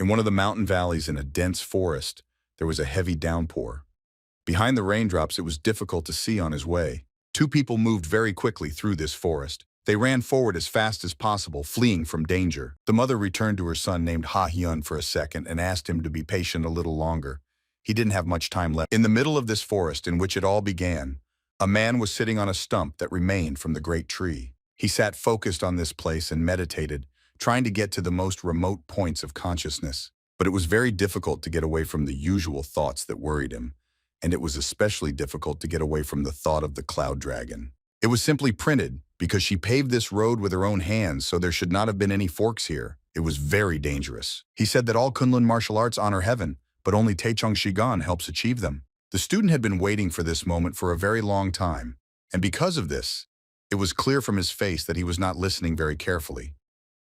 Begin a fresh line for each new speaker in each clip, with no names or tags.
In one of the mountain valleys in a dense forest, there was a heavy downpour. Behind the raindrops, it was difficult to see on his way. Two people moved very quickly through this forest. They ran forward as fast as possible, fleeing from danger. The mother returned to her son named Ha-hyun for a second and asked him to be patient a little longer. He didn't have much time left. In the middle of this forest in which it all began, a man was sitting on a stump that remained from the great tree. He sat focused on this place and meditated, trying to get to the most remote points of consciousness. But it was very difficult to get away from the usual thoughts that worried him, and it was especially difficult to get away from the thought of the cloud dragon. It was simply printed because she paved this road with her own hands, so there should not have been any forks here. It was very dangerous. He said that all Kunlun martial arts honor heaven, but only Taechung Shigan helps achieve them. The student had been waiting for this moment for a very long time, and because of this, it was clear from his face that he was not listening very carefully.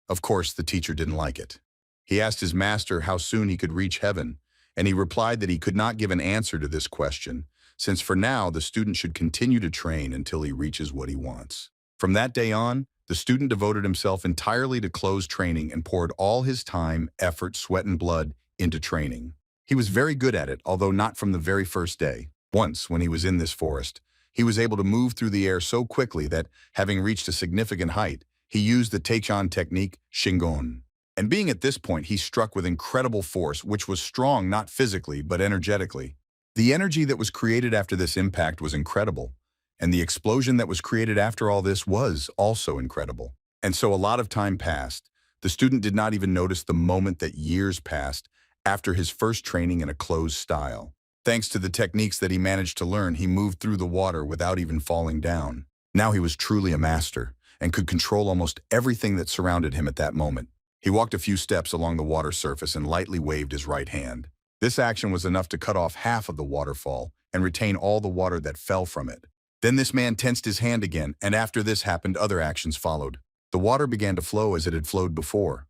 Of course, the teacher didn't like it. He asked his master how soon he could reach heaven, and he replied that he could not give an answer to this question, since for now the student should continue to train until he reaches what he wants. From that day on, the student devoted himself entirely to close training and poured all his time, effort, sweat, and blood into training. He was very good at it, although not from the very first day. Once, when he was in this forest, he was able to move through the air so quickly that, having reached a significant height, he used the Taechan technique, Shingon. And being at this point, he struck with incredible force, which was strong not physically, but energetically. The energy that was created after this impact was incredible, and the explosion that was created after all this was also incredible. And so a lot of time passed. The student did not even notice the moment that years passed after his first training in a closed style. Thanks to the techniques that he managed to learn, he moved through the water without even falling down. Now he was truly a master and could control almost everything that surrounded him at that moment. He walked a few steps along the water surface and lightly waved his right hand. This action was enough to cut off half of the waterfall and retain all the water that fell from it. Then this man tensed his hand again, and after this happened, other actions followed. The water began to flow as it had flowed before.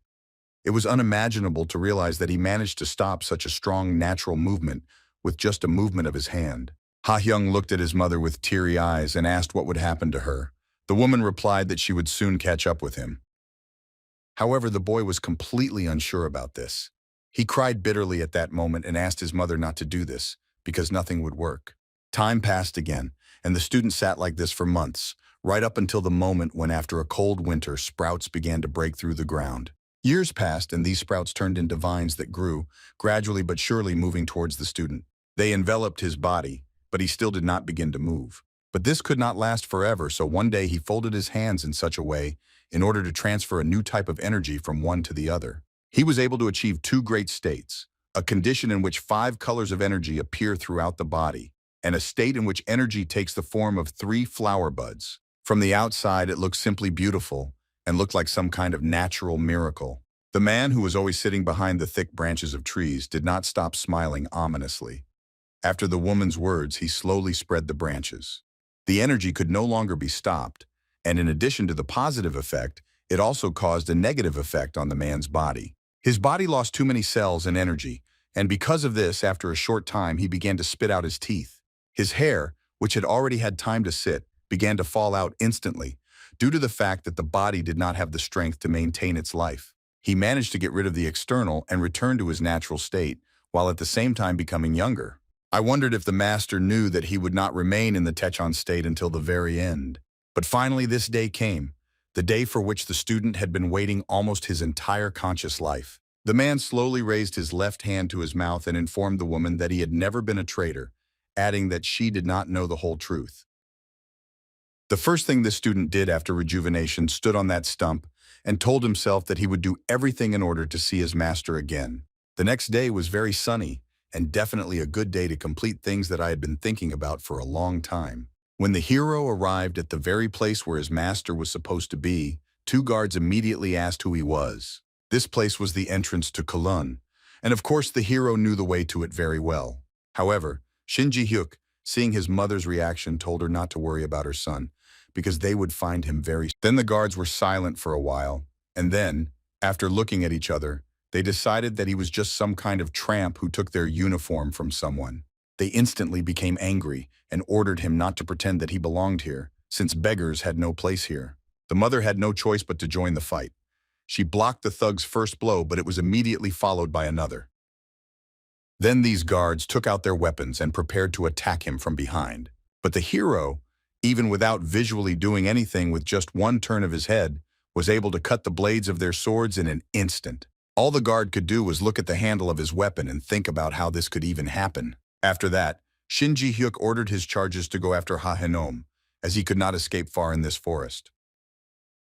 It was unimaginable to realize that he managed to stop such a strong natural movement with just a movement of his hand. Ha-hyung looked at his mother with teary eyes and asked what would happen to her. The woman replied that she would soon catch up with him. However, the boy was completely unsure about this. He cried bitterly at that moment and asked his mother not to do this, because nothing would work. Time passed again, and the student sat like this for months, right up until the moment when, after a cold winter, sprouts began to break through the ground. Years passed, and these sprouts turned into vines that grew, gradually but surely moving towards the student. They enveloped his body, but he still did not begin to move. But this could not last forever, so one day he folded his hands in such a way in order to transfer a new type of energy from one to the other. He was able to achieve two great states, a condition in which 5 colors of energy appear throughout the body, and a state in which energy takes the form of 3 flower buds. From the outside, it looked simply beautiful and looked like some kind of natural miracle. The man, who was always sitting behind the thick branches of trees, did not stop smiling ominously. After the woman's words, he slowly spread the branches. The energy could no longer be stopped, and in addition to the positive effect, it also caused a negative effect on the man's body. His body lost too many cells and energy, and because of this, after a short time, he began to spit out his teeth. His hair, which had already had time to sit, began to fall out instantly, due to the fact that the body did not have the strength to maintain its life. He managed to get rid of the external and return to his natural state, while at the same time becoming younger. I wondered if the master knew that he would not remain in the Taechon state until the very end. But finally this day came, the day for which the student had been waiting almost his entire conscious life. The man slowly raised his left hand to his mouth and informed the woman that he had never been a traitor, adding that she did not know the whole truth. The first thing the student did after rejuvenation stood on that stump and told himself that he would do everything in order to see his master again. The next day was very sunny, and definitely a good day to complete things that I had been thinking about for a long time. When the hero arrived at the very place where his master was supposed to be, 2 guards immediately asked who he was. This place was the entrance to Kulun, and of course the hero knew the way to it very well. However, Shin Ji-hyuk, seeing his mother's reaction, told her not to worry about her son, because they would find him very soon. Then the guards were silent for a while, and then, after looking at each other, they decided that he was just some kind of tramp who took their uniform from someone. They instantly became angry and ordered him not to pretend that he belonged here, since beggars had no place here. The mother had no choice but to join the fight. She blocked the thug's first blow, but it was immediately followed by another. Then these guards took out their weapons and prepared to attack him from behind. But the hero, even without visually doing anything with just one turn of his head, was able to cut the blades of their swords in an instant. All the guard could do was look at the handle of his weapon and think about how this could even happen. After that, Shin Ji-hyuk ordered his charges to go after Ha-Henom, as he could not escape far in this forest.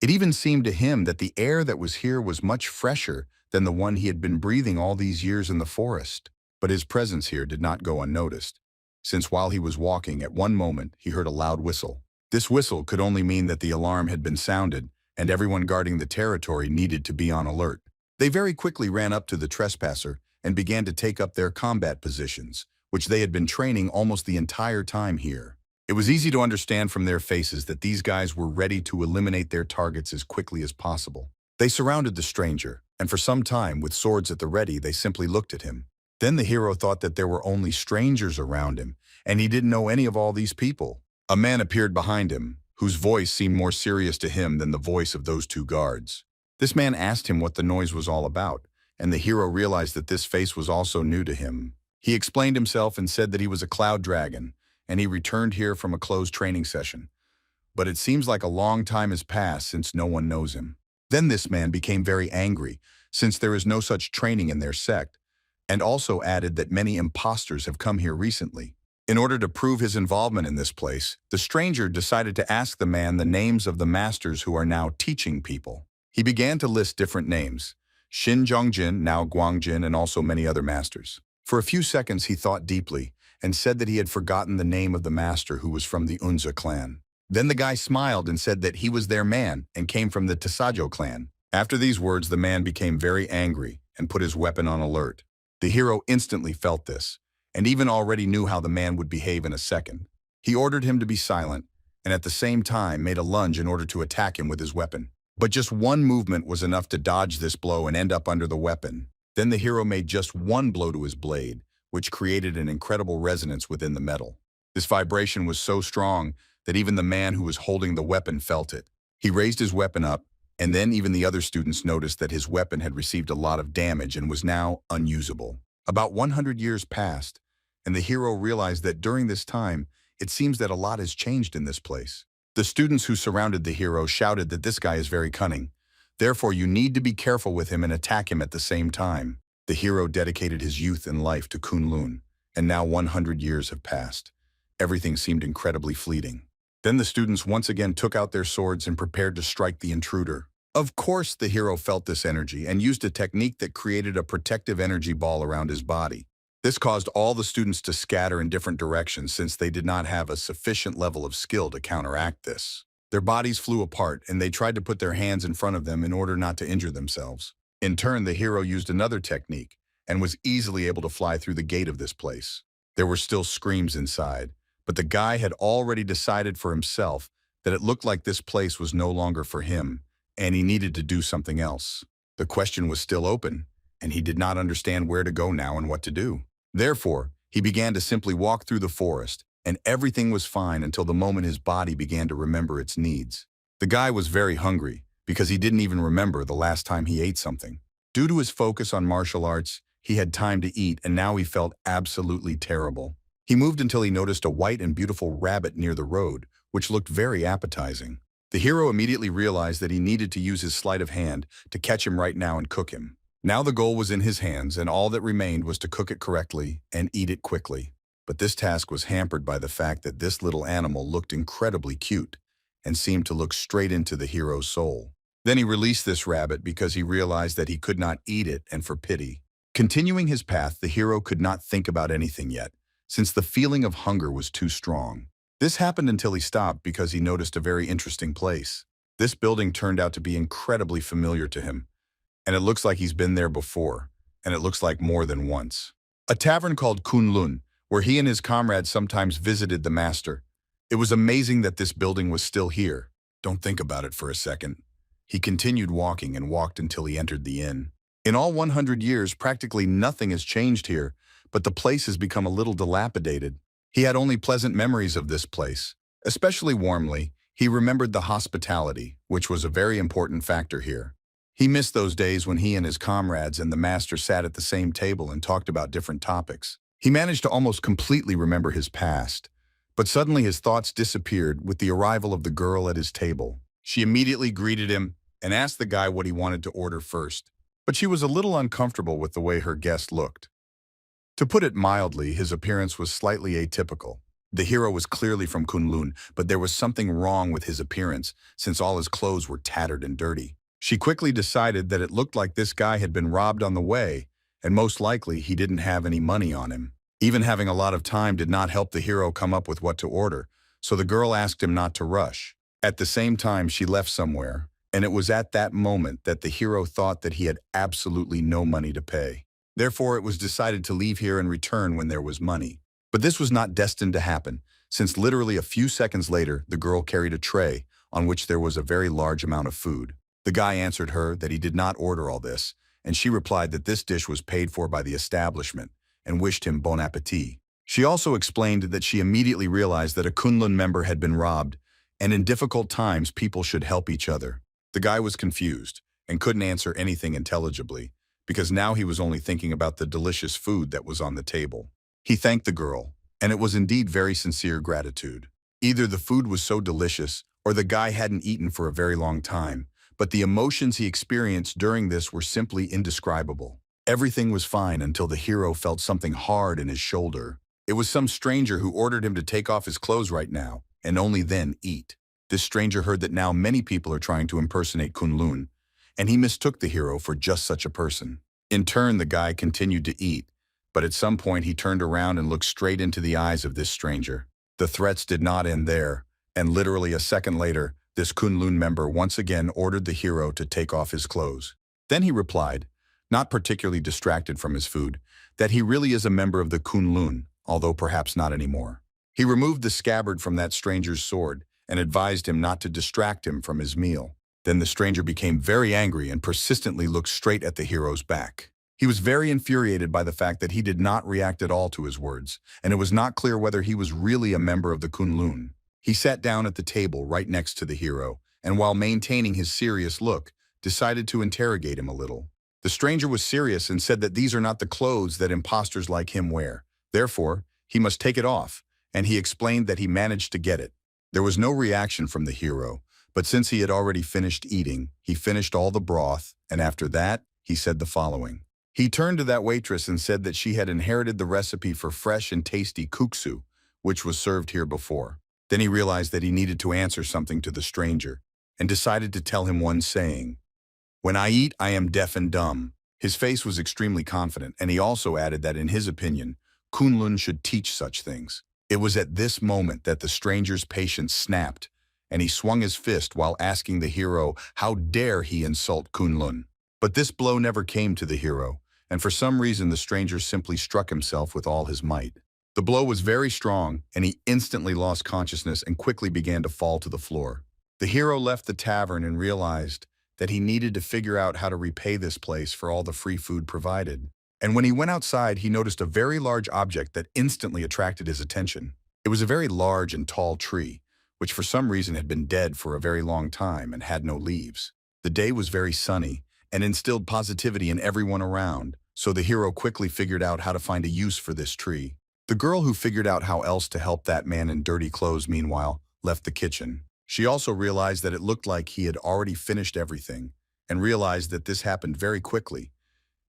It even seemed to him that the air that was here was much fresher than the one he had been breathing all these years in the forest. But his presence here did not go unnoticed, since while he was walking, at one moment he heard a loud whistle. This whistle could only mean that the alarm had been sounded, and everyone guarding the territory needed to be on alert. They very quickly ran up to the trespasser and began to take up their combat positions, which they had been training almost the entire time here. It was easy to understand from their faces that these guys were ready to eliminate their targets as quickly as possible. They surrounded the stranger, and for some time, with swords at the ready, they simply looked at him. Then the hero thought that there were only strangers around him, and he didn't know any of all these people. A man appeared behind him, whose voice seemed more serious to him than the voice of those two guards. This man asked him what the noise was all about, and the hero realized that this face was also new to him. He explained himself and said that he was a cloud dragon, and he returned here from a closed training session. But it seems like a long time has passed since no one knows him. Then this man became very angry, since there is no such training in their sect, and also added that many imposters have come here recently. In order to prove his involvement in this place, the stranger decided to ask the man the names of the masters who are now teaching people. He began to list different names: Shin Jongjin, now Guangjin, and also many other masters. For a few seconds he thought deeply, and said that he had forgotten the name of the master who was from the Unza clan. Then the guy smiled and said that he was their man and came from the Tasajo clan. After these words, the man became very angry and put his weapon on alert. The hero instantly felt this, and even already knew how the man would behave in a second. He ordered him to be silent, and at the same time made a lunge in order to attack him with his weapon. But just one movement was enough to dodge this blow and end up under the weapon. Then the hero made just one blow to his blade, which created an incredible resonance within the metal. This vibration was so strong that even the man who was holding the weapon felt it. He raised his weapon up, and then even the other students noticed that his weapon had received a lot of damage and was now unusable. About 100 years passed, and the hero realized that during this time, it seems that a lot has changed in this place. The students who surrounded the hero shouted that this guy is very cunning. Therefore, you need to be careful with him and attack him at the same time. The hero dedicated his youth and life to Kunlun, and now 100 years have passed. Everything seemed incredibly fleeting. Then the students once again took out their swords and prepared to strike the intruder. Of course, the hero felt this energy and used a technique that created a protective energy ball around his body. This caused all the students to scatter in different directions since they did not have a sufficient level of skill to counteract this. Their bodies flew apart and they tried to put their hands in front of them in order not to injure themselves. In turn, the hero used another technique and was easily able to fly through the gate of this place. There were still screams inside, but the guy had already decided for himself that it looked like this place was no longer for him, and he needed to do something else. The question was still open, and he did not understand where to go now and what to do. Therefore, he began to simply walk through the forest, and everything was fine until the moment his body began to remember its needs. The guy was very hungry, because he didn't even remember the last time he ate something. Due to his focus on martial arts, he had time to eat, and now he felt absolutely terrible. He moved until he noticed a white and beautiful rabbit near the road, which looked very appetizing. The hero immediately realized that he needed to use his sleight of hand to catch him right now and cook him. Now the goal was in his hands, and all that remained was to cook it correctly and eat it quickly. But this task was hampered by the fact that this little animal looked incredibly cute and seemed to look straight into the hero's soul. Then he released this rabbit because he realized that he could not eat it, and for pity. Continuing his path, the hero could not think about anything yet, since the feeling of hunger was too strong. This happened until he stopped because he noticed a very interesting place. This building turned out to be incredibly familiar to him, and it looks like he's been there before, and it looks like more than once. A tavern called Kunlun, where he and his comrades sometimes visited the master. It was amazing that this building was still here. Don't think about it for a second. He continued walking and walked until he entered the inn. In all 100 years, practically nothing has changed here, but the place has become a little dilapidated. He had only pleasant memories of this place. Especially warmly, he remembered the hospitality, which was a very important factor here. He missed those days when he and his comrades and the master sat at the same table and talked about different topics. He managed to almost completely remember his past, but suddenly his thoughts disappeared with the arrival of the girl at his table. She immediately greeted him and asked the guy what he wanted to order first, but she was a little uncomfortable with the way her guest looked. To put it mildly, his appearance was slightly atypical. The hero was clearly from Kunlun, but there was something wrong with his appearance since all his clothes were tattered and dirty. She quickly decided that it looked like this guy had been robbed on the way, and most likely he didn't have any money on him. Even having a lot of time did not help the hero come up with what to order, so the girl asked him not to rush. At the same time, she left somewhere, and it was at that moment that the hero thought that he had absolutely no money to pay. Therefore, it was decided to leave here and return when there was money. But this was not destined to happen, since literally a few seconds later, the girl carried a tray on which there was a very large amount of food. The guy answered her that he did not order all this, and she replied that this dish was paid for by the establishment and wished him bon appétit. She also explained that she immediately realized that a Kunlun member had been robbed, and in difficult times people should help each other. The guy was confused and couldn't answer anything intelligibly, because now he was only thinking about the delicious food that was on the table. He thanked the girl, and it was indeed very sincere gratitude. Either the food was so delicious, or the guy hadn't eaten for a very long time, but the emotions he experienced during this were simply indescribable. Everything was fine until the hero felt something hard in his shoulder. It was some stranger who ordered him to take off his clothes right now, and only then eat. This stranger heard that now many people are trying to impersonate Kunlun, and he mistook the hero for just such a person. In turn, the guy continued to eat, but at some point he turned around and looked straight into the eyes of this stranger. The threats did not end there, and literally a second later, this Kunlun member once again ordered the hero to take off his clothes. Then he replied, not particularly distracted from his food, that he really is a member of the Kunlun, although perhaps not anymore. He removed the scabbard from that stranger's sword and advised him not to distract him from his meal. Then the stranger became very angry and persistently looked straight at the hero's back. He was very infuriated by the fact that he did not react at all to his words, and it was not clear whether he was really a member of the Kunlun. He sat down at the table right next to the hero, and while maintaining his serious look, decided to interrogate him a little. The stranger was serious and said that these are not the clothes that imposters like him wear. Therefore, he must take it off, and he explained that he managed to get it. There was no reaction from the hero, but since he had already finished eating, he finished all the broth, and after that, he said the following. He turned to that waitress and said that she had inherited the recipe for fresh and tasty kuksu, which was served here before. Then he realized that he needed to answer something to the stranger, and decided to tell him one saying, "When I eat, I am deaf and dumb." His face was extremely confident, and he also added that in his opinion, Kunlun should teach such things. It was at this moment that the stranger's patience snapped, and he swung his fist while asking the hero how dare he insult Kunlun. But this blow never came to the hero, and for some reason the stranger simply struck himself with all his might. The blow was very strong, and he instantly lost consciousness and quickly began to fall to the floor. The hero left the tavern and realized that he needed to figure out how to repay this place for all the free food provided. And when he went outside, he noticed a very large object that instantly attracted his attention. It was a very large and tall tree, which for some reason had been dead for a very long time and had no leaves. The day was very sunny and instilled positivity in everyone around, so the hero quickly figured out how to find a use for this tree. The girl who figured out how else to help that man in dirty clothes, meanwhile, left the kitchen. She also realized that it looked like he had already finished everything, and realized that this happened very quickly,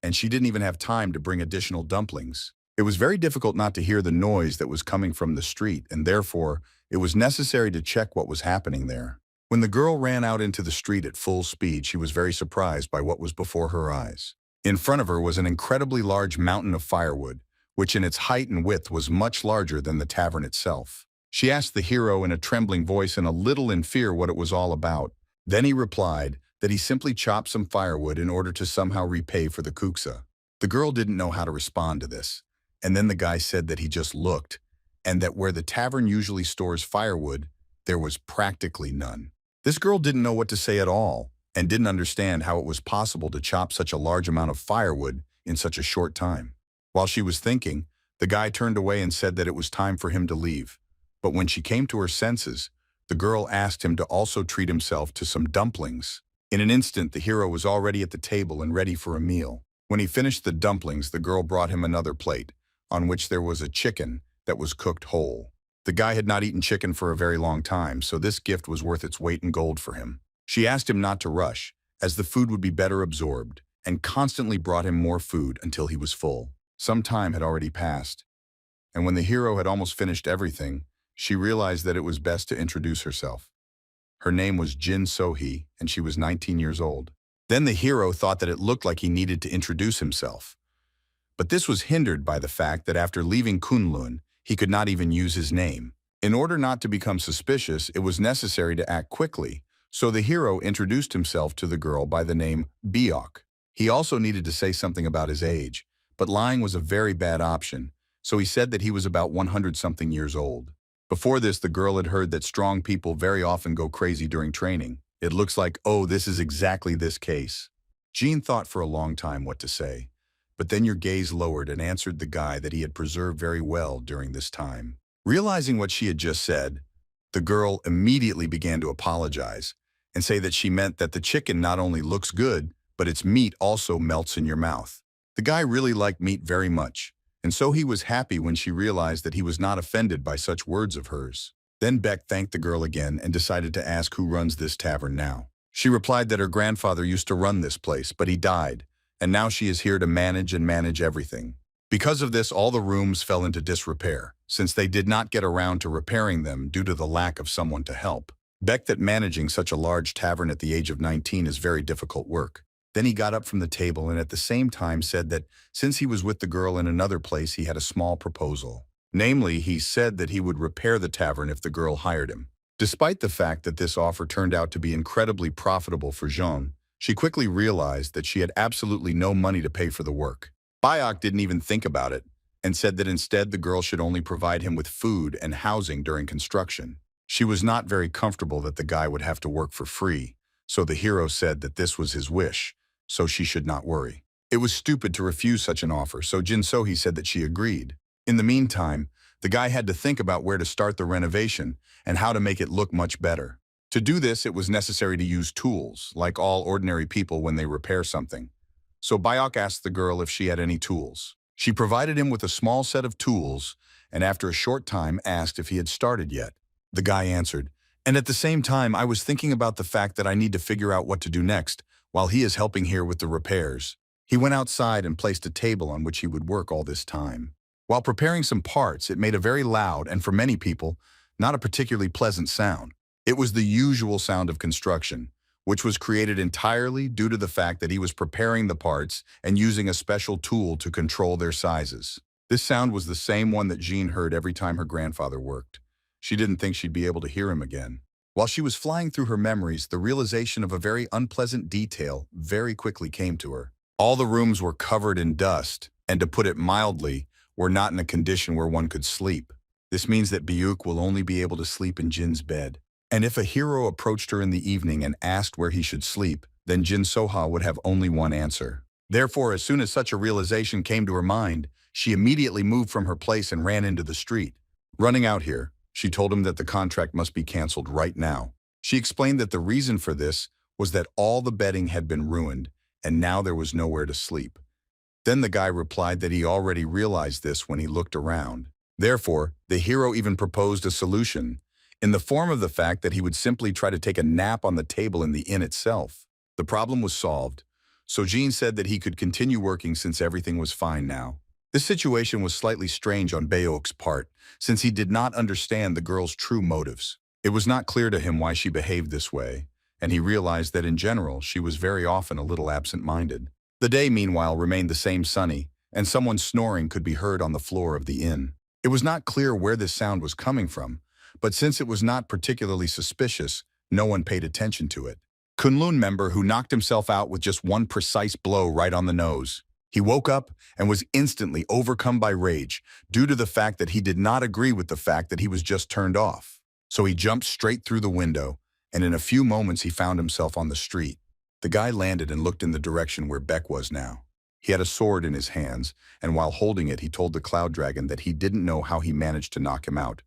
and she didn't even have time to bring additional dumplings. It was very difficult not to hear the noise that was coming from the street, and therefore, it was necessary to check what was happening there. When the girl ran out into the street at full speed, she was very surprised by what was before her eyes. In front of her was an incredibly large mountain of firewood, which in its height and width was much larger than the tavern itself. She asked the hero in a trembling voice and a little in fear what it was all about. Then he replied that he simply chopped some firewood in order to somehow repay for the kuksa. The girl didn't know how to respond to this, and then the guy said that he just looked, and that where the tavern usually stores firewood, there was practically none. This girl didn't know what to say at all, and didn't understand how it was possible to chop such a large amount of firewood in such a short time. While she was thinking, the guy turned away and said that it was time for him to leave. But when she came to her senses, the girl asked him to also treat himself to some dumplings. In an instant, the hero was already at the table and ready for a meal. When he finished the dumplings, the girl brought him another plate, on which there was a chicken that was cooked whole. The guy had not eaten chicken for a very long time, so this gift was worth its weight in gold for him. She asked him not to rush, as the food would be better absorbed, and constantly brought him more food until he was full. Some time had already passed, and when the hero had almost finished everything, she realized that it was best to introduce herself. Her name was Jin So-hee, and she was 19 years old. Then the hero thought that it looked like he needed to introduce himself. But this was hindered by the fact that after leaving Kunlun, he could not even use his name. In order not to become suspicious, it was necessary to act quickly, so the hero introduced himself to the girl by the name Byok. He also needed to say something about his age, but lying was a very bad option, so he said that he was about 100-something years old. Before this, the girl had heard that strong people very often go crazy during training. It looks like, oh, this is exactly this case. Jean thought for a long time what to say, but then your gaze lowered and answered the guy that he had preserved very well during this time. Realizing what she had just said, the girl immediately began to apologize and say that she meant that the chicken not only looks good, but its meat also melts in your mouth. The guy really liked meat very much, and so he was happy when she realized that he was not offended by such words of hers. Then Beck thanked the girl again and decided to ask who runs this tavern now. She replied that her grandfather used to run this place, but he died, and now she is here to manage everything. Because of this, all the rooms fell into disrepair, since they did not get around to repairing them due to the lack of someone to help. Beck that managing such a large tavern at the age of 19 is very difficult work. Then he got up from the table and at the same time said that since he was with the girl in another place, he had a small proposal. Namely, he said that he would repair the tavern if the girl hired him. Despite the fact that this offer turned out to be incredibly profitable for Jean, she quickly realized that she had absolutely no money to pay for the work. Byok didn't even think about it and said that instead the girl should only provide him with food and housing during construction. She was not very comfortable that the guy would have to work for free, so the hero said that this was his wish, so she should not worry. It was stupid to refuse such an offer, so Jin So-hee said that she agreed. In the meantime, the guy had to think about where to start the renovation and how to make it look much better. To do this, it was necessary to use tools, like all ordinary people when they repair something. So Byok asked the girl if she had any tools. She provided him with a small set of tools, and after a short time asked if he had started yet. The guy answered, "And at the same time, I was thinking about the fact that I need to figure out what to do next, while he is helping here with the repairs." He went outside and placed a table on which he would work all this time. While preparing some parts, it made a very loud and, for many people, not a particularly pleasant sound. It was the usual sound of construction, which was created entirely due to the fact that he was preparing the parts and using a special tool to control their sizes. This sound was the same one that Jean heard every time her grandfather worked. She didn't think she'd be able to hear him again. While she was flying through her memories, the realization of a very unpleasant detail very quickly came to her. All the rooms were covered in dust, and to put it mildly, were not in a condition where one could sleep. This means that Byuk will only be able to sleep in Jin's bed. And if a hero approached her in the evening and asked where he should sleep, then Jin So-hee would have only one answer. Therefore, as soon as such a realization came to her mind, she immediately moved from her place and ran into the street. Running out here, she told him that the contract must be canceled right now. She explained that the reason for this was that all the bedding had been ruined, and now there was nowhere to sleep. Then the guy replied that he already realized this when he looked around. Therefore, the hero even proposed a solution, in the form of the fact that he would simply try to take a nap on the table in the inn itself. The problem was solved, so Jean said that he could continue working since everything was fine now. This situation was slightly strange on Byuk's part, since he did not understand the girl's true motives. It was not clear to him why she behaved this way, and he realized that in general she was very often a little absent-minded. The day, meanwhile, remained the same sunny, and someone snoring could be heard on the floor of the inn. It was not clear where this sound was coming from, but since it was not particularly suspicious, no one paid attention to it. Kunlun member who knocked himself out with just one precise blow right on the nose. He woke up and was instantly overcome by rage due to the fact that he did not agree with the fact that he was just turned off. So he jumped straight through the window, and in a few moments he found himself on the street. The guy landed and looked in the direction where Beck was now. He had a sword in his hands, and while holding it, he told the Cloud Dragon that he didn't know how he managed to knock him out,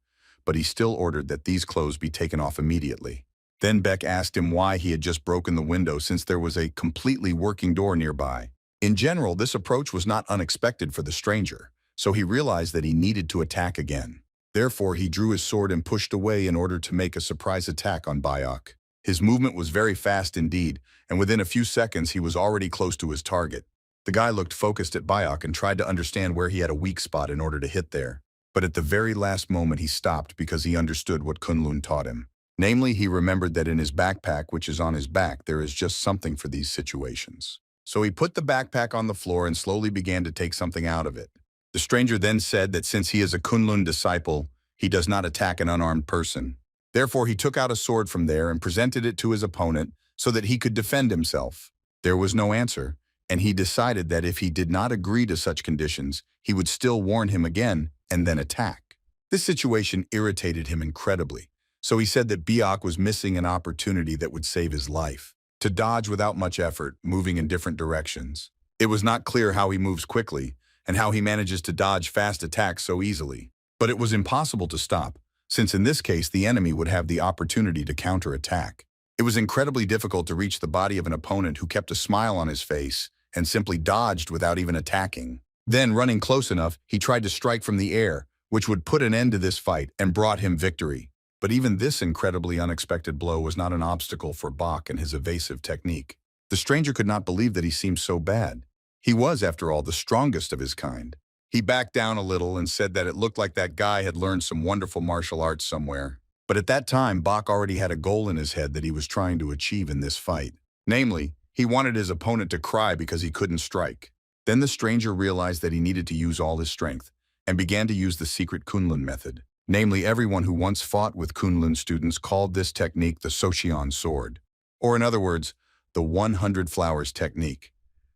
but he still ordered that these clothes be taken off immediately. Then Beck asked him why he had just broken the window since there was a completely working door nearby. In general, this approach was not unexpected for the stranger, so he realized that he needed to attack again. Therefore, he drew his sword and pushed away in order to make a surprise attack on Bayok. His movement was very fast indeed, and within a few seconds he was already close to his target. The guy looked focused at Bayok and tried to understand where he had a weak spot in order to hit there. But at the very last moment he stopped because he understood what Kunlun taught him. Namely, he remembered that in his backpack, which is on his back, there is just something for these situations. So he put the backpack on the floor and slowly began to take something out of it. The stranger then said that since he is a Kunlun disciple, he does not attack an unarmed person. Therefore, he took out a sword from there and presented it to his opponent so that he could defend himself. There was no answer, and he decided that if he did not agree to such conditions, he would still warn him again and then attack. This situation irritated him incredibly, so he said that Biak was missing an opportunity that would save his life. To dodge without much effort, moving in different directions. It was not clear how he moves quickly and how he manages to dodge fast attacks so easily. But it was impossible to stop, since in this case the enemy would have the opportunity to counterattack. It was incredibly difficult to reach the body of an opponent who kept a smile on his face and simply dodged without even attacking. Then, running close enough, he tried to strike from the air, which would put an end to this fight and brought him victory. But even this incredibly unexpected blow was not an obstacle for Bach and his evasive technique. The stranger could not believe that he seemed so bad. He was, after all, the strongest of his kind. He backed down a little and said that it looked like that guy had learned some wonderful martial arts somewhere. But at that time, Bach already had a goal in his head that he was trying to achieve in this fight. Namely, he wanted his opponent to cry because he couldn't strike. Then the stranger realized that he needed to use all his strength and began to use the secret Kunlun method. Namely, everyone who once fought with Kunlun students called this technique the Socheon sword, or in other words, the 100 flowers technique.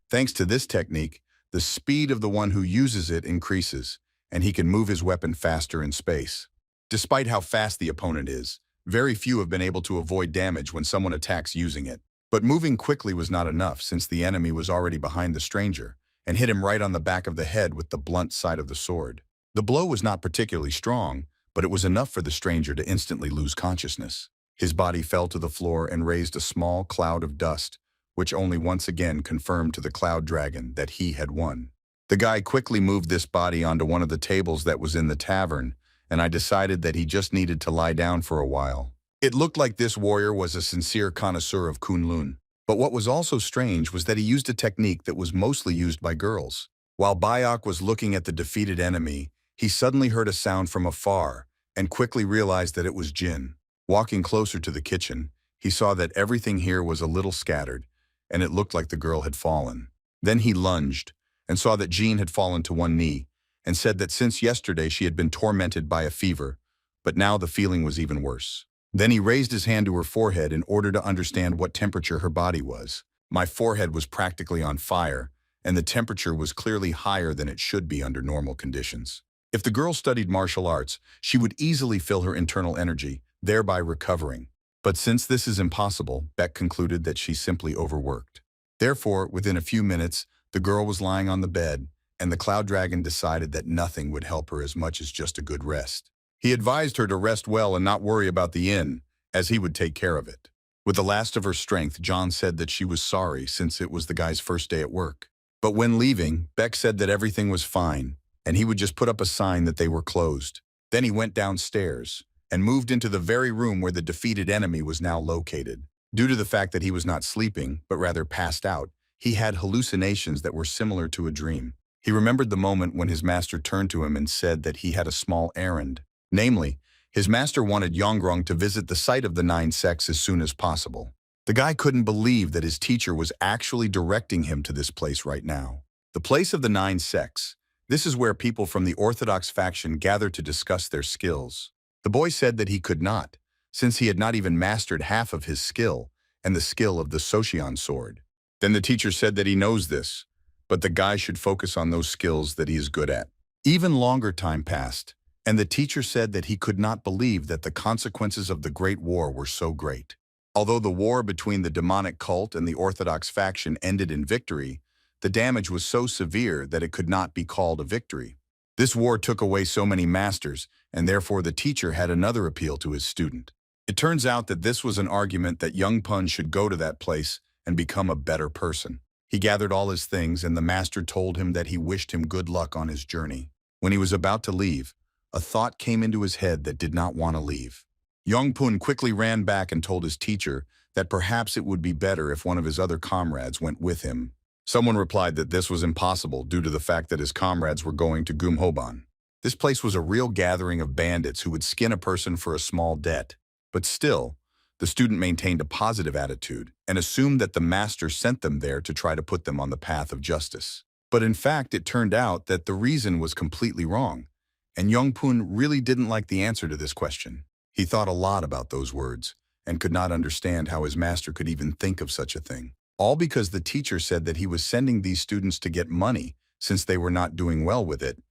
Thanks to this technique, the speed of the one who uses it increases, and he can move his weapon faster in space. Despite how fast the opponent is, very few have been able to avoid damage when someone attacks using it. But moving quickly was not enough since the enemy was already behind the stranger and hit him right on the back of the head with the blunt side of the sword. The blow was not particularly strong, but it was enough for the stranger to instantly lose consciousness. His body fell to the floor and raised a small cloud of dust, which only once again confirmed to the cloud dragon that he had won. The guy quickly moved this body onto one of the tables that was in the tavern, and I decided that he just needed to lie down for a while. It looked like this warrior was a sincere connoisseur of Kunlun, but what was also strange was that he used a technique that was mostly used by girls. While Bayok was looking at the defeated enemy, he suddenly heard a sound from afar and quickly realized that it was Jin. Walking closer to the kitchen, he saw that everything here was a little scattered, and it looked like the girl had fallen. Then he lunged and saw that Jean had fallen to one knee and said that since yesterday she had been tormented by a fever, but now the feeling was even worse. Then he raised his hand to her forehead in order to understand what temperature her body was. My forehead was practically on fire, and the temperature was clearly higher than it should be under normal conditions. If the girl studied martial arts, she would easily fill her internal energy, thereby recovering. But since this is impossible, Beck concluded that she simply overworked. Therefore, within a few minutes, the girl was lying on the bed, and the Cloud Dragon decided that nothing would help her as much as just a good rest. He advised her to rest well and not worry about the inn, as he would take care of it. With the last of her strength, John said that she was sorry since it was the guy's first day at work. But when leaving, Beck said that everything was fine, and he would just put up a sign that they were closed. Then he went downstairs and moved into the very room where the defeated enemy was now located. Due to the fact that he was not sleeping, but rather passed out, he had hallucinations that were similar to a dream. He remembered the moment when his master turned to him and said that he had a small errand. Namely, his master wanted Yongrong to visit the site of the 9 sects as soon as possible. The guy couldn't believe that his teacher was actually directing him to this place right now. The place of the 9 sects. This is where people from the Orthodox faction gather to discuss their skills. The boy said that he could not, since he had not even mastered half of his skill and the skill of the Socheon sword. Then the teacher said that he knows this, but the guy should focus on those skills that he is good at. Even longer time passed, and the teacher said that he could not believe that the consequences of the Great War were so great. Although the war between the demonic cult and the Orthodox faction ended in victory, the damage was so severe that it could not be called a victory. This war took away so many masters, and therefore the teacher had another appeal to his student. It turns out that this was an argument that young Pun should go to that place and become a better person. He gathered all his things, and the master told him that he wished him good luck on his journey. When he was about to leave, a thought came into his head that did not want to leave. Yongpun quickly ran back and told his teacher that perhaps it would be better if one of his other comrades went with him. Someone replied that this was impossible due to the fact that his comrades were going to Gumhoban. This place was a real gathering of bandits who would skin a person for a small debt. But still, the student maintained a positive attitude and assumed that the master sent them there to try to put them on the path of justice. But in fact, it turned out that the reason was completely wrong, and Yongpun really didn't like the answer to this question. He thought a lot about those words and could not understand how his master could even think of such a thing. All because the teacher said that he was sending these students to get money since they were not doing well with it,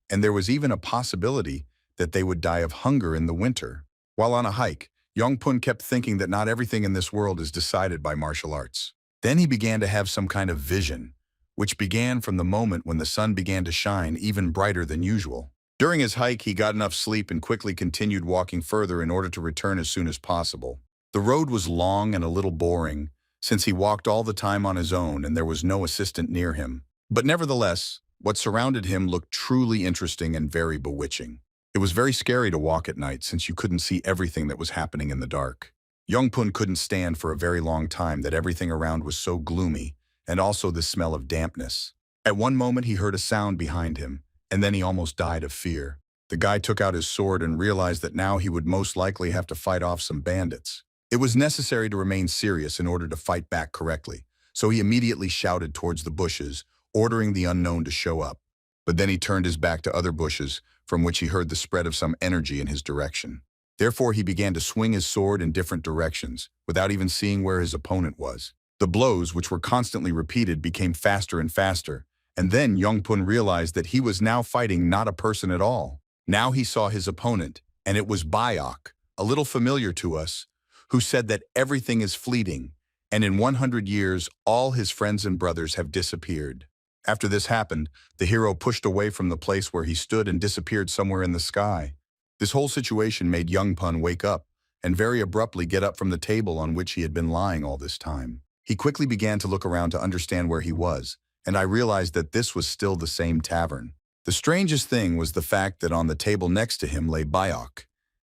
and there was even a possibility that they would die of hunger in the winter. While on a hike, Yongpun kept thinking that not everything in this world is decided by martial arts. Then he began to have some kind of vision, which began from the moment when the sun began to shine even brighter than usual. During his hike, he got enough sleep and quickly continued walking further in order to return as soon as possible. The road was long and a little boring, since he walked all the time on his own and there was no assistant near him. But nevertheless, what surrounded him looked truly interesting and very bewitching. It was very scary to walk at night since you couldn't see everything that was happening in the dark. Yongpun couldn't stand for a very long time that everything around was so gloomy, and also the smell of dampness. At one moment he heard a sound behind him, and then he almost died of fear. The guy took out his sword and realized that now he would most likely have to fight off some bandits. It was necessary to remain serious in order to fight back correctly, so he immediately shouted towards the bushes, ordering the unknown to show up. But then he turned his back to other bushes, from which he heard the spread of some energy in his direction. Therefore he began to swing his sword in different directions, without even seeing where his opponent was. The blows, which were constantly repeated, became faster and faster, and then Yongpun realized that he was now fighting not a person at all. Now he saw his opponent, and it was Bayok, a little familiar to us, who said that everything is fleeting, and in 100 years all his friends and brothers have disappeared. After this happened, the hero pushed away from the place where he stood and disappeared somewhere in the sky. This whole situation made Yongpun wake up and very abruptly get up from the table on which he had been lying all this time. He quickly began to look around to understand where he was, and I realized that this was still the same tavern. The strangest thing was the fact that on the table next to him lay Bayok,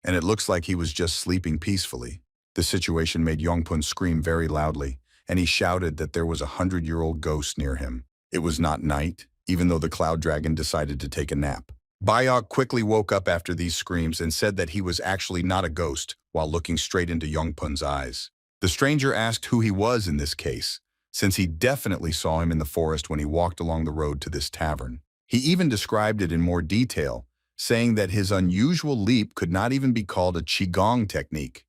and it looks like he was just sleeping peacefully. This situation made Yongpun scream very loudly, and he shouted that there was a 100-year-old ghost near him. It was not night, even though the cloud dragon decided to take a nap. Bayok quickly woke up after these screams and said that he was actually not a ghost while looking straight into Yongpun's eyes. The stranger asked who he was in this case, since he definitely saw him in the forest when he walked along the road to this tavern. He even described it in more detail, saying that his unusual leap could not even be called a qigong technique.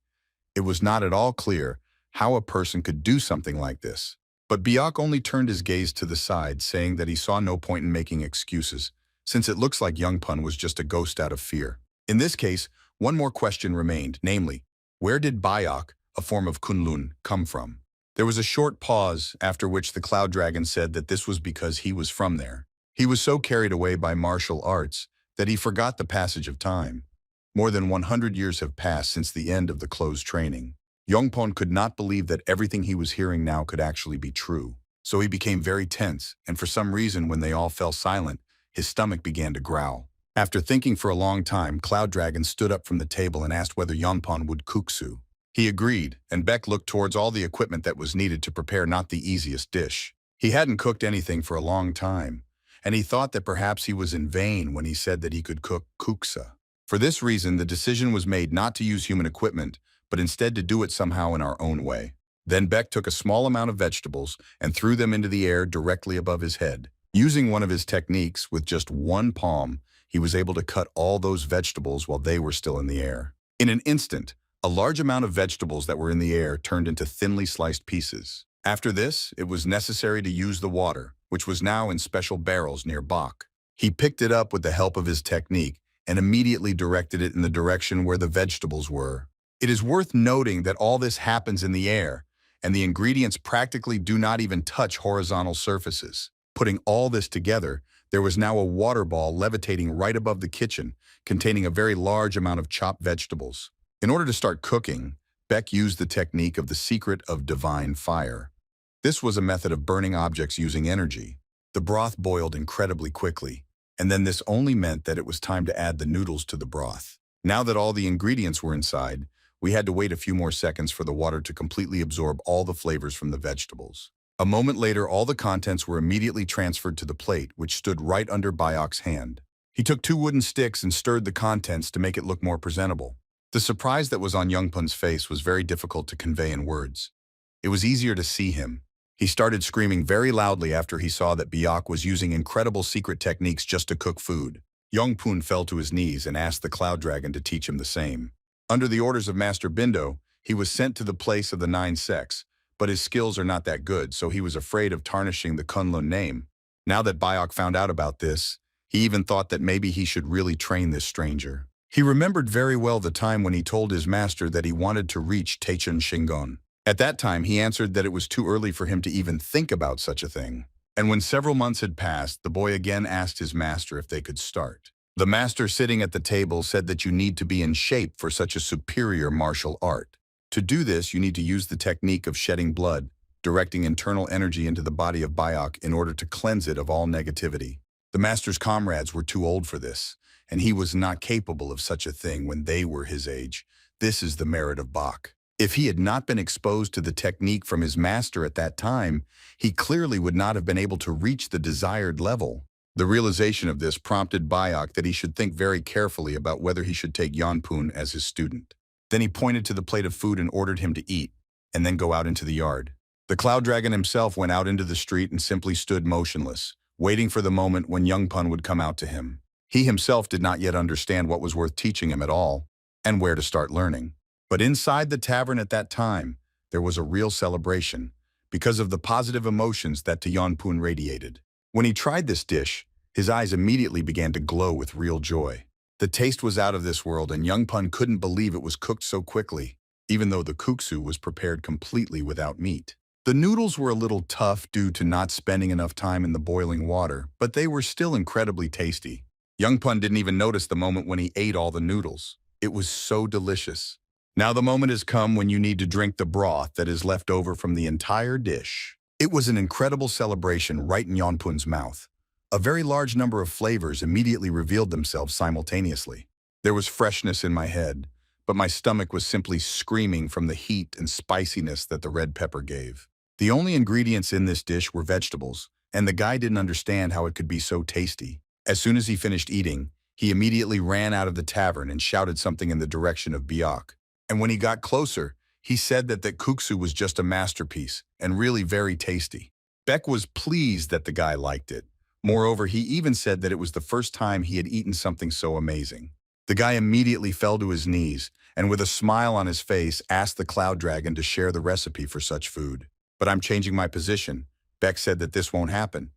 It was not at all clear how a person could do something like this. But Bayok only turned his gaze to the side, saying that he saw no point in making excuses, since it looks like Yongpun was just a ghost out of fear. In this case, one more question remained, namely, where did Bayok, a form of Kunlun, come from? There was a short pause, after which the cloud dragon said that this was because he was from there. He was so carried away by martial arts that he forgot the passage of time. More than 100 years have passed since the end of the closed training. Yongpun could not believe that everything he was hearing now could actually be true. So he became very tense, and for some reason when they all fell silent, his stomach began to growl. After thinking for a long time, Cloud Dragon stood up from the table and asked whether Yongpun would kuksu. He agreed, and Beck looked towards all the equipment that was needed to prepare not the easiest dish. He hadn't cooked anything for a long time, and he thought that perhaps he was in vain when he said that he could cook kuksa. For this reason, the decision was made not to use human equipment, but instead to do it somehow in our own way. Then Beck took a small amount of vegetables and threw them into the air directly above his head. Using one of his techniques, with just one palm, he was able to cut all those vegetables while they were still in the air. In an instant, a large amount of vegetables that were in the air turned into thinly sliced pieces. After this, it was necessary to use the water, which was now in special barrels near Bach. He picked it up with the help of his technique and immediately directed it in the direction where the vegetables were. It is worth noting that all this happens in the air, and the ingredients practically do not even touch horizontal surfaces. Putting all this together, there was now a water ball levitating right above the kitchen, containing a very large amount of chopped vegetables. In order to start cooking, Beck used the technique of the secret of divine fire. This was a method of burning objects using energy. The broth boiled incredibly quickly, and then this only meant that it was time to add the noodles to the broth. Now that all the ingredients were inside, we had to wait a few more seconds for the water to completely absorb all the flavors from the vegetables. A moment later, all the contents were immediately transferred to the plate, which stood right under Bayok's hand. He took 2 wooden sticks and stirred the contents to make it look more presentable. The surprise that was on Youngpun's face was very difficult to convey in words. It was easier to see him. He started screaming very loudly after he saw that Bayok was using incredible secret techniques just to cook food. Youngpun fell to his knees and asked the Cloud Dragon to teach him the same. Under the orders of Master Bindo, he was sent to the place of the 9 sects, but his skills are not that good, so he was afraid of tarnishing the Kunlun name. Now that Bayok found out about this, he even thought that maybe he should really train this stranger. He remembered very well the time when he told his master that he wanted to reach Taichun Shingon. At that time, he answered that it was too early for him to even think about such a thing. And when several months had passed, the boy again asked his master if they could start. The master sitting at the table said that you need to be in shape for such a superior martial art. To do this, you need to use the technique of shedding blood, directing internal energy into the body of Bayok in order to cleanse it of all negativity. The master's comrades were too old for this, and he was not capable of such a thing when they were his age. This is the merit of Bach. If he had not been exposed to the technique from his master at that time, he clearly would not have been able to reach the desired level. The realization of this prompted Bayok that he should think very carefully about whether he should take Yanpun as his student. Then he pointed to the plate of food and ordered him to eat, and then go out into the yard. The Cloud Dragon himself went out into the street and simply stood motionless, waiting for the moment when Youngpun would come out to him. He himself did not yet understand what was worth teaching him at all, and where to start learning. But inside the tavern at that time, there was a real celebration, because of the positive emotions that Yanpun radiated. When he tried this dish, his eyes immediately began to glow with real joy. The taste was out of this world, and Youngpun couldn't believe it was cooked so quickly, even though the kuksu was prepared completely without meat. The noodles were a little tough due to not spending enough time in the boiling water, but they were still incredibly tasty. Youngpun didn't even notice the moment when he ate all the noodles. It was so delicious. Now the moment has come when you need to drink the broth that is left over from the entire dish. It was an incredible celebration right in Yanpun's mouth. A very large number of flavors immediately revealed themselves simultaneously. There was freshness in my head, but my stomach was simply screaming from the heat and spiciness that the red pepper gave. The only ingredients in this dish were vegetables, and the guy didn't understand how it could be so tasty. As soon as he finished eating, he immediately ran out of the tavern and shouted something in the direction of Bayok. And when he got closer, he said that kuksu was just a masterpiece and really very tasty. Beck was pleased that the guy liked it. Moreover, he even said that it was the first time he had eaten something so amazing. The guy immediately fell to his knees and with a smile on his face asked the Cloud Dragon to share the recipe for such food. But I'm changing my position. Beck said that this won't happen.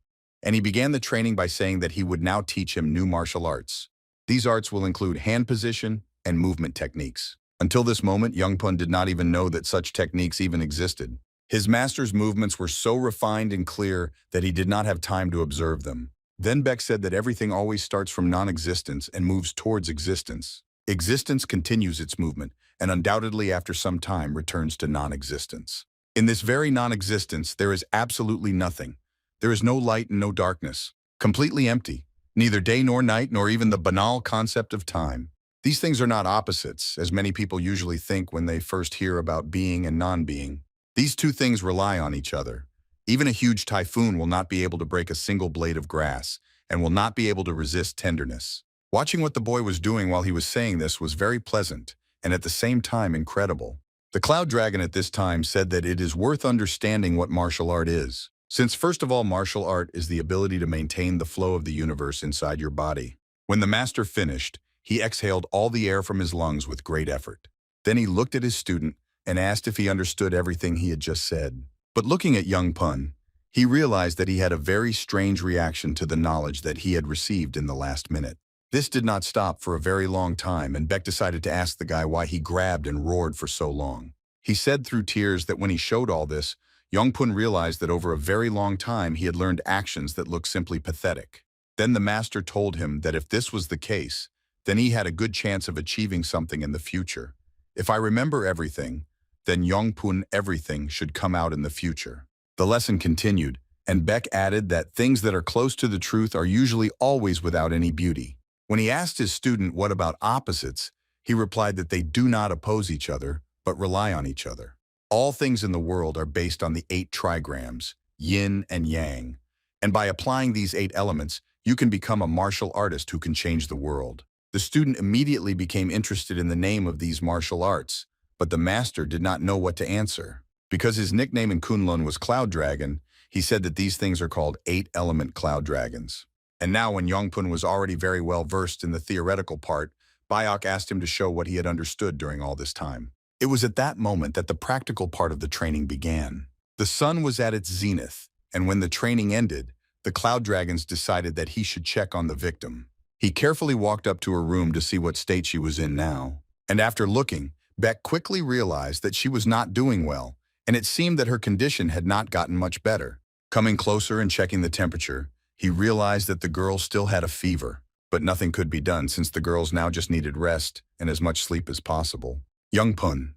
And he began the training by saying that he would now teach him new martial arts. These arts will include hand position and movement techniques. Until this moment, Youngpun did not even know that such techniques even existed. His master's movements were so refined and clear that he did not have time to observe them. Then Beck said that everything always starts from non-existence and moves towards existence. Existence continues its movement, and undoubtedly after some time returns to non-existence. In this very non-existence, there is absolutely nothing. There is no light and no darkness. Completely empty. Neither day nor night, nor even the banal concept of time. These things are not opposites, as many people usually think when they first hear about being and non-being. These two things rely on each other. Even a huge typhoon will not be able to break a single blade of grass, and will not be able to resist tenderness. Watching what the boy was doing while he was saying this was very pleasant, and at the same time incredible. The Cloud Dragon at this time said that it is worth understanding what martial art is. Since first of all, martial art is the ability to maintain the flow of the universe inside your body. When the master finished, he exhaled all the air from his lungs with great effort. Then he looked at his student and asked if he understood everything he had just said. But looking at Youngpun, he realized that he had a very strange reaction to the knowledge that he had received in the last minute. This did not stop for a very long time, and Beck decided to ask the guy why he grabbed and roared for so long. He said through tears that when he showed all this, Youngpun realized that over a very long time he had learned actions that looked simply pathetic. Then the master told him that if this was the case, then he had a good chance of achieving something in the future. If I remember everything, then Yongpun everything should come out in the future. The lesson continued, and Beck added that things that are close to the truth are usually always without any beauty. When he asked his student what about opposites, he replied that they do not oppose each other, but rely on each other. All things in the world are based on the 8 trigrams, yin and yang. And by applying these 8 elements, you can become a martial artist who can change the world. The student immediately became interested in the name of these martial arts, but the master did not know what to answer. Because his nickname in Kunlun was Cloud Dragon, he said that these things are called 8-element cloud dragons. And now when Yongpun was already very well versed in the theoretical part, Bayok asked him to show what he had understood during all this time. It was at that moment that the practical part of the training began. The sun was at its zenith, and when the training ended, the cloud dragons decided that he should check on the victim. He carefully walked up to her room to see what state she was in now. And after looking, Beck quickly realized that she was not doing well, and it seemed that her condition had not gotten much better. Coming closer and checking the temperature, he realized that the girl still had a fever, but nothing could be done since the girls now just needed rest and as much sleep as possible. Yongpun.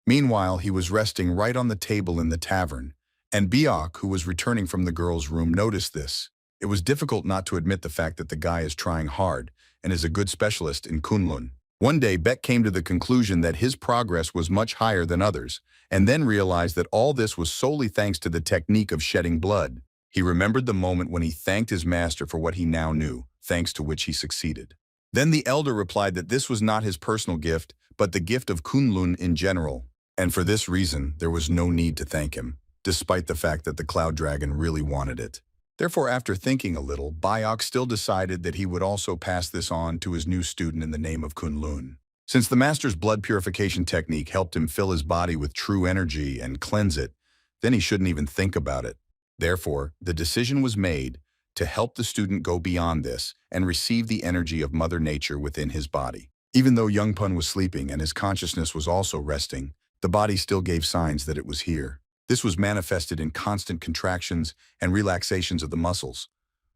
Meanwhile, he was resting right on the table in the tavern, and Biok, who was returning from the girl's room, noticed this. It was difficult not to admit the fact that the guy is trying hard and is a good specialist in Kunlun. One day, Beck came to the conclusion that his progress was much higher than others, and then realized that all this was solely thanks to the technique of shedding blood. He remembered the moment when he thanked his master for what he now knew, thanks to which he succeeded. Then the elder replied that this was not his personal gift, but the gift of Kunlun in general, and for this reason, there was no need to thank him, despite the fact that the Cloud Dragon really wanted it. Therefore, after thinking a little, Bayok still decided that he would also pass this on to his new student in the name of Kunlun. Since the master's blood purification technique helped him fill his body with true energy and cleanse it, then he shouldn't even think about it. Therefore, the decision was made to help the student go beyond this and receive the energy of Mother Nature within his body. Even though Yongpun was sleeping and his consciousness was also resting, the body still gave signs that it was here. This was manifested in constant contractions and relaxations of the muscles,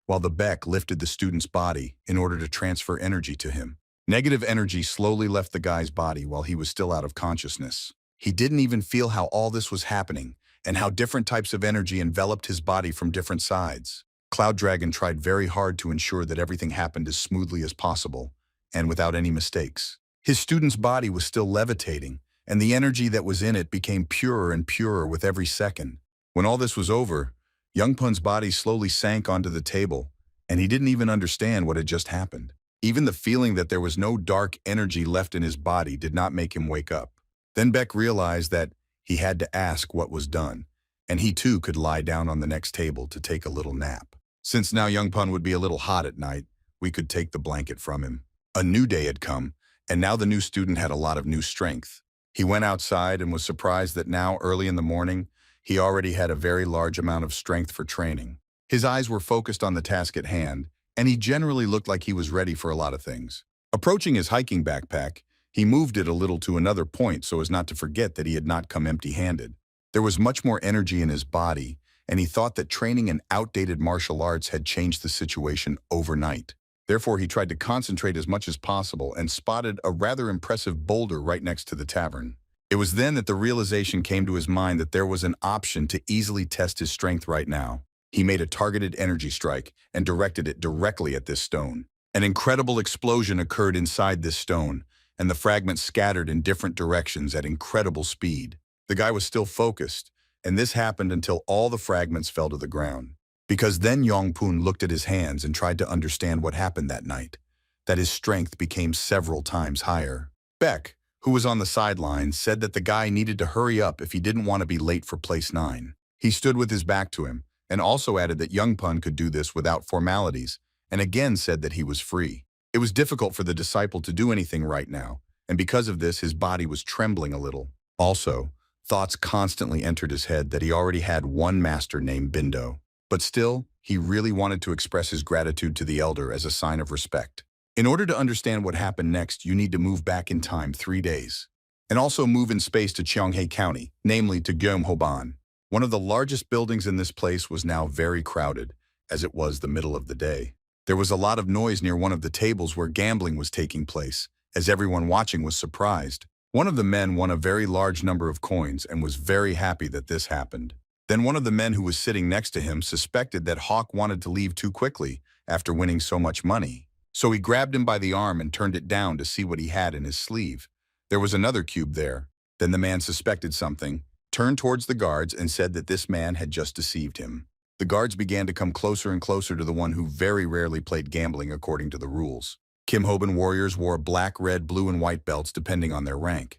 while the Beck lifted the student's body in order to transfer energy to him. Negative energy slowly left the guy's body while he was still out of consciousness. He didn't even feel how all this was happening and how different types of energy enveloped his body from different sides. Cloud Dragon tried very hard to ensure that everything happened as smoothly as possible and without any mistakes. His student's body was still levitating, and the energy that was in it became purer and purer with every second. When all this was over, Yongpun's body slowly sank onto the table, and he didn't even understand what had just happened. Even the feeling that there was no dark energy left in his body did not make him wake up. Then Beck realized that he had to ask what was done, and he too could lie down on the next table to take a little nap. Since now Yongpun would be a little hot at night, we could take the blanket from him. A new day had come, and now the new student had a lot of new strength. He went outside and was surprised that now, early in the morning, he already had a very large amount of strength for training. His eyes were focused on the task at hand, and he generally looked like he was ready for a lot of things. Approaching his hiking backpack, he moved it a little to another point so as not to forget that he had not come empty-handed. There was much more energy in his body, and he thought that training in outdated martial arts had changed the situation overnight. Therefore, he tried to concentrate as much as possible and spotted a rather impressive boulder right next to the tavern. It was then that the realization came to his mind that there was an option to easily test his strength right now. He made a targeted energy strike and directed it directly at this stone. An incredible explosion occurred inside this stone, and the fragments scattered in different directions at incredible speed. The guy was still focused, and this happened until all the fragments fell to the ground. Because then Yongpun looked at his hands and tried to understand what happened that night, that his strength became several times higher. Beck, who was on the sidelines, said that the guy needed to hurry up if he didn't want to be late for place 9. He stood with his back to him, and also added that Yongpun could do this without formalities, and again said that he was free. It was difficult for the disciple to do anything right now, and because of this his body was trembling a little. Also, thoughts constantly entered his head that he already had one master named Bindo. But still, he really wanted to express his gratitude to the elder as a sign of respect. In order to understand what happened next, you need to move back in time 3 days. And also move in space to Cheonghae County, namely to Gyeonghoban. One of the largest buildings in this place was now very crowded, as it was the middle of the day. There was a lot of noise near one of the tables where gambling was taking place, as everyone watching was surprised. One of the men won a very large number of coins and was very happy that this happened. Then one of the men who was sitting next to him suspected that Hawk wanted to leave too quickly after winning so much money. So he grabbed him by the arm and turned it down to see what he had in his sleeve. There was another cube there. Then the man suspected something, turned towards the guards and said that this man had just deceived him. The guards began to come closer and closer to the one who very rarely played gambling according to the rules. Kim Hoban warriors wore black, red, blue, and white belts depending on their rank.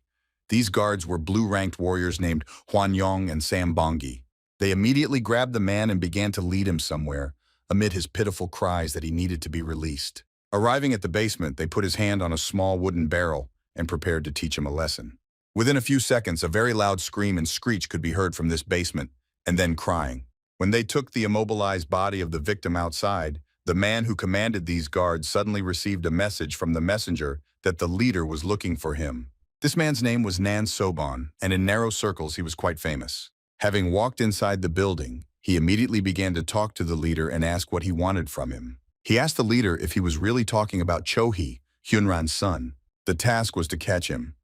These guards were blue-ranked warriors named Huan Yong and Sam Bongi. They immediately grabbed the man and began to lead him somewhere, amid his pitiful cries that he needed to be released. Arriving at the basement, they put his hand on a small wooden barrel and prepared to teach him a lesson. Within a few seconds, a very loud scream and screech could be heard from this basement, and then crying. When they took the immobilized body of the victim outside, the man who commanded these guards suddenly received a message from the messenger that the leader was looking for him. This man's name was Nan Sobon, and in narrow circles he was quite famous. Having walked inside the building, he immediately began to talk to the leader and ask what he wanted from him. He asked the leader if he was really talking about Cho-hee, Hyunran's son. The task was to catch him.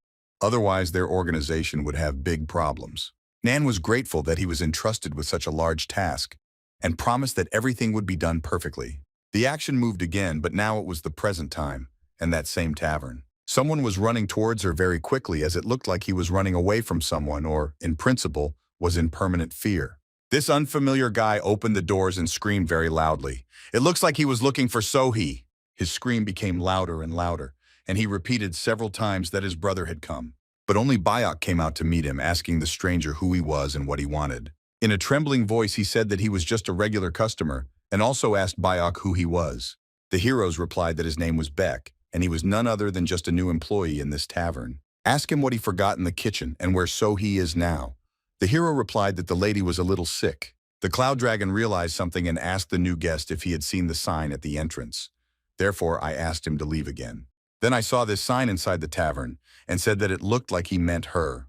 Otherwise, their organization would have big problems. Nan was grateful that he was entrusted with such a large task and promised that everything would be done perfectly. The action moved again, but now it was the present time, and that same tavern. Someone was running towards her very quickly as it looked like he was running away from someone or, in principle, was in permanent fear. This unfamiliar guy opened the doors and screamed very loudly. It looks like he was looking for So-hee. His scream became louder and louder, and he repeated several times that his brother had come. But only Bayok came out to meet him, asking the stranger who he was and what he wanted. In a trembling voice, he said that he was just a regular customer, and also asked Bayok who he was. The heroes replied that his name was Beck, and he was none other than just a new employee in this tavern. Ask him what he forgot in the kitchen and where So-hee is now. The hero replied that the lady was a little sick. The Cloud Dragon realized something and asked the new guest if he had seen the sign at the entrance. Therefore, I asked him to leave again. Then I saw this sign inside the tavern and said that it looked like he meant her.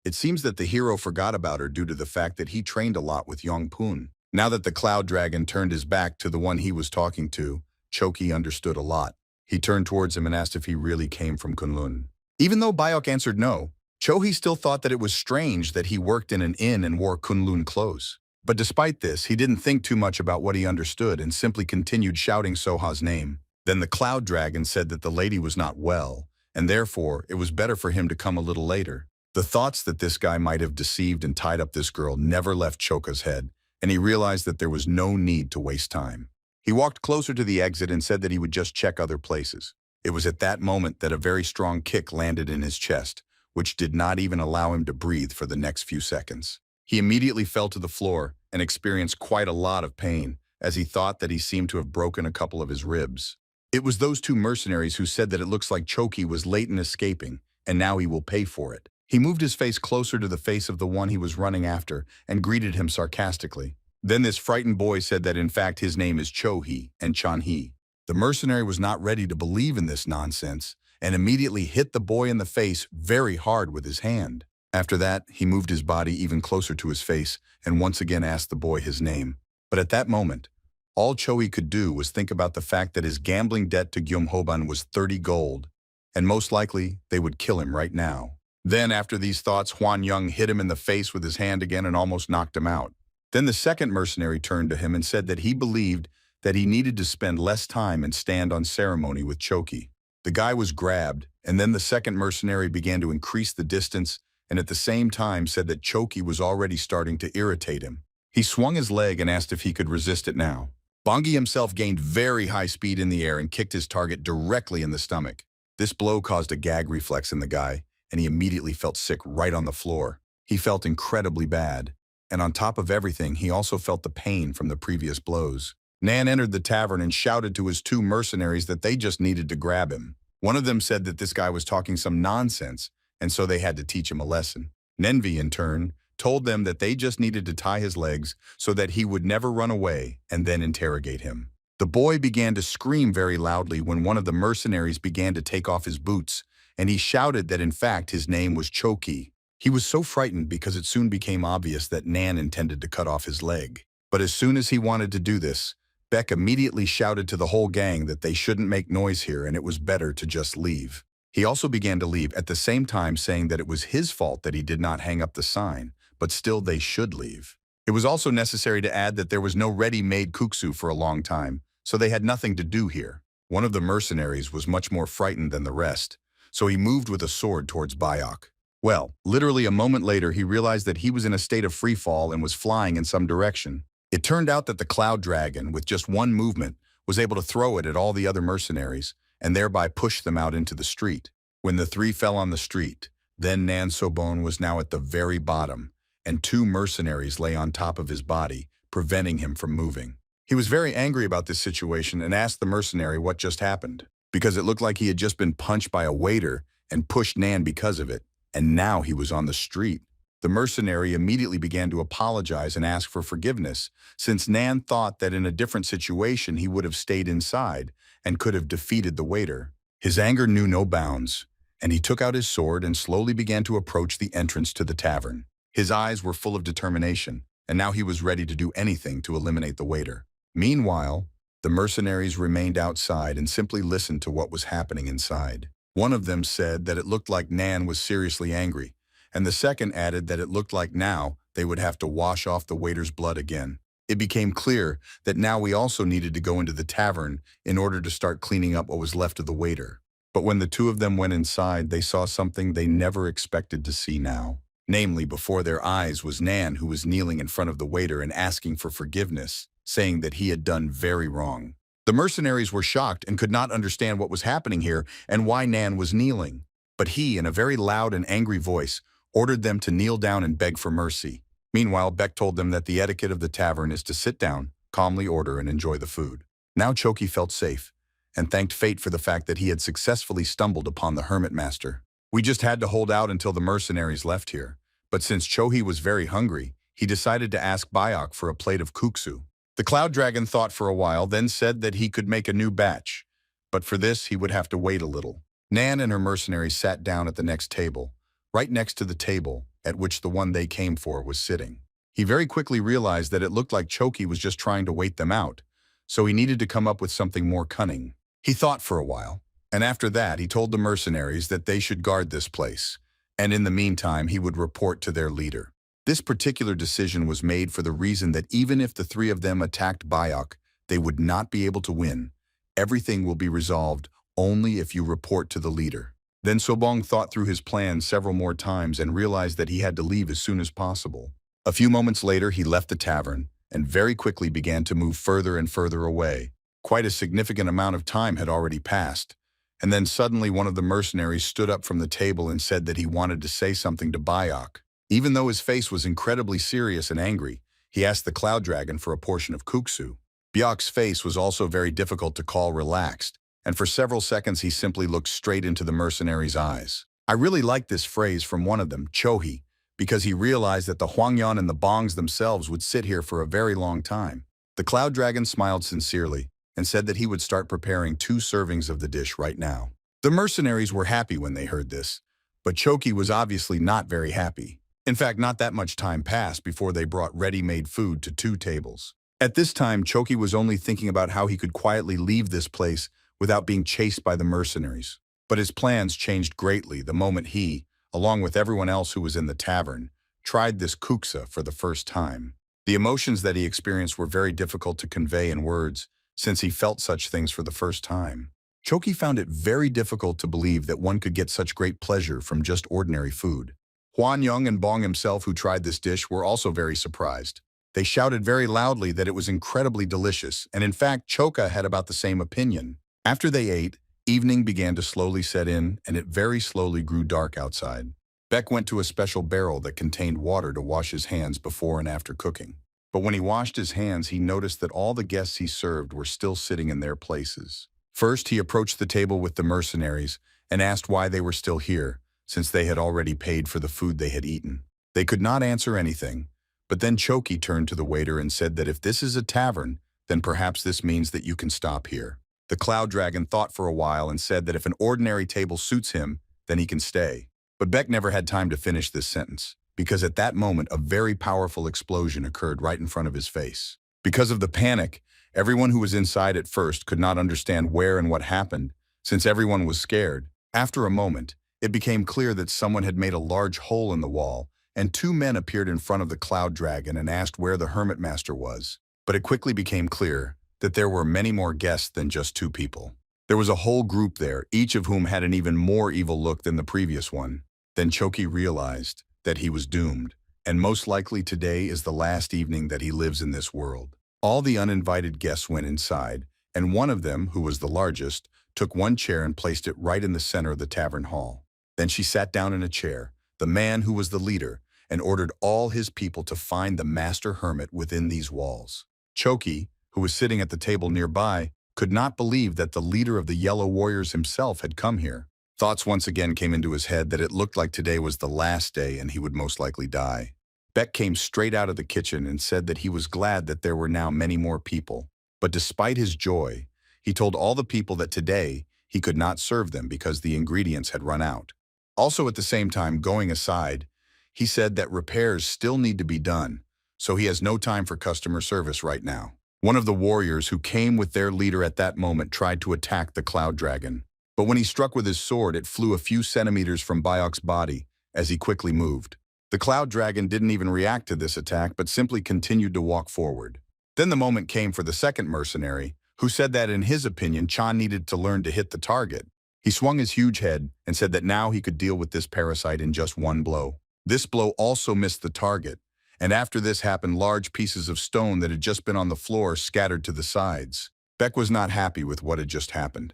It seems that the hero forgot about her due to the fact that he trained a lot with Yongpoon. Now that the Cloud Dragon turned his back to the one he was talking to, Choki understood a lot. He turned towards him and asked if he really came from Kunlun. Even though Bayok answered no, Chohi still thought that it was strange that he worked in an inn and wore Kunlun clothes. But despite this, he didn't think too much about what he understood and simply continued shouting Soha's name. Then the Cloud Dragon said that the lady was not well, and therefore it was better for him to come a little later. The thoughts that this guy might have deceived and tied up this girl never left Choka's head, and he realized that there was no need to waste time. He walked closer to the exit and said that he would just check other places. It was at that moment that a very strong kick landed in his chest, which did not even allow him to breathe for the next few seconds. He immediately fell to the floor and experienced quite a lot of pain, as he thought that he seemed to have broken a couple of his ribs. It was those two mercenaries who said that it looks like Choki was late in escaping, and now he will pay for it. He moved his face closer to the face of the one he was running after and greeted him sarcastically. Then this frightened boy said that in fact his name is Cho-hee and Chan-hee. The mercenary was not ready to believe in this nonsense and immediately hit the boy in the face very hard with his hand. After that, he moved his body even closer to his face and once again asked the boy his name. But at that moment, all Chohi could do was think about the fact that his gambling debt to Gyumhoban was 30 gold, and most likely they would kill him right now. Then, after these thoughts, Huan Young hit him in the face with his hand again and almost knocked him out. Then the second mercenary turned to him and said that he believed that he needed to spend less time and stand on ceremony with Choki. The guy was grabbed, and then the second mercenary began to increase the distance and at the same time said that Choki was already starting to irritate him. He swung his leg and asked if he could resist it now. Bongi himself gained very high speed in the air and kicked his target directly in the stomach. This blow caused a gag reflex in the guy, and he immediately felt sick right on the floor. He felt incredibly bad, and on top of everything, he also felt the pain from the previous blows. Nan entered the tavern and shouted to his two mercenaries that they just needed to grab him. One of them said that this guy was talking some nonsense, and so they had to teach him a lesson. Nenvi, in turn, told them that they just needed to tie his legs so that he would never run away and then interrogate him. The boy began to scream very loudly when one of the mercenaries began to take off his boots, and he shouted that in fact his name was Choki. He was so frightened because it soon became obvious that Nan intended to cut off his leg. But as soon as he wanted to do this, Beck immediately shouted to the whole gang that they shouldn't make noise here and it was better to just leave. He also began to leave, at the same time saying that it was his fault that he did not hang up the sign, but still they should leave. It was also necessary to add that there was no ready-made kuksu for a long time, so they had nothing to do here. One of the mercenaries was much more frightened than the rest, so he moved with a sword towards Bayok. Well, literally a moment later he realized that he was in a state of free fall and was flying in some direction. It turned out that the Cloud Dragon, with just one movement, was able to throw it at all the other mercenaries, and thereby push them out into the street. When the three fell on the street, then Nan Sobon was now at the very bottom, and two mercenaries lay on top of his body, preventing him from moving. He was very angry about this situation and asked the mercenary what just happened, because it looked like he had just been punched by a waiter and pushed Nan because of it, and now he was on the street. The mercenary immediately began to apologize and ask for forgiveness, since Nan thought that in a different situation he would have stayed inside and could have defeated the waiter. His anger knew no bounds, and he took out his sword and slowly began to approach the entrance to the tavern. His eyes were full of determination, and now he was ready to do anything to eliminate the waiter. Meanwhile, the mercenaries remained outside and simply listened to what was happening inside. One of them said that it looked like Nan was seriously angry, and the second added that it looked like now they would have to wash off the waiter's blood again. It became clear that now we also needed to go into the tavern in order to start cleaning up what was left of the waiter. But when the two of them went inside, they saw something they never expected to see now. Namely, before their eyes was Nan, who was kneeling in front of the waiter and asking for forgiveness, saying that he had done very wrong. The mercenaries were shocked and could not understand what was happening here and why Nan was kneeling. But he, in a very loud and angry voice, ordered them to kneel down and beg for mercy. Meanwhile, Beck told them that the etiquette of the tavern is to sit down, calmly order, and enjoy the food. Now Choki felt safe and thanked fate for the fact that he had successfully stumbled upon the hermit master. We just had to hold out until the mercenaries left here. But since Chohi was very hungry, he decided to ask Bayok for a plate of kuksu. The Cloud Dragon thought for a while, then said that he could make a new batch. But for this, he would have to wait a little. Nan and her mercenaries sat down at the next table, right next to the table at which the one they came for was sitting. He very quickly realized that it looked like Choki was just trying to wait them out, so he needed to come up with something more cunning. He thought for a while, and after that he told the mercenaries that they should guard this place, and in the meantime he would report to their leader. This particular decision was made for the reason that even if the three of them attacked Bayok, they would not be able to win. Everything will be resolved only if you report to the leader. Then Sobong thought through his plan several more times and realized that he had to leave as soon as possible. A few moments later, he left the tavern and very quickly began to move further and further away. Quite a significant amount of time had already passed, and then suddenly one of the mercenaries stood up from the table and said that he wanted to say something to Bayok. Even though his face was incredibly serious and angry, he asked the Cloud Dragon for a portion of kuksu. Bayok's face was also very difficult to call relaxed, and for several seconds he simply looked straight into the mercenary's eyes. I really liked this phrase from one of them, Chohi, because he realized that the Huangyan and the Bongs themselves would sit here for a very long time. The Cloud Dragon smiled sincerely and said that he would start preparing 2 servings of the dish right now. The mercenaries were happy when they heard this, but Choki was obviously not very happy. In fact, not that much time passed before they brought ready-made food to 2 tables. At this time, Choki was only thinking about how he could quietly leave this place without being chased by the mercenaries. But his plans changed greatly the moment he, along with everyone else who was in the tavern, tried this kuksa for the first time. The emotions that he experienced were very difficult to convey in words, since he felt such things for the first time. Choki found it very difficult to believe that one could get such great pleasure from just ordinary food. Huan Yung and Bong himself, who tried this dish, were also very surprised. They shouted very loudly that it was incredibly delicious, and in fact, Choka had about the same opinion. After they ate, evening began to slowly set in, and it very slowly grew dark outside. Beck went to a special barrel that contained water to wash his hands before and after cooking. But when he washed his hands, he noticed that all the guests he served were still sitting in their places. First, he approached the table with the mercenaries and asked why they were still here, since they had already paid for the food they had eaten. They could not answer anything, but then Choki turned to the waiter and said that if this is a tavern, then perhaps this means that you can stop here. The Cloud Dragon thought for a while and said that if an ordinary table suits him, then he can stay. But Beck never had time to finish this sentence, because at that moment a very powerful explosion occurred right in front of his face. Because of the panic, everyone who was inside at first could not understand where and what happened, since everyone was scared, After a moment, it became clear that someone had made a large hole in the wall, and two men appeared in front of the cloud dragon and asked where the hermit master was. But it quickly became clear that there were many more guests than just two people. There was a whole group there, each of whom had an even more evil look than the previous one. Then Choki realized that he was doomed, and most likely today is the last evening that he lives in this world. All the uninvited guests went inside, and one of them, who was the largest, took one chair and placed it right in the center of the tavern hall. Then she sat down in a chair, the man who was the leader, and ordered all his people to find the master hermit within these walls. Choki, who was sitting at the table nearby, could not believe that the leader of the Yellow Warriors himself had come here. Thoughts once again came into his head that it looked like today was the last day and he would most likely die. Beck came straight out of the kitchen and said that he was glad that there were now many more people. But despite his joy, he told all the people that today he could not serve them because the ingredients had run out. Also at the same time, going aside, he said that repairs still need to be done, so he has no time for customer service right now. One of the warriors who came with their leader at that moment tried to attack the cloud dragon. But when he struck with his sword, it flew a few centimeters from Bayok's body as he quickly moved. The cloud dragon didn't even react to this attack, but simply continued to walk forward. Then the moment came for the second mercenary, who said that in his opinion, Chan needed to learn to hit the target. He swung his huge head and said that now he could deal with this parasite in just one blow. This blow also missed the target, and after this happened, large pieces of stone that had just been on the floor scattered to the sides. Beck was not happy with what had just happened,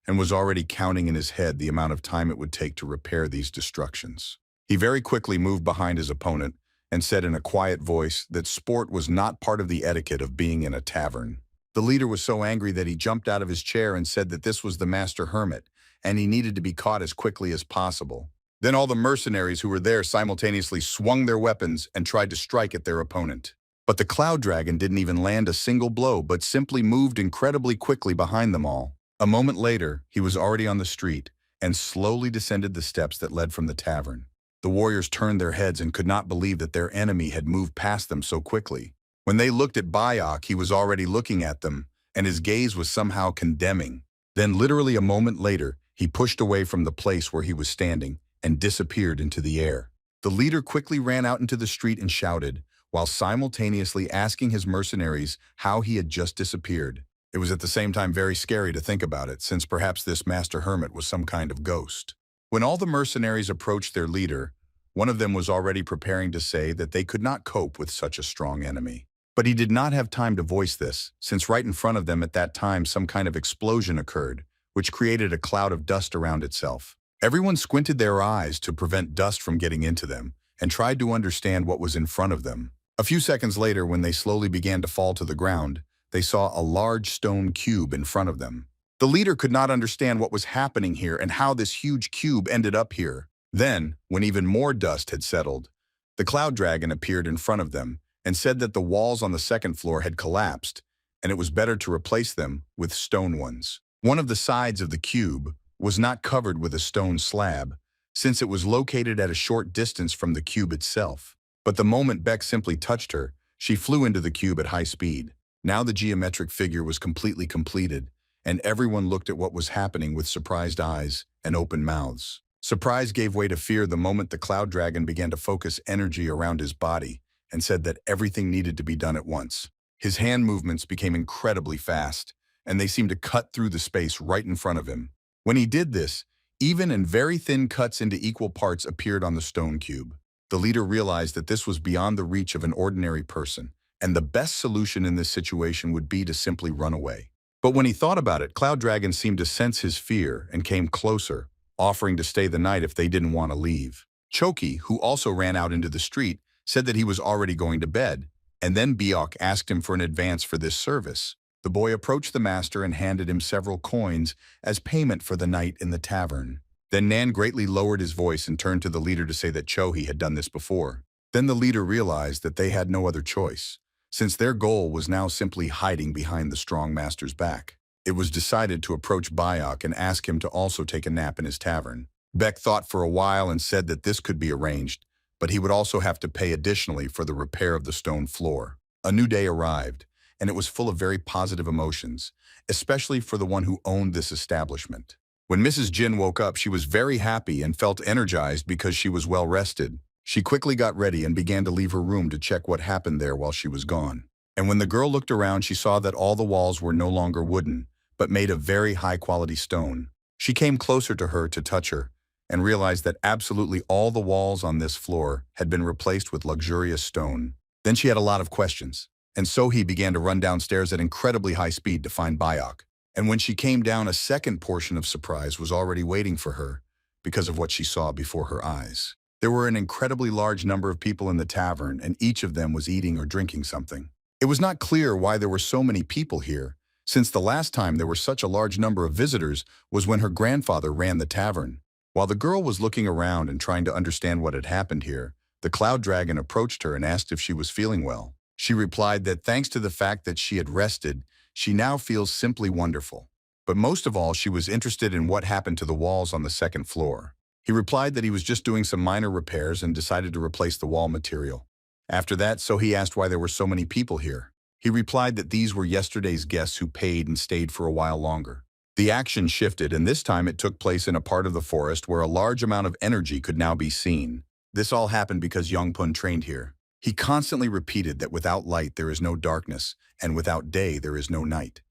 and was already counting in his head the amount of time it would take to repair these destructions. He very quickly moved behind his opponent and said in a quiet voice that sport was not part of the etiquette of being in a tavern. The leader was so angry that he jumped out of his chair and said that this was the master hermit, and he needed to be caught as quickly as possible. Then all the mercenaries who were there simultaneously swung their weapons and tried to strike at their opponent. But the cloud dragon didn't even land a single blow, but simply moved incredibly quickly behind them all. A moment later, he was already on the street and slowly descended the steps that led from the tavern. The warriors turned their heads and could not believe that their enemy had moved past them so quickly. When they looked at Bayok, he was already looking at them, and his gaze was somehow condemning. Then literally a moment later, he pushed away from the place where he was standing and disappeared into the air. The leader quickly ran out into the street and shouted, while simultaneously asking his mercenaries how he had just disappeared. It was at the same time very scary to think about it, since perhaps this master hermit was some kind of ghost. When all the mercenaries approached their leader, one of them was already preparing to say that they could not cope with such a strong enemy. But he did not have time to voice this, since right in front of them at that time some kind of explosion occurred, which created a cloud of dust around itself. Everyone squinted their eyes to prevent dust from getting into them, and tried to understand what was in front of them. A few seconds later, when they slowly began to fall to the ground, they saw a large stone cube in front of them. The leader could not understand what was happening here and how this huge cube ended up here. Then, when even more dust had settled, the cloud dragon appeared in front of them and said that the walls on the second floor had collapsed, and it was better to replace them with stone ones. One of the sides of the cube was not covered with a stone slab, since it was located at a short distance from the cube itself. But the moment Beck simply touched her, she flew into the cube at high speed. Now the geometric figure was completely completed, and everyone looked at what was happening with surprised eyes and open mouths. Surprise gave way to fear the moment the cloud dragon began to focus energy around his body and said that everything needed to be done at once. His hand movements became incredibly fast, and they seemed to cut through the space right in front of him. When he did this, even and very thin cuts into equal parts appeared on the stone cube. The leader realized that this was beyond the reach of an ordinary person, and the best solution in this situation would be to simply run away. But when he thought about it, Cloud Dragon seemed to sense his fear and came closer, offering to stay the night if they didn't want to leave. Choki, who also ran out into the street, said that he was already going to bed, and then Biok asked him for an advance for this service. The boy approached the master and handed him several coins as payment for the night in the tavern. Then Nan greatly lowered his voice and turned to the leader to say that Chohi had done this before. Then the leader realized that they had no other choice, since their goal was now simply hiding behind the strong master's back. It was decided to approach Biok and ask him to also take a nap in his tavern. Beck thought for a while and said that this could be arranged, but he would also have to pay additionally for the repair of the stone floor. A new day arrived, and it was full of very positive emotions, especially for the one who owned this establishment. When Mrs. Jin woke up, she was very happy and felt energized because she was well rested. She quickly got ready and began to leave her room to check what happened there while she was gone. And when the girl looked around, she saw that all the walls were no longer wooden, but made of very high-quality stone. She came closer to her to touch her, and realized that absolutely all the walls on this floor had been replaced with luxurious stone. Then she had a lot of questions, and so he began to run downstairs at incredibly high speed to find Bayok. And when she came down, a second portion of surprise was already waiting for her because of what she saw before her eyes. There were an incredibly large number of people in the tavern, and each of them was eating or drinking something. It was not clear why there were so many people here, since the last time there were such a large number of visitors was when her grandfather ran the tavern. While the girl was looking around and trying to understand what had happened here, the cloud dragon approached her and asked if she was feeling well. She replied that thanks to the fact that she had rested, she now feels simply wonderful. But most of all, she was interested in what happened to the walls on the second floor. He replied that he was just doing some minor repairs and decided to replace the wall material. After that, so he asked why there were so many people here. He replied that these were yesterday's guests who paid and stayed for a while longer. The action shifted, and this time it took place in a part of the forest where a large amount of energy could now be seen. This all happened because Yongpun trained here. He constantly repeated that without light there is no darkness, and without day there is no night.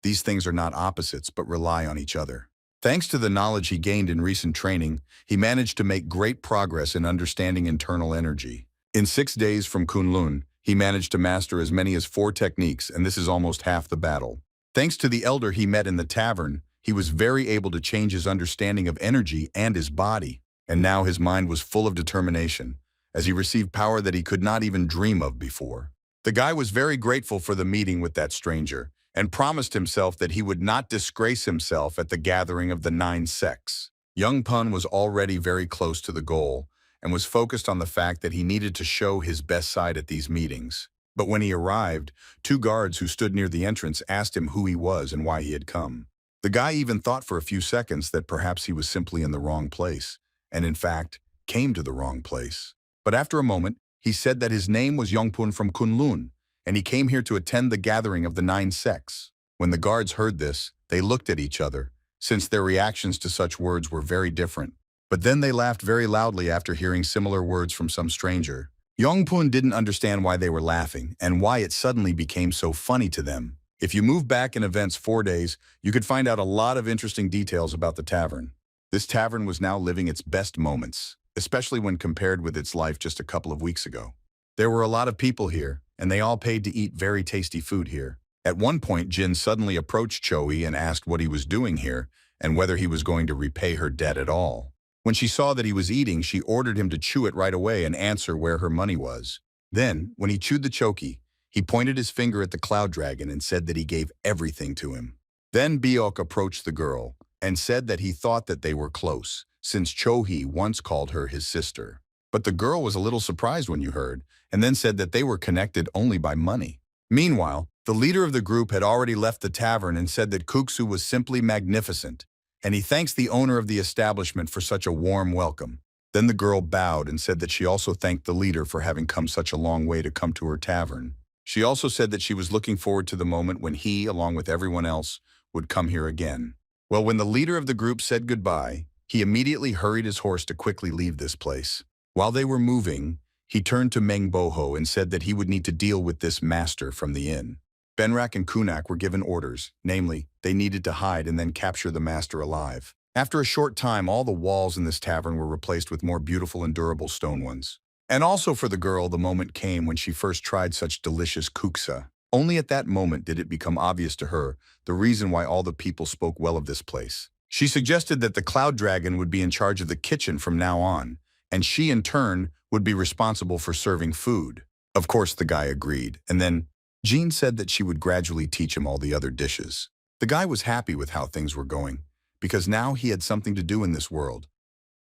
These things are not opposites but rely on each other. Thanks to the knowledge he gained in recent training, he managed to make great progress in understanding internal energy. In 6 days from Kunlun, he managed to master as many as 4 techniques, and this is almost half the battle. Thanks to the elder he met in the tavern, he was very able to change his understanding of energy and his body, and now his mind was full of determination, as he received power that he could not even dream of before. The guy was very grateful for the meeting with that stranger, and promised himself that he would not disgrace himself at the gathering of the 9 sects. Young Pun was already very close to the goal, and was focused on the fact that he needed to show his best side at these meetings. But when he arrived, 2 guards who stood near the entrance asked him who he was and why he had come. The guy even thought for a few seconds that perhaps he was simply in the wrong place, and in fact, came to the wrong place. But after a moment, he said that his name was Yongpun from Kunlun, and he came here to attend the gathering of the 9 sects. When the guards heard this, they looked at each other, since their reactions to such words were very different. But then they laughed very loudly after hearing similar words from some stranger. Yongpun didn't understand why they were laughing, and why it suddenly became so funny to them. If you move back in events 4 days, you could find out a lot of interesting details about the tavern. This tavern was now living its best moments, especially when compared with its life just a couple of weeks ago. There were a lot of people here, and they all paid to eat very tasty food here. At one point, Jin suddenly approached Choi and asked what he was doing here, and whether he was going to repay her debt at all. When she saw that he was eating, she ordered him to chew it right away and answer where her money was. Then, when he chewed the choki, he pointed his finger at the cloud dragon and said that he gave everything to him. Then Biok approached the girl and said that he thought that they were close, since Cho-hee once called her his sister. But the girl was a little surprised when you heard, and then said that they were connected only by money. Meanwhile, the leader of the group had already left the tavern and said that Kuksu was simply magnificent, and he thanks the owner of the establishment for such a warm welcome. Then the girl bowed and said that she also thanked the leader for having come such a long way to come to her tavern. She also said that she was looking forward to the moment when he, along with everyone else, would come here again. Well, when the leader of the group said goodbye, he immediately hurried his horse to quickly leave this place. While they were moving, he turned to Meng Boho and said that he would need to deal with this master from the inn. Benrak and Kunak were given orders, namely, they needed to hide and then capture the master alive. After a short time, all the walls in this tavern were replaced with more beautiful and durable stone ones. And also for the girl, the moment came when she first tried such delicious kuksa. Only at that moment did it become obvious to her the reason why all the people spoke well of this place. She suggested that the cloud dragon would be in charge of the kitchen from now on, and she in turn would be responsible for serving food. Of course, the guy agreed, and then Jean said that she would gradually teach him all the other dishes. The guy was happy with how things were going, because now he had something to do in this world,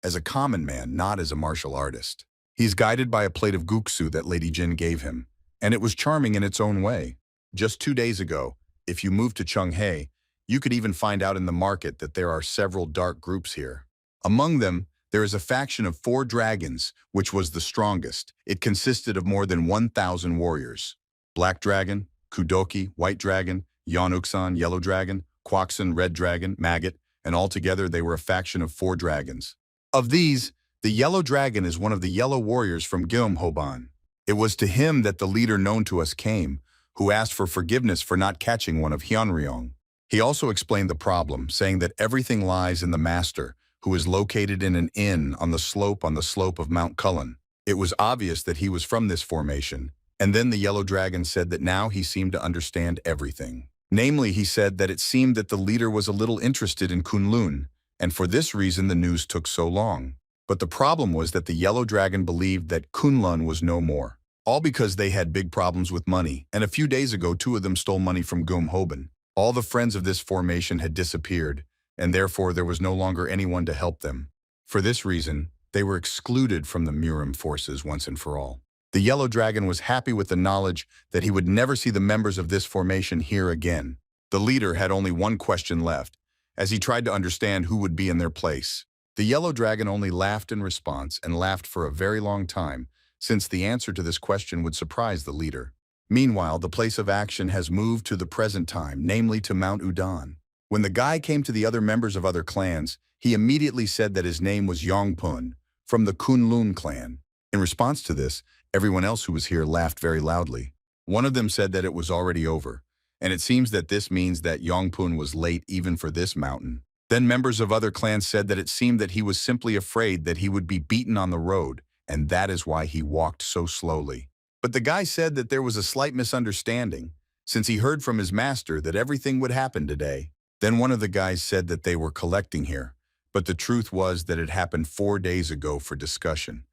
as a common man, not as a martial artist. He's guided by a plate of guksu that Lady Jin gave him, and it was charming in its own way. Just 2 days ago, if you moved to Chunghae, you could even find out in the market that there are several dark groups here. Among them, there is a faction of 4 dragons, which was the strongest. It consisted of more than 1,000 warriors. Black Dragon, Kudoki, White Dragon, Yonuksan, Yellow Dragon, Quaxin, Red Dragon, Maggot, and altogether they were a faction of 4 dragons. Of these, the yellow dragon is one of the yellow warriors from Gyeonghoban. It was to him that the leader known to us came, who asked for forgiveness for not catching one of Hyunryong. He also explained the problem, saying that everything lies in the master, who is located in an inn on the slope of Mount Cullen. It was obvious that he was from this formation, and then the yellow dragon said that now he seemed to understand everything. Namely, he said that it seemed that the leader was a little interested in Kunlun, and for this reason the news took so long. But the problem was that the yellow dragon believed that Kunlun was no more. All because they had big problems with money, and a few days ago 2 of them stole money from Gyeonghoban. All the friends of this formation had disappeared, and therefore there was no longer anyone to help them. For this reason, they were excluded from the Murim forces once and for all. The yellow dragon was happy with the knowledge that he would never see the members of this formation here again. The leader had only one question left, as he tried to understand who would be in their place. The yellow dragon only laughed in response and laughed for a very long time, since the answer to this question would surprise the leader. Meanwhile, the place of action has moved to the present time, namely to Mount Udon. When the guy came to the other members of other clans, he immediately said that his name was Yongpun, from the Kunlun clan. In response to this, everyone else who was here laughed very loudly. One of them said that it was already over, and it seems that this means that Yongpun was late even for this mountain. Then members of other clans said that it seemed that he was simply afraid that he would be beaten on the road, and that is why he walked so slowly. But the guy said that there was a slight misunderstanding, since he heard from his master that everything would happen today. Then one of the guys said that they were collecting here, but the truth was that it happened 4 days ago for discussion.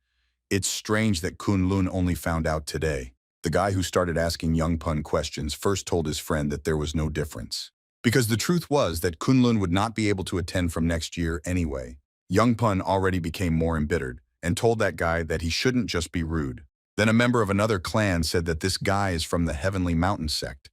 It's strange that Kunlun only found out today. The guy who started asking Youngpun questions first told his friend that there was no difference, because the truth was that Kunlun would not be able to attend from next year anyway. Youngpun already became more embittered and told that guy that he shouldn't just be rude. Then a member of another clan said that this guy is from the Heavenly Mountain sect,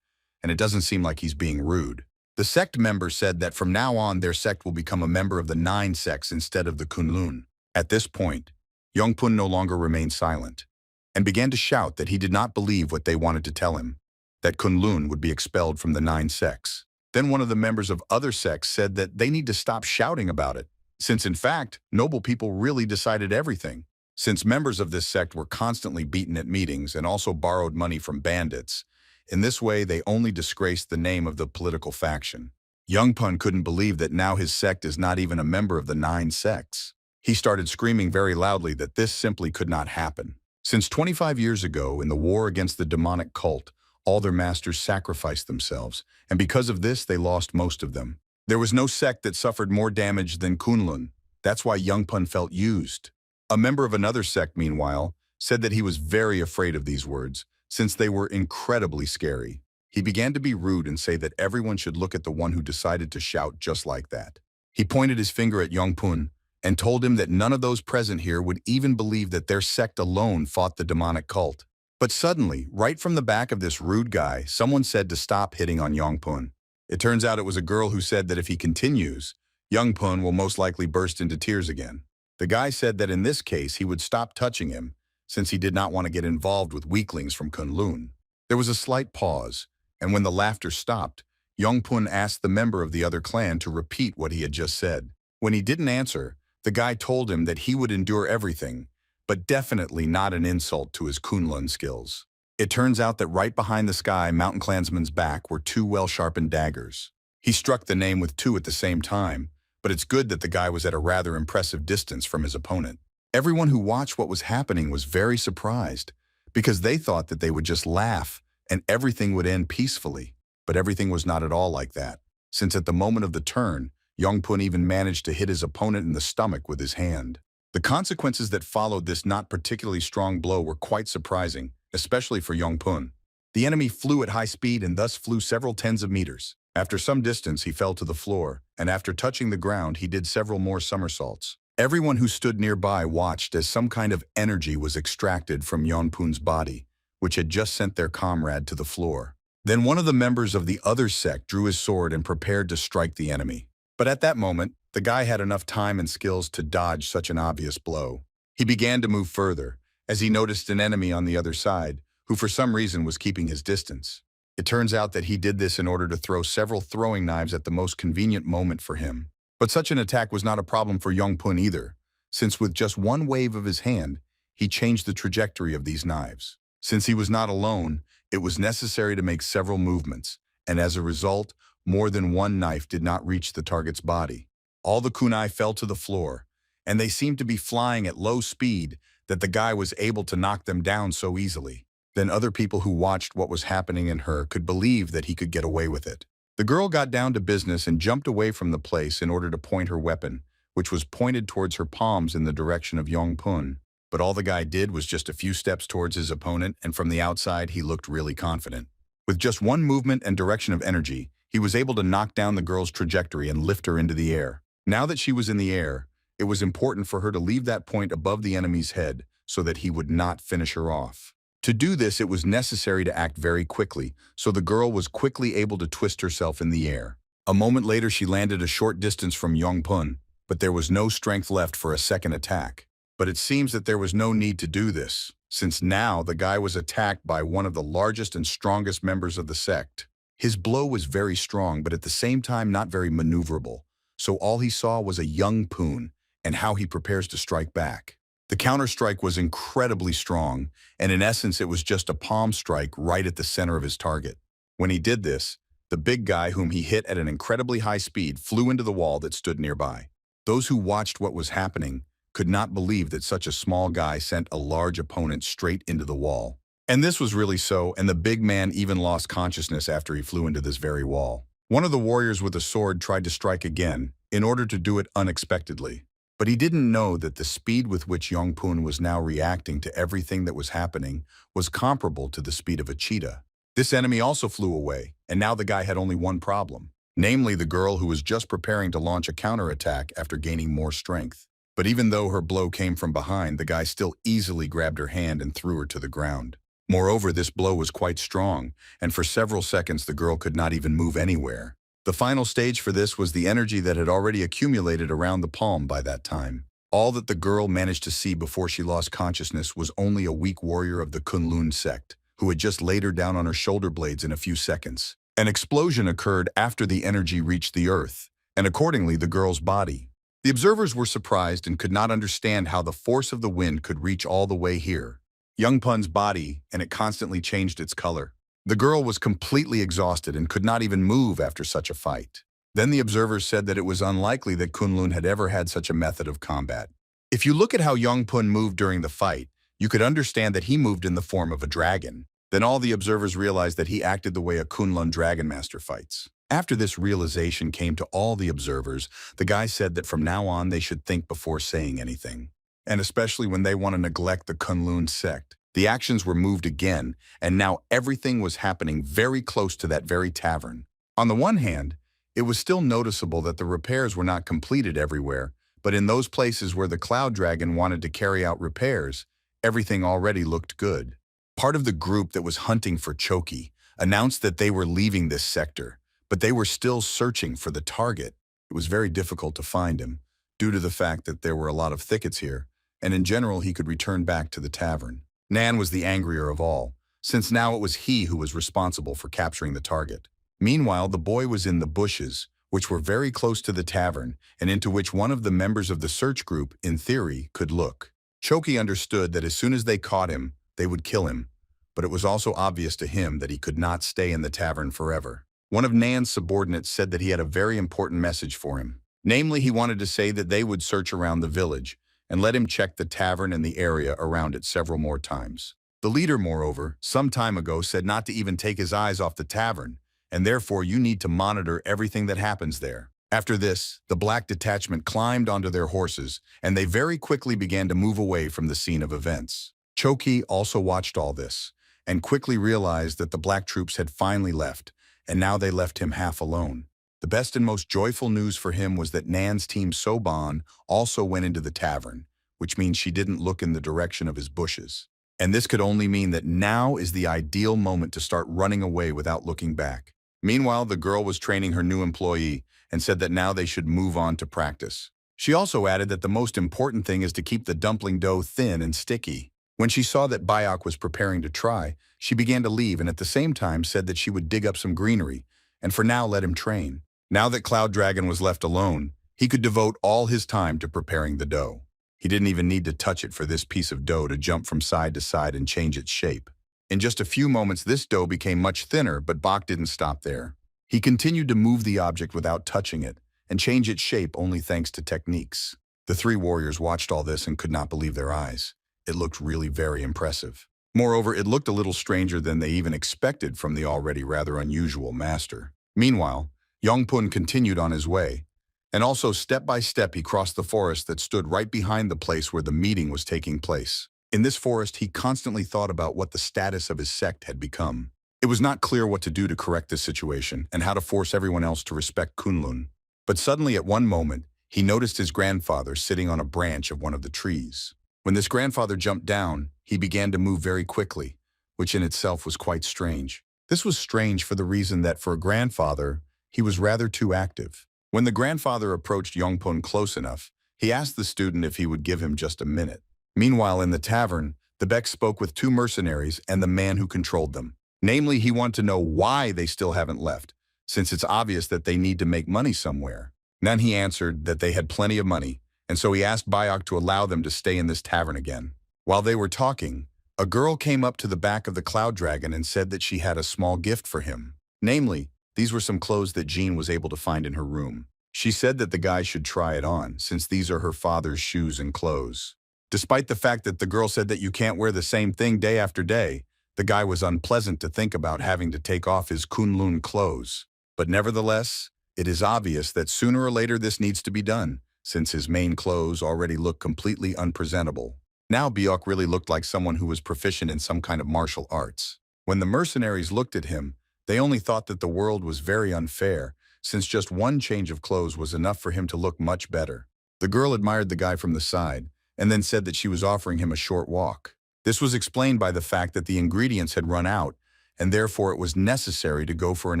and it doesn't seem like he's being rude. The sect member said that from now on their sect will become a member of the 9 sects instead of the Kunlun. At this point, Yongpun no longer remained silent, and began to shout that he did not believe what they wanted to tell him, that Kunlun would be expelled from the 9 sects. Then one of the members of other sects said that they need to stop shouting about it, since in fact, noble people really decided everything. Since members of this sect were constantly beaten at meetings and also borrowed money from bandits, in this way they only disgraced the name of the political faction. Youngpun couldn't believe that now his sect is not even a member of the 9 sects. He started screaming very loudly that this simply could not happen. Since 25 years ago, in the war against the demonic cult, all their masters sacrificed themselves, and because of this they lost most of them. There was no sect that suffered more damage than Kunlun. That's why Youngpun felt used. A member of another sect, meanwhile, said that he was very afraid of these words, since they were incredibly scary. He began to be rude and say that everyone should look at the one who decided to shout just like that. He pointed his finger at Youngpun and told him that none of those present here would even believe that their sect alone fought the demonic cult. But suddenly, right from the back of this rude guy, someone said to stop hitting on Youngpun. It turns out it was a girl who said that if he continues, Youngpun will most likely burst into tears again. The guy said that in this case he would stop touching him, since he did not want to get involved with weaklings from Kunlun. There was a slight pause, and when the laughter stopped, Youngpun asked the member of the other clan to repeat what he had just said. When he didn't answer, the guy told him that he would endure everything, but definitely not an insult to his Kunlun skills. It turns out that right behind the sky mountain clansman's back were 2 well-sharpened daggers. He struck the name with 2 at the same time, but it's good that the guy was at a rather impressive distance from his opponent. Everyone who watched what was happening was very surprised, because they thought that they would just laugh and everything would end peacefully. But everything was not at all like that, since at the moment of the turn, Youngpun even managed to hit his opponent in the stomach with his hand. The consequences that followed this not particularly strong blow were quite surprising, especially for Youngpun. The enemy flew at high speed and thus flew several tens of meters. After some distance, he fell to the floor, and after touching the ground, he did several more somersaults. Everyone who stood nearby watched as some kind of energy was extracted from Youngpun's body, which had just sent their comrade to the floor. Then one of the members of the other sect drew his sword and prepared to strike the enemy. But at that moment, the guy had enough time and skills to dodge such an obvious blow. He began to move further, as he noticed an enemy on the other side, who for some reason was keeping his distance. It turns out that he did this in order to throw several throwing knives at the most convenient moment for him. But such an attack was not a problem for Yongpun either, since with just one wave of his hand, he changed the trajectory of these knives. Since he was not alone, it was necessary to make several movements, and as a result, more than one knife did not reach the target's body. All the kunai fell to the floor, and they seemed to be flying at low speed that the guy was able to knock them down so easily. Then other people who watched what was happening in her could believe that he could get away with it. The girl got down to business and jumped away from the place in order to point her weapon, which was pointed towards her palms in the direction of Yongpun. But all the guy did was just a few steps towards his opponent, and from the outside he looked really confident. With just one movement and direction of energy, he was able to knock down the girl's trajectory and lift her into the air. Now that she was in the air, it was important for her to leave that point above the enemy's head so that he would not finish her off. To do this, it was necessary to act very quickly, so the girl was quickly able to twist herself in the air. A moment later, she landed a short distance from Yongpun, but there was no strength left for a second attack. But it seems that there was no need to do this, since now the guy was attacked by one of the largest and strongest members of the sect. His blow was very strong, but at the same time not very maneuverable, so all he saw was a young Poon and how he prepares to strike back. The counter-strike was incredibly strong, and in essence it was just a palm strike right at the center of his target. When he did this, the big guy whom he hit at an incredibly high speed flew into the wall that stood nearby. Those who watched what was happening could not believe that such a small guy sent a large opponent straight into the wall. And this was really so, and the big man even lost consciousness after he flew into this very wall. One of the warriors with a sword tried to strike again, in order to do it unexpectedly. But he didn't know that the speed with which Yongpun was now reacting to everything that was happening was comparable to the speed of a cheetah. This enemy also flew away, and now the guy had only one problem, namely the girl who was just preparing to launch a counterattack after gaining more strength. But even though her blow came from behind, the guy still easily grabbed her hand and threw her to the ground. Moreover, this blow was quite strong, and for several seconds the girl could not even move anywhere. The final stage for this was the energy that had already accumulated around the palm by that time. All that the girl managed to see before she lost consciousness was only a weak warrior of the Kunlun sect, who had just laid her down on her shoulder blades in a few seconds. An explosion occurred after the energy reached the earth, and accordingly the girl's body. The observers were surprised and could not understand how the force of the wind could reach all the way here. Yongpun's body, and it constantly changed its color. The girl was completely exhausted and could not even move after such a fight. Then the observers said that it was unlikely that Kunlun had ever had such a method of combat. If you look at how Yongpun moved during the fight, you could understand that he moved in the form of a dragon. Then all the observers realized that he acted the way a Kunlun Dragon Master fights. After this realization came to all the observers, the guy said that from now on they should think before saying anything. And especially when they want to neglect the Kunlun sect. The actions were moved again, and now everything was happening very close to that very tavern. On the one hand, it was still noticeable that the repairs were not completed everywhere, but in those places where the Cloud Dragon wanted to carry out repairs, everything already looked good. Part of the group that was hunting for Choki announced that they were leaving this sector, but they were still searching for the target. It was very difficult to find him, due to the fact that there were a lot of thickets here, and in general he could return back to the tavern. Nan was the angrier of all, since now it was he who was responsible for capturing the target. Meanwhile, the boy was in the bushes, which were very close to the tavern, and into which one of the members of the search group, in theory, could look. Choki understood that as soon as they caught him, they would kill him, but it was also obvious to him that he could not stay in the tavern forever. One of Nan's subordinates said that he had a very important message for him. Namely, he wanted to say that they would search around the village, and let him check the tavern and the area around it several more times. The leader, moreover, some time ago said not to even take his eyes off the tavern, and therefore you need to monitor everything that happens there. After this, the black detachment climbed onto their horses, and they very quickly began to move away from the scene of events. Choki also watched all this, and quickly realized that the black troops had finally left, and now they left him half alone. The best and most joyful news for him was that Nan's team Soban also went into the tavern, which means she didn't look in the direction of his bushes. And this could only mean that now is the ideal moment to start running away without looking back. Meanwhile, the girl was training her new employee and said that now they should move on to practice. She also added that the most important thing is to keep the dumpling dough thin and sticky. When she saw that Bayok was preparing to try, she began to leave and at the same time said that she would dig up some greenery and for now let him train. Now that Cloud Dragon was left alone, He could devote all his time to preparing the dough. He didn't even need to touch it for this piece of dough to jump from side to side and change its shape. In just a few moments, this dough became much thinner, but Bach didn't stop there. He continued to move the object without touching it and change its shape only thanks to techniques. The three warriors watched all this and could not believe their eyes. It looked really very impressive. Moreover, it looked a little stranger than they even expected from the already rather unusual master. Meanwhile, Yongpun continued on his way, and also step by step he crossed the forest that stood right behind the place where the meeting was taking place. In this forest, he constantly thought about what the status of his sect had become. It was not clear what to do to correct this situation and how to force everyone else to respect Kunlun. But suddenly at one moment, he noticed his grandfather sitting on a branch of one of the trees. When this grandfather jumped down, he began to move very quickly, which in itself was quite strange. This was strange for the reason that for a grandfather, he was rather too active. When the grandfather approached Yongpun close enough, he asked the student if he would give him just a minute. Meanwhile, in the tavern, the Beck spoke with two mercenaries and the man who controlled them. Namely, he wanted to know why they still haven't left, since it's obvious that they need to make money somewhere. Then he answered that they had plenty of money, and so he asked Bayok to allow them to stay in this tavern again. While they were talking, a girl came up to the back of the Cloud Dragon and said that she had a small gift for him. Namely, these were some clothes that Jean was able to find in her room. She said that the guy should try it on, since these are her father's shoes and clothes. Despite the fact that the girl said that you can't wear the same thing day after day, the guy was unpleasant to think about having to take off his Kunlun clothes. But nevertheless, it is obvious that sooner or later this needs to be done, since his main clothes already look completely unpresentable. Now Byok really looked like someone who was proficient in some kind of martial arts. When the mercenaries looked at him, they only thought that the world was very unfair, since just one change of clothes was enough for him to look much better. The girl admired the guy from the side, and then said that she was offering him a short walk. This was explained by the fact that the ingredients had run out, and therefore it was necessary to go for an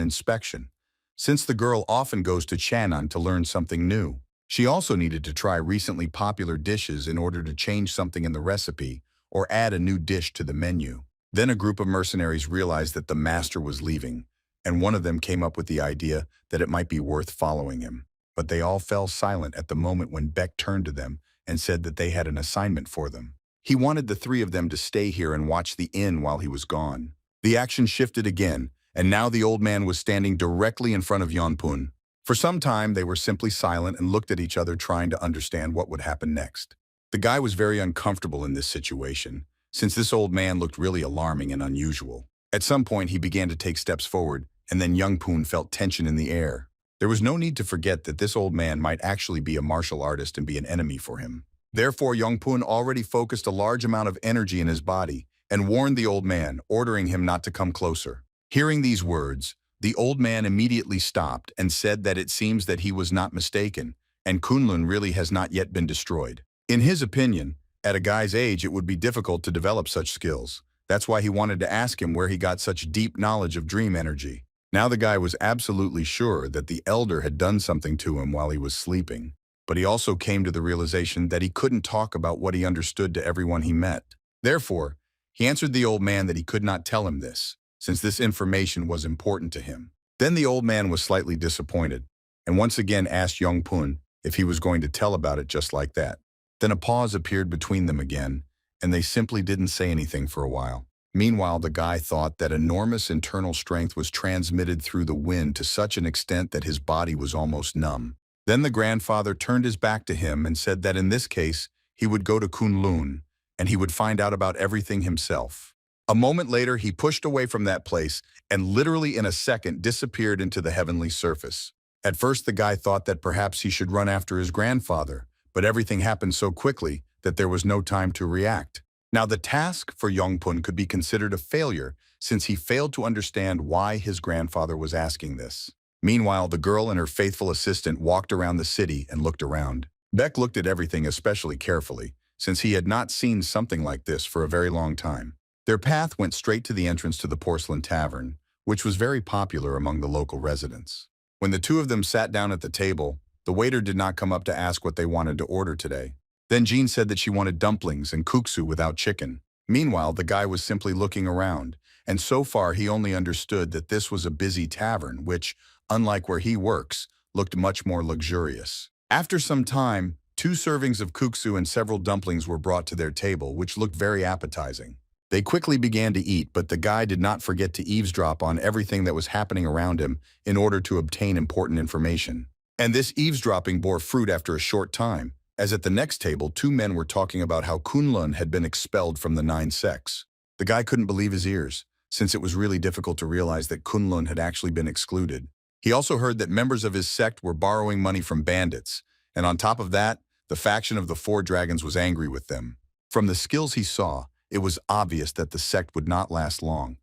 inspection, since the girl often goes to Chanan to learn something new. She also needed to try recently popular dishes in order to change something in the recipe or add a new dish to the menu. Then a group of mercenaries realized that the master was leaving, and one of them came up with the idea that it might be worth following him. But they all fell silent at the moment when Beck turned to them and said that they had an assignment for them. He wanted the three of them to stay here and watch the inn while he was gone. The action shifted again, and now the old man was standing directly in front of Yonpun. For some time, they were simply silent and looked at each other trying to understand what would happen next. The guy was very uncomfortable in this situation, since this old man looked really alarming and unusual. At some point, he began to take steps forward, and then Yongpun felt tension in the air. There was no need to forget that this old man might actually be a martial artist and be an enemy for him. Therefore, Yongpun already focused a large amount of energy in his body and warned the old man, ordering him not to come closer. Hearing these words, the old man immediately stopped and said that it seems that he was not mistaken, and Kunlun really has not yet been destroyed. In his opinion, at a guy's age, it would be difficult to develop such skills. That's why he wanted to ask him where he got such deep knowledge of dream energy. Now the guy was absolutely sure that the elder had done something to him while he was sleeping, but he also came to the realization that he couldn't talk about what he understood to everyone he met. Therefore, he answered the old man that he could not tell him this, since this information was important to him. Then the old man was slightly disappointed, and once again asked Yongpun if he was going to tell about it just like that. Then a pause appeared between them again, and they simply didn't say anything for a while. Meanwhile, the guy thought that enormous internal strength was transmitted through the wind to such an extent that his body was almost numb. Then the grandfather turned his back to him and said that in this case, he would go to Kunlun, and he would find out about everything himself. A moment later, he pushed away from that place and literally in a second disappeared into the heavenly surface. At first, the guy thought that perhaps he should run after his grandfather, but everything happened so quickly that there was no time to react. Now, the task for Yongpun could be considered a failure since he failed to understand why his grandfather was asking this. Meanwhile, the girl and her faithful assistant walked around the city and looked around. Beck looked at everything especially carefully, since he had not seen something like this for a very long time. Their path went straight to the entrance to the Porcelain Tavern, which was very popular among the local residents. When the two of them sat down at the table, the waiter did not come up to ask what they wanted to order today. Then Jean said that she wanted dumplings and kuksu without chicken. Meanwhile, the guy was simply looking around, and so far he only understood that this was a busy tavern which, unlike where he works, looked much more luxurious. After some time, 2 servings of kuksu and several dumplings were brought to their table, which looked very appetizing. They quickly began to eat, but the guy did not forget to eavesdrop on everything that was happening around him in order to obtain important information. And this eavesdropping bore fruit after a short time, as at the next table 2 men were talking about how Kunlun had been expelled from the 9 sects. The guy couldn't believe his ears, since it was really difficult to realize that Kunlun had actually been excluded. He also heard that members of his sect were borrowing money from bandits, and on top of that, the faction of the 4 dragons was angry with them. From the skills he saw, it was obvious that the sect would not last long.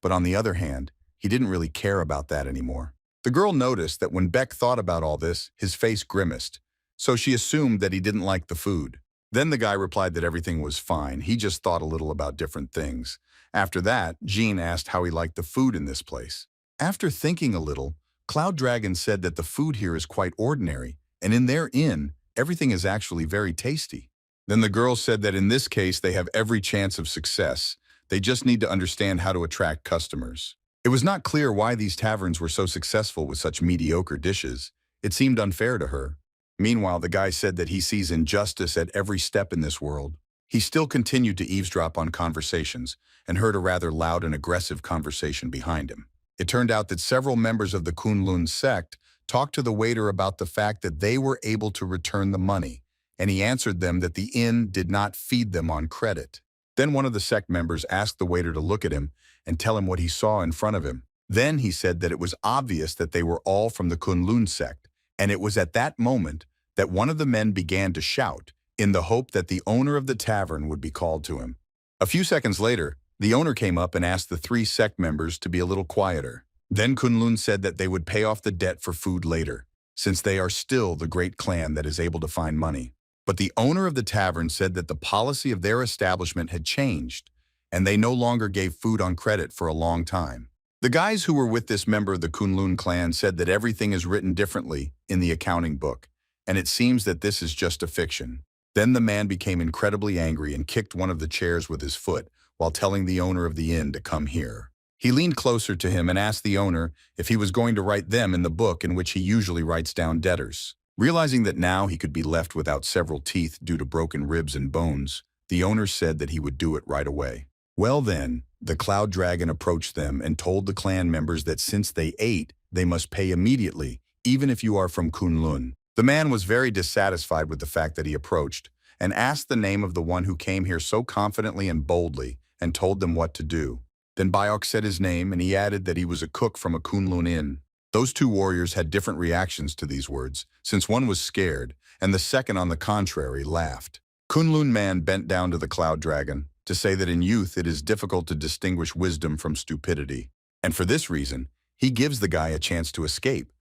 But on the other hand, he didn't really care about that anymore. The girl noticed that when Beck thought about all this, his face grimaced, so she assumed that he didn't like the food. Then the guy replied that everything was fine, he just thought a little about different things. After that, Jean asked how he liked the food in this place. After thinking a little, Cloud Dragon said that the food here is quite ordinary, and in their inn, everything is actually very tasty. Then the girl said that in this case they have every chance of success. They just need to understand how to attract customers. It was not clear why these taverns were so successful with such mediocre dishes. It seemed unfair to her. Meanwhile, the guy said that he sees injustice at every step in this world. He still continued to eavesdrop on conversations and heard a rather loud and aggressive conversation behind him. It turned out that several members of the Kunlun sect talked to the waiter about the fact that they were able to return the money, and he answered them that the inn did not feed them on credit. Then one of the sect members asked the waiter to look at him and tell him what he saw in front of him. Then he said that it was obvious that they were all from the Kunlun sect, and it was at that moment that one of the men began to shout, in the hope that the owner of the tavern would be called to him. A few seconds later, the owner came up and asked the 3 sect members to be a little quieter. Then Kunlun said that they would pay off the debt for food later, since they are still the great clan that is able to find money. But the owner of the tavern said that the policy of their establishment had changed, and they no longer gave food on credit for a long time. The guys who were with this member of the Kunlun clan said that everything is written differently in the accounting book, and it seems that this is just a fiction. Then the man became incredibly angry and kicked one of the chairs with his foot while telling the owner of the inn to come here. He leaned closer to him and asked the owner if he was going to write them in the book in which he usually writes down debtors. Realizing that now he could be left without several teeth due to broken ribs and bones, the owner said that he would do it right away. Well then, the Cloud Dragon approached them and told the clan members that since they ate, they must pay immediately, even if you are from Kunlun. The man was very dissatisfied with the fact that he approached, and asked the name of the one who came here so confidently and boldly, and told them what to do. Then Byok said his name, and he added that he was a cook from a Kunlun inn. Those 2 warriors had different reactions to these words, since one was scared, and the second, on the contrary, laughed. Kunlun man bent down to the Cloud Dragon to say that in youth it is difficult to distinguish wisdom from stupidity, and for this reason, he gives the guy a chance to escape.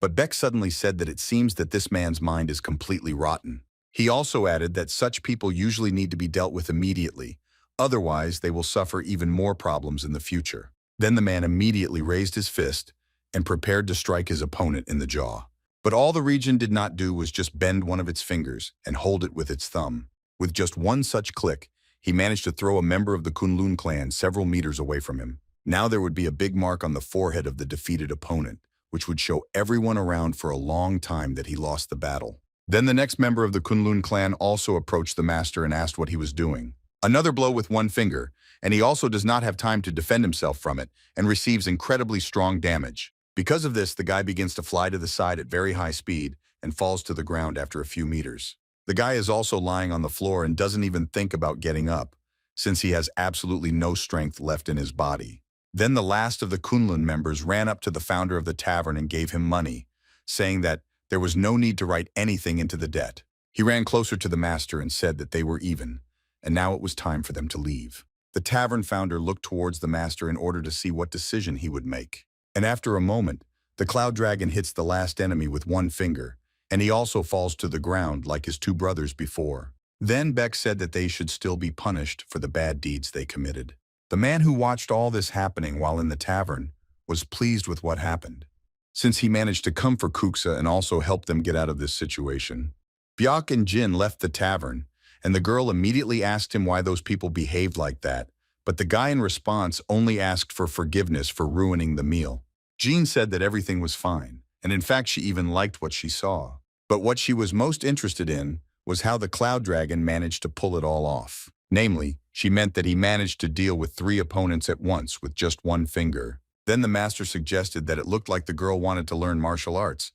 But Beck suddenly said that it seems that this man's mind is completely rotten. He also added that such people usually need to be dealt with immediately, otherwise they will suffer even more problems in the future. Then the man immediately raised his fist and prepared to strike his opponent in the jaw. But all the region did not do was just bend one of its fingers and hold it with its thumb. With just one such click, he managed to throw a member of the Kunlun clan several meters away from him. Now there would be a big mark on the forehead of the defeated opponent, which would show everyone around for a long time that he lost the battle. Then the next member of the Kunlun clan also approached the master and asked what he was doing. Another blow with one finger, and he also does not have time to defend himself from it and receives incredibly strong damage. Because of this, the guy begins to fly to the side at very high speed and falls to the ground after a few meters. The guy is also lying on the floor and doesn't even think about getting up, since he has absolutely no strength left in his body. Then the last of the Kunlun members ran up to the founder of the tavern and gave him money, saying that there was no need to write anything into the debt. He ran closer to the master and said that they were even, and now it was time for them to leave. The tavern founder looked towards the master in order to see what decision he would make. And after a moment, the Cloud Dragon hits the last enemy with one finger, and he also falls to the ground like his 2 brothers before. Then Beck said that they should still be punished for the bad deeds they committed. The man who watched all this happening while in the tavern was pleased with what happened, since he managed to come for Kuksa and also help them get out of this situation. Byok and Jin left the tavern, and the girl immediately asked him why those people behaved like that, but the guy in response only asked for forgiveness for ruining the meal. Jean said that everything was fine, and in fact she even liked what she saw. But what she was most interested in was how the Cloud Dragon managed to pull it all off. Namely, she meant that he managed to deal with 3 opponents at once with just one finger. Then the master suggested that it looked like the girl wanted to learn martial arts,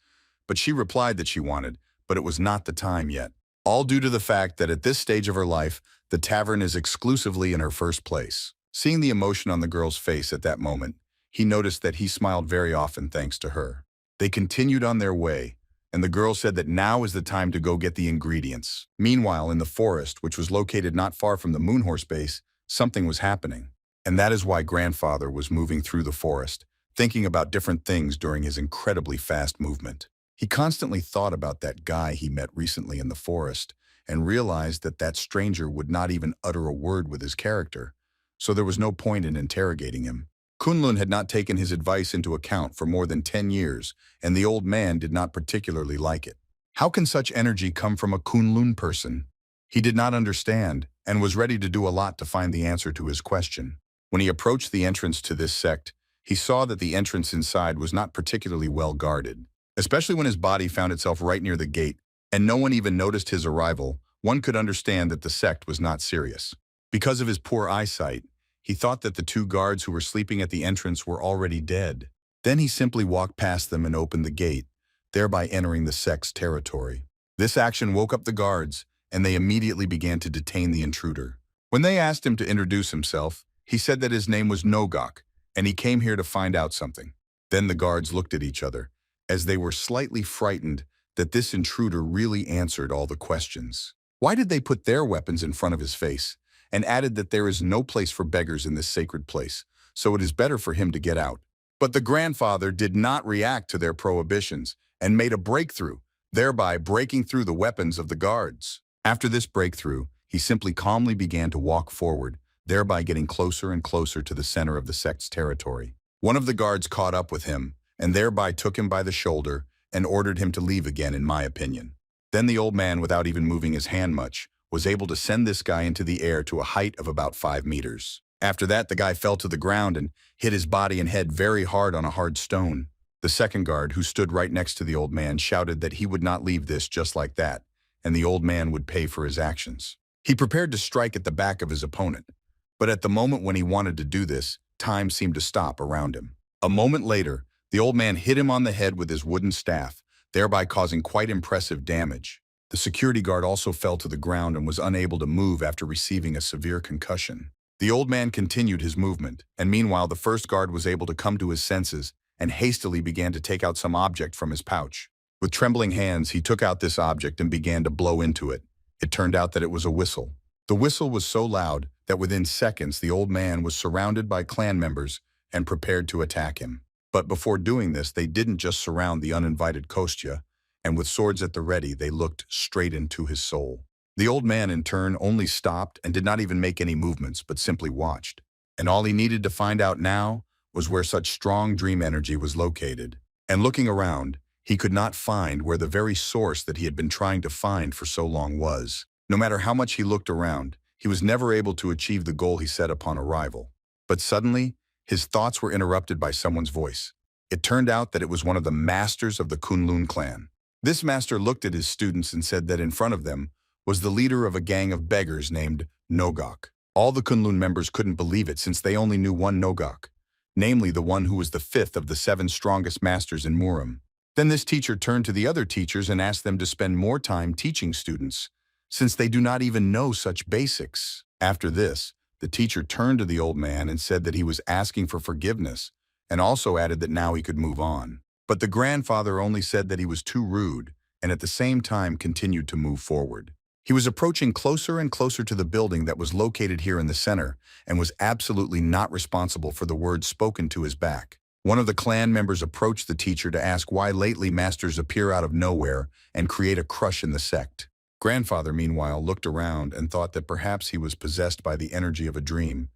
but she replied that she wanted, but it was not the time yet. All due to the fact that at this stage of her life, the tavern is exclusively in her first place. Seeing the emotion on the girl's face at that moment, he noticed that he smiled very often thanks to her. They continued on their way, and the girl said that now is the time to go get the ingredients. Meanwhile, in the forest, which was located not far from the Moonhorse base, something was happening. And that is why Grandfather was moving through the forest, thinking about different things during his incredibly fast movement. He constantly thought about that guy he met recently in the forest and realized that that stranger would not even utter a word with his character, so there was no point in interrogating him. Kunlun had not taken his advice into account for more than 10 years, and the old man did not particularly like it. How can such energy come from a Kunlun person? He did not understand and was ready to do a lot to find the answer to his question. When he approached the entrance to this sect, he saw that the entrance inside was not particularly well guarded. Especially when his body found itself right near the gate, and no one even noticed his arrival, one could understand that the sect was not serious. Because of his poor eyesight, he thought that the 2 guards who were sleeping at the entrance were already dead. Then he simply walked past them and opened the gate, thereby entering the sect's territory. This action woke up the guards, and they immediately began to detain the intruder. When they asked him to introduce himself, he said that his name was Nogok, and he came here to find out something. Then the guards looked at each other, as they were slightly frightened that this intruder really answered all the questions. Why did they put their weapons in front of his face, and added that there is no place for beggars in this sacred place, so it is better for him to get out? But the grandfather did not react to their prohibitions and made a breakthrough, thereby breaking through the weapons of the guards. After this breakthrough, he simply calmly began to walk forward, thereby getting closer and closer to the center of the sect's territory. One of the guards caught up with him, and thereby took him by the shoulder and ordered him to leave again, in my opinion. Then the old man, without even moving his hand much, was able to send this guy into the air to a height of about 5 meters. After that, the guy fell to the ground and hit his body and head very hard on a hard stone. The second guard, who stood right next to the old man, shouted that he would not leave this just like that, and the old man would pay for his actions. He prepared to strike at the back of his opponent, but at the moment when he wanted to do this, time seemed to stop around him. A moment later, the old man hit him on the head with his wooden staff, thereby causing quite impressive damage. The security guard also fell to the ground and was unable to move after receiving a severe concussion. The old man continued his movement, and meanwhile the first guard was able to come to his senses and hastily began to take out some object from his pouch. With trembling hands, he took out this object and began to blow into it. It turned out that it was a whistle. The whistle was so loud that within seconds the old man was surrounded by clan members and prepared to attack him. But before doing this, they didn't just surround the uninvited Kostya, and with swords at the ready, they looked straight into his soul. The old man, in turn, only stopped and did not even make any movements, but simply watched. And all he needed to find out now was where such strong dream energy was located. And looking around, he could not find where the very source that he had been trying to find for so long was. No matter how much he looked around, he was never able to achieve the goal he set upon arrival. But suddenly, his thoughts were interrupted by someone's voice. It turned out that it was one of the masters of the Kunlun clan. This master looked at his students and said that in front of them was the leader of a gang of beggars named Nogok. All the Kunlun members couldn't believe it since they only knew one Nogok, namely the one who was the 5th of the 7 strongest masters in Murim. Then this teacher turned to the other teachers and asked them to spend more time teaching students, since they do not even know such basics. After this, the teacher turned to the old man and said that he was asking for forgiveness, and also added that now he could move on. But the grandfather only said that he was too rude, and at the same time continued to move forward. He was approaching closer and closer to the building that was located here in the center, and was absolutely not responsible for the words spoken to his back. One of the clan members approached the teacher to ask why lately masters appear out of nowhere and create a crush in the sect. Grandfather, meanwhile, looked around and thought that perhaps he was possessed by the energy of a dream,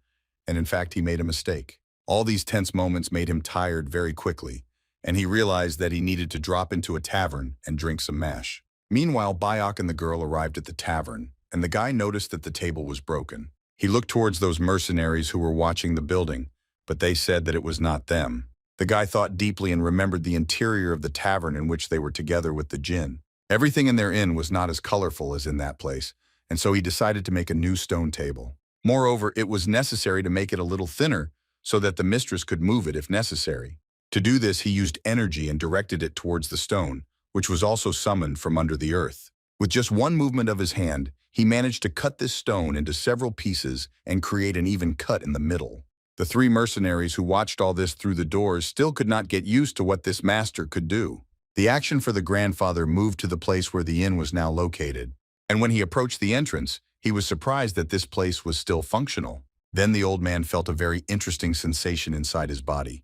and in fact he made a mistake. All these tense moments made him tired very quickly, and he realized that he needed to drop into a tavern and drink some mash. Meanwhile, Bayok and the girl arrived at the tavern, and the guy noticed that the table was broken. He looked towards those mercenaries who were watching the building, but they said that it was not them. The guy thought deeply and remembered the interior of the tavern in which they were together with the jinn. Everything in their inn was not as colorful as in that place, and so he decided to make a new stone table. Moreover, it was necessary to make it a little thinner so that the mistress could move it if necessary. To do this, he used energy and directed it towards the stone, which was also summoned from under the earth. With just one movement of his hand, he managed to cut this stone into several pieces and create an even cut in the middle. The three mercenaries who watched all this through the doors still could not get used to what this master could do. The action for the grandfather moved to the place where the inn was now located, and when he approached the entrance, he was surprised that this place was still functional. Then the old man felt a very interesting sensation inside his body,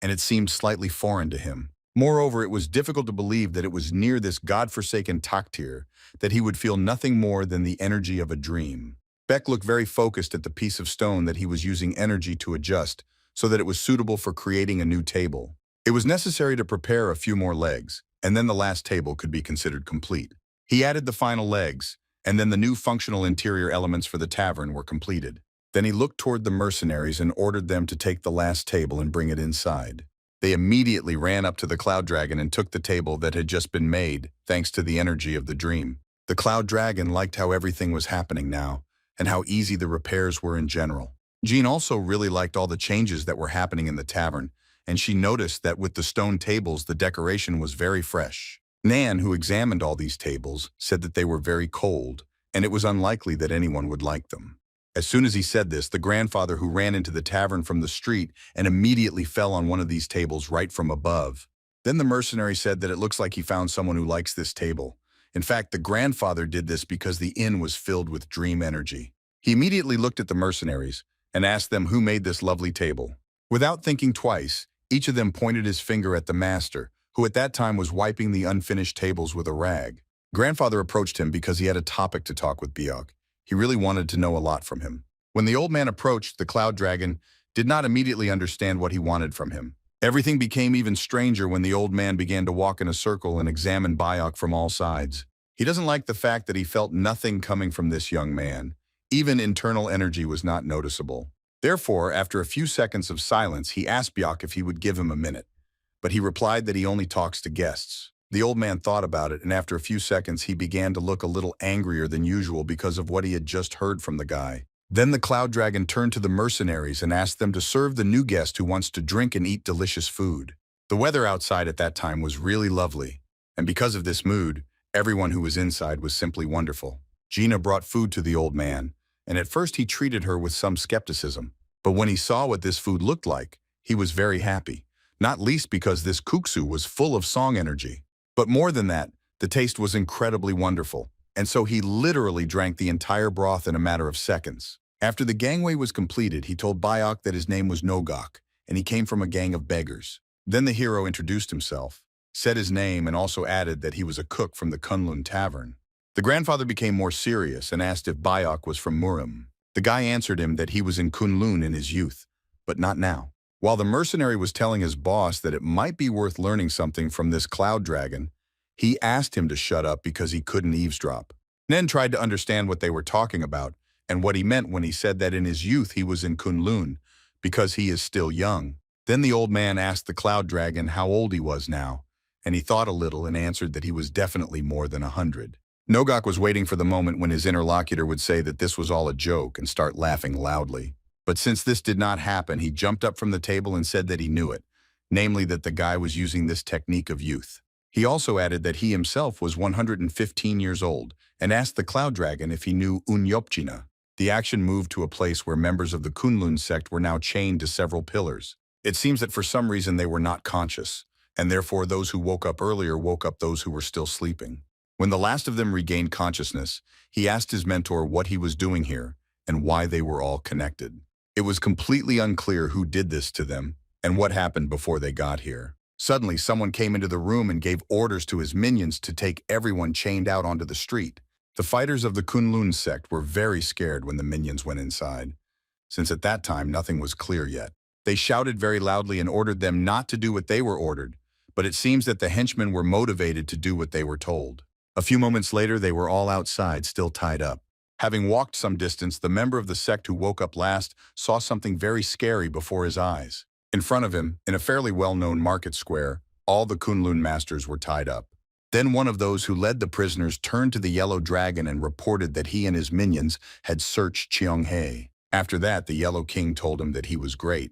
and it seemed slightly foreign to him. Moreover, it was difficult to believe that it was near this godforsaken taktir that he would feel nothing more than the energy of a dream. Beck looked very focused at the piece of stone that he was using energy to adjust so that it was suitable for creating a new table. It was necessary to prepare a few more legs, and then the last table could be considered complete. He added the final legs, and then the new functional interior elements for the tavern were completed. Then he looked toward the mercenaries and ordered them to take the last table and bring it inside. They immediately ran up to the Cloud Dragon and took the table that had just been made, thanks to the energy of the dream. The Cloud Dragon liked how everything was happening now, and how easy the repairs were in general. Jean also really liked all the changes that were happening in the tavern, and she noticed that with the stone tables, the decoration was very fresh. Nan, who examined all these tables, said that they were very cold, and it was unlikely that anyone would like them. As soon as he said this, the grandfather who ran into the tavern from the street and immediately fell on one of these tables right from above. Then the mercenary said that it looks like he found someone who likes this table. In fact, the grandfather did this because the inn was filled with dream energy. He immediately looked at the mercenaries and asked them who made this lovely table. Without thinking twice, each of them pointed his finger at the master, who at that time was wiping the unfinished tables with a rag. Grandfather approached him because he had a topic to talk with Biok. He really wanted to know a lot from him. When the old man approached, the Cloud Dragon did not immediately understand what he wanted from him. Everything became even stranger when the old man began to walk in a circle and examine Biok from all sides. He doesn't like the fact that he felt nothing coming from this young man. Even internal energy was not noticeable. Therefore, after a few seconds of silence, he asked Biok if he would give him a minute. But he replied that he only talks to guests. The old man thought about it, and after a few seconds, he began to look a little angrier than usual because of what he had just heard from the guy. Then the Cloud Dragon turned to the mercenaries and asked them to serve the new guest who wants to drink and eat delicious food. The weather outside at that time was really lovely, and because of this mood, everyone who was inside was simply wonderful. Gina brought food to the old man, and at first he treated her with some skepticism. But when he saw what this food looked like, he was very happy, not least because this kuksu was full of song energy. But more than that, the taste was incredibly wonderful, and so he literally drank the entire broth in a matter of seconds. After the gangway was completed, he told Biok that his name was Nogok, and he came from a gang of beggars. Then the hero introduced himself, said his name, and also added that he was a cook from the Kunlun Tavern. The grandfather became more serious and asked if Biok was from Murim. The guy answered him that he was in Kunlun in his youth, but not now. While the mercenary was telling his boss that it might be worth learning something from this Cloud Dragon, he asked him to shut up because he couldn't eavesdrop. Nen tried to understand what they were talking about and what he meant when he said that in his youth he was in Kunlun because he is still young. Then the old man asked the Cloud Dragon how old he was now, and he thought a little and answered that he was definitely more than 100. Nogok was waiting for the moment when his interlocutor would say that this was all a joke and start laughing loudly. But since this did not happen, he jumped up from the table and said that he knew it, namely that the guy was using this technique of youth. He also added that he himself was 115 years old and asked the Cloud Dragon if he knew Unyopchina. The action moved to a place where members of the Kunlun sect were now chained to several pillars. It seems that for some reason they were not conscious, and therefore those who woke up earlier woke up those who were still sleeping. When the last of them regained consciousness, he asked his mentor what he was doing here and why they were all connected. It was completely unclear who did this to them and what happened before they got here. Suddenly, someone came into the room and gave orders to his minions to take everyone chained out onto the street. The fighters of the Kunlun sect were very scared when the minions went inside, since at that time nothing was clear yet. They shouted very loudly and ordered them not to do what they were ordered, but it seems that the henchmen were motivated to do what they were told. A few moments later, they were all outside, still tied up. Having walked some distance, the member of the sect who woke up last saw something very scary before his eyes. In front of him, in a fairly well-known market square, all the Kunlun masters were tied up. Then one of those who led the prisoners turned to the yellow dragon and reported that he and his minions had searched Cheonghae. After that, the Yellow King told him that he was great,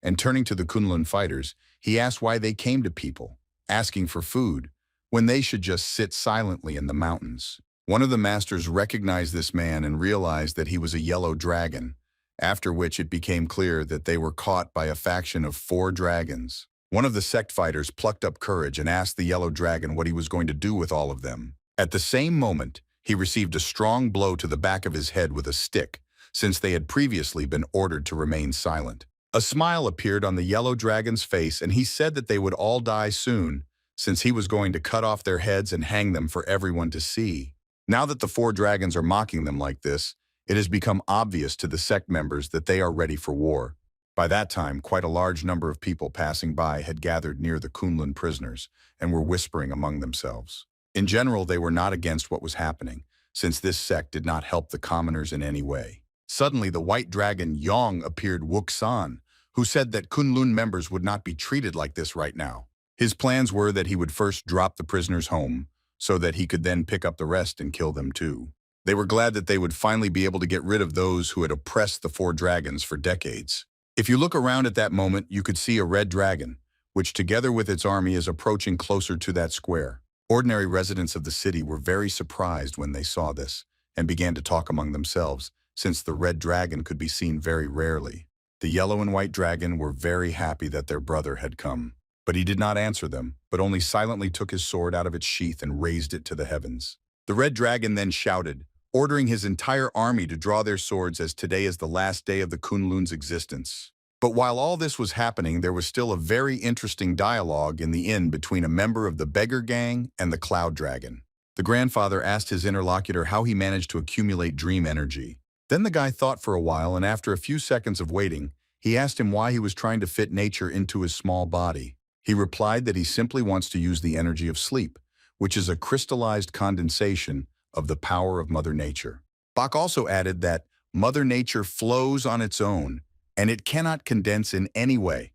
and turning to the Kunlun fighters, he asked why they came to people, asking for food, when they should just sit silently in the mountains. One of the masters recognized this man and realized that he was a yellow dragon, after which it became clear that they were caught by a faction of 4 dragons. One of the sect fighters plucked up courage and asked the yellow dragon what he was going to do with all of them. At the same moment, he received a strong blow to the back of his head with a stick, since they had previously been ordered to remain silent. A smile appeared on the yellow dragon's face, and he said that they would all die soon, since he was going to cut off their heads and hang them for everyone to see. Now that the 4 dragons are mocking them like this, it has become obvious to the sect members that they are ready for war. By that time, quite a large number of people passing by had gathered near the Kunlun prisoners and were whispering among themselves. In general, they were not against what was happening, since this sect did not help the commoners in any way. Suddenly, the white dragon Yong appeared Wuksan, who said that Kunlun members would not be treated like this right now. His plans were that he would first drop the prisoners home, so that he could then pick up the rest and kill them too. They were glad that they would finally be able to get rid of those who had oppressed the 4 dragons for decades. If you look around at that moment, you could see a red dragon, which together with its army is approaching closer to that square. Ordinary residents of the city were very surprised when they saw this, and began to talk among themselves, since the red dragon could be seen very rarely. The yellow and white dragon were very happy that their brother had come, but he did not answer them, but only silently took his sword out of its sheath and raised it to the heavens. The red dragon then shouted, ordering his entire army to draw their swords, as today is the last day of the Kunlun's existence. But while all this was happening, there was still a very interesting dialogue in the inn between a member of the beggar gang and the cloud dragon. The grandfather asked his interlocutor how he managed to accumulate dream energy. Then the guy thought for a while, and after a few seconds of waiting, he asked him why he was trying to fit nature into his small body. He replied that he simply wants to use the energy of sleep, which is a crystallized condensation of the power of Mother Nature. Bach also added that Mother Nature flows on its own, and it cannot condense in any way.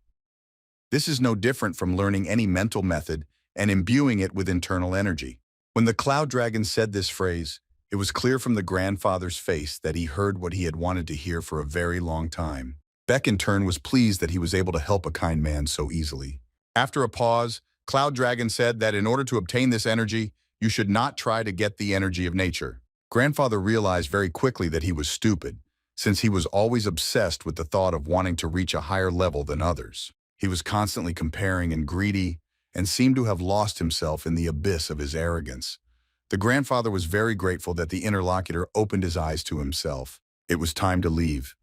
This is no different from learning any mental method and imbuing it with internal energy. When the cloud dragon said this phrase, it was clear from the grandfather's face that he heard what he had wanted to hear for a very long time. Beck in turn was pleased that he was able to help a kind man so easily. After a pause, Cloud Dragon said that in order to obtain this energy, you should not try to get the energy of nature. Grandfather realized very quickly that he was stupid, since he was always obsessed with the thought of wanting to reach a higher level than others. He was constantly comparing and greedy, and seemed to have lost himself in the abyss of his arrogance. The grandfather was very grateful that the interlocutor opened his eyes to himself. It was time to leave.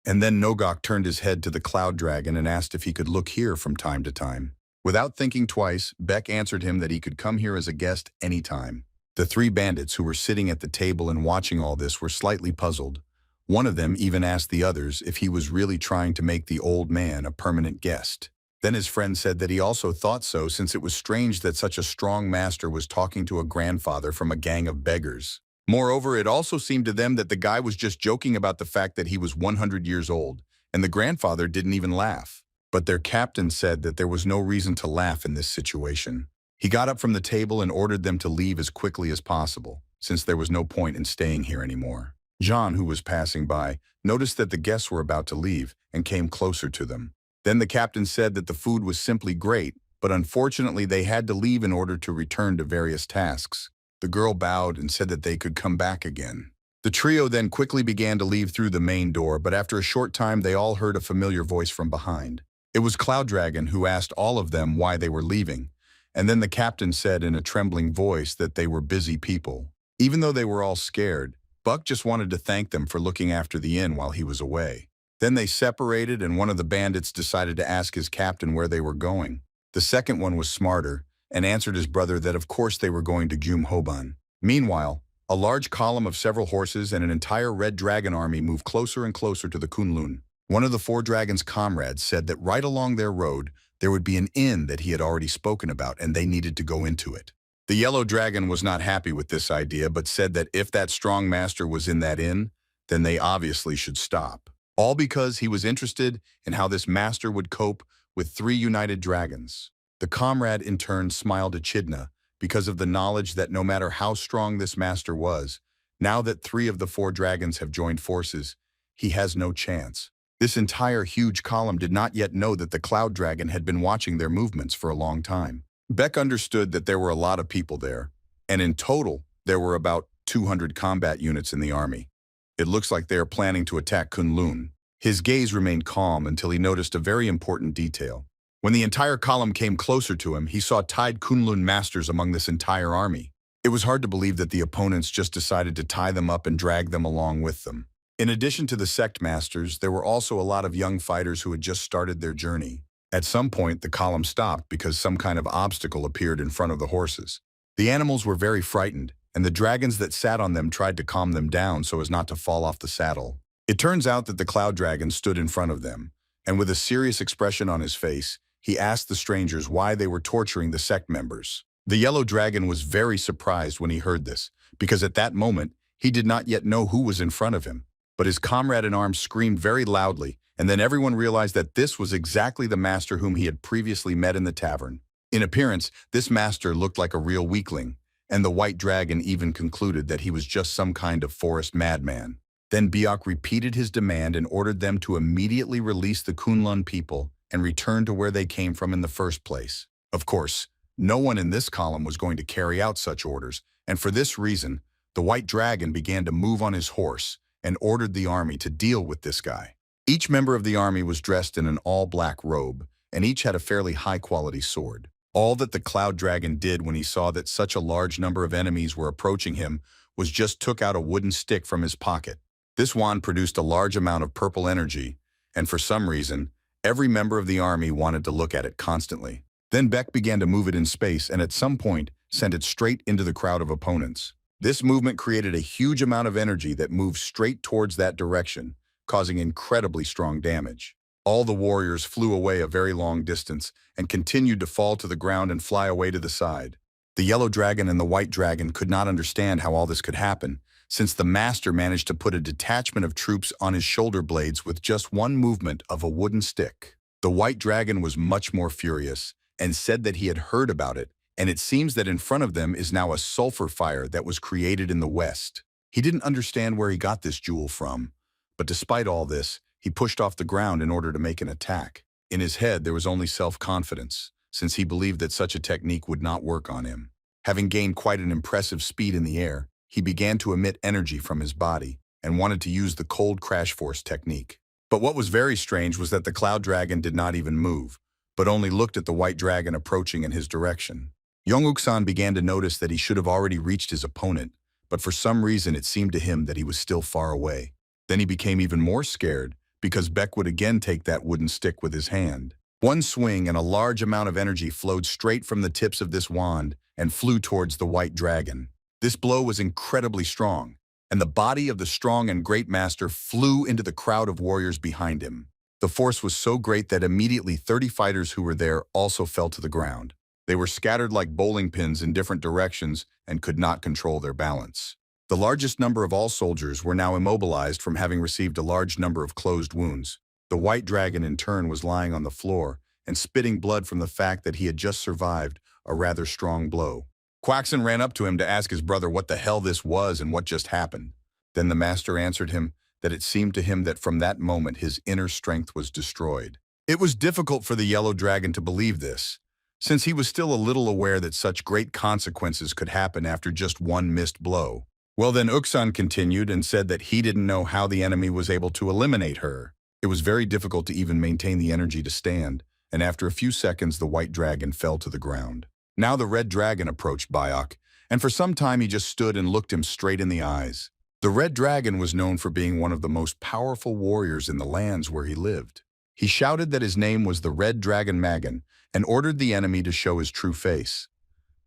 And then Nogok turned his head to the cloud dragon and asked if he could look here from time to time. Without thinking twice, Beck answered him that he could come here as a guest anytime. The 3 bandits who were sitting at the table and watching all this were slightly puzzled. One of them even asked the others if he was really trying to make the old man a permanent guest. Then his friend said that he also thought so, since it was strange that such a strong master was talking to a grandfather from a gang of beggars. Moreover, it also seemed to them that the guy was just joking about the fact that he was 100 years old, and the grandfather didn't even laugh. But their captain said that there was no reason to laugh in this situation. He got up from the table and ordered them to leave as quickly as possible, since there was no point in staying here anymore. Jean, who was passing by, noticed that the guests were about to leave and came closer to them. Then the captain said that the food was simply great, but unfortunately they had to leave in order to return to various tasks. The girl bowed and said that they could come back again. The trio then quickly began to leave through the main door, but after a short time they all heard a familiar voice from behind. It was Cloud Dragon, who asked all of them why they were leaving, and then the captain said in a trembling voice that they were busy people. Even though they were all scared, Buck just wanted to thank them for looking after the inn while he was away. Then they separated, and one of the bandits decided to ask his captain where they were going. The second one was smarter, and answered his brother that of course they were going to Jumhoban. Meanwhile, a large column of several horses and an entire red dragon army moved closer and closer to the Kunlun. One of the 4 dragons' comrades said that right along their road there would be an inn that he had already spoken about, and they needed to go into it. The yellow dragon was not happy with this idea, but said that if that strong master was in that inn, then they obviously should stop. All because he was interested in how this master would cope with 3 united dragons. The comrade in turn smiled echidna, because of the knowledge that no matter how strong this master was, now that 3 of the 4 dragons have joined forces, he has no chance. This entire huge column did not yet know that the Cloud Dragon had been watching their movements for a long time. Beck understood that there were a lot of people there, and in total, there were about 200 combat units in the army. It looks like they are planning to attack Kunlun. His gaze remained calm until he noticed a very important detail. When the entire column came closer to him, he saw tied Kunlun masters among this entire army. It was hard to believe that the opponents just decided to tie them up and drag them along with them. In addition to the sect masters, there were also a lot of young fighters who had just started their journey. At some point, the column stopped because some kind of obstacle appeared in front of the horses. The animals were very frightened, and the dragons that sat on them tried to calm them down so as not to fall off the saddle. It turns out that the Cloud Dragon stood in front of them, and with a serious expression on his face, he asked the strangers why they were torturing the sect members. The Yellow Dragon was very surprised when he heard this, because at that moment, he did not yet know who was in front of him. But his comrade in arms screamed very loudly, and then everyone realized that this was exactly the master whom he had previously met in the tavern. In appearance, this master looked like a real weakling, and the White Dragon even concluded that he was just some kind of forest madman. Then Biak repeated his demand and ordered them to immediately release the Kunlun people and return to where they came from in the first place. Of course, no one in this column was going to carry out such orders, and for this reason, the White Dragon began to move on his horse and ordered the army to deal with this guy. Each member of the army was dressed in an all-black robe, and each had a fairly high-quality sword. All that the Cloud Dragon did when he saw that such a large number of enemies were approaching him was just took out a wooden stick from his pocket. This wand produced a large amount of purple energy, and for some reason, every member of the army wanted to look at it constantly. Then Beck began to move it in space and at some point sent it straight into the crowd of opponents. This movement created a huge amount of energy that moved straight towards that direction, causing incredibly strong damage. All the warriors flew away a very long distance and continued to fall to the ground and fly away to the side. The Yellow Dragon and the White Dragon could not understand how all this could happen, since the master managed to put a detachment of troops on his shoulder blades with just one movement of a wooden stick. The White Dragon was much more furious and said that he had heard about it, and it seems that in front of them is now a sulfur fire that was created in the west. He didn't understand where he got this jewel from, but despite all this, he pushed off the ground in order to make an attack. In his head, there was only self-confidence, since he believed that such a technique would not work on him. Having gained quite an impressive speed in the air, he began to emit energy from his body and wanted to use the cold crash force technique. But what was very strange was that the Cloud Dragon did not even move, but only looked at the White Dragon approaching in his direction. Yonguk-san began to notice that he should have already reached his opponent, but for some reason it seemed to him that he was still far away. Then he became even more scared because Beck would again take that wooden stick with his hand. One swing and a large amount of energy flowed straight from the tips of this wand and flew towards the White Dragon. This blow was incredibly strong, and the body of the strong and great master flew into the crowd of warriors behind him. The force was so great that immediately 30 fighters who were there also fell to the ground. They were scattered like bowling pins in different directions and could not control their balance. The largest number of all soldiers were now immobilized from having received a large number of closed wounds. The White Dragon in turn was lying on the floor and spitting blood from the fact that he had just survived a rather strong blow. Quaxon ran up to him to ask his brother what the hell this was and what just happened. Then the master answered him that it seemed to him that from that moment his inner strength was destroyed. It was difficult for the Yellow Dragon to believe this, since he was still a little aware that such great consequences could happen after just one missed blow. Well, then Uksan continued and said that he didn't know how the enemy was able to eliminate her. It was very difficult to even maintain the energy to stand, and after a few seconds the White Dragon fell to the ground. Now the Red Dragon approached Biak, and for some time he just stood and looked him straight in the eyes. The Red Dragon was known for being one of the most powerful warriors in the lands where he lived. He shouted that his name was the Red Dragon Magan and ordered the enemy to show his true face.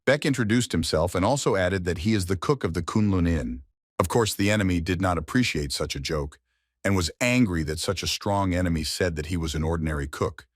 Beck introduced himself and also added that he is the cook of the Kunlun Inn. Of course, the enemy did not appreciate such a joke and was angry that such a strong enemy said that he was an ordinary cook.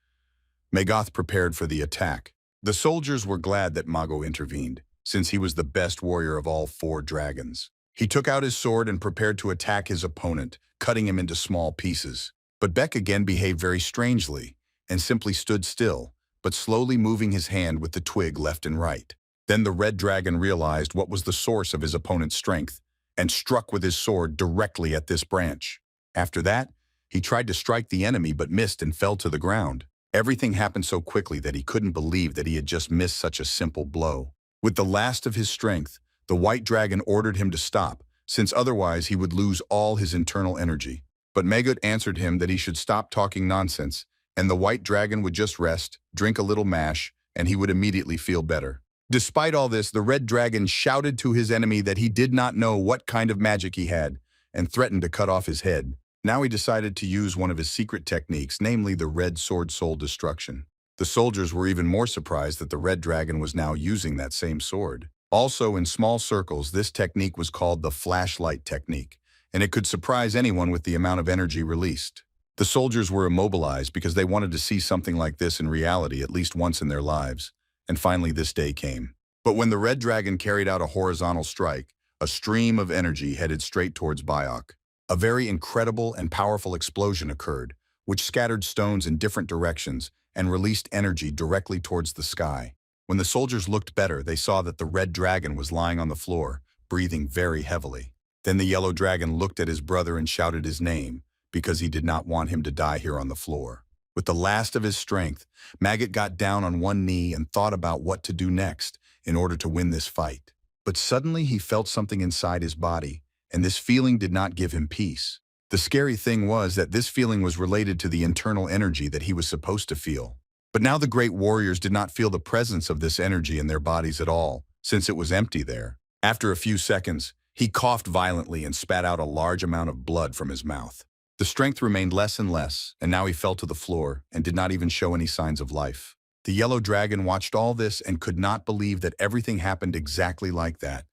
Magath prepared for the attack. The soldiers were glad that Mago intervened, since he was the best warrior of all 4 dragons. He took out his sword and prepared to attack his opponent, cutting him into small pieces. But Beck again behaved very strangely and simply stood still, but slowly moving his hand with the twig left and right. Then the red dragon realized what was the source of his opponent's strength and struck with his sword directly at this branch. After that, he tried to strike the enemy but missed and fell to the ground. Everything happened so quickly that he couldn't believe that he had just missed such a simple blow. With the last of his strength, the white dragon ordered him to stop, since otherwise he would lose all his internal energy. But Megut answered him that he should stop talking nonsense, and the white dragon would just rest, drink a little mash, and he would immediately feel better. Despite all this, the red dragon shouted to his enemy that he did not know what kind of magic he had, and threatened to cut off his head. Now he decided to use one of his secret techniques, namely the red sword soul destruction. The soldiers were even more surprised that the red dragon was now using that same sword. Also, in small circles, this technique was called the flashlight technique, and it could surprise anyone with the amount of energy released. The soldiers were immobilized because they wanted to see something like this in reality at least once in their lives. And finally this day came. But when the red dragon carried out a horizontal strike, a stream of energy headed straight towards Bayok. A very incredible and powerful explosion occurred, which scattered stones in different directions and released energy directly towards the sky. When the soldiers looked better, they saw that the red dragon was lying on the floor, breathing very heavily. Then the yellow dragon looked at his brother and shouted his name, because he did not want him to die here on the floor. With the last of his strength, Maggot got down on one knee and thought about what to do next in order to win this fight. But suddenly he felt something inside his body, and this feeling did not give him peace. The scary thing was that this feeling was related to the internal energy that he was supposed to feel. But now the great warriors did not feel the presence of this energy in their bodies at all, since it was empty there. After a few seconds, he coughed violently and spat out a large amount of blood from his mouth. The strength remained less and less, and now he fell to the floor and did not even show any signs of life. The yellow dragon watched all this and could not believe that everything happened exactly like that.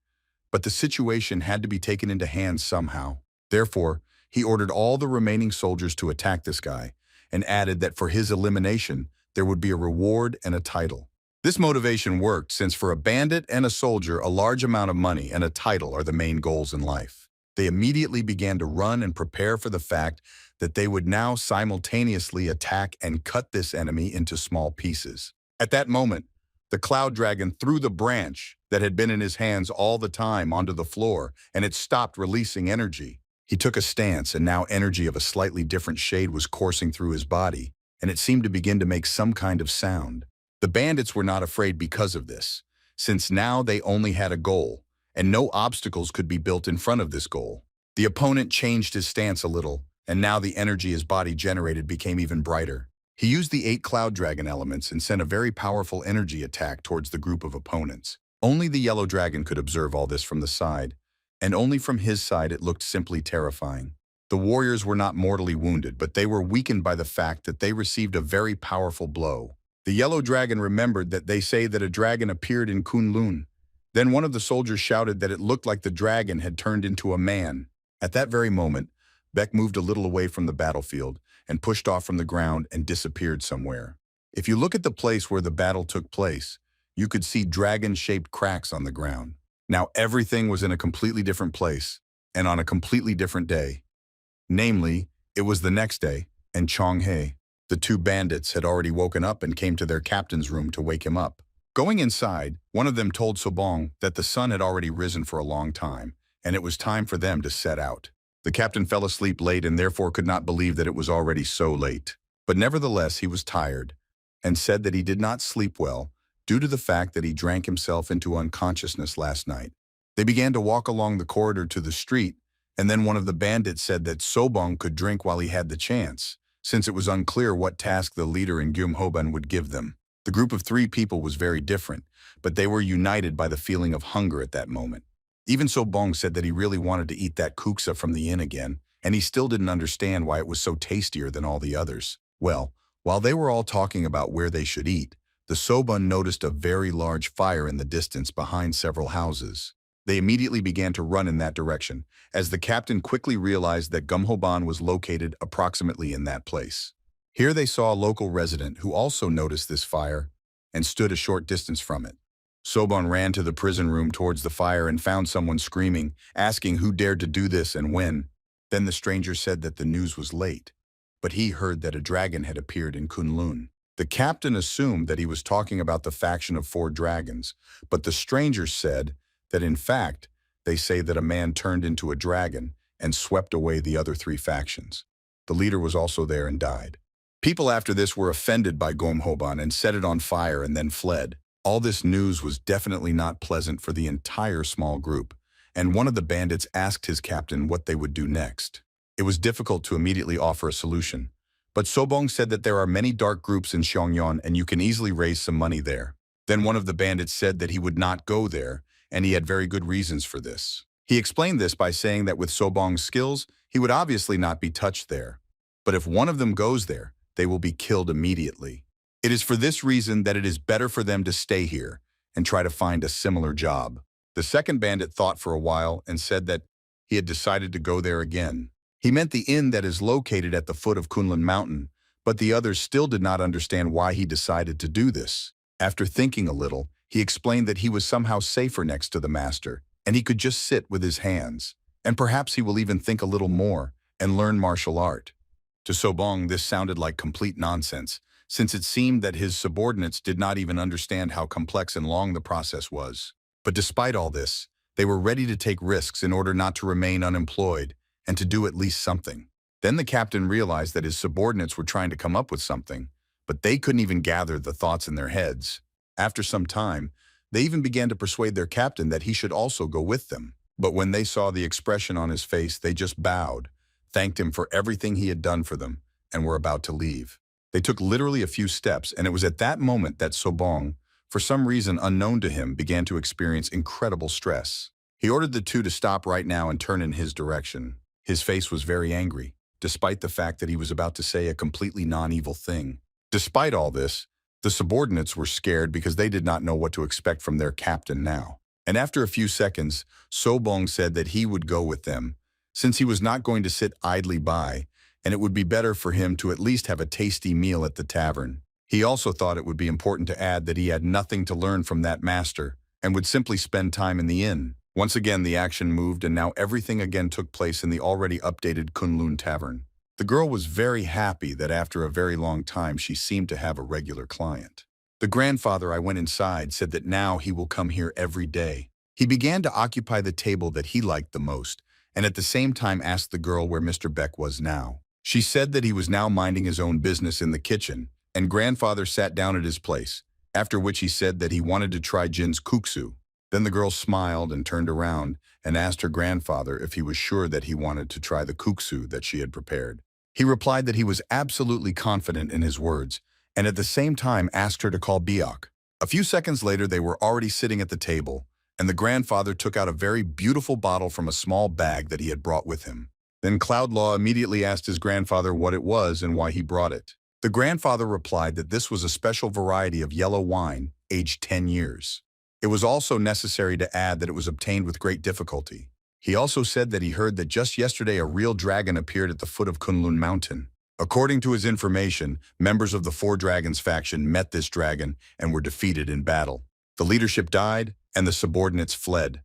But the situation had to be taken into hands somehow. Therefore, he ordered all the remaining soldiers to attack this guy, and added that for his elimination, there would be a reward and a title. This motivation worked since for a bandit and a soldier, a large amount of money and a title are the main goals in life. They immediately began to run and prepare for the fact that they would now simultaneously attack and cut this enemy into small pieces. At that moment, the cloud dragon threw the branch that had been in his hands all the time onto the floor, and it stopped releasing energy. He took a stance, and now energy of a slightly different shade was coursing through his body, and it seemed to begin to make some kind of sound. The bandits were not afraid because of this, since now they only had a goal, and no obstacles could be built in front of this goal. The opponent changed his stance a little, and now the energy his body generated became even brighter. He used the 8 cloud dragon elements and sent a very powerful energy attack towards the group of opponents. Only the yellow dragon could observe all this from the side, and only from his side it looked simply terrifying. The warriors were not mortally wounded, but they were weakened by the fact that they received a very powerful blow. The yellow dragon remembered that they say that a dragon appeared in Kunlun. Then one of the soldiers shouted that it looked like the dragon had turned into a man. At that very moment, Beck moved a little away from the battlefield and pushed off from the ground and disappeared somewhere. If you look at the place where the battle took place, you could see dragon-shaped cracks on the ground. Now everything was in a completely different place and on a completely different day. Namely, it was the next day, and Chong-hae. The 2 bandits had already woken up and came to their captain's room to wake him up. Going inside, one of them told Sobong that the sun had already risen for a long time, and it was time for them to set out. The captain fell asleep late and therefore could not believe that it was already so late. But nevertheless, he was tired, and said that he did not sleep well due to the fact that he drank himself into unconsciousness last night. They began to walk along the corridor to the street, and then one of the bandits said that Sobong could drink while he had the chance, since it was unclear what task the leader in Gyumhoban would give them. The group of 3 people was very different, but they were united by the feeling of hunger at that moment. Even Sobong said that he really wanted to eat that kuksa from the inn again, and he still didn't understand why it was so tastier than all the others. Well, while they were all talking about where they should eat, the Sobun noticed a very large fire in the distance behind several houses. They immediately began to run in that direction, as the captain quickly realized that Gumhoban was located approximately in that place. Here they saw a local resident who also noticed this fire and stood a short distance from it. Sobon ran to the prison room towards the fire and found someone screaming, asking who dared to do this and when. Then the stranger said that the news was late, but he heard that a dragon had appeared in Kunlun. The captain assumed that he was talking about the faction of 4 dragons, but the stranger said that in fact, they say that a man turned into a dragon and swept away the other 3 factions. The leader was also there and died. People after this were offended by Gomhoban and set it on fire and then fled. All this news was definitely not pleasant for the entire small group, and one of the bandits asked his captain what they would do next. It was difficult to immediately offer a solution, but Sobong said that there are many dark groups in Xiongyan and you can easily raise some money there. Then one of the bandits said that he would not go there, and he had very good reasons for this. He explained this by saying that with Sobong's skills, he would obviously not be touched there. But if one of them goes there, they will be killed immediately. It is for this reason that it is better for them to stay here and try to find a similar job. The second bandit thought for a while and said that he had decided to go there again. He meant the inn that is located at the foot of Kunlun Mountain, but the others still did not understand why he decided to do this. After thinking a little, he explained that he was somehow safer next to the master, and he could just sit with his hands. And perhaps he will even think a little more and learn martial art. To Sobong, this sounded like complete nonsense, since it seemed that his subordinates did not even understand how complex and long the process was. But despite all this, they were ready to take risks in order not to remain unemployed and to do at least something. Then the captain realized that his subordinates were trying to come up with something, but they couldn't even gather the thoughts in their heads. After some time, they even began to persuade their captain that he should also go with them. But when they saw the expression on his face, they just bowed, thanked him for everything he had done for them, and were about to leave. They took literally a few steps, and it was at that moment that Sobong, for some reason unknown to him, began to experience incredible stress. He ordered the 2 to stop right now and turn in his direction. His face was very angry, despite the fact that he was about to say a completely non-evil thing. Despite all this, the subordinates were scared because they did not know what to expect from their captain now. And after a few seconds, Sobong said that he would go with them, since he was not going to sit idly by, and it would be better for him to at least have a tasty meal at the tavern. He also thought it would be important to add that he had nothing to learn from that master, and would simply spend time in the inn. Once again, the action moved, and now everything again took place in the already updated Kunlun Tavern. The girl was very happy that after a very long time she seemed to have a regular client. The grandfather, I went inside, said that now he will come here every day. He began to occupy the table that he liked the most, and at the same time asked the girl where Mr. Beck was now. She said that he was now minding his own business in the kitchen, and grandfather sat down at his place, after which he said that he wanted to try Jin's kuksu. Then the girl smiled and turned around and asked her grandfather if he was sure that he wanted to try the kuksu that she had prepared. He replied that he was absolutely confident in his words, and at the same time asked her to call Biak. A few seconds later, they were already sitting at the table, and the grandfather took out a very beautiful bottle from a small bag that he had brought with him. Then Cloudlaw immediately asked his grandfather what it was and why he brought it. The grandfather replied that this was a special variety of yellow wine, aged 10 years. It was also necessary to add that it was obtained with great difficulty. He also said that he heard that just yesterday a real dragon appeared at the foot of Kunlun Mountain. According to his information, members of the 4 Dragons faction met this dragon and were defeated in battle. The leadership died, and the subordinates fled.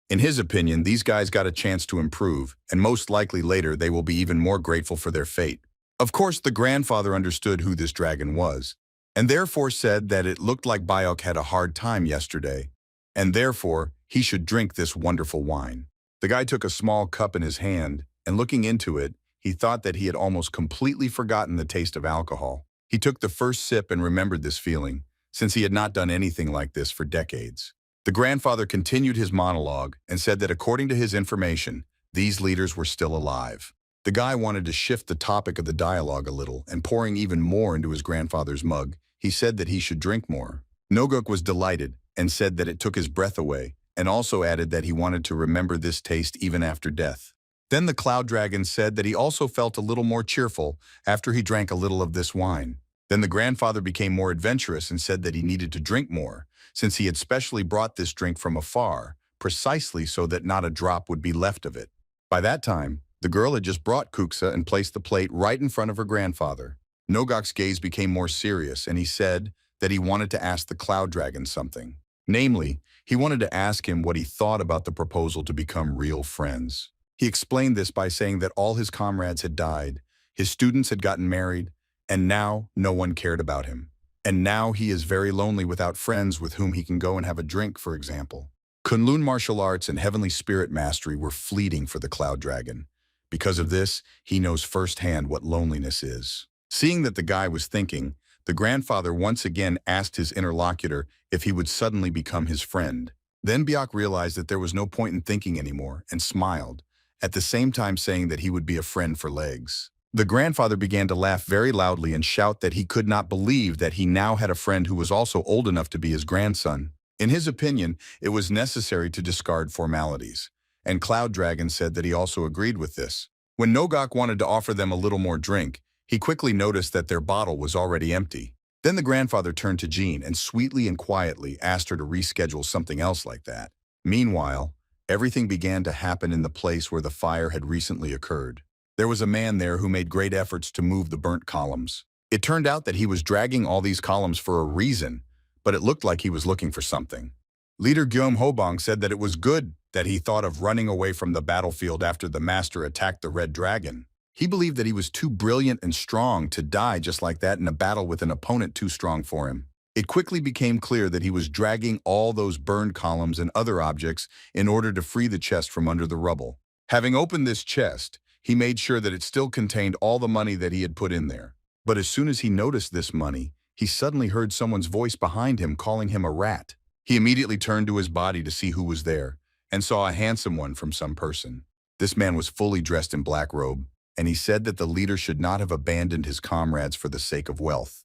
In his opinion, these guys got a chance to improve, and most likely later they will be even more grateful for their fate. Of course, the grandfather understood who this dragon was, and therefore said that it looked like Biok had a hard time yesterday, and therefore he should drink this wonderful wine. The guy took a small cup in his hand, and looking into it, he thought that he had almost completely forgotten the taste of alcohol. He took the first sip and remembered this feeling, since he had not done anything like this for decades. The grandfather continued his monologue and said that according to his information, these leaders were still alive. The guy wanted to shift the topic of the dialogue a little, and pouring even more into his grandfather's mug, he said that he should drink more. Noguk was delighted and said that it took his breath away, and also added that he wanted to remember this taste even after death. Then the Cloud Dragon said that he also felt a little more cheerful after he drank a little of this wine. Then the grandfather became more adventurous and said that he needed to drink more, since he had specially brought this drink from afar, precisely so that not a drop would be left of it. By that time, the girl had just brought kuksa and placed the plate right in front of her grandfather. Nogok's gaze became more serious, and he said that he wanted to ask the Cloud Dragon something. Namely, he wanted to ask him what he thought about the proposal to become real friends. He explained this by saying that all his comrades had died, his students had gotten married, And now no one cared about him. And now he is very lonely without friends with whom he can go and have a drink, for example. Kunlun martial arts and heavenly spirit mastery were fleeting for the Cloud Dragon. Because of this, he knows firsthand what loneliness is. Seeing that the guy was thinking, the grandfather once again asked his interlocutor if he would suddenly become his friend. Then Byok realized that there was no point in thinking anymore and smiled, at the same time saying that he would be a friend for legs. The grandfather began to laugh very loudly and shout that he could not believe that he now had a friend who was also old enough to be his grandson. In his opinion, it was necessary to discard formalities, and Cloud Dragon said that he also agreed with this. When Nogok wanted to offer them a little more drink, he quickly noticed that their bottle was already empty. Then the grandfather turned to Jean and sweetly and quietly asked her to reschedule something else like that. Meanwhile, everything began to happen in the place where the fire had recently occurred. There was a man there who made great efforts to move the burnt columns. It turned out that he was dragging all these columns for a reason, but it looked like he was looking for something. Leader Gyeom Hobong said that it was good that he thought of running away from the battlefield after the master attacked the Red Dragon. He believed that he was too brilliant and strong to die just like that in a battle with an opponent too strong for him. It quickly became clear that he was dragging all those burned columns and other objects in order to free the chest from under the rubble. Having opened this chest, he made sure that it still contained all the money that he had put in there. But as soon as he noticed this money, he suddenly heard someone's voice behind him calling him a rat. He immediately turned to his body to see who was there, and saw a handsome one from some person. This man was fully dressed in black robe, and he said that the leader should not have abandoned his comrades for the sake of wealth.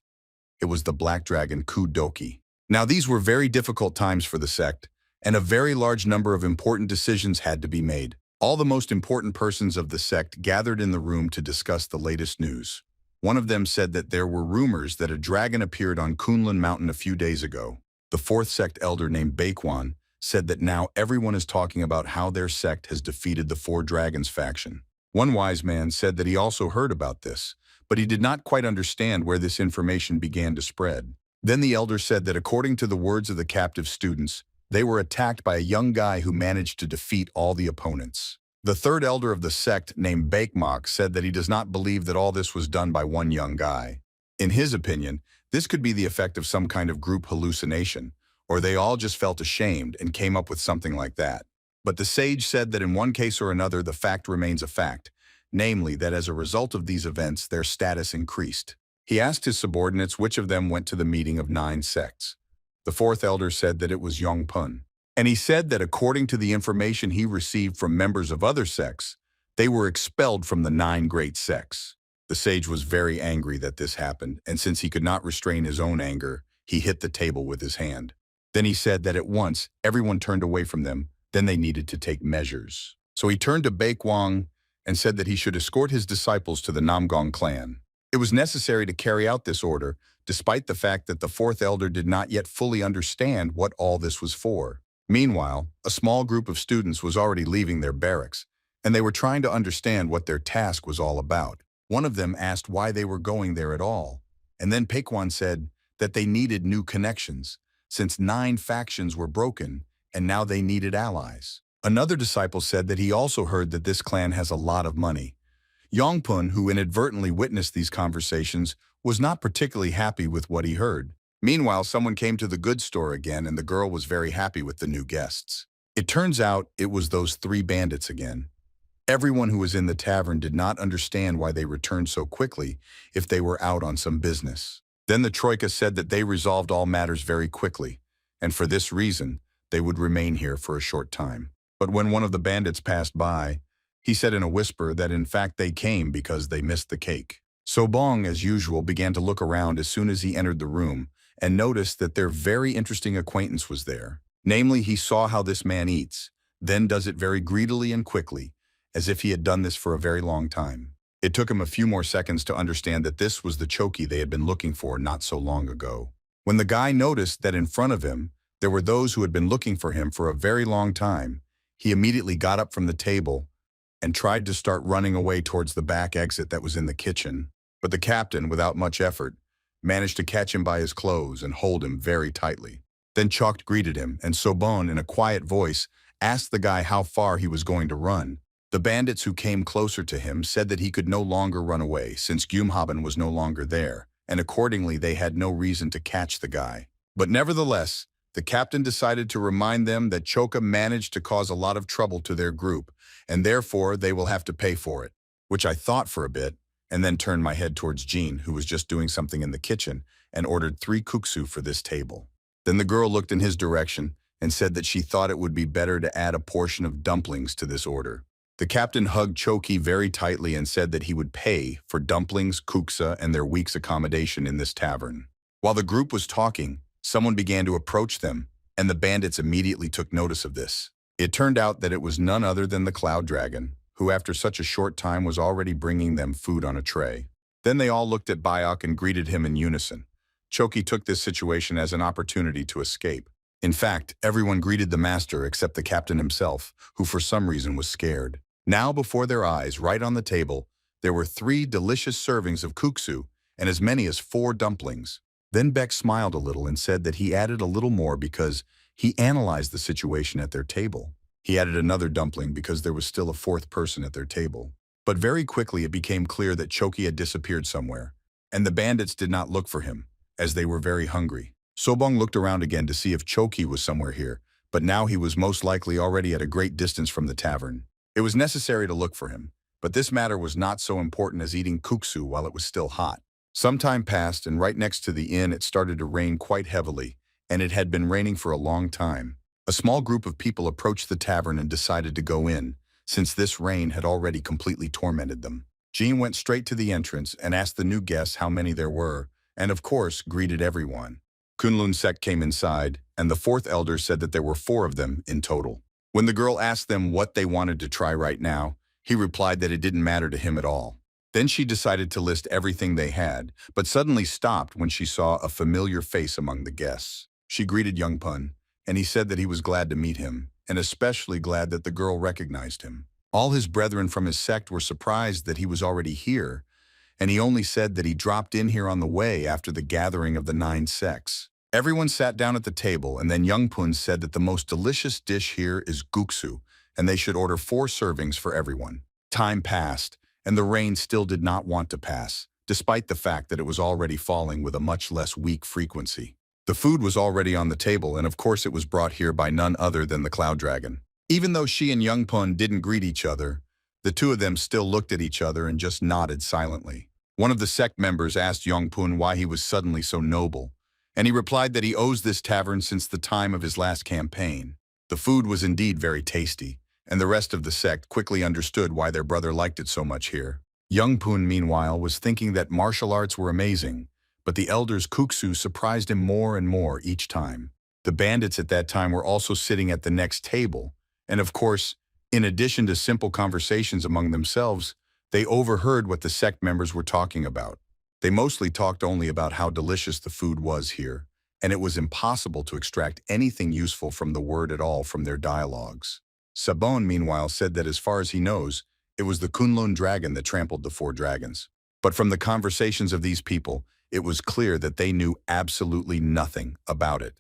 It was the Black Dragon Kudoki. Now these were very difficult times for the sect, and a very large number of important decisions had to be made. All the most important persons of the sect gathered in the room to discuss the latest news. One of them said that there were rumors that a dragon appeared on Kunlun Mountain a few days ago. The fourth sect elder named Baekwan said that now everyone is talking about how their sect has defeated the Four Dragons faction. One wise man said that he also heard about this, but he did not quite understand where this information began to spread. Then the elder said that according to the words of the captive students, they were attacked by a young guy who managed to defeat all the opponents. The third elder of the sect, named Baekmok, said that he does not believe that all this was done by one young guy. In his opinion, this could be the effect of some kind of group hallucination, or they all just felt ashamed and came up with something like that. But the sage said that in one case or another the fact remains a fact, namely that as a result of these events their status increased. He asked his subordinates which of them went to the meeting of 9 sects. The fourth elder said that it was Yongpun, and he said that according to the information he received from members of other sects, they were expelled from the 9 great sects. The sage was very angry that this happened, and since he could not restrain his own anger, he hit the table with his hand. Then he said that at once everyone turned away from them, then they needed to take measures. So he turned to Baekwang and said that he should escort his disciples to the Namgong clan. It was necessary to carry out this order, despite the fact that the fourth elder did not yet fully understand what all this was for. Meanwhile, a small group of students was already leaving their barracks, and they were trying to understand what their task was all about. One of them asked why they were going there at all, and then Paekwan said that they needed new connections, since 9 factions were broken, and now they needed allies. Another disciple said that he also heard that this clan has a lot of money. Yongpun, who inadvertently witnessed these conversations, was not particularly happy with what he heard. Meanwhile, someone came to the goods store again, and the girl was very happy with the new guests. It turns out it was those 3 bandits again. Everyone who was in the tavern did not understand why they returned so quickly if they were out on some business. Then the Troika said that they resolved all matters very quickly, and for this reason, they would remain here for a short time. But when one of the bandits passed by, he said in a whisper that in fact they came because they missed the cake. Sobong, as usual, began to look around as soon as he entered the room and noticed that their very interesting acquaintance was there. Namely, he saw how this man eats, then does it very greedily and quickly, as if he had done this for a very long time. It took him a few more seconds to understand that this was the choki they had been looking for not so long ago. When the guy noticed that in front of him, there were those who had been looking for him for a very long time, he immediately got up from the table and tried to start running away towards the back exit that was in the kitchen. But the captain, without much effort, managed to catch him by his clothes and hold him very tightly. Then Chokt greeted him, and Sobon, in a quiet voice, asked the guy how far he was going to run. The bandits who came closer to him said that he could no longer run away since Gyumhaben was no longer there, and accordingly they had no reason to catch the guy. But nevertheless, the captain decided to remind them that Choka managed to cause a lot of trouble to their group, and therefore they will have to pay for it, which I thought for a bit, and then turned my head towards Jean, who was just doing something in the kitchen, and ordered 3 kuksu for this table. Then the girl looked in his direction and said that she thought it would be better to add a portion of dumplings to this order. The captain hugged Choki very tightly and said that he would pay for dumplings, kuksa, and their week's accommodation in this tavern. While the group was talking, someone began to approach them, and the bandits immediately took notice of this. It turned out that it was none other than the Cloud Dragon, who after such a short time was already bringing them food on a tray. Then they all looked at Bayok and greeted him in unison. Choki took this situation as an opportunity to escape. In fact, everyone greeted the master except the captain himself, who for some reason was scared. Now before their eyes, right on the table, there were 3 delicious servings of kuksu and as many as 4 dumplings. Then Beck smiled a little and said that he added a little more because he analyzed the situation at their table. He added another dumpling because there was still a 4th person at their table. But very quickly it became clear that Choki had disappeared somewhere, and the bandits did not look for him, as they were very hungry. Sobong looked around again to see if Choki was somewhere here, but now he was most likely already at a great distance from the tavern. It was necessary to look for him, but this matter was not so important as eating kuksu while it was still hot. Some time passed, and right next to the inn it started to rain quite heavily, and it had been raining for a long time. A small group of people approached the tavern and decided to go in, since this rain had already completely tormented them. Jean went straight to the entrance and asked the new guests how many there were, and of course greeted everyone. Kunlun Sek came inside, and the 4th elder said that there were 4 of them in total. When the girl asked them what they wanted to try right now, he replied that it didn't matter to him at all. Then she decided to list everything they had, but suddenly stopped when she saw a familiar face among the guests. She greeted Young Pun, and he said that he was glad to meet him, and especially glad that the girl recognized him. All his brethren from his sect were surprised that he was already here, and he only said that he dropped in here on the way after the gathering of the 9 sects. Everyone sat down at the table, and then Young Pun said that the most delicious dish here is guksu, and they should order 4 servings for everyone. Time passed, and the rain still did not want to pass, despite the fact that it was already falling with a much less weak frequency. The food was already on the table, and of course it was brought here by none other than the Cloud Dragon. Even though she and Young Pun didn't greet each other, the 2 of them still looked at each other and just nodded silently. One of the sect members asked Young Pun why he was suddenly so noble, and he replied that he owes this tavern since the time of his last campaign. The food was indeed very tasty, and the rest of the sect quickly understood why their brother liked it so much here. Young Pun, meanwhile, was thinking that martial arts were amazing, but the elder's kuksu surprised him more and more each time. The bandits at that time were also sitting at the next table, and of course, in addition to simple conversations among themselves, they overheard what the sect members were talking about. They mostly talked only about how delicious the food was here, and it was impossible to extract anything useful from the word at all from their dialogues. Sabon, meanwhile, said that as far as he knows, it was the Kunlun dragon that trampled the 4 dragons. But from the conversations of these people, it was clear that they knew absolutely nothing about it,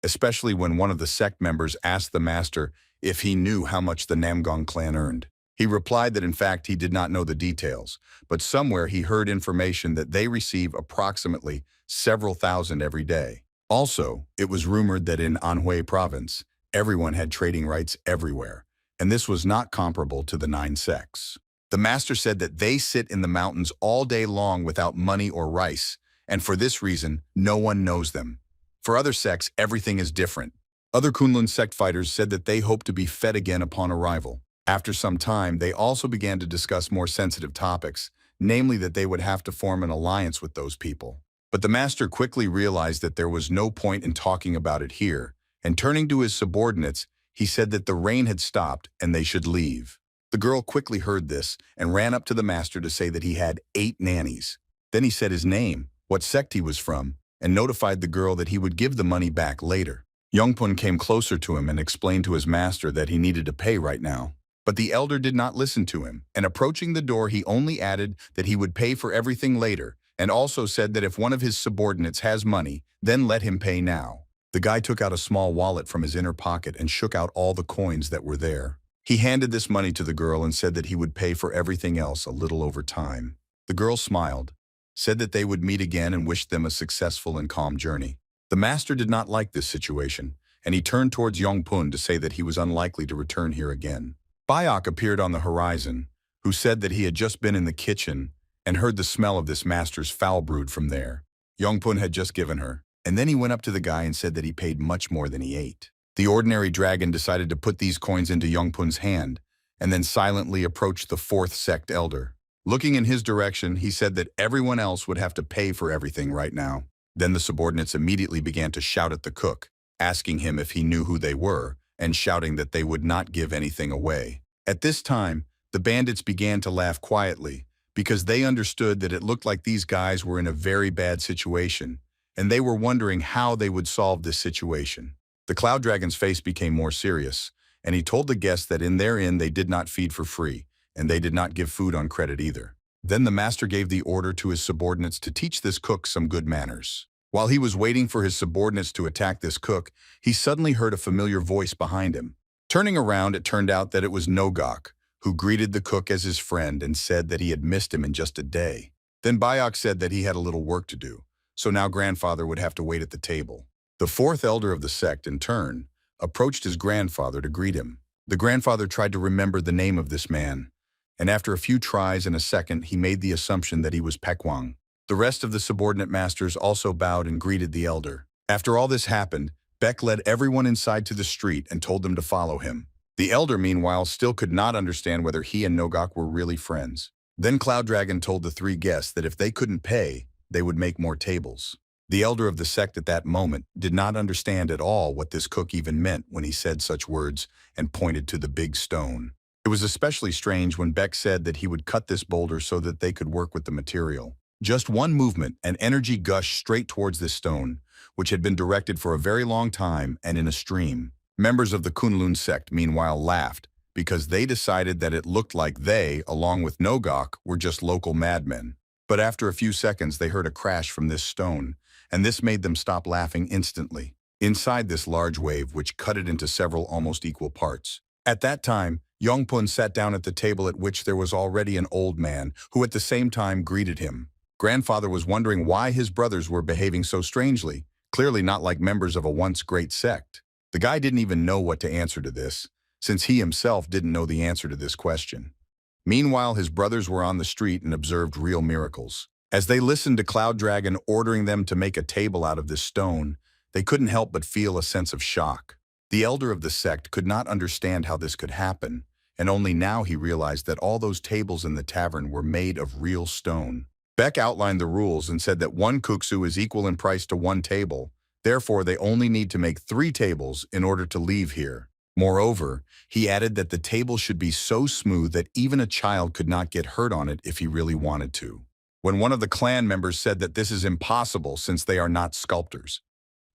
especially when one of the sect members asked the master if he knew how much the Namgong clan earned. He replied that in fact he did not know the details, but somewhere he heard information that they receive approximately several thousand every day. Also, it was rumored that in Anhui province, everyone had trading rights everywhere, and this was not comparable to the 9 sects. The master said that they sit in the mountains all day long without money or rice, and for this reason, no one knows them. For other sects, everything is different. Other Kunlun sect fighters said that they hope to be fed again upon arrival. After some time, they also began to discuss more sensitive topics, namely that they would have to form an alliance with those people. But the master quickly realized that there was no point in talking about it here, and turning to his subordinates, he said that the rain had stopped and they should leave. The girl quickly heard this and ran up to the master to say that he had 8 nannies. Then he said his name, what sect he was from, and notified the girl that he would give the money back later. Youngpun came closer to him and explained to his master that he needed to pay right now. But the elder did not listen to him, and approaching the door he only added that he would pay for everything later, and also said that if one of his subordinates has money, then let him pay now. The guy took out a small wallet from his inner pocket and shook out all the coins that were there. He handed this money to the girl and said that he would pay for everything else a little over time. The girl smiled, said that they would meet again and wished them a successful and calm journey. The master did not like this situation, and he turned towards Yongpun to say that he was unlikely to return here again. Bayok appeared on the horizon, who said that he had just been in the kitchen and heard the smell of this master's foul brood from there. Yongpun had just given her, and then he went up to the guy and said that he paid much more than he ate. The ordinary dragon decided to put these coins into Yongpun's hand and then silently approached the fourth sect elder. Looking in his direction, he said that everyone else would have to pay for everything right now. Then the subordinates immediately began to shout at the cook, asking him if he knew who they were and shouting that they would not give anything away. At this time, the bandits began to laugh quietly because they understood that it looked like these guys were in a very bad situation and they were wondering how they would solve this situation. The Cloud Dragon's face became more serious, and he told the guests that in their inn they did not feed for free, and they did not give food on credit either. Then the master gave the order to his subordinates to teach this cook some good manners. While he was waiting for his subordinates to attack this cook, he suddenly heard a familiar voice behind him. Turning around, it turned out that it was Nogok, who greeted the cook as his friend and said that he had missed him in just a day. Then Bayok said that he had a little work to do, so now grandfather would have to wait at the table. The fourth elder of the sect, in turn, approached his grandfather to greet him. The grandfather tried to remember the name of this man, and after a few tries and a second, he made the assumption that he was Pekwang. The rest of the subordinate masters also bowed and greeted the elder. After all this happened, Beck led everyone inside to the street and told them to follow him. The elder, meanwhile, still could not understand whether he and Nogok were really friends. Then Cloud Dragon told the three guests that if they couldn't pay, they would make more tables. The elder of the sect at that moment did not understand at all what this cook even meant when he said such words and pointed to the big stone. It was especially strange when Beck said that he would cut this boulder so that they could work with the material. Just one movement and energy gushed straight towards this stone, which had been directed for a very long time and in a stream. Members of the Kunlun sect, meanwhile, laughed because they decided that it looked like they, along with Nogok, were just local madmen. But after a few seconds, they heard a crash from this stone, and this made them stop laughing instantly. Inside this large wave, which cut it into several almost equal parts. At that time, Yongpun sat down at the table at which there was already an old man, who at the same time greeted him. Grandfather was wondering why his brothers were behaving so strangely, clearly not like members of a once great sect. The guy didn't even know what to answer to this, since he himself didn't know the answer to this question. Meanwhile, his brothers were on the street and observed real miracles. As they listened to Cloud Dragon ordering them to make a table out of this stone, they couldn't help but feel a sense of shock. The elder of the sect could not understand how this could happen, and only now he realized that all those tables in the tavern were made of real stone. Beck outlined the rules and said that one kuksu is equal in price to one table, therefore they only need to make 3 tables in order to leave here. Moreover, he added that the table should be so smooth that even a child could not get hurt on it if he really wanted to. When one of the clan members said that this is impossible since they are not sculptors.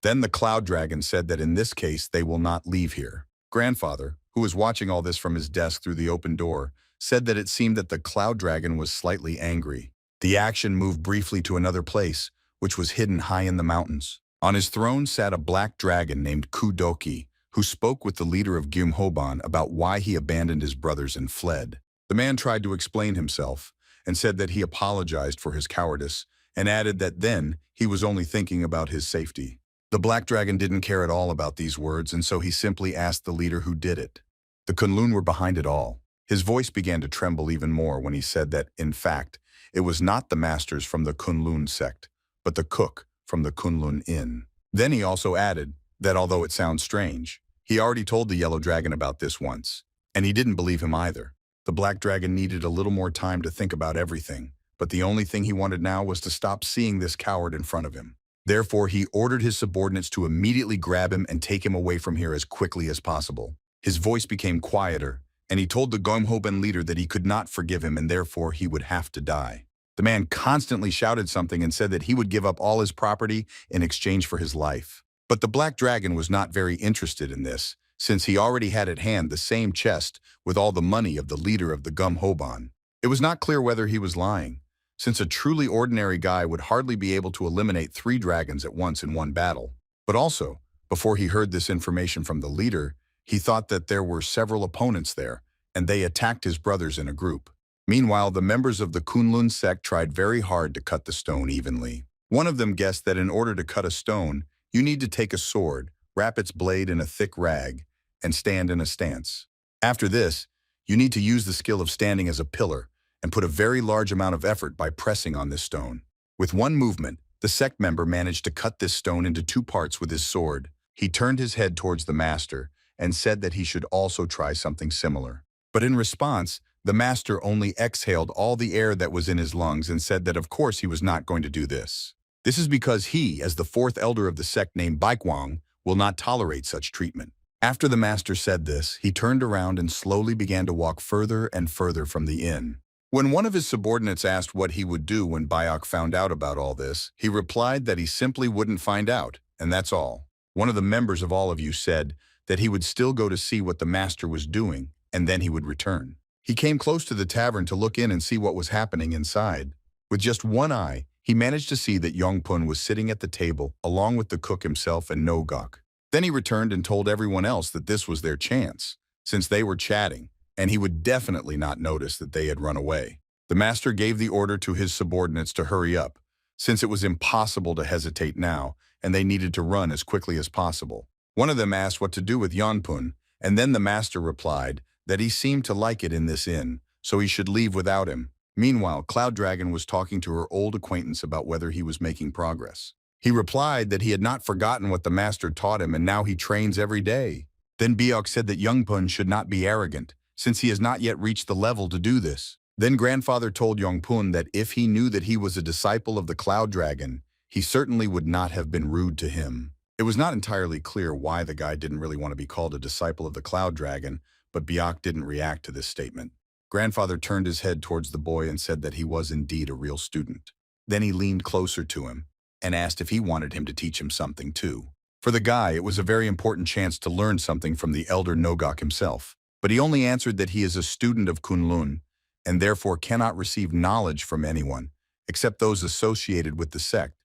Then the Cloud Dragon said that in this case they will not leave here. Grandfather, who was watching all this from his desk through the open door, said that it seemed that the Cloud Dragon was slightly angry. The action moved briefly to another place, which was hidden high in the mountains. On his throne sat a black dragon named Kudoki, who spoke with the leader of Gumhoban about why he abandoned his brothers and fled. The man tried to explain himself, and said that he apologized for his cowardice, and added that then he was only thinking about his safety. The Black Dragon didn't care at all about these words, and so he simply asked the leader who did it. The Kunlun were behind it all. His voice began to tremble even more when he said that, in fact, it was not the masters from the Kunlun sect, but the cook from the Kunlun Inn. Then he also added that although it sounds strange, he already told the Yellow Dragon about this once, and he didn't believe him either. The Black Dragon needed a little more time to think about everything, but the only thing he wanted now was to stop seeing this coward in front of him. Therefore, he ordered his subordinates to immediately grab him and take him away from here as quickly as possible. His voice became quieter, and he told the Gomhoben leader that he could not forgive him and therefore he would have to die. The man constantly shouted something and said that he would give up all his property in exchange for his life. But the Black Dragon was not very interested in this, since he already had at hand the same chest with all the money of the leader of the Gumhoban. It was not clear whether he was lying, since a truly ordinary guy would hardly be able to eliminate 3 dragons at once in one battle. But also, before he heard this information from the leader, He thought that there were several opponents there, and they attacked his brothers in a group. Meanwhile, the members of the Kunlun sect tried very hard to cut the stone evenly. One of them guessed that in order to cut a stone, you need to take a sword, wrap its blade in a thick rag, and stand in a stance. After this, you need to use the skill of standing as a pillar and put a very large amount of effort by pressing on this stone. With one movement, the sect member managed to cut this stone into two parts with his sword. He turned his head towards the master and said that he should also try something similar. But in response, the master only exhaled all the air that was in his lungs and said that of course he was not going to do this. This is because he, as the fourth elder of the sect named Baikwang, will not tolerate such treatment. After the master said this, he turned around and slowly began to walk further and further from the inn. When one of his subordinates asked what he would do when Bayok found out about all this, he replied that he simply wouldn't find out, and that's all. One of the members of all of you said that he would still go to see what the master was doing, and then he would return. He came close to the tavern to look in and see what was happening inside. With just one eye, he managed to see that Yongpun was sitting at the table along with the cook himself and Nogok. Then he returned and told everyone else that this was their chance, since they were chatting, and he would definitely not notice that they had run away. The master gave the order to his subordinates to hurry up, since it was impossible to hesitate now, and they needed to run as quickly as possible. One of them asked what to do with Yonpun, and then the master replied that he seemed to like it in this inn, so he should leave without him. Meanwhile, Cloud Dragon was talking to her old acquaintance about whether he was making progress. He replied that he had not forgotten what the master taught him and now he trains every day. Then Biok said that Youngpun should not be arrogant, since he has not yet reached the level to do this. Then grandfather told Yongpun that if he knew that he was a disciple of the Cloud Dragon, he certainly would not have been rude to him. It was not entirely clear why the guy didn't really want to be called a disciple of the Cloud Dragon, but Biok didn't react to this statement. Grandfather turned his head towards the boy and said that he was indeed a real student. Then he leaned closer to him and asked if he wanted him to teach him something too. For the guy, it was a very important chance to learn something from the elder Nogok himself. But he only answered that he is a student of Kunlun and therefore cannot receive knowledge from anyone except those associated with the sect.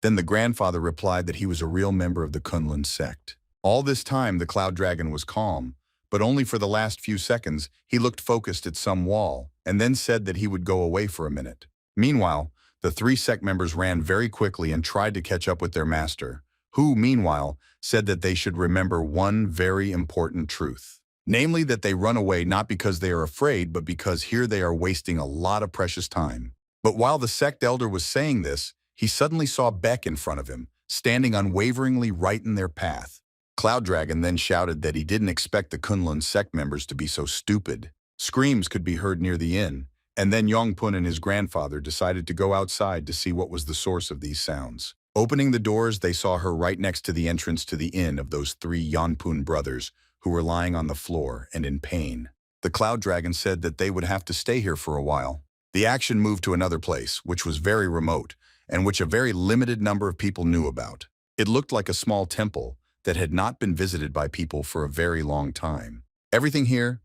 Then the grandfather replied that he was a real member of the Kunlun sect. All this time, the Cloud Dragon was calm, but only for the last few seconds, he looked focused at some wall and then said that he would go away for a minute. Meanwhile, the three sect members ran very quickly and tried to catch up with their master, who, meanwhile, said that they should remember one very important truth. Namely that they run away not because they are afraid, but because here they are wasting a lot of precious time. But while the sect elder was saying this, he suddenly saw Beck in front of him, standing unwaveringly right in their path. Cloud Dragon then shouted that he didn't expect the Kunlun sect members to be so stupid. Screams could be heard near the inn, and then Yongpun and his grandfather decided to go outside to see what was the source of these sounds. Opening the doors, they saw her right next to the entrance to the inn of those three Yonpun brothers who were lying on the floor and in pain. The Cloud Dragon said that they would have to stay here for a while. The action moved to another place, which was very remote, and which a very limited number of people knew about. It looked like a small temple that had not been visited by people for a very long time. Everything here,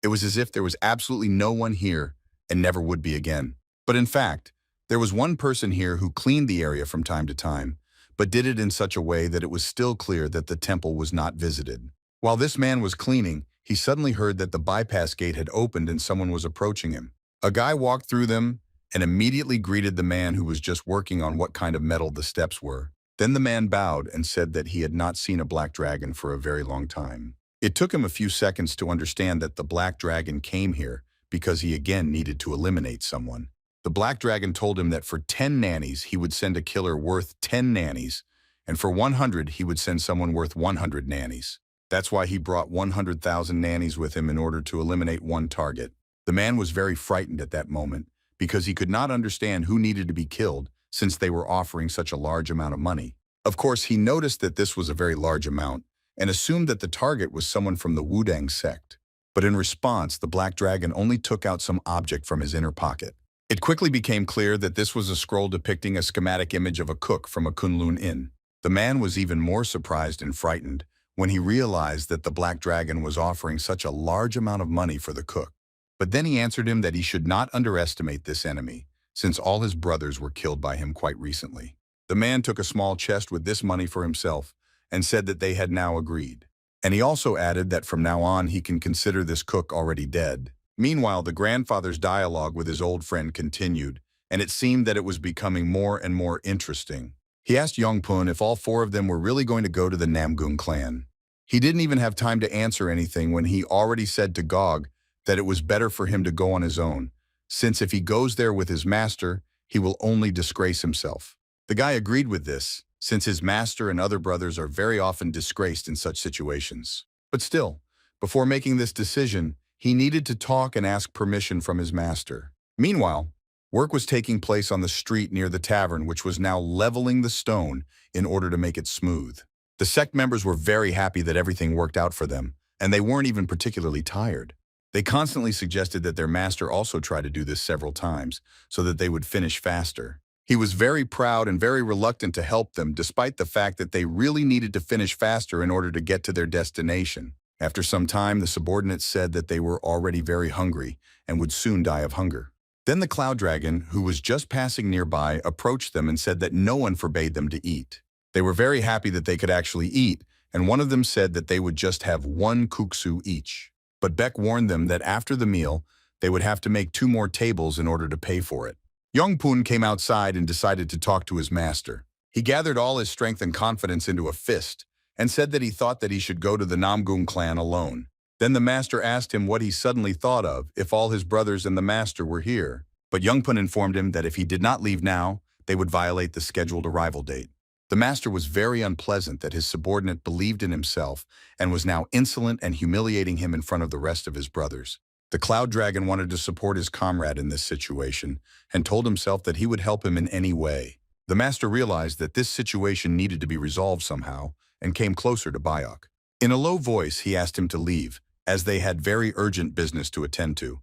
it was as if there was absolutely no one here and never would be again. But in fact, there was one person here who cleaned the area from time to time, but did it in such a way that it was still clear that the temple was not visited. While this man was cleaning, he suddenly heard that the bypass gate had opened and someone was approaching him. A guy walked through them and immediately greeted the man who was just working on what kind of metal the steps were. Then the man bowed and said that he had not seen a black dragon for a very long time. It took him a few seconds to understand that the black dragon came here because he again needed to eliminate someone. The black dragon told him that for 10 nannies he would send a killer worth 10 nannies, and for 100 he would send someone worth 100 nannies. That's why he brought 100,000 nannies with him in order to eliminate one target. The man was very frightened at that moment because he could not understand who needed to be killed since they were offering such a large amount of money. Of course, he noticed that this was a very large amount and assumed that the target was someone from the Wudang sect. But in response, the black dragon only took out some object from his inner pocket. It quickly became clear that this was a scroll depicting a schematic image of a cook from a Kunlun inn. The man was even more surprised and frightened when he realized that the black dragon was offering such a large amount of money for the cook. But then he answered him that he should not underestimate this enemy, since all his brothers were killed by him quite recently. The man took a small chest with this money for himself and said that they had now agreed. And he also added that from now on he can consider this cook already dead. Meanwhile, the grandfather's dialogue with his old friend continued, and it seemed that it was becoming more and more interesting. He asked Yongpun if all four of them were really going to go to the Namgung clan. He didn't even have time to answer anything when he already said to Gog that it was better for him to go on his own, since if he goes there with his master, he will only disgrace himself. The guy agreed with this, since his master and other brothers are very often disgraced in such situations. But still, before making this decision, he needed to talk and ask permission from his master. Meanwhile, work was taking place on the street near the tavern, which was now leveling the stone in order to make it smooth. The sect members were very happy that everything worked out for them, and they weren't even particularly tired. They constantly suggested that their master also try to do this several times, so that they would finish faster. He was very proud and very reluctant to help them, despite the fact that they really needed to finish faster in order to get to their destination. After some time, the subordinates said that they were already very hungry and would soon die of hunger. Then the cloud dragon, who was just passing nearby, approached them and said that no one forbade them to eat. They were very happy that they could actually eat, and one of them said that they would just have one kuksu each. But Beck warned them that after the meal, they would have to make 2 more tables in order to pay for it. Yongpun came outside and decided to talk to his master. He gathered all his strength and confidence into a fist and said that he thought that he should go to the Namgung clan alone. Then the master asked him what he suddenly thought of if all his brothers and the master were here. But Yongpun informed him that if he did not leave now, they would violate the scheduled arrival date. The master was very unpleasant that his subordinate believed in himself and was now insolent and humiliating him in front of the rest of his brothers. The cloud dragon wanted to support his comrade in this situation and told himself that he would help him in any way. The master realized that this situation needed to be resolved somehow and came closer to Bayok. In a low voice, he asked him to leave, as they had very urgent business to attend to.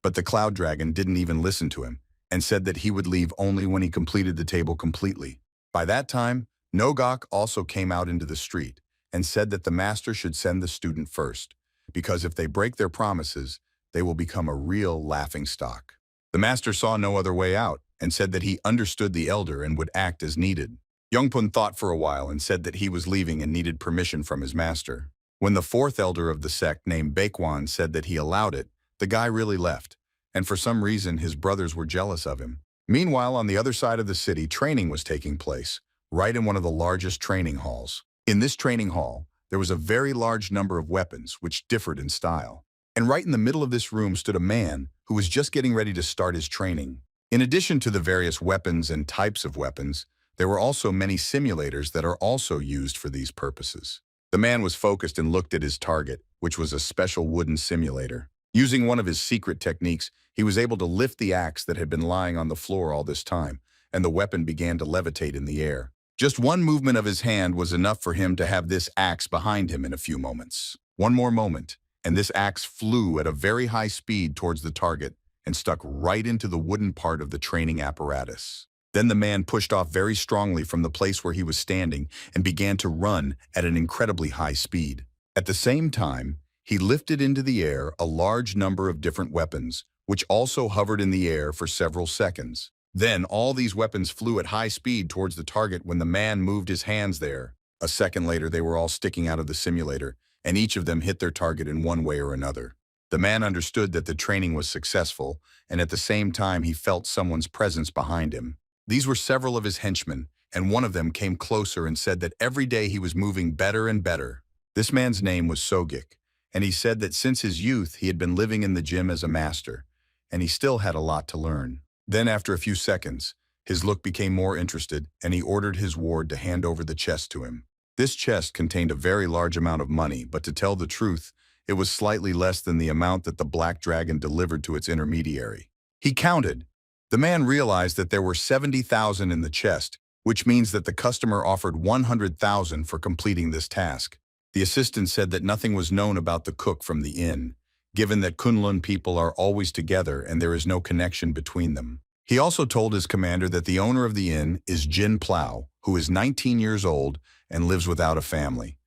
But the cloud dragon didn't even listen to him and said that he would leave only when he completed the table completely. By that time, Nogok also came out into the street and said that the master should send the student first, because if they break their promises, they will become a real laughingstock. The master saw no other way out and said that he understood the elder and would act as needed. Yongpun thought for a while and said that he was leaving and needed permission from his master. When the 4th elder of the sect named Baekwan said that he allowed it, the guy really left, and for some reason his brothers were jealous of him. Meanwhile, on the other side of the city, training was taking place, right in one of the largest training halls. In this training hall, there was a very large number of weapons which differed in style. And right in the middle of this room stood a man who was just getting ready to start his training. In addition to the various weapons and types of weapons, there were also many simulators that are also used for these purposes. The man was focused and looked at his target, which was a special wooden simulator. Using one of his secret techniques, he was able to lift the axe that had been lying on the floor all this time, and the weapon began to levitate in the air. Just one movement of his hand was enough for him to have this axe behind him in a few moments. One more moment, and this axe flew at a very high speed towards the target and stuck right into the wooden part of the training apparatus. Then the man pushed off very strongly from the place where he was standing and began to run at an incredibly high speed. At the same time, he lifted into the air a large number of different weapons, which also hovered in the air for several seconds. Then all these weapons flew at high speed towards the target when the man moved his hands there. A second later, they were all sticking out of the simulator, and each of them hit their target in one way or another. The man understood that the training was successful, and at the same time he felt someone's presence behind him. These were several of his henchmen, and one of them came closer and said that every day he was moving better and better. This man's name was Sogik, and he said that since his youth he had been living in the gym as a master, and he still had a lot to learn. Then after a few seconds, his look became more interested, and he ordered his ward to hand over the chest to him. This chest contained a very large amount of money, but to tell the truth, it was slightly less than the amount that the Black Dragon delivered to its intermediary. He counted. The man realized that there were 70,000 in the chest, which means that the customer offered 100,000 for completing this task. The assistant said that nothing was known about the cook from the inn, given that Kunlun people are always together and there is no connection between them. He also told his commander that the owner of the inn is Jin Plow, who is 19 years old and lives without a family.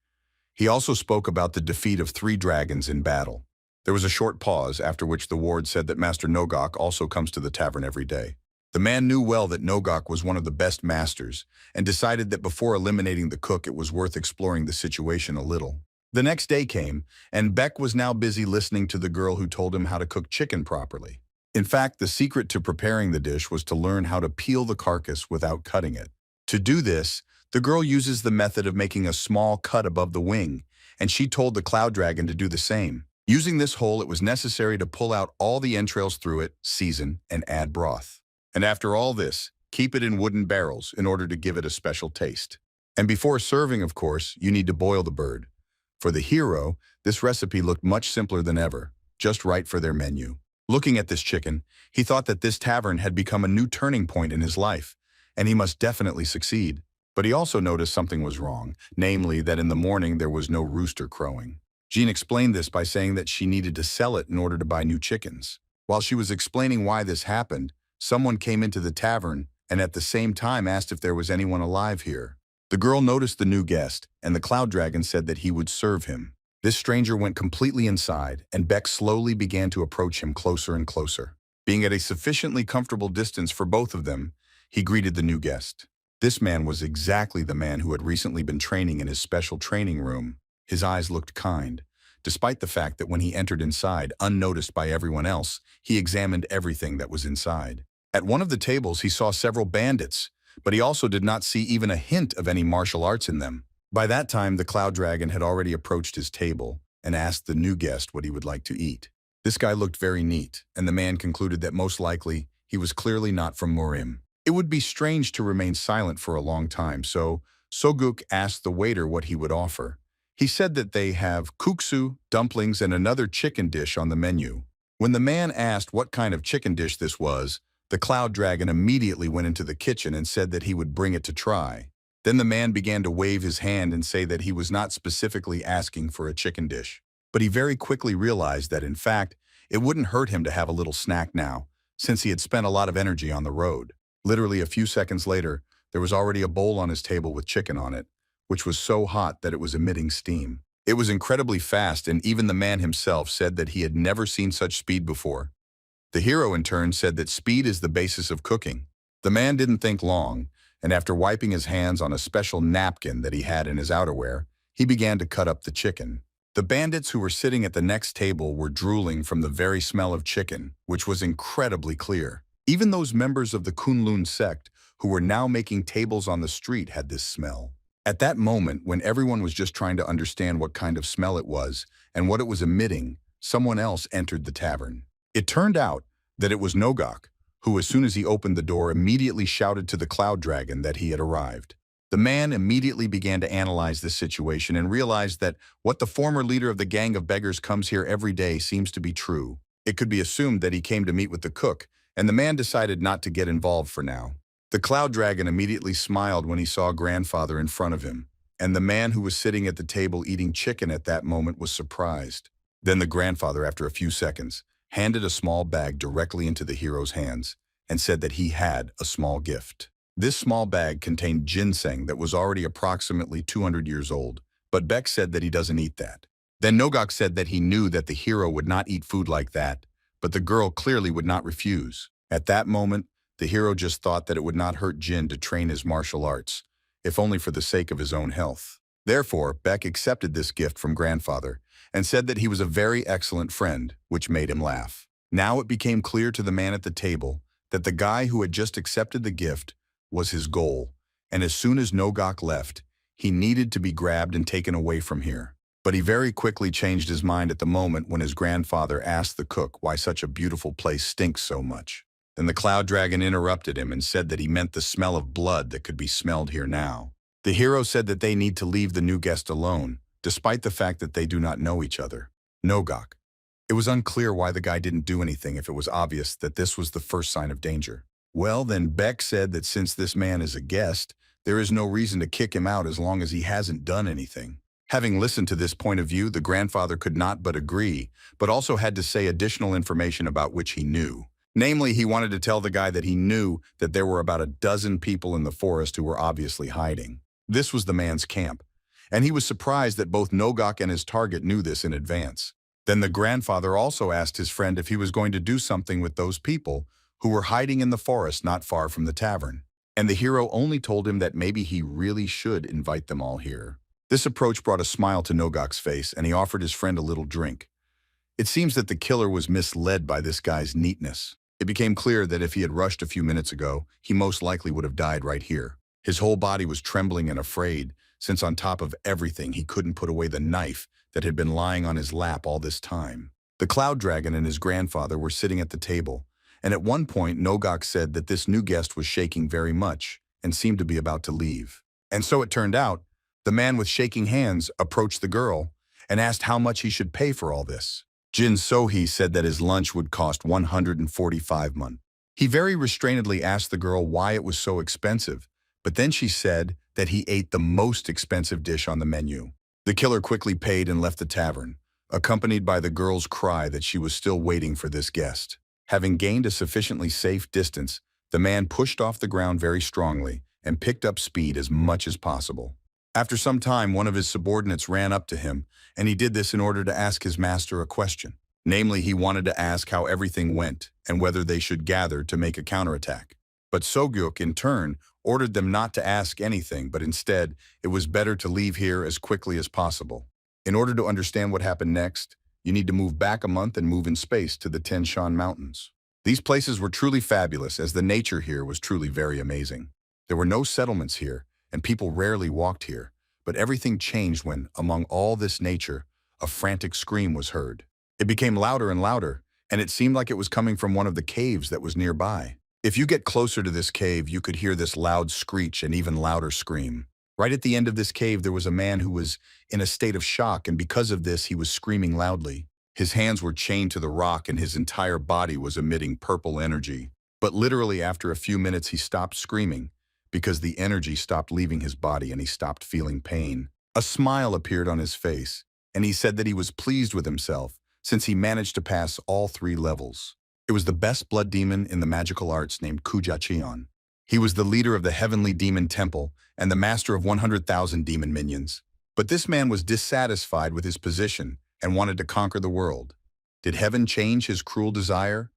He also spoke about the defeat of 3 dragons in battle. There was a short pause, after which the ward said that Master Nogok also comes to the tavern every day. The man knew well that Nogok was one of the best masters, and decided that before eliminating the cook it was worth exploring the situation a little. The next day came, and Beck was now busy listening to the girl who told him how to cook chicken properly. In fact, the secret to preparing the dish was to learn how to peel the carcass without cutting it. To do this, the girl uses the method of making a small cut above the wing, and she told the cloud dragon to do the same. Using this hole, it was necessary to pull out all the entrails through it, season, and add broth. And after all this, keep it in wooden barrels in order to give it a special taste. And before serving, of course, you need to boil the bird. For the hero, this recipe looked much simpler than ever, just right for their menu. Looking at this chicken, he thought that this tavern had become a new turning point in his life, and he must definitely succeed. But he also noticed something was wrong, namely that in the morning there was no rooster crowing. Jean explained this by saying that she needed to sell it in order to buy new chickens. While she was explaining why this happened, someone came into the tavern and at the same time asked if there was anyone alive here. The girl noticed the new guest, and the cloud dragon said that he would serve him. This stranger went completely inside, and Beck slowly began to approach him closer and closer. Being at a sufficiently comfortable distance for both of them, he greeted the new guest. This man was exactly the man who had recently been training in his special training room. His eyes looked kind, despite the fact that when he entered inside, unnoticed by everyone else, he examined everything that was inside. At one of the tables, he saw several bandits, but he also did not see even a hint of any martial arts in them. By that time, the cloud dragon had already approached his table and asked the new guest what he would like to eat. This guy looked very neat, and the man concluded that most likely he was clearly not from Murim. It would be strange to remain silent for a long time, so Soguk asked the waiter what he would offer. He said that they have kuksu, dumplings, and another chicken dish on the menu. When the man asked what kind of chicken dish this was, the cloud dragon immediately went into the kitchen and said that he would bring it to try. Then the man began to wave his hand and say that he was not specifically asking for a chicken dish. But he very quickly realized that, in fact, it wouldn't hurt him to have a little snack now, since he had spent a lot of energy on the road. Literally a few seconds later, there was already a bowl on his table with chicken on it, which was so hot that it was emitting steam. It was incredibly fast, and even the man himself said that he had never seen such speed before. The hero, in turn, said that speed is the basis of cooking. The man didn't think long, and after wiping his hands on a special napkin that he had in his outerwear, he began to cut up the chicken. The bandits who were sitting at the next table were drooling from the very smell of chicken, which was incredibly clear. Even those members of the Kunlun sect who were now making tables on the street had this smell. At that moment, when everyone was just trying to understand what kind of smell it was and what it was emitting, someone else entered the tavern. It turned out that it was Nogok, who, as soon as he opened the door, immediately shouted to the cloud dragon that he had arrived. The man immediately began to analyze this situation and realized that what the former leader of the gang of beggars comes here every day seems to be true. It could be assumed that he came to meet with the cook, and the man decided not to get involved for now. The cloud dragon immediately smiled when he saw grandfather in front of him, and the man who was sitting at the table eating chicken at that moment was surprised. Then the grandfather, after a few seconds, handed a small bag directly into the hero's hands and said that he had a small gift. This small bag contained ginseng that was already approximately 200 years old, but Beck said that he doesn't eat that. Then Nogok said that he knew that the hero would not eat food like that, but the girl clearly would not refuse. At that moment, the hero just thought that it would not hurt Jin to train his martial arts, if only for the sake of his own health. Therefore, Beck accepted this gift from grandfather and said that he was a very excellent friend, which made him laugh. Now it became clear to the man at the table that the guy who had just accepted the gift was his goal, and as soon as Nogok left, he needed to be grabbed and taken away from here. But he very quickly changed his mind at the moment when his grandfather asked the cook why such a beautiful place stinks so much. Then the cloud dragon interrupted him and said that he meant the smell of blood that could be smelled here now. The hero said that they need to leave the new guest alone, despite the fact that they do not know each other. Nogok. It was unclear why the guy didn't do anything if it was obvious that this was the first sign of danger. Well, then Beck said that since this man is a guest, there is no reason to kick him out as long as he hasn't done anything. Having listened to this point of view, the grandfather could not but agree, but also had to say additional information about which he knew. Namely, he wanted to tell the guy that he knew that there were about a dozen people in the forest who were obviously hiding. This was the man's camp, and he was surprised that both Nogok and his target knew this in advance. Then the grandfather also asked his friend if he was going to do something with those people who were hiding in the forest not far from the tavern. And the hero only told him that maybe he really should invite them all here. This approach brought a smile to Nogok's face, and he offered his friend a little drink. It seems that the killer was misled by this guy's neatness. It became clear that if he had rushed a few minutes ago, he most likely would have died right here. His whole body was trembling and afraid, since on top of everything he couldn't put away the knife that had been lying on his lap all this time. The Cloud Dragon and his grandfather were sitting at the table, and at one point Nogok said that this new guest was shaking very much and seemed to be about to leave. And so it turned out, the man with shaking hands approached the girl and asked how much he should pay for all this. Jin Sohee said that his lunch would cost 145 mun. He very restrainedly asked the girl why it was so expensive, but then she said that he ate the most expensive dish on the menu. The killer quickly paid and left the tavern, accompanied by the girl's cry that she was still waiting for this guest. Having gained a sufficiently safe distance, the man pushed off the ground very strongly and picked up speed as much as possible. After some time, one of his subordinates ran up to him, and he did this in order to ask his master a question. Namely, he wanted to ask how everything went and whether they should gather to make a counterattack. But Sogyuk, in turn, ordered them not to ask anything, but instead, it was better to leave here as quickly as possible. In order to understand what happened next, you need to move back a month and move in space to the Tian Shan Mountains. These places were truly fabulous, as the nature here was truly very amazing. There were no settlements here, and people rarely walked here, but everything changed when, among all this nature, a frantic scream was heard. It became louder and louder, and it seemed like it was coming from one of the caves that was nearby. If you get closer to this cave, you could hear this loud screech and even louder scream. Right at the end of this cave, there was a man who was in a state of shock, and because of this, he was screaming loudly. His hands were chained to the rock, and his entire body was emitting purple energy. But literally after a few minutes, he stopped screaming, because the energy stopped leaving his body and he stopped feeling pain. A smile appeared on his face, and he said that he was pleased with himself since he managed to pass all 3 levels. It was the best blood demon in the magical arts named Kujachion. He was the leader of the Heavenly Demon Temple and the master of 100,000 demon minions. But this man was dissatisfied with his position and wanted to conquer the world. Did heaven change his cruel desire?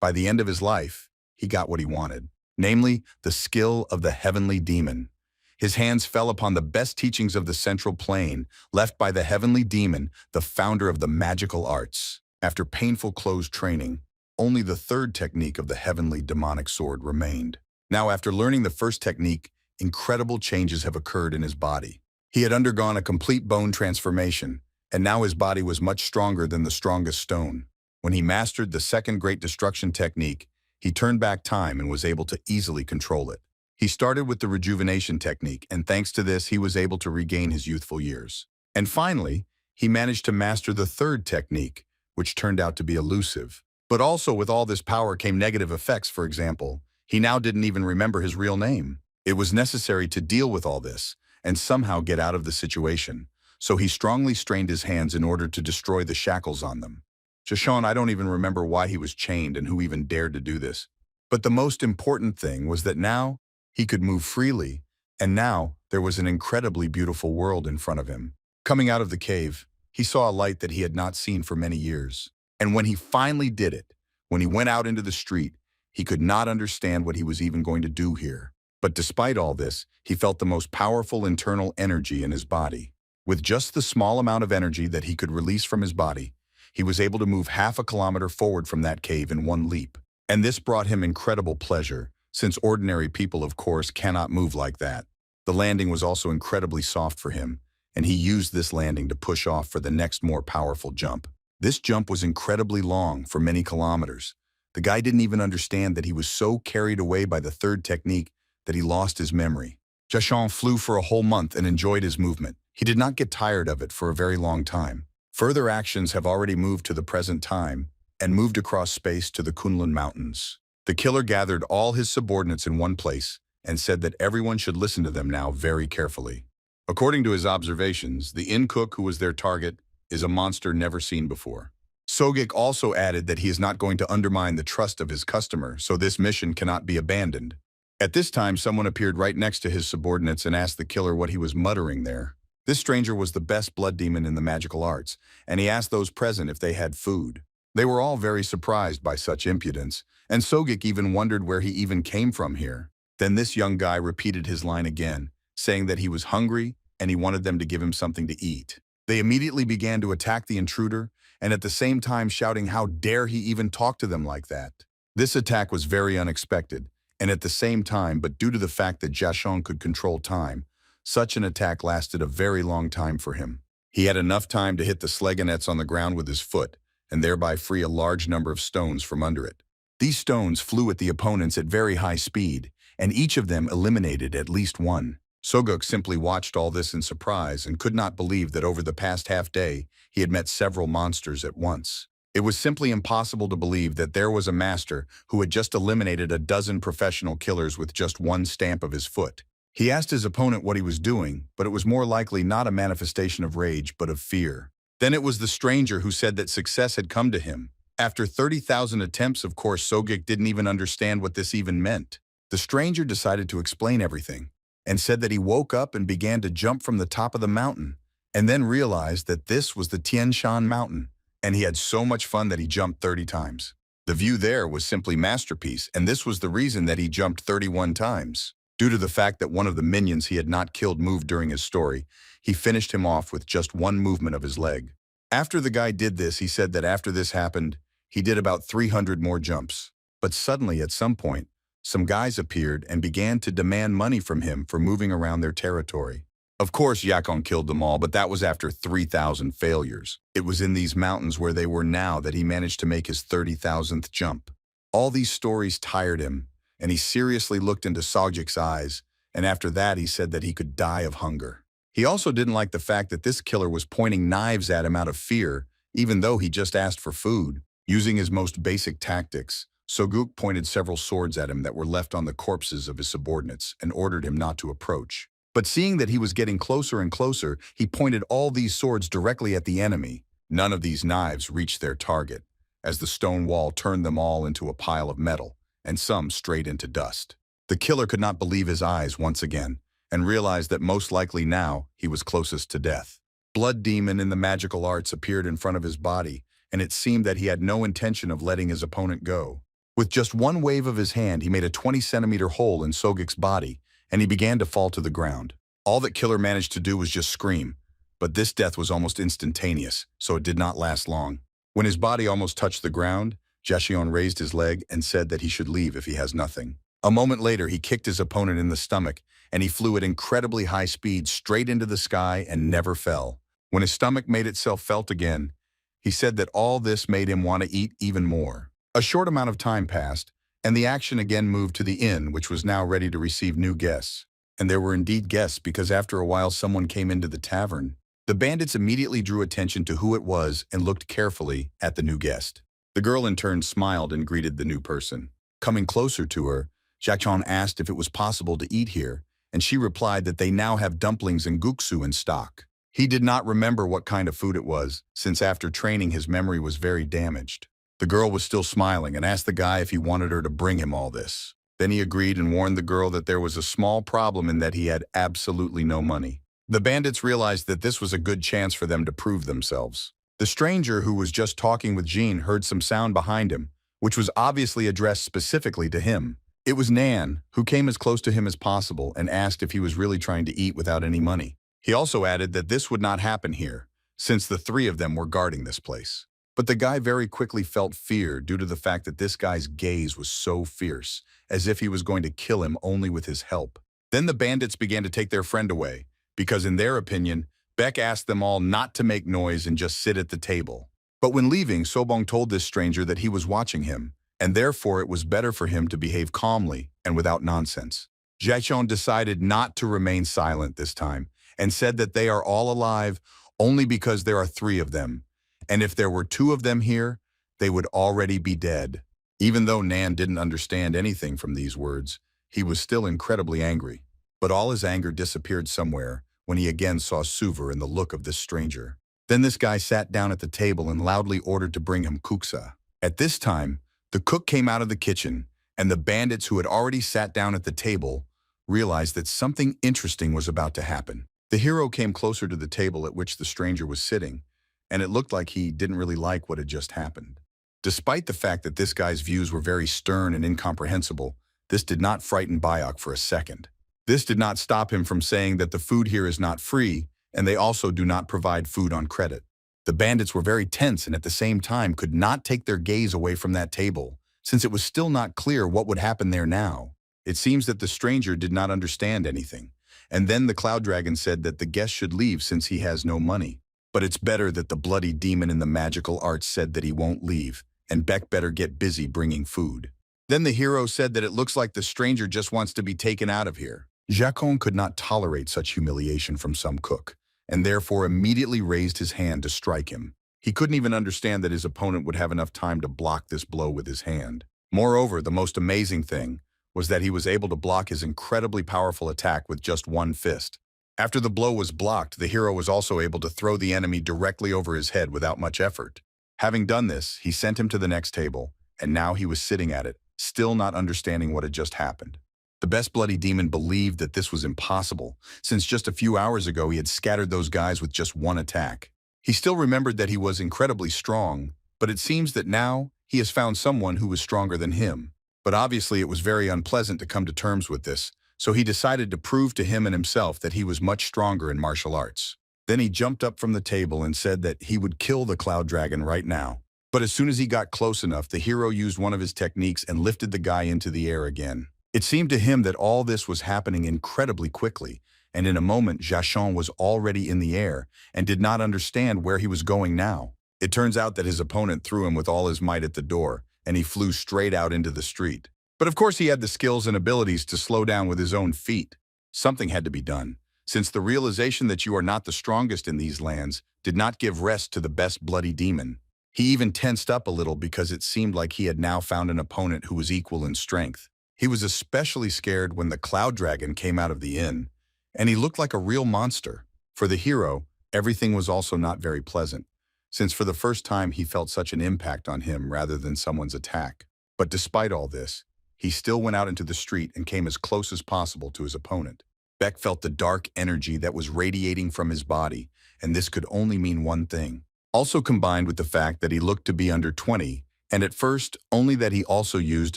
By the end of his life, he got what he wanted. Namely, the skill of the heavenly demon. His hands fell upon the best teachings of the central plane, left by the heavenly demon, the founder of the magical arts. After painful closed training, only the 3rd technique of the heavenly demonic sword remained. Now, after learning the first technique, incredible changes have occurred in his body. He had undergone a complete bone transformation, and now his body was much stronger than the strongest stone. When he mastered the 2nd Great Destruction technique, he turned back time and was able to easily control it. He started with the rejuvenation technique, and thanks to this, he was able to regain his youthful years. And finally, he managed to master the 3rd technique, which turned out to be elusive. But also with all this power came negative effects. For example, he now didn't even remember his real name. It was necessary to deal with all this and somehow get out of the situation. So he strongly strained his hands in order to destroy the shackles on them. Jashon, I don't even remember why he was chained and who even dared to do this. But the most important thing was that now he could move freely, and now there was an incredibly beautiful world in front of him. Coming out of the cave, he saw a light that he had not seen for many years. And when he finally did it, when he went out into the street, he could not understand what he was even going to do here. But despite all this, he felt the most powerful internal energy in his body. With just the small amount of energy that he could release from his body, he was able to move half a kilometer forward from that cave in one leap. And this brought him incredible pleasure, since ordinary people, of course, cannot move like that. The landing was also incredibly soft for him, and he used this landing to push off for the next more powerful jump. This jump was incredibly long, for many kilometers. The guy didn't even understand that he was so carried away by the 3rd technique that he lost his memory. Jashon flew for a whole month and enjoyed his movement. He did not get tired of it for a very long time. Further actions have already moved to the present time and moved across space to the Kunlun Mountains. The killer gathered all his subordinates in one place and said that everyone should listen to them now very carefully. According to his observations, the inn cook who was their target is a monster never seen before. Sogik also added that he is not going to undermine the trust of his customer, so this mission cannot be abandoned. At this time, someone appeared right next to his subordinates and asked the killer what he was muttering there. This stranger was the best blood demon in the magical arts, and he asked those present if they had food. They were all very surprised by such impudence, and Sogik even wondered where he even came from here. Then this young guy repeated his line again, saying that he was hungry and he wanted them to give him something to eat. They immediately began to attack the intruder, and at the same time shouting how dare he even talk to them like that. This attack was very unexpected, and at the same time, but due to the fact that Jiashong could control time, such an attack lasted a very long time for him. He had enough time to hit the slegonets on the ground with his foot, and thereby free a large number of stones from under it. These stones flew at the opponents at very high speed, and each of them eliminated at least one. Soguk simply watched all this in surprise and could not believe that over the past half-day he had met several monsters at once. It was simply impossible to believe that there was a master who had just eliminated a dozen professional killers with just one stamp of his foot. He asked his opponent what he was doing, but it was more likely not a manifestation of rage but of fear. Then it was the stranger who said that success had come to him. After 30,000 attempts, of course, Soguk didn't even understand what this even meant. The stranger decided to explain everything, and said that he woke up and began to jump from the top of the mountain, and then realized that this was the Tian Shan mountain, and he had so much fun that he jumped 30 times. The view there was simply masterpiece, and this was the reason that he jumped 31 times. Due to the fact that one of the minions he had not killed moved during his story, he finished him off with just one movement of his leg. After the guy did this, he said that after this happened, he did about 300 more jumps. But suddenly, at some point, some guys appeared and began to demand money from him for moving around their territory. Of course, Yakon killed them all, but that was after 3,000 failures. It was in these mountains where they were now that he managed to make his 30,000th jump. All these stories tired him, and he seriously looked into Sogjik's eyes, and after that he said that he could die of hunger. He also didn't like the fact that this killer was pointing knives at him out of fear, even though he just asked for food. Using his most basic tactics, Soguk pointed several swords at him that were left on the corpses of his subordinates and ordered him not to approach. But seeing that he was getting closer and closer, he pointed all these swords directly at the enemy. None of these knives reached their target, as the stone wall turned them all into a pile of metal, and some straight into dust. The killer could not believe his eyes once again, and realized that most likely now he was closest to death. Blood Demon in the magical arts appeared in front of his body, and it seemed that he had no intention of letting his opponent go. With just one wave of his hand, he made a 20-centimeter hole in Soguk's body, and he began to fall to the ground. All that killer managed to do was just scream, but this death was almost instantaneous, so it did not last long. When his body almost touched the ground, Jiashong raised his leg and said that he should leave if he has nothing. A moment later, he kicked his opponent in the stomach, and he flew at incredibly high speed straight into the sky and never fell. When his stomach made itself felt again, he said that all this made him want to eat even more. A short amount of time passed, and the action again moved to the inn, which was now ready to receive new guests. And there were indeed guests, because after a while someone came into the tavern. The bandits immediately drew attention to who it was and looked carefully at the new guest. The girl in turn smiled and greeted the new person. Coming closer to her, Jiashong asked if it was possible to eat here, and she replied that they now have dumplings and guksu in stock. He did not remember what kind of food it was, since after training his memory was very damaged. The girl was still smiling and asked the guy if he wanted her to bring him all this. Then he agreed and warned the girl that there was a small problem in that he had absolutely no money. The bandits realized that this was a good chance for them to prove themselves. The stranger who was just talking with Jean heard some sound behind him, which was obviously addressed specifically to him. It was Nan, who came as close to him as possible and asked if he was really trying to eat without any money. He also added that this would not happen here, since the three of them were guarding this place. But the guy very quickly felt fear due to the fact that this guy's gaze was so fierce, as if he was going to kill him only with his help. Then the bandits began to take their friend away, because in their opinion, Beck asked them all not to make noise and just sit at the table. But when leaving, Sobong told this stranger that he was watching him, and therefore it was better for him to behave calmly and without nonsense. Jiashong decided not to remain silent this time, and said that they are all alive only because there are three of them, and if there were two of them here, they would already be dead. Even though Nan didn't understand anything from these words, he was still incredibly angry. But all his anger disappeared somewhere when he again saw Suver in the look of this stranger. Then this guy sat down at the table and loudly ordered to bring him kuksa. At this time, the cook came out of the kitchen, and the bandits who had already sat down at the table realized that something interesting was about to happen. The hero came closer to the table at which the stranger was sitting, and it looked like he didn't really like what had just happened. Despite the fact that this guy's views were very stern and incomprehensible, this did not frighten Bayok for a second. This did not stop him from saying that the food here is not free, and they also do not provide food on credit. The bandits were very tense and at the same time could not take their gaze away from that table, since it was still not clear what would happen there now. It seems that the stranger did not understand anything, and then the Cloud Dragon said that the guest should leave since he has no money. But it's better that the bloody demon in the magical arts said that he won't leave, and Beck better get busy bringing food. Then the hero said that it looks like the stranger just wants to be taken out of here. Jacon could not tolerate such humiliation from some cook, and therefore immediately raised his hand to strike him. He couldn't even understand that his opponent would have enough time to block this blow with his hand. Moreover, the most amazing thing was that he was able to block his incredibly powerful attack with just one fist. After the blow was blocked, the hero was also able to throw the enemy directly over his head without much effort. Having done this, he sent him to the next table, and now he was sitting at it, still not understanding what had just happened. The best bloody demon believed that this was impossible, since just a few hours ago he had scattered those guys with just one attack. He still remembered that he was incredibly strong, but it seems that now he has found someone who was stronger than him. But obviously it was very unpleasant to come to terms with this, so he decided to prove to him and himself that he was much stronger in martial arts. Then he jumped up from the table and said that he would kill the Cloud Dragon right now. But as soon as he got close enough, the hero used one of his techniques and lifted the guy into the air again. It seemed to him that all this was happening incredibly quickly, and in a moment Jacon was already in the air and did not understand where he was going now. It turns out that his opponent threw him with all his might at the door, and he flew straight out into the street. But of course he had the skills and abilities to slow down with his own feet. Something had to be done, since the realization that you are not the strongest in these lands did not give rest to the best bloody demon. He even tensed up a little because it seemed like he had now found an opponent who was equal in strength. He was especially scared when the Cloud Dragon came out of the inn, and he looked like a real monster. For the hero, everything was also not very pleasant, since for the first time he felt such an impact on him rather than someone's attack. But despite all this, he still went out into the street and came as close as possible to his opponent. Beck felt the dark energy that was radiating from his body, and this could only mean one thing. Also combined with the fact that he looked to be under 20, and at first, only that he also used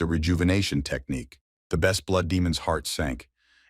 a rejuvenation technique. The best blood demon's heart sank.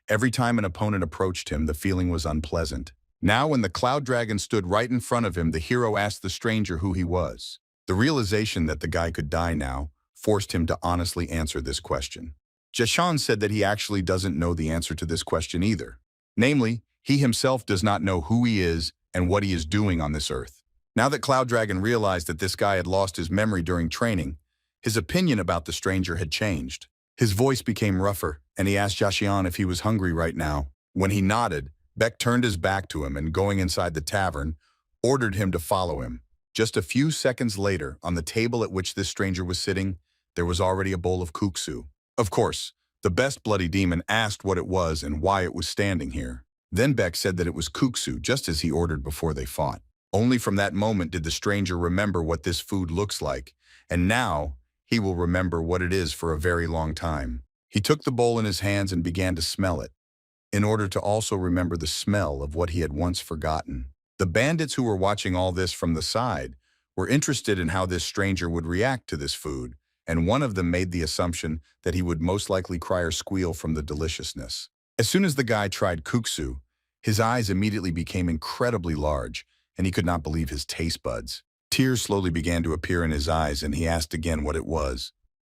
Every time an opponent approached him, the feeling was unpleasant. Now, when the Cloud Dragon stood right in front of him, the hero asked the stranger who he was. The realization that the guy could die now forced him to honestly answer this question. Jacon said that he actually doesn't know the answer to this question either. Namely, he himself does not know who he is and what he is doing on this earth. Now that Cloud Dragon realized that this guy had lost his memory during training, his opinion about the stranger had changed. His voice became rougher, and he asked Jacon if he was hungry right now. When he nodded, Beck turned his back to him and, going inside the tavern, ordered him to follow him. Just a few seconds later, on the table at which this stranger was sitting, there was already a bowl of kuksu. Of course, the best bloody demon asked what it was and why it was standing here. Then Beck said that it was kuksu, just as he ordered before they fought. Only from that moment did the stranger remember what this food looks like, and now he will remember what it is for a very long time. He took the bowl in his hands and began to smell it, in order to also remember the smell of what he had once forgotten. The bandits who were watching all this from the side were interested in how this stranger would react to this food, and one of them made the assumption that he would most likely cry or squeal from the deliciousness. As soon as the guy tried kuksu, his eyes immediately became incredibly large, and he could not believe his taste buds. Tears slowly began to appear in his eyes, and he asked again what it was.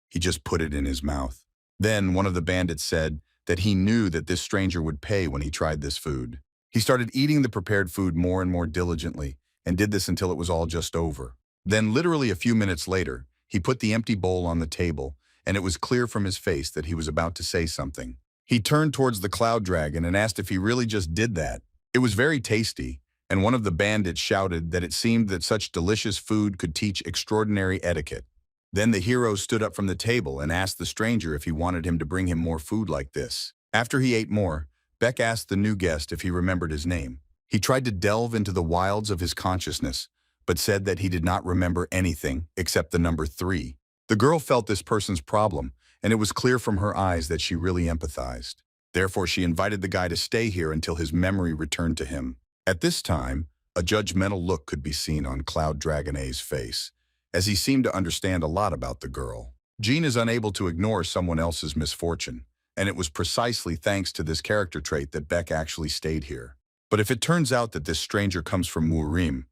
He just put it in his mouth. Then one of the bandits said that he knew that this stranger would pay when he tried this food. He started eating the prepared food more and more diligently, and did this until it was all just over. Then, literally a few minutes later, he put the empty bowl on the table, and it was clear from his face that he was about to say something. He turned towards the Cloud Dragon and asked if he really just did that. It was very tasty, and one of the bandits shouted that it seemed that such delicious food could teach extraordinary etiquette. Then the hero stood up from the table and asked the stranger if he wanted him to bring him more food like this. After he ate more, Beck asked the new guest if he remembered his name. He tried to delve into the wilds of his consciousness, but said that he did not remember anything except the number 3. The girl felt this person's problem, and it was clear from her eyes that she really empathized. Therefore, she invited the guy to stay here until his memory returned to him. At this time, a judgmental look could be seen on Cloud Dragon A's face, as he seemed to understand a lot about the girl. Jean is unable to ignore someone else's misfortune, and it was precisely thanks to this character trait that Beck actually stayed here. But if it turns out that this stranger comes from Murim,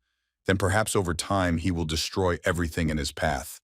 then perhaps over time he will destroy everything in his path,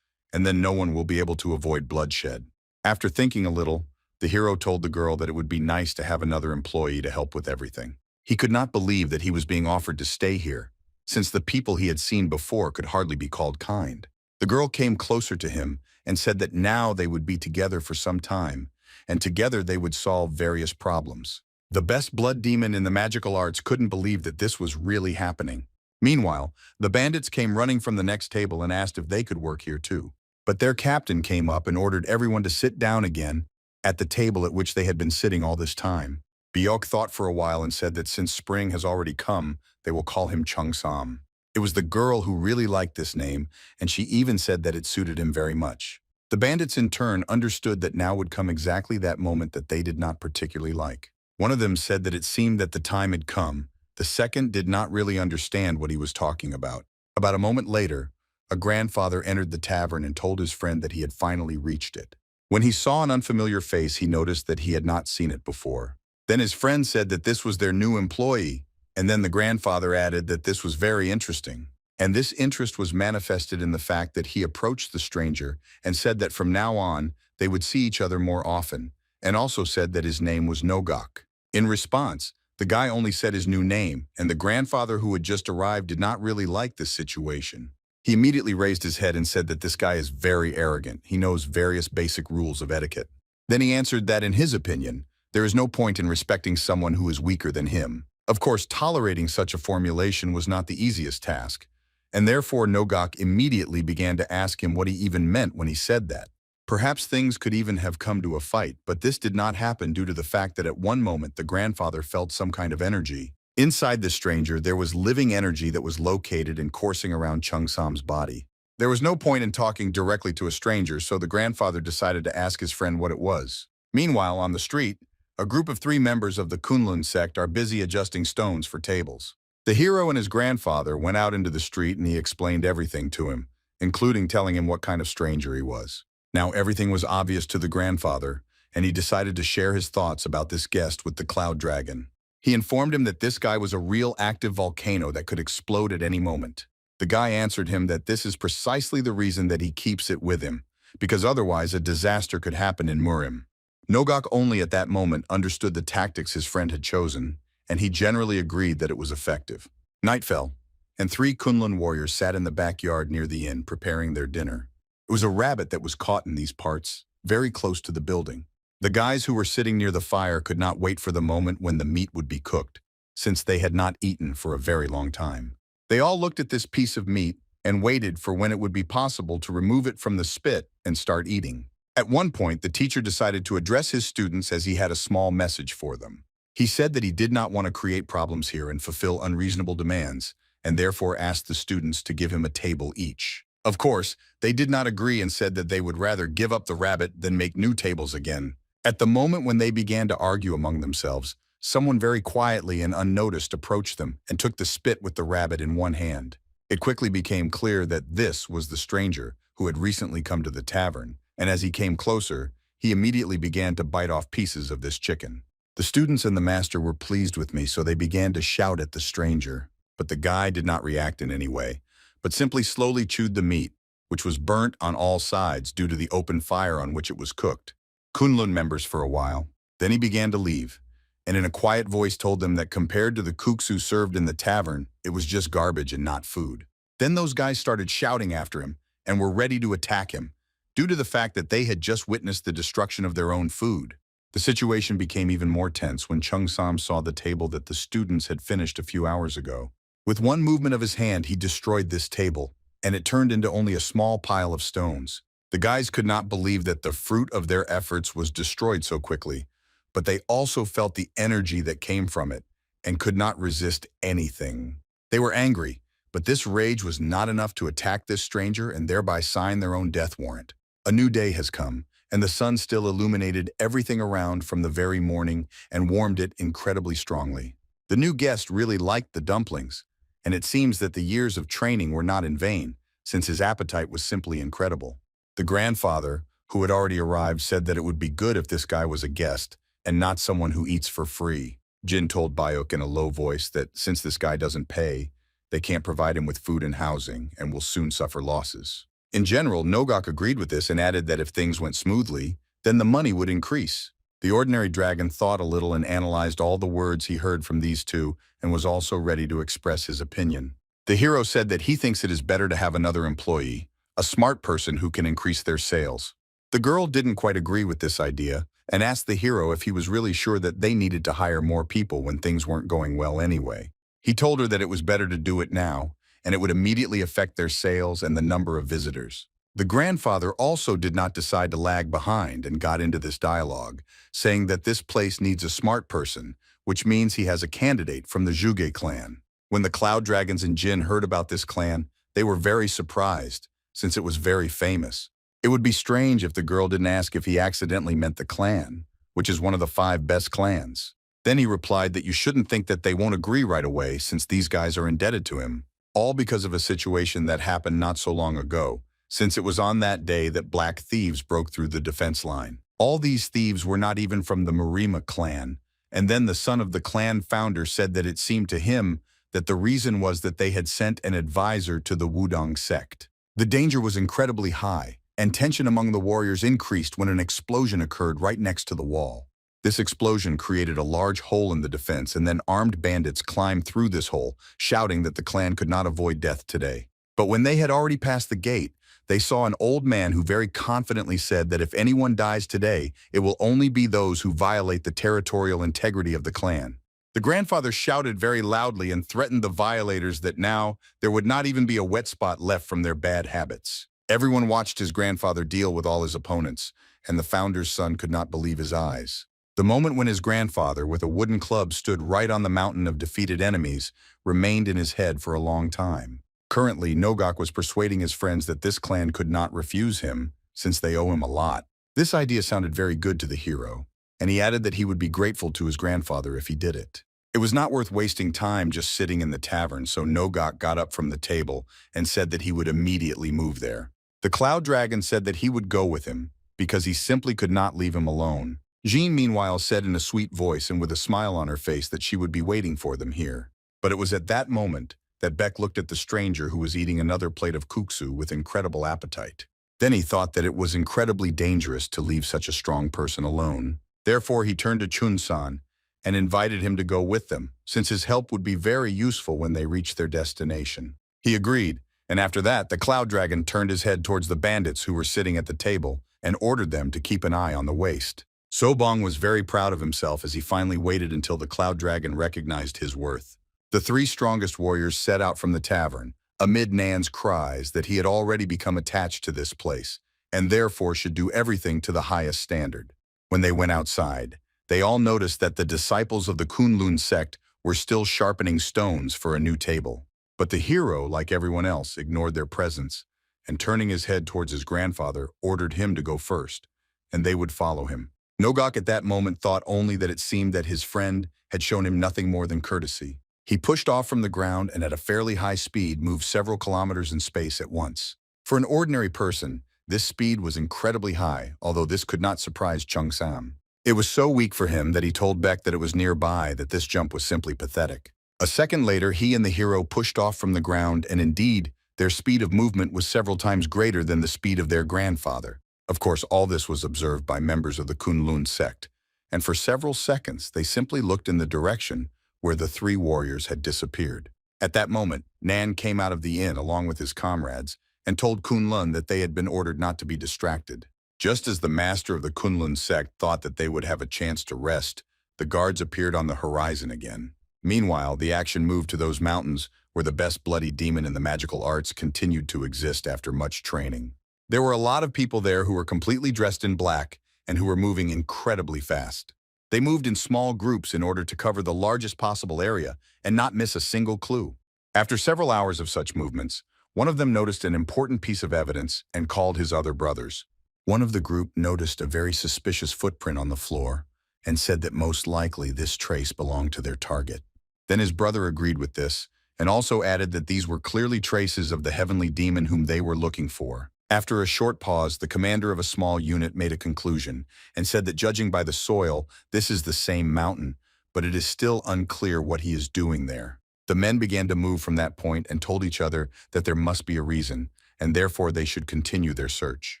and then no one will be able to avoid bloodshed. After thinking a little, the hero told the girl that it would be nice to have another employee to help with everything. He could not believe that he was being offered to stay here, since the people he had seen before could hardly be called kind. The girl came closer to him and said that now they would be together for some time, and together they would solve various problems. The best blood demon in the magical arts couldn't believe that this was really happening. Meanwhile, the bandits came running from the next table and asked if they could work here too. But their captain came up and ordered everyone to sit down again at the table at which they had been sitting all this time. Byok thought for a while and said that since spring has already come, they will call him Chung-sam. It was the girl who really liked this name, and she even said that it suited him very much. The bandits in turn understood that now would come exactly that moment that they did not particularly like. One of them said that it seemed that the time had come. The second did not really understand what he was talking about. About a moment later, a grandfather entered the tavern and told his friend that he had finally reached it. When he saw an unfamiliar face, he noticed that he had not seen it before. Then his friend said that this was their new employee, and then the grandfather added that this was very interesting. And this interest was manifested in the fact that he approached the stranger and said that from now on, they would see each other more often, and also said that his name was Nogok. In response, the guy only said his new name, and the grandfather who had just arrived did not really like this situation. He immediately raised his head and said that this guy is very arrogant. He knows various basic rules of etiquette. Then he answered that in his opinion, there is no point in respecting someone who is weaker than him. Of course, tolerating such a formulation was not the easiest task, and therefore Nogok immediately began to ask him what he even meant when he said that. Perhaps things could even have come to a fight, but this did not happen due to the fact that at one moment the grandfather felt some kind of energy. Inside the stranger, there was living energy that was located and coursing around Chung-sam's body. There was no point in talking directly to a stranger, so the grandfather decided to ask his friend what it was. Meanwhile, on the street, a group of 3 members of the Kunlun sect are busy adjusting stones for tables. The hero and his grandfather went out into the street and he explained everything to him, including telling him what kind of stranger he was. Now everything was obvious to the grandfather, and he decided to share his thoughts about this guest with the cloud dragon. He informed him that this guy was a real active volcano that could explode at any moment. The guy answered him that this is precisely the reason that he keeps it with him, because otherwise a disaster could happen in Murim. Nogok only at that moment understood the tactics his friend had chosen, and he generally agreed that it was effective. Night fell, and 3 Kunlun warriors sat in the backyard near the inn preparing their dinner. It was a rabbit that was caught in these parts, very close to the building. The guys who were sitting near the fire could not wait for the moment when the meat would be cooked, since they had not eaten for a very long time. They all looked at this piece of meat and waited for when it would be possible to remove it from the spit and start eating. At one point, the teacher decided to address his students as he had a small message for them. He said that he did not want to create problems here and fulfill unreasonable demands, and therefore asked the students to give him a table each. Of course, they did not agree and said that they would rather give up the rabbit than make new tables again. At the moment when they began to argue among themselves, someone very quietly and unnoticed approached them and took the spit with the rabbit in one hand. It quickly became clear that this was the stranger who had recently come to the tavern, and as he came closer, he immediately began to bite off pieces of this chicken. The students and the master were pleased with me, so they began to shout at the stranger. But the guy did not react in any way, but simply slowly chewed the meat, which was burnt on all sides due to the open fire on which it was cooked. Kunlun members for a while. Then he began to leave, and in a quiet voice told them that compared to the kuksu served in the tavern, it was just garbage and not food. Then those guys started shouting after him and were ready to attack him, due to the fact that they had just witnessed the destruction of their own food. The situation became even more tense when Chung-sam saw the table that the students had finished a few hours ago. With one movement of his hand, he destroyed this table, and it turned into only a small pile of stones. The guys could not believe that the fruit of their efforts was destroyed so quickly, but they also felt the energy that came from it and could not resist anything. They were angry, but this rage was not enough to attack this stranger and thereby sign their own death warrant. A new day has come, and the sun still illuminated everything around from the very morning and warmed it incredibly strongly. The new guest really liked the dumplings, and it seems that the years of training were not in vain, since his appetite was simply incredible. The grandfather, who had already arrived, said that it would be good if this guy was a guest and not someone who eats for free. Jin told Bayuk in a low voice that since this guy doesn't pay, they can't provide him with food and housing and will soon suffer losses. In general, Nogok agreed with this and added that if things went smoothly, then the money would increase. The ordinary dragon thought a little and analyzed all the words he heard from these two and was also ready to express his opinion. The hero said that he thinks it is better to have another employee, a smart person who can increase their sales. The girl didn't quite agree with this idea and asked the hero if he was really sure that they needed to hire more people when things weren't going well anyway. He told her that it was better to do it now, and it would immediately affect their sales and the number of visitors. The grandfather also did not decide to lag behind and got into this dialogue, saying that this place needs a smart person, which means he has a candidate from the Zhuge clan. When the Cloud Dragons and Jin heard about this clan, they were very surprised, since it was very famous. It would be strange if the girl didn't ask if he accidentally meant the clan, which is one of the 5 best clans. Then he replied that you shouldn't think that they won't agree right away since these guys are indebted to him, all because of a situation that happened not so long ago, since it was on that day that black thieves broke through the defense line. All these thieves were not even from the Marima clan, and then the son of the clan founder said that it seemed to him that the reason was that they had sent an advisor to the Wudong sect. The danger was incredibly high, and tension among the warriors increased when an explosion occurred right next to the wall. This explosion created a large hole in the defense, and then armed bandits climbed through this hole, shouting that the clan could not avoid death today. But when they had already passed the gate, they saw an old man who very confidently said that if anyone dies today, it will only be those who violate the territorial integrity of the clan. The grandfather shouted very loudly and threatened the violators that now there would not even be a wet spot left from their bad habits. Everyone watched his grandfather deal with all his opponents, and the founder's son could not believe his eyes. The moment when his grandfather, with a wooden club, stood right on the mountain of defeated enemies, remained in his head for a long time. Currently, Nogok was persuading his friends that this clan could not refuse him, since they owe him a lot. This idea sounded very good to the hero, and he added that he would be grateful to his grandfather if he did it. It was not worth wasting time just sitting in the tavern, so Nogok got up from the table and said that he would immediately move there. The Cloud Dragon said that he would go with him, because he simply could not leave him alone. Jean, meanwhile, said in a sweet voice and with a smile on her face that she would be waiting for them here. But it was at that moment that Beck looked at the stranger who was eating another plate of kuksu with incredible appetite. Then he thought that it was incredibly dangerous to leave such a strong person alone. Therefore, he turned to Chun-san and invited him to go with them, since his help would be very useful when they reached their destination. He agreed, and after that, the Cloud Dragon turned his head towards the bandits who were sitting at the table and ordered them to keep an eye on the waist. Sobong was very proud of himself as he finally waited until the Cloud Dragon recognized his worth. The 3 strongest warriors set out from the tavern, amid Nan's cries that he had already become attached to this place, and therefore should do everything to the highest standard. When they went outside, they all noticed that the disciples of the Kunlun sect were still sharpening stones for a new table. But the hero, like everyone else, ignored their presence, and turning his head towards his grandfather, ordered him to go first, and they would follow him. Nogok at that moment thought only that it seemed that his friend had shown him nothing more than courtesy. He pushed off from the ground and at a fairly high speed moved several kilometers in space at once. For an ordinary person, this speed was incredibly high, although this could not surprise Chung Sam. It was so weak for him that he told Beck that it was nearby that this jump was simply pathetic. A second later, he and the hero pushed off from the ground, and indeed, their speed of movement was several times greater than the speed of their grandfather. Of course, all this was observed by members of the Kunlun sect, and for several seconds they simply looked in the direction where the 3 warriors had disappeared. At that moment, Nan came out of the inn along with his comrades and told Kunlun that they had been ordered not to be distracted. Just as the master of the Kunlun sect thought that they would have a chance to rest, the guards appeared on the horizon again. Meanwhile, the action moved to those mountains where the best bloody demon in the magical arts continued to exist after much training. There were a lot of people there who were completely dressed in black and who were moving incredibly fast. They moved in small groups in order to cover the largest possible area and not miss a single clue. After several hours of such movements, one of them noticed an important piece of evidence and called his other brothers. One of the group noticed a very suspicious footprint on the floor and said that most likely this trace belonged to their target. Then his brother agreed with this and also added that these were clearly traces of the heavenly demon whom they were looking for. After a short pause, the commander of a small unit made a conclusion and said that judging by the soil, this is the same mountain, but it is still unclear what he is doing there. The men began to move from that point and told each other that there must be a reason, and therefore they should continue their search.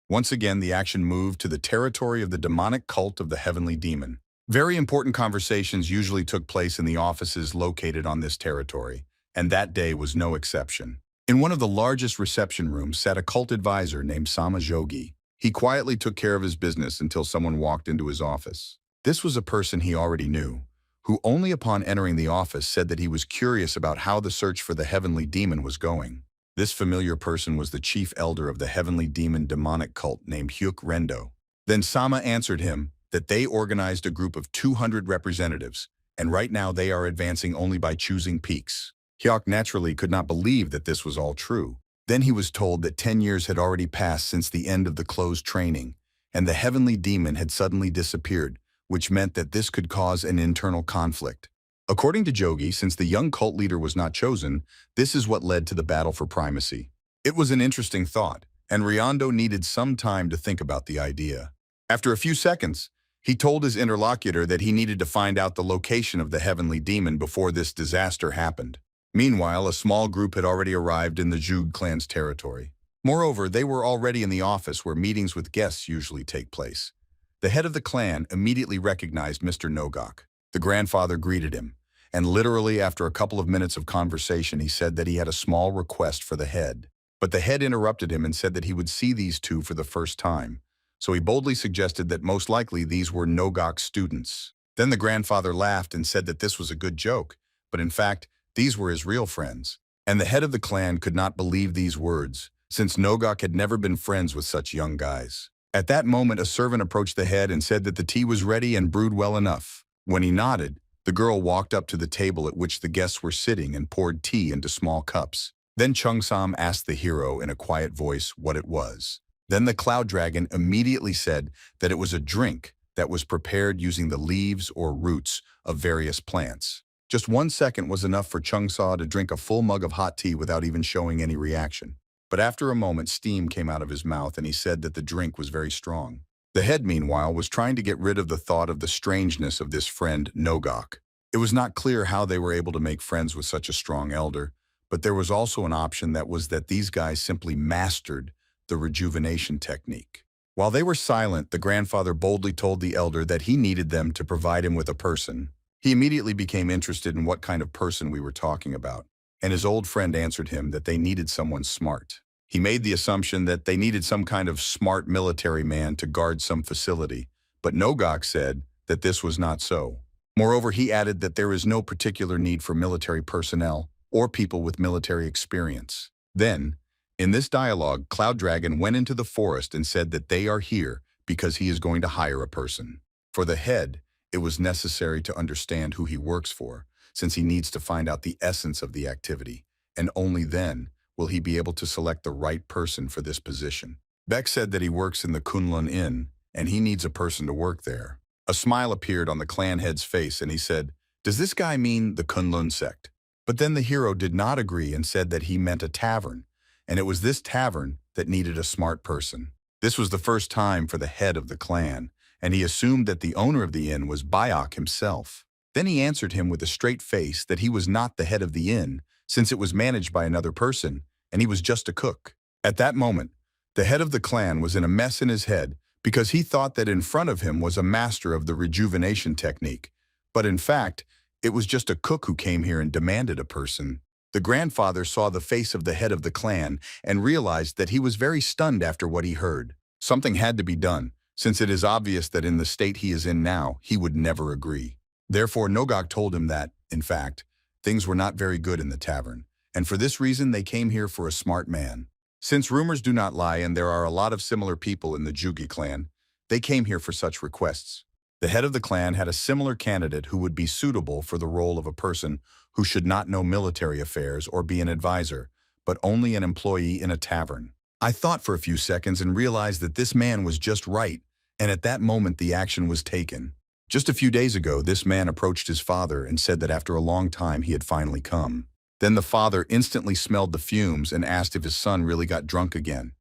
Once again, the action moved to the territory of the demonic cult of the heavenly demon. Very important conversations usually took place in the offices located on this territory, and that day was no exception. In one of the largest reception rooms sat a cult advisor named Sama Jogi. He quietly took care of his business until someone walked into his office. This was a person he already knew, who only upon entering the office said that he was curious about how the search for the heavenly demon was going. This familiar person was the chief elder of the heavenly demon demonic cult named Hyuk Rendo. Then Sama answered him that they organized a group of 200 representatives, and right now they are advancing only by choosing peaks. Hyuk naturally could not believe that this was all true. Then he was told that 10 years had already passed since the end of the closed training, and the heavenly demon had suddenly disappeared, which meant that this could cause an internal conflict. According to Jogi, since the young cult leader was not chosen, this is what led to the battle for primacy. It was an interesting thought, and Riondo needed some time to think about the idea. After a few seconds, he told his interlocutor that he needed to find out the location of the heavenly demon before this disaster happened. Meanwhile, a small group had already arrived in the Zhug clan's territory. Moreover, they were already in the office where meetings with guests usually take place. The head of the clan immediately recognized Mr. Nogok. The grandfather greeted him, and literally after a couple of minutes of conversation, he said that he had a small request for the head. But the head interrupted him and said that he would see these two for the first time. So he boldly suggested that most likely these were Nogok's students. Then the grandfather laughed and said that this was a good joke, but in fact, these were his real friends. And the head of the clan could not believe these words, since Nogok had never been friends with such young guys. At that moment, a servant approached the head and said that the tea was ready and brewed well enough. When he nodded, the girl walked up to the table at which the guests were sitting and poured tea into small cups. Then Chung-sam asked the hero in a quiet voice what it was. Then the cloud dragon immediately said that it was a drink that was prepared using the leaves or roots of various plants. Just 1 second was enough for Chung-sa to drink a full mug of hot tea without even showing any reaction. But after a moment, steam came out of his mouth and he said that the drink was very strong. The head, meanwhile, was trying to get rid of the thought of the strangeness of this friend, Nogok. It was not clear how they were able to make friends with such a strong elder, but there was also an option that was that these guys simply mastered the rejuvenation technique. While they were silent, the grandfather boldly told the elder that he needed them to provide him with a person. He immediately became interested in what kind of person we were talking about, and his old friend answered him that they needed someone smart. He made the assumption that they needed some kind of smart military man to guard some facility, but Nogok said that this was not so. Moreover, he added that there is no particular need for military personnel or people with military experience. Then, in this dialogue, Cloud Dragon went into the forest and said that they are here because he is going to hire a person. For the head, it was necessary to understand who he works for, since he needs to find out the essence of the activity, and only then will he be able to select the right person for this position. Beck said that he works in the Kunlun Inn, and he needs a person to work there. A smile appeared on the clan head's face, and he said, "Does this guy mean the Kunlun sect?" But then the hero did not agree and said that he meant a tavern, and it was this tavern that needed a smart person. This was the first time for the head of the clan, and he assumed that the owner of the inn was Bayok himself. Then he answered him with a straight face that he was not the head of the inn, since it was managed by another person, and he was just a cook. At that moment, the head of the clan was in a mess in his head because he thought that in front of him was a master of the rejuvenation technique, but in fact, it was just a cook who came here and demanded a person. The grandfather saw the face of the head of the clan and realized that he was very stunned after what he heard. Something had to be done, since it is obvious that in the state he is in now, he would never agree. Therefore, Nogok told him that, in fact, things were not very good in the tavern, and for this reason they came here for a smart man. Since rumors do not lie and there are a lot of similar people in the Jugi clan, they came here for such requests. The head of the clan had a similar candidate who would be suitable for the role of a person who should not know military affairs or be an advisor, but only an employee in a tavern. I thought for a few seconds and realized that this man was just right, and at that moment the action was taken. Just a few days ago, this man approached his father and said that after a long time he had finally come. Then the father instantly smelled the fumes and asked if his son really got drunk again.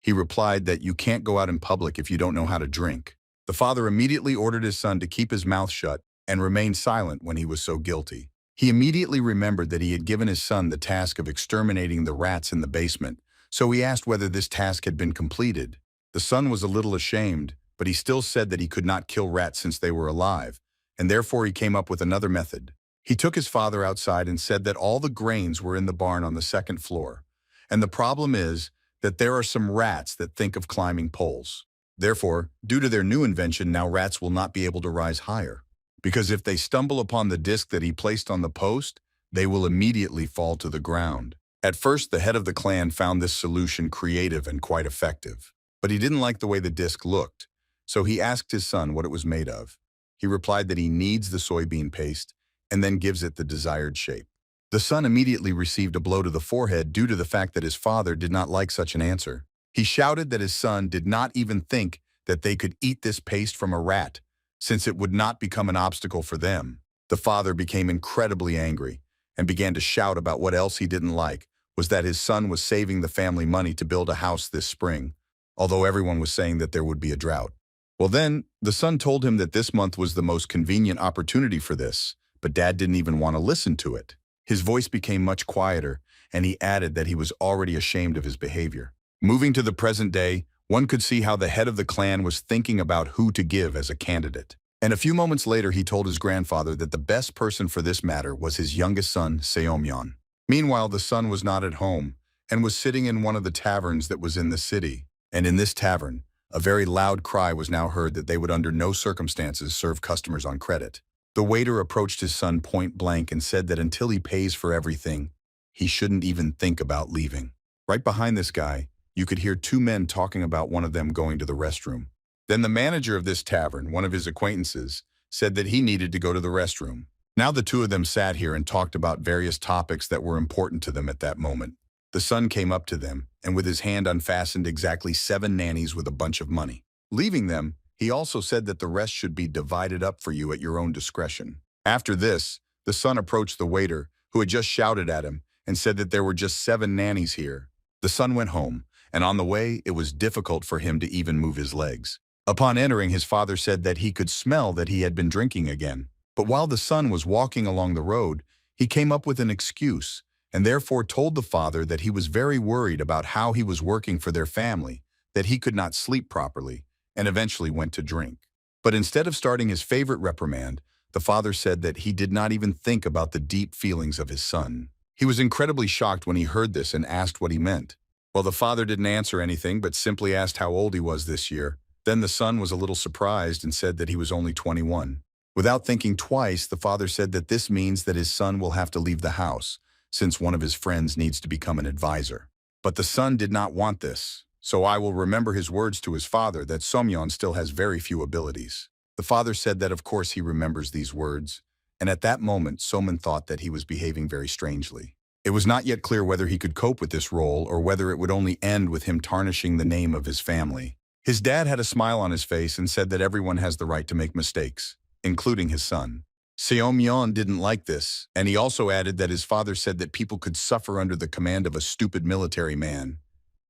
He replied that you can't go out in public if you don't know how to drink. The father immediately ordered his son to keep his mouth shut and remain silent when he was so guilty. He immediately remembered that he had given his son the task of exterminating the rats in the basement, so he asked whether this task had been completed. The son was a little ashamed, but he still said that he could not kill rats since they were alive, and therefore he came up with another method. He took his father outside and said that all the grains were in the barn on the second floor, and the problem is that there are some rats that think of climbing poles. Therefore, due to their new invention, now rats will not be able to rise higher, because if they stumble upon the disc that he placed on the post, they will immediately fall to the ground. At first, the head of the clan found this solution creative and quite effective, but he didn't like the way the disc looked, so he asked his son what it was made of. He replied that he kneads the soybean paste and then gives it the desired shape. The son immediately received a blow to the forehead due to the fact that his father did not like such an answer. He shouted that his son did not even think that they could eat this paste from a rat, since it would not become an obstacle for them. The father became incredibly angry and began to shout about what else he didn't like was that his son was saving the family money to build a house this spring, although everyone was saying that there would be a drought. Well then, the son told him that this month was the most convenient opportunity for this, but Dad didn't even want to listen to it. His voice became much quieter, and he added that he was already ashamed of his behavior. Moving to the present day, one could see how the head of the clan was thinking about who to give as a candidate. And a few moments later, he told his grandfather that the best person for this matter was his youngest son, Seomyeon. Meanwhile, the son was not at home and was sitting in one of the taverns that was in the city. And in this tavern, a very loud cry was now heard that they would under no circumstances serve customers on credit. The waiter approached his son point blank and said that until he pays for everything, he shouldn't even think about leaving. Right behind this guy, you could hear two men talking about one of them going to the restroom. Then the manager of this tavern, one of his acquaintances, said that he needed to go to the restroom. Now the two of them sat here and talked about various topics that were important to them at that moment. The son came up to them and with his hand unfastened exactly 7 nannies with a bunch of money. Leaving them, he also said that the rest should be divided up for you at your own discretion. After this, the son approached the waiter, who had just shouted at him, and said that there were just 7 nannies here. The son went home, and on the way, it was difficult for him to even move his legs. Upon entering, his father said that he could smell that he had been drinking again. But while the son was walking along the road, he came up with an excuse, and therefore told the father that he was very worried about how he was working for their family, that he could not sleep properly, and eventually went to drink. But instead of starting his favorite reprimand, the father said that he did not even think about the deep feelings of his son. He was incredibly shocked when he heard this and asked what he meant. Well, the father didn't answer anything but simply asked how old he was this year. Then the son was a little surprised and said that he was only 21. Without thinking twice, the father said that this means that his son will have to leave the house, since one of his friends needs to become an advisor. But the son did not want this. So I will remember his words to his father that Somyeon still has very few abilities. The father said that of course he remembers these words, and at that moment Soman thought that he was behaving very strangely. It was not yet clear whether he could cope with this role or whether it would only end with him tarnishing the name of his family. His dad had a smile on his face and said that everyone has the right to make mistakes, including his son. Seomyeon didn't like this, and he also added that his father said that people could suffer under the command of a stupid military man.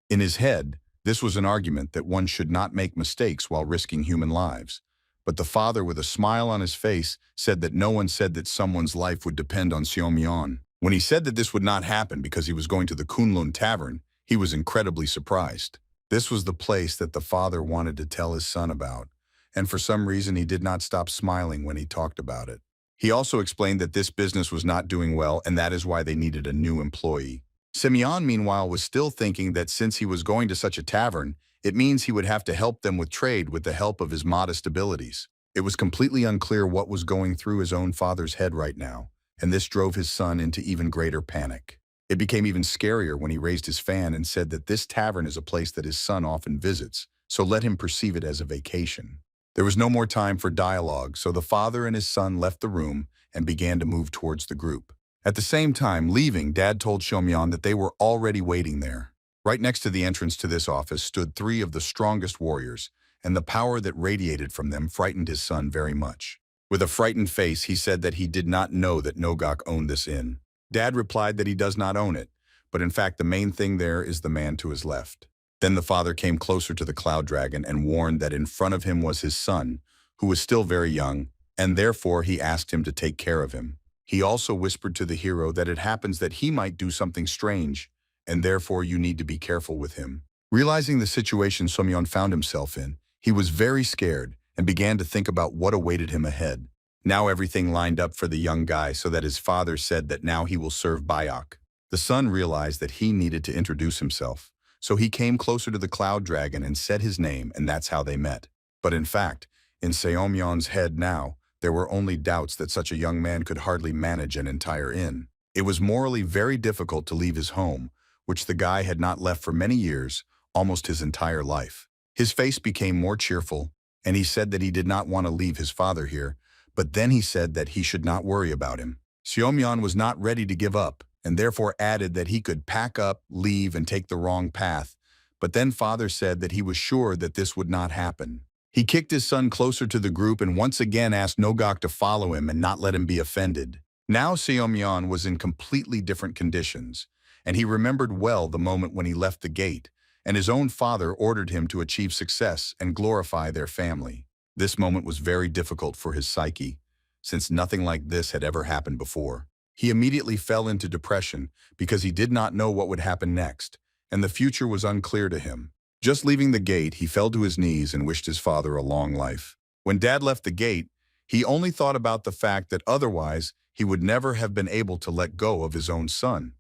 In his head, this was an argument that one should not make mistakes while risking human lives. But the father, with a smile on his face, said that no one said that someone's life would depend on Seomyeon. When he said that this would not happen because he was going to the Kunlun Tavern, he was incredibly surprised. This was the place that the father wanted to tell his son about, and for some reason he did not stop smiling when he talked about it. He also explained that this business was not doing well and that is why they needed a new employee. Semyon, meanwhile, was still thinking that since he was going to such a tavern, it means he would have to help them with trade with the help of his modest abilities. It was completely unclear what was going through his own father's head right now, and this drove his son into even greater panic. It became even scarier when he raised his fan and said that this tavern is a place that his son often visits, so let him perceive it as a vacation. There was no more time for dialogue, so the father and his son left the room and began to move towards the group. At the same time, leaving, Dad told Shomyeon that they were already waiting there. Right next to the entrance to this office stood 3 of the strongest warriors, and the power that radiated from them frightened his son very much. With a frightened face, he said that he did not know that Nogok owned this inn. Dad replied that he does not own it, but in fact the main thing there is the man to his left. Then the father came closer to the cloud dragon and warned that in front of him was his son, who was still very young, and therefore he asked him to take care of him. He also whispered to the hero that it happens that he might do something strange, and therefore you need to be careful with him. Realizing the situation Somyeon found himself in, he was very scared and began to think about what awaited him ahead. Now everything lined up for the young guy so that his father said that now he will serve Bayok. The son realized that he needed to introduce himself, so he came closer to the cloud dragon and said his name, and that's how they met. But in fact, in Seomyeon's head now, there were only doubts that such a young man could hardly manage an entire inn. It was morally very difficult to leave his home, which the guy had not left for many years, almost his entire life. His face became more cheerful, and he said that he did not want to leave his father here, but then he said that he should not worry about him. Seomyeon was not ready to give up, and therefore added that he could pack up, leave, and take the wrong path, but then father said that he was sure that this would not happen. He kicked his son closer to the group and once again asked Nogok to follow him and not let him be offended. Now Seomyeon was in completely different conditions, and he remembered well the moment when he left the gate, and his own father ordered him to achieve success and glorify their family. This moment was very difficult for his psyche, since nothing like this had ever happened before. He immediately fell into depression because he did not know what would happen next, and the future was unclear to him. Just leaving the gate, he fell to his knees and wished his father a long life. When Dad left the gate, he only thought about the fact that otherwise he would never have been able to let go of his own son.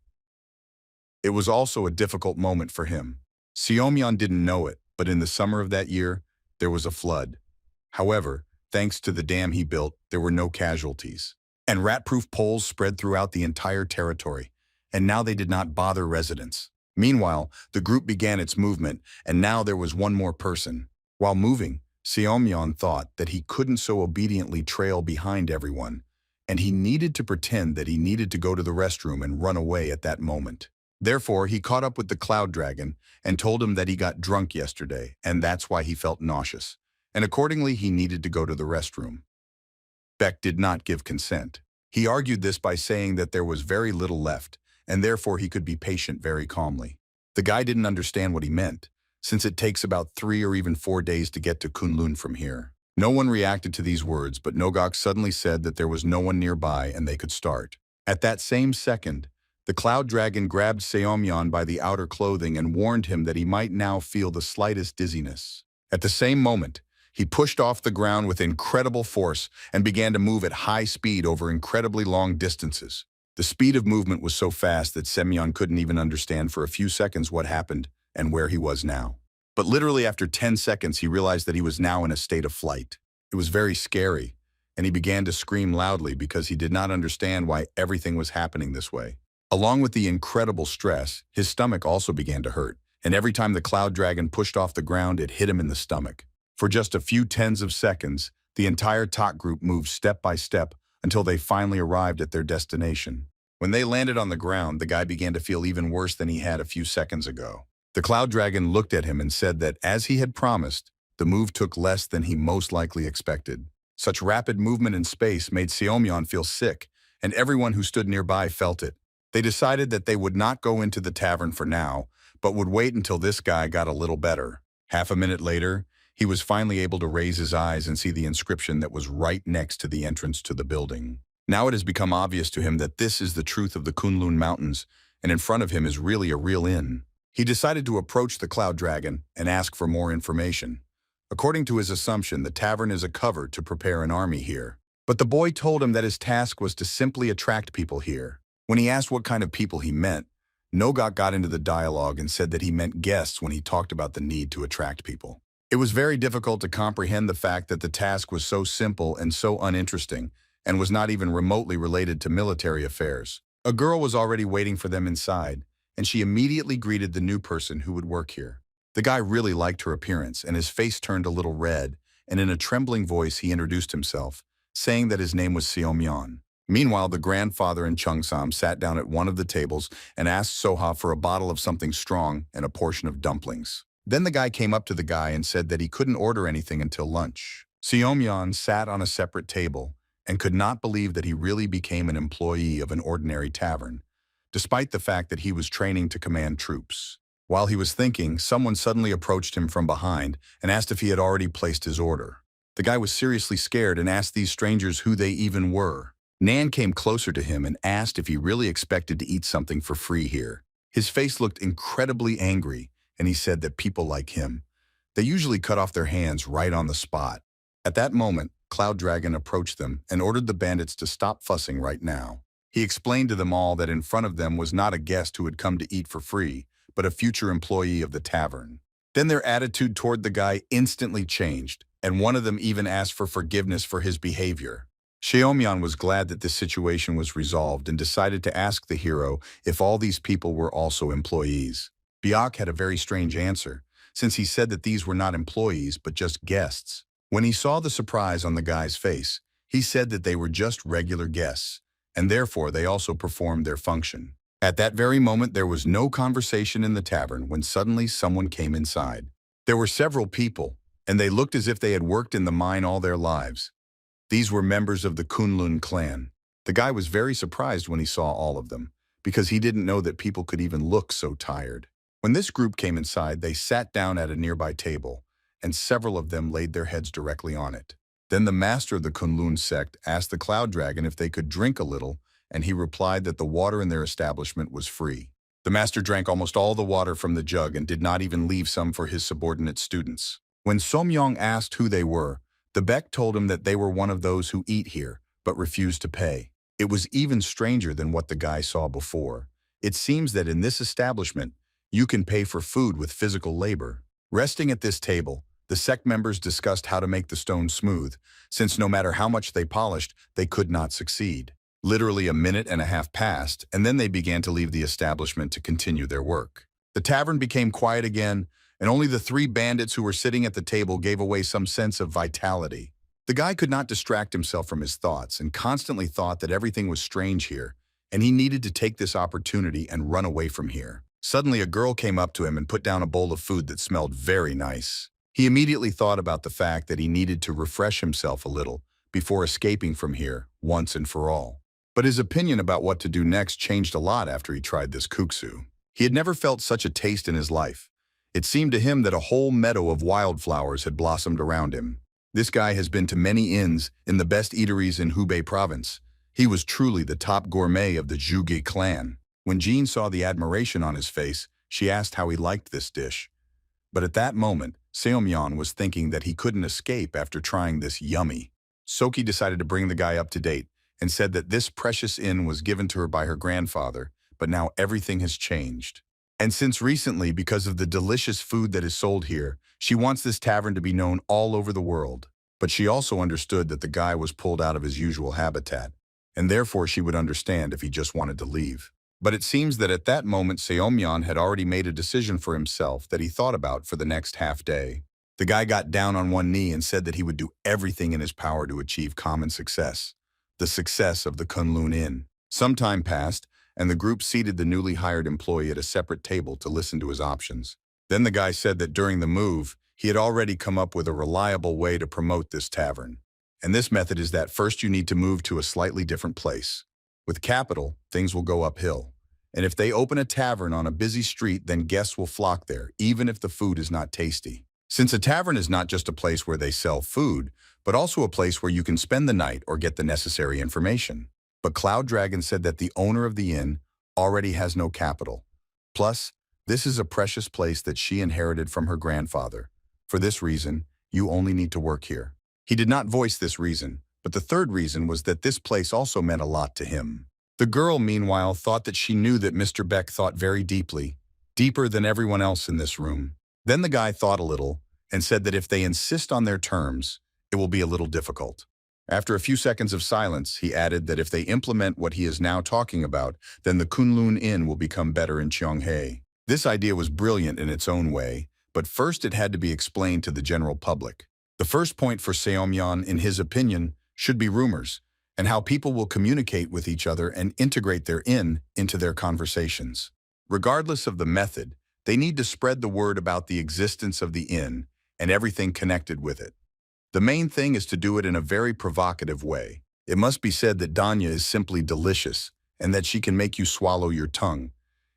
It was also a difficult moment for him. Seomyeon didn't know it, but in the summer of that year, there was a flood. However, thanks to the dam he built, there were no casualties. And rat-proof poles spread throughout the entire territory, and now they did not bother residents. Meanwhile, the group began its movement, and now there was one more person. While moving, Seomyeon thought that he couldn't so obediently trail behind everyone, and he needed to pretend that he needed to go to the restroom and run away at that moment. Therefore, he caught up with the cloud dragon and told him that he got drunk yesterday, and that's why he felt nauseous, and accordingly he needed to go to the restroom. Beck did not give consent. He argued this by saying that there was very little left, and therefore he could be patient very calmly. The guy didn't understand what he meant, since it takes about 3 or even 4 days to get to Kunlun from here. No one reacted to these words, but Nogok suddenly said that there was no one nearby and they could start. At that same second, the cloud dragon grabbed Seomyeon by the outer clothing and warned him that he might now feel the slightest dizziness. At the same moment, he pushed off the ground with incredible force and began to move at high speed over incredibly long distances. The speed of movement was so fast that Seomyeon couldn't even understand for a few seconds what happened and where he was now. But literally after 10 seconds, he realized that he was now in a state of flight. It was very scary, and he began to scream loudly because he did not understand why everything was happening this way. Along with the incredible stress, his stomach also began to hurt, and every time the cloud dragon pushed off the ground, it hit him in the stomach. For just a few tens of seconds, the entire talk group moved step by step until they finally arrived at their destination. When they landed on the ground, the guy began to feel even worse than he had a few seconds ago. The cloud dragon looked at him and said that, as he had promised, the move took less than he most likely expected. Such rapid movement in space made Seomyeon feel sick, and everyone who stood nearby felt it. They decided that they would not go into the tavern for now, but would wait until this guy got a little better. Half a minute later, he was finally able to raise his eyes and see the inscription that was right next to the entrance to the building. Now it has become obvious to him that this is the truth of the Kunlun Mountains, and in front of him is really a real inn. He decided to approach the cloud dragon and ask for more information. According to his assumption, the tavern is a cover to prepare an army here. But the boy told him that his task was to simply attract people here. When he asked what kind of people he meant, Nogok got into the dialogue and said that he meant guests when he talked about the need to attract people. It was very difficult to comprehend the fact that the task was so simple and so uninteresting, and was not even remotely related to military affairs. A girl was already waiting for them inside, and she immediately greeted the new person who would work here. The guy really liked her appearance, and his face turned a little red, and in a trembling voice he introduced himself, saying that his name was Seomyeon. Meanwhile, the grandfather and Cheongsam sat down at one of the tables and asked Soha for a bottle of something strong and a portion of dumplings. Then the guy came up to the guy and said that he couldn't order anything until lunch. Seomyeon sat on a separate table and could not believe that he really became an employee of an ordinary tavern, despite the fact that he was training to command troops. While he was thinking, someone suddenly approached him from behind and asked if he had already placed his order. The guy was seriously scared and asked these strangers who they even were. Nan came closer to him and asked if he really expected to eat something for free here. His face looked incredibly angry, and he said that people like him, they usually cut off their hands right on the spot. At that moment, Cloud Dragon approached them and ordered the bandits to stop fussing right now. He explained to them all that in front of them was not a guest who had come to eat for free, but a future employee of the tavern. Then their attitude toward the guy instantly changed, and one of them even asked for forgiveness for his behavior. Xiaomyan was glad that this situation was resolved and decided to ask the hero if all these people were also employees. Biak had a very strange answer, since he said that these were not employees but just guests. When he saw the surprise on the guy's face, he said that they were just regular guests, and therefore they also performed their function. At that very moment, there was no conversation in the tavern when suddenly someone came inside. There were several people, and they looked as if they had worked in the mine all their lives. These were members of the Kunlun clan. The guy was very surprised when he saw all of them, because he didn't know that people could even look so tired. When this group came inside, they sat down at a nearby table, and several of them laid their heads directly on it. Then the master of the Kunlun sect asked the Cloud Dragon if they could drink a little, and he replied that the water in their establishment was free. The master drank almost all the water from the jug and did not even leave some for his subordinate students. When Somyong asked who they were, the Beck told him that they were one of those who eat here, but refused to pay. It was even stranger than what the guy saw before. It seems that in this establishment, you can pay for food with physical labor. Resting at this table, the sect members discussed how to make the stone smooth, since no matter how much they polished, they could not succeed. Literally a minute and a half passed, and then they began to leave the establishment to continue their work. The tavern became quiet again, and only the three bandits who were sitting at the table gave away some sense of vitality. The guy could not distract himself from his thoughts and constantly thought that everything was strange here, and he needed to take this opportunity and run away from here. Suddenly, a girl came up to him and put down a bowl of food that smelled very nice. He immediately thought about the fact that he needed to refresh himself a little before escaping from here once and for all. But his opinion about what to do next changed a lot after he tried this kuksu. He had never felt such a taste in his life. It seemed to him that a whole meadow of wildflowers had blossomed around him. This guy has been to many inns in the best eateries in Hubei province. He was truly the top gourmet of the Zhuge clan. When Jean saw the admiration on his face, she asked how he liked this dish. But at that moment, Seomyeon was thinking that he couldn't escape after trying this yummy. Soki decided to bring the guy up to date and said that this precious inn was given to her by her grandfather, but now everything has changed. And since recently, because of the delicious food that is sold here, she wants this tavern to be known all over the world. But she also understood that the guy was pulled out of his usual habitat, and therefore she would understand if he just wanted to leave. But it seems that at that moment, Seomyeon had already made a decision for himself that he thought about for the next half day. The guy got down on one knee and said that he would do everything in his power to achieve common success, the success of the Kunlun Inn. Some time passed, and the group seated the newly hired employee at a separate table to listen to his options. Then the guy said that during the move, he had already come up with a reliable way to promote this tavern. And this method is that first you need to move to a slightly different place. With capital, things will go uphill. And if they open a tavern on a busy street, then guests will flock there, even if the food is not tasty. Since a tavern is not just a place where they sell food, but also a place where you can spend the night or get the necessary information. But Cloud Dragon said that the owner of the inn already has no capital. Plus, this is a precious place that she inherited from her grandfather. For this reason, you only need to work here. He did not voice this reason, but the third reason was that this place also meant a lot to him. The girl, meanwhile, thought that she knew that Mr. Beck thought very deeply, deeper than everyone else in this room. Then the guy thought a little and said that if they insist on their terms, it will be a little difficult. After a few seconds of silence, he added that if they implement what he is now talking about, then the Kunlun Inn will become better in Cheonghae. This idea was brilliant in its own way, but first it had to be explained to the general public. The first point for Seomyeon, in his opinion, should be rumors, and how people will communicate with each other and integrate their inn into their conversations. Regardless of the method, they need to spread the word about the existence of the inn and everything connected with it. The main thing is to do it in a very provocative way. It must be said that Danya is simply delicious and that she can make you swallow your tongue.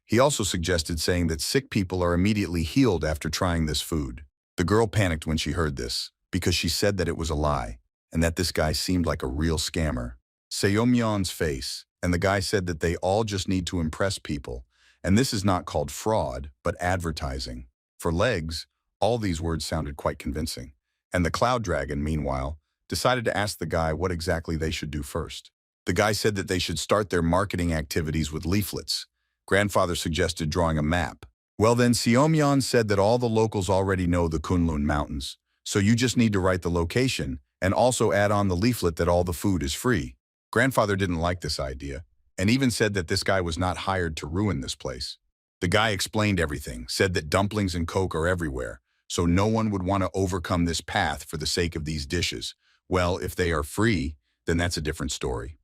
He also suggested saying that sick people are immediately healed after trying this food. The girl panicked when she heard this, because she said that it was a lie, and that this guy seemed like a real scammer. Seomyeon's face, and the guy said that they all just need to impress people, and this is not called fraud, but advertising. For legs, all these words sounded quite convincing. And the Cloud Dragon, meanwhile, decided to ask the guy what exactly they should do first. The guy said that they should start their marketing activities with leaflets. Grandfather suggested drawing a map. Well then, Seomyeon said that all the locals already know the Kunlun Mountains, so you just need to write the location and also add on the leaflet that all the food is free. Grandfather didn't like this idea, and even said that this guy was not hired to ruin this place. The guy explained everything, said that dumplings and coke are everywhere, so no one would want to overcome this path for the sake of these dishes. Well, if they are free, then that's a different story.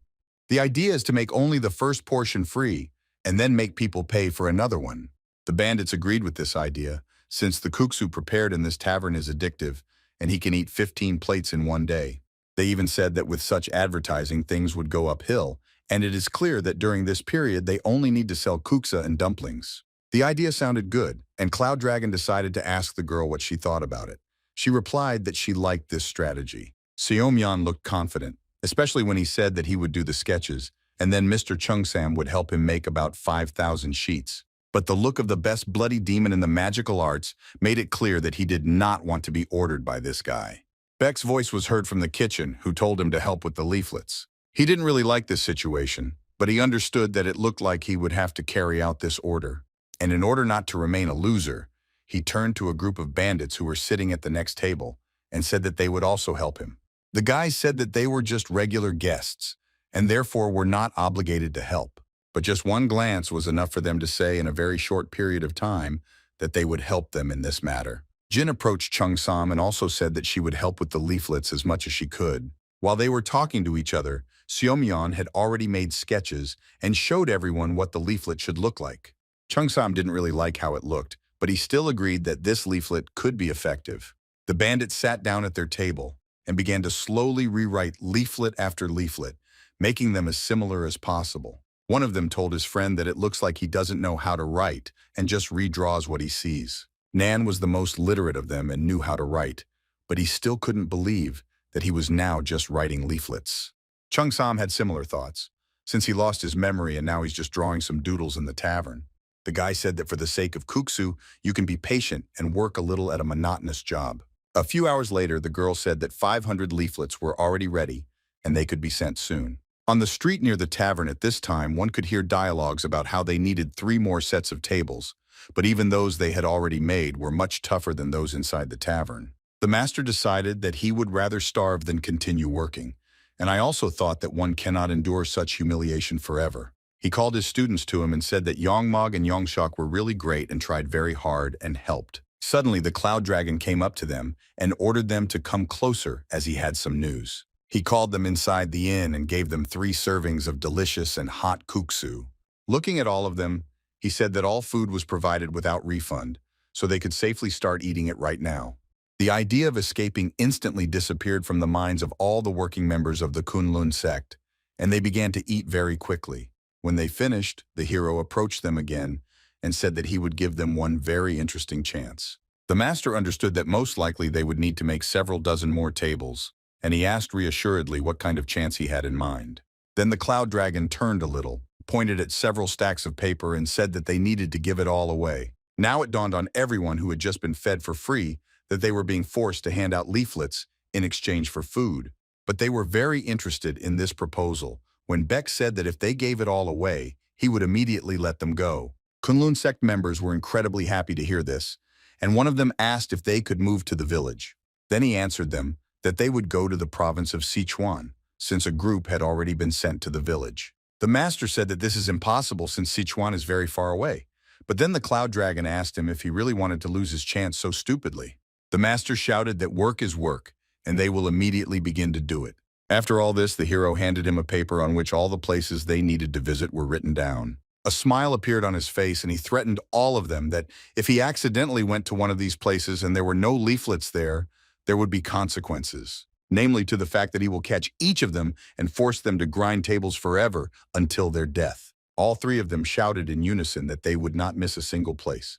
The idea is to make only the first portion free, and then make people pay for another one. The bandits agreed with this idea, since the kuksu prepared in this tavern is addictive, and he can eat 15 plates in one day. They even said that with such advertising, things would go uphill, and it is clear that during this period they only need to sell kuksa and dumplings. The idea sounded good, and Cloud Dragon decided to ask the girl what she thought about it. She replied that she liked this strategy. Seomyeon looked confident, especially when he said that he would do the sketches, and then Mr. Chung-sam would help him make about 5,000 sheets. But the look of the best bloody demon in the magical arts made it clear that he did not want to be ordered by this guy. Beck's voice was heard from the kitchen, who told him to help with the leaflets. He didn't really like this situation, but he understood that it looked like he would have to carry out this order. And in order not to remain a loser, he turned to a group of bandits who were sitting at the next table and said that they would also help him. The guys said that they were just regular guests, and therefore were not obligated to help. But just one glance was enough for them to say in a very short period of time that they would help them in this matter. Jin approached Chung-sam and also said that she would help with the leaflets as much as she could. While they were talking to each other, Seomyeon had already made sketches and showed everyone what the leaflet should look like. Chung-sam didn't really like how it looked, but he still agreed that this leaflet could be effective. The bandits sat down at their table and began to slowly rewrite leaflet after leaflet, making them as similar as possible. One of them told his friend that it looks like he doesn't know how to write and just redraws what he sees. Nan was the most literate of them and knew how to write, but he still couldn't believe that he was now just writing leaflets. Chung-sam had similar thoughts, since he lost his memory and now he's just drawing some doodles in the tavern. The guy said that for the sake of kuksu, you can be patient and work a little at a monotonous job. A few hours later, the girl said that 500 leaflets were already ready and they could be sent soon. On the street near the tavern at this time, one could hear dialogues about how they needed 3 more sets of tables, but even those they had already made were much tougher than those inside the tavern. The master decided that he would rather starve than continue working, and I also thought that one cannot endure such humiliation forever. He called his students to him and said that Yongmog and Yongshok were really great and tried very hard and helped. Suddenly, the Cloud Dragon came up to them and ordered them to come closer as he had some news. He called them inside the inn and gave them 3 servings of delicious and hot kuksu. Looking at all of them, he said that all food was provided without refund, so they could safely start eating it right now. The idea of escaping instantly disappeared from the minds of all the working members of the Kunlun sect, and they began to eat very quickly. When they finished, the hero approached them again and said that he would give them one very interesting chance. The master understood that most likely they would need to make several dozen more tables, and he asked reassuredly what kind of chance he had in mind. Then the Cloud Dragon turned a little, pointed at several stacks of paper and said that they needed to give it all away. Now it dawned on everyone who had just been fed for free that they were being forced to hand out leaflets in exchange for food. But they were very interested in this proposal when Beck said that if they gave it all away, he would immediately let them go. Kunlun sect members were incredibly happy to hear this, and one of them asked if they could move to the village. Then he answered them that they would go to the province of Sichuan, since a group had already been sent to the village. The master said that this is impossible since Sichuan is very far away, but then the Cloud Dragon asked him if he really wanted to lose his chance so stupidly. The master shouted that work is work, and they will immediately begin to do it. After all this, the hero handed him a paper on which all the places they needed to visit were written down. A smile appeared on his face, and he threatened all of them that if he accidentally went to one of these places and there were no leaflets there would be consequences, namely to the fact that he will catch each of them and force them to grind tables forever until their death. All three of them shouted in unison that they would not miss a single place,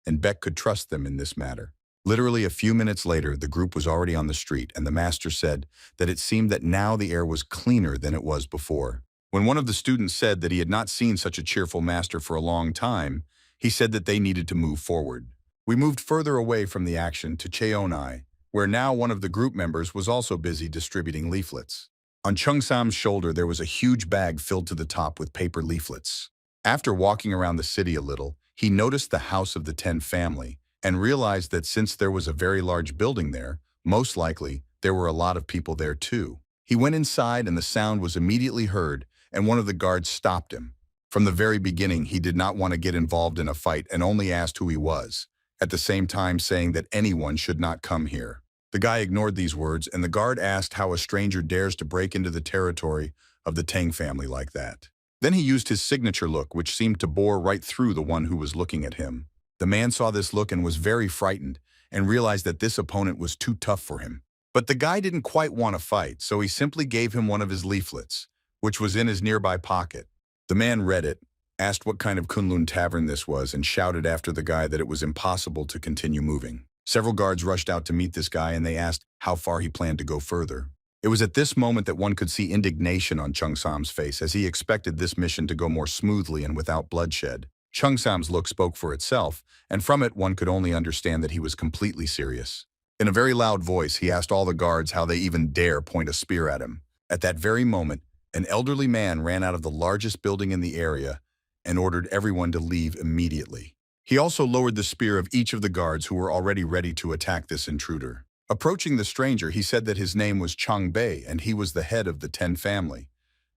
and Beck could trust them in this matter. Literally a few minutes later, the group was already on the street, and the master said that it seemed that now the air was cleaner than it was before. When one of the students said that he had not seen such a cheerful master for a long time, he said that they needed to move forward. We moved further away from the action to Cheonai, where now one of the group members was also busy distributing leaflets. On Chung-sam's shoulder there was a huge bag filled to the top with paper leaflets. After walking around the city a little, he noticed the house of the 10 family and realized that since there was a very large building there, most likely there were a lot of people there too. He went inside and the sound was immediately heard, and one of the guards stopped him. From the very beginning, he did not want to get involved in a fight and only asked who he was, at the same time saying that anyone should not come here. The guy ignored these words, and the guard asked how a stranger dares to break into the territory of the Tang family like that. Then he used his signature look, which seemed to bore right through the one who was looking at him. The man saw this look and was very frightened, and realized that this opponent was too tough for him. But the guy didn't quite want to fight, so he simply gave him one of his leaflets, which was in his nearby pocket. The man read it, asked what kind of Kunlun tavern this was, and shouted after the guy that it was impossible to continue moving. Several guards rushed out to meet this guy, and they asked how far he planned to go further. It was at this moment that one could see indignation on Chung-sam's face, as he expected this mission to go more smoothly and without bloodshed. Chung-sam's look spoke for itself, and from it one could only understand that he was completely serious. In a very loud voice, he asked all the guards how they even dare point a spear at him. At that very moment, an elderly man ran out of the largest building in the area and ordered everyone to leave immediately. He also lowered the spear of each of the guards who were already ready to attack this intruder. Approaching the stranger, he said that his name was Chang Bei and he was the head of the 10 family.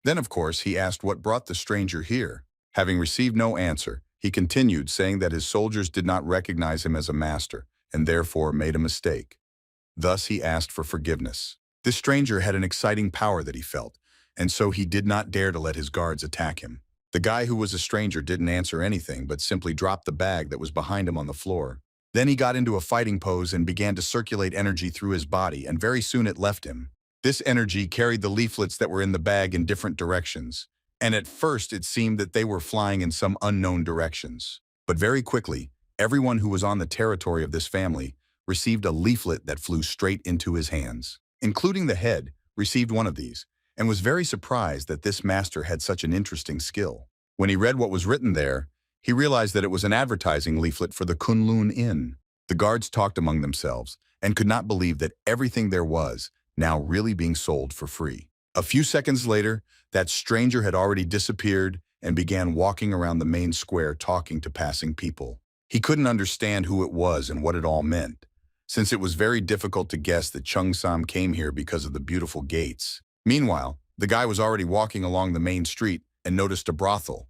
Then, of course, he asked what brought the stranger here. Having received no answer, he continued, saying that his soldiers did not recognize him as a master and therefore made a mistake. Thus, he asked for forgiveness. This stranger had an exciting power that he felt, and so he did not dare to let his guards attack him. The guy who was a stranger didn't answer anything, but simply dropped the bag that was behind him on the floor. Then he got into a fighting pose and began to circulate energy through his body, and very soon it left him. This energy carried the leaflets that were in the bag in different directions, and at first it seemed that they were flying in some unknown directions. But very quickly, everyone who was on the territory of this family received a leaflet that flew straight into his hands. Including the head, received one of these, and was very surprised that this master had such an interesting skill. When he read what was written there, he realized that it was an advertising leaflet for the Kunlun Inn. The guards talked among themselves and could not believe that everything there was now really being sold for free. A few seconds later, that stranger had already disappeared and began walking around the main square talking to passing people. He couldn't understand who it was and what it all meant, since it was very difficult to guess that Chung-sam came here because of the beautiful gates. Meanwhile, the guy was already walking along the main street and noticed a brothel.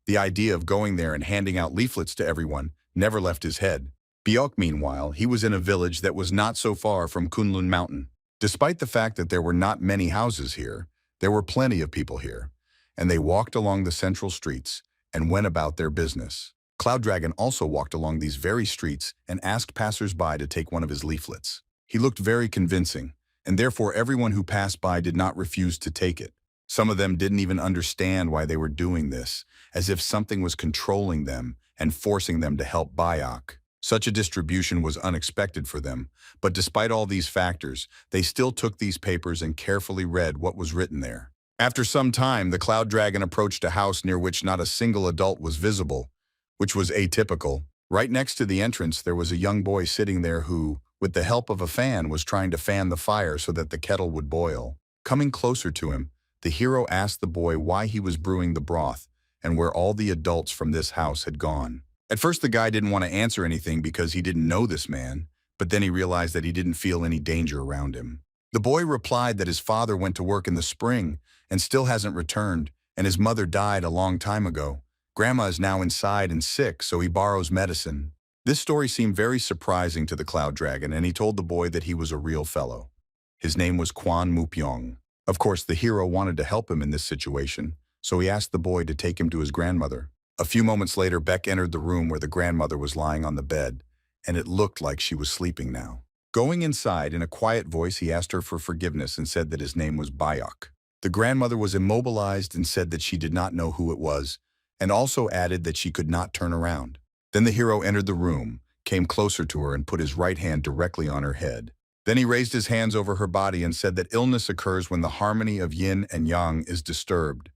The idea of going there and handing out leaflets to everyone never left his head. Biok, meanwhile, he was in a village that was not so far from Kunlun Mountain. Despite the fact that there were not many houses here, there were plenty of people here, and they walked along the central streets and went about their business. Cloud Dragon also walked along these very streets and asked passers-by to take one of his leaflets. He looked very convincing, and therefore everyone who passed by did not refuse to take it. Some of them didn't even understand why they were doing this, as if something was controlling them and forcing them to help Biok. Such a distribution was unexpected for them, but despite all these factors, they still took these papers and carefully read what was written there. After some time, the Cloud Dragon approached a house near which not a single adult was visible, which was atypical. Right next to the entrance, there was a young boy sitting there who, with the help of a fan, was trying to fan the fire so that the kettle would boil. Coming closer to him, the hero asked the boy why he was brewing the broth and where all the adults from this house had gone. At first, the guy didn't want to answer anything because he didn't know this man, but then he realized that he didn't feel any danger around him. The boy replied that his father went to work in the spring and still hasn't returned, and his mother died a long time ago. Grandma is now inside and sick, so he borrows medicine. This story seemed very surprising to the Cloud Dragon, and he told the boy that he was a real fellow. His name was Kwan Mupyong. Of course, the hero wanted to help him in this situation, so he asked the boy to take him to his grandmother. A few moments later, Beck entered the room where the grandmother was lying on the bed, and it looked like she was sleeping now. Going inside, in a quiet voice, he asked her for forgiveness and said that his name was Biok. The grandmother was immobilized and said that she did not know who it was, and also added that she could not turn around. Then the hero entered the room, came closer to her and put his right hand directly on her head. Then he raised his hands over her body and said that illness occurs when the harmony of yin and yang is disturbed.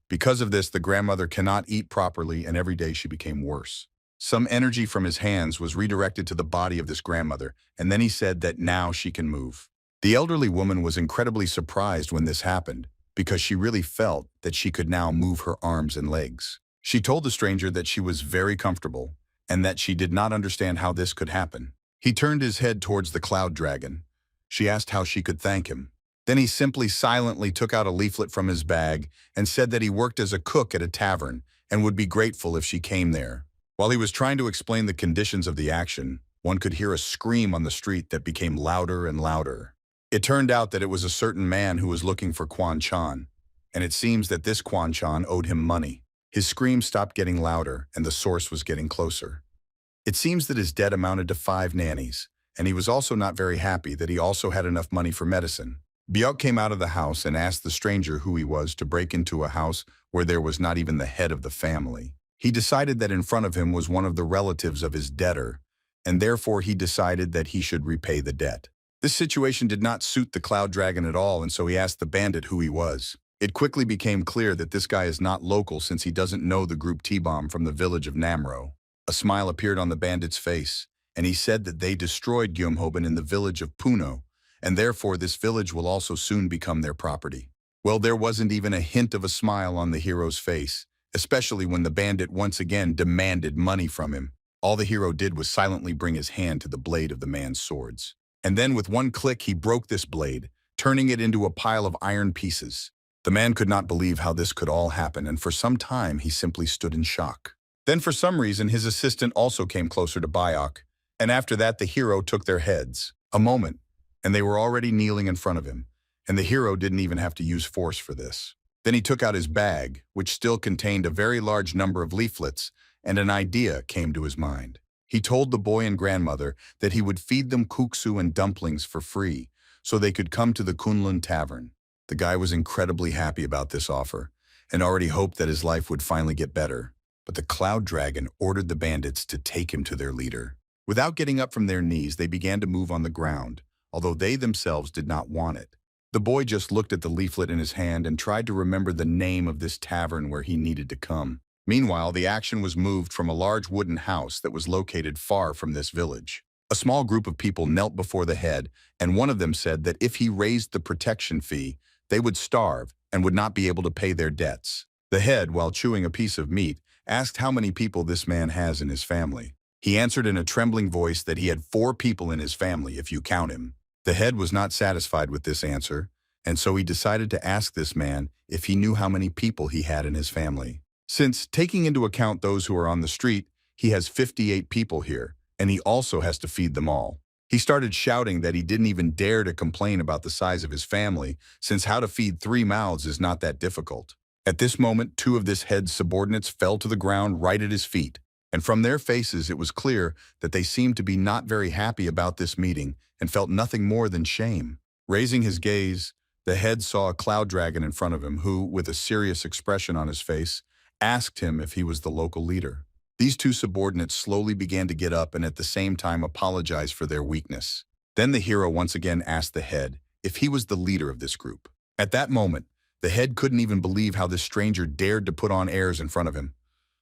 Because of this, the grandmother cannot eat properly, and every day she became worse. Some energy from his hands was redirected to the body of this grandmother, and then he said that now she can move. The elderly woman was incredibly surprised when this happened, because she really felt that she could now move her arms and legs. She told the stranger that she was very comfortable, and that she did not understand how this could happen. He turned his head towards the cloud dragon. She asked how she could thank him. Then he simply silently took out a leaflet from his bag and said that he worked as a cook at a tavern and would be grateful if she came there. While he was trying to explain the conditions of the action, one could hear a scream on the street that became louder and louder. It turned out that it was a certain man who was looking for Quan Chan, and it seems that this Quan Chan owed him money. His scream stopped getting louder, and the source was getting closer. It seems that his debt amounted to 5 nannies, and he was also not very happy that he also had enough money for medicine. Byuk came out of the house and asked the stranger who he was to break into a house where there was not even the head of the family. He decided that in front of him was one of the relatives of his debtor, and therefore he decided that he should repay the debt. This situation did not suit the Cloud Dragon at all, and so he asked the bandit who he was. It quickly became clear that this guy is not local since he doesn't know the group T-Bomb from the village of Namro. A smile appeared on the bandit's face, and he said that they destroyed Gyumhoben in the village of Puno, and therefore this village will also soon become their property. Well, there wasn't even a hint of a smile on the hero's face, especially when the bandit once again demanded money from him. All the hero did was silently bring his hand to the blade of the man's swords. And then with one click he broke this blade, turning it into a pile of iron pieces. The man could not believe how this could all happen, and for some time he simply stood in shock. Then for some reason his assistant also came closer to Byok, and after that the hero took their heads. A moment, and they were already kneeling in front of him, and the hero didn't even have to use force for this. Then he took out his bag, which still contained a very large number of leaflets, and an idea came to his mind. He told the boy and grandmother that he would feed them kuksu and dumplings for free, so they could come to the Kunlun Tavern. The guy was incredibly happy about this offer, and already hoped that his life would finally get better. But the Cloud Dragon ordered the bandits to take him to their leader. Without getting up from their knees, they began to move on the ground, although they themselves did not want it. The boy just looked at the leaflet in his hand and tried to remember the name of this tavern where he needed to come. Meanwhile, the action was moved from a large wooden house that was located far from this village. A small group of people knelt before the head, and one of them said that if he raised the protection fee, they would starve and would not be able to pay their debts. The head, while chewing a piece of meat, asked how many people this man has in his family. He answered in a trembling voice that he had 4 people in his family if you count him. The head was not satisfied with this answer, and so he decided to ask this man if he knew how many people he had in his family. Since, taking into account those who are on the street, he has 58 people here, and he also has to feed them all. He started shouting that he didn't even dare to complain about the size of his family, since how to feed 3 mouths is not that difficult. At this moment, 2 of this head's subordinates fell to the ground right at his feet, and from their faces it was clear that they seemed to be not very happy about this meeting and felt nothing more than shame. Raising his gaze, the head saw a cloud dragon in front of him who, with a serious expression on his face, asked him if he was the local leader. These 2 subordinates slowly began to get up and at the same time apologize for their weakness. Then the hero once again asked the head if he was the leader of this group. At that moment, the head couldn't even believe how this stranger dared to put on airs in front of him.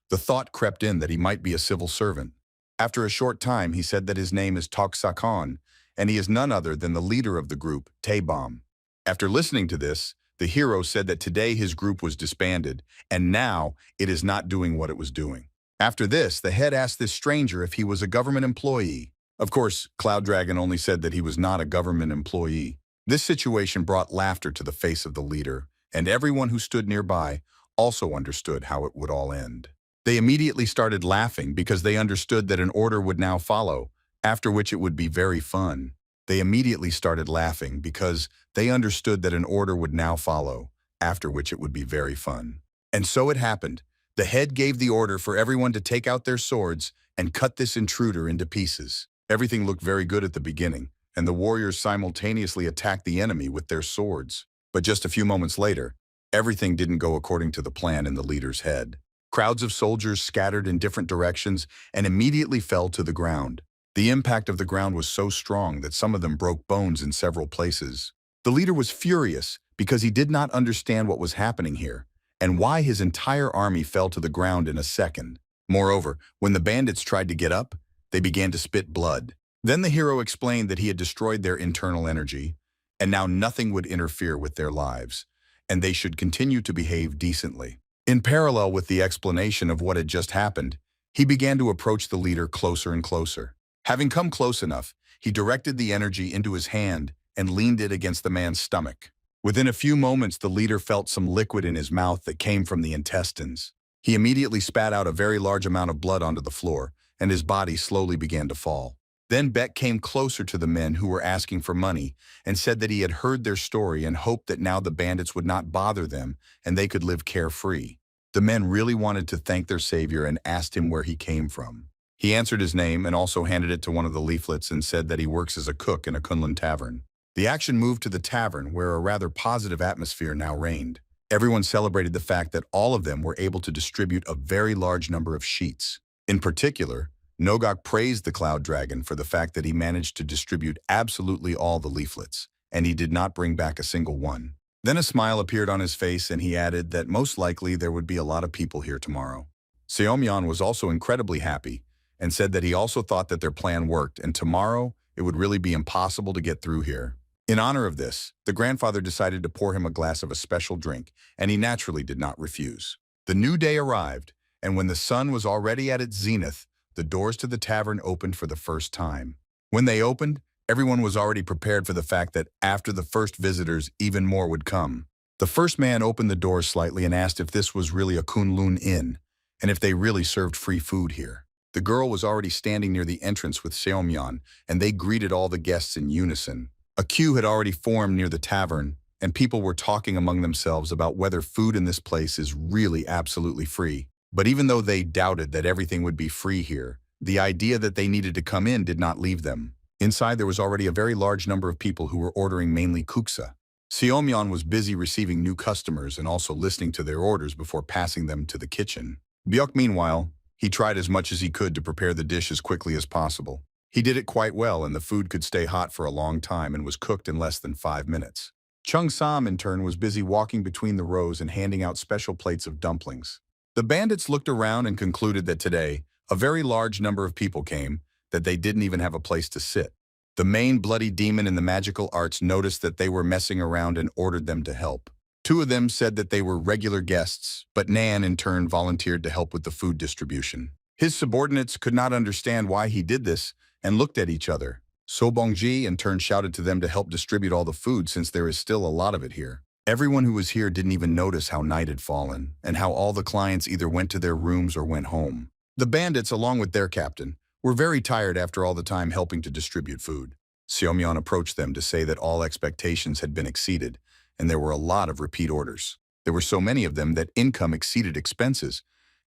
The thought crept in that he might be a civil servant. After a short time, he said that his name is Toksakon, and he is none other than the leader of the group, Taebom. After listening to this, the hero said that today his group was disbanded, and now it is not doing what it was doing. After this, the head asked this stranger if he was a government employee. Of course, Cloud Dragon only said that he was not a government employee. This situation brought laughter to the face of the leader, and everyone who stood nearby also understood how it would all end. They immediately started laughing because they understood that an order would now follow, after which it would be very fun. They immediately started laughing because they understood that an order would now follow, after which it would be very fun. And so it happened. The head gave the order for everyone to take out their swords and cut this intruder into pieces. Everything looked very good at the beginning, and the warriors simultaneously attacked the enemy with their swords. But just a few moments later, everything didn't go according to the plan in the leader's head. Crowds of soldiers scattered in different directions and immediately fell to the ground. The impact of the ground was so strong that some of them broke bones in several places. The leader was furious because he did not understand what was happening here and why his entire army fell to the ground in a second. Moreover, when the bandits tried to get up, they began to spit blood. Then the hero explained that he had destroyed their internal energy, and now nothing would interfere with their lives, and they should continue to behave decently. In parallel with the explanation of what had just happened, he began to approach the leader closer and closer. Having come close enough, he directed the energy into his hand and leaned it against the man's stomach. Within a few moments, the leader felt some liquid in his mouth that came from the intestines. He immediately spat out a very large amount of blood onto the floor, and his body slowly began to fall. Then Beck came closer to the men who were asking for money and said that he had heard their story and hoped that now the bandits would not bother them and they could live carefree. The men really wanted to thank their savior and asked him where he came from. He answered his name and also handed it to one of the leaflets and said that he works as a cook in a Kunlun tavern. The action moved to the tavern where a rather positive atmosphere now reigned. Everyone celebrated the fact that all of them were able to distribute a very large number of sheets. In particular, Nogok praised the Cloud Dragon for the fact that he managed to distribute absolutely all the leaflets, and he did not bring back a single one. Then a smile appeared on his face and he added that most likely there would be a lot of people here tomorrow. Seomyeon was also incredibly happy and said that he also thought that their plan worked and tomorrow it would really be impossible to get through here. In honor of this, the grandfather decided to pour him a glass of a special drink, and he naturally did not refuse. The new day arrived, and when the sun was already at its zenith, the doors to the tavern opened for the first time. When they opened, everyone was already prepared for the fact that after the first visitors, even more would come. The first man opened the door slightly and asked if this was really a Kunlun inn, and if they really served free food here. The girl was already standing near the entrance with Seomyeon, and they greeted all the guests in unison. A queue had already formed near the tavern, and people were talking among themselves about whether food in this place is really absolutely free. But even though they doubted that everything would be free here, the idea that they needed to come in did not leave them. Inside there was already a very large number of people who were ordering mainly kuksa. Seomyeon was busy receiving new customers and also listening to their orders before passing them to the kitchen. Byuk, meanwhile, he tried as much as he could to prepare the dish as quickly as possible. He did it quite well, and the food could stay hot for a long time and was cooked in less than 5 minutes. Chung Sam, in turn, was busy walking between the rows and handing out special plates of dumplings. The bandits looked around and concluded that today, a very large number of people came, that they didn't even have a place to sit. The main bloody demon in the magical arts noticed that they were messing around and ordered them to help. 2 of them said that they were regular guests, but Nan, in turn, volunteered to help with the food distribution. His subordinates could not understand why he did this, and looked at each other. So Bongji in turn shouted to them to help distribute all the food since there is still a lot of it here. Everyone who was here didn't even notice how night had fallen and how all the clients either went to their rooms or went home. The bandits, along with their captain, were very tired after all the time helping to distribute food. Seomyeon approached them to say that all expectations had been exceeded and there were a lot of repeat orders. There were so many of them that income exceeded expenses,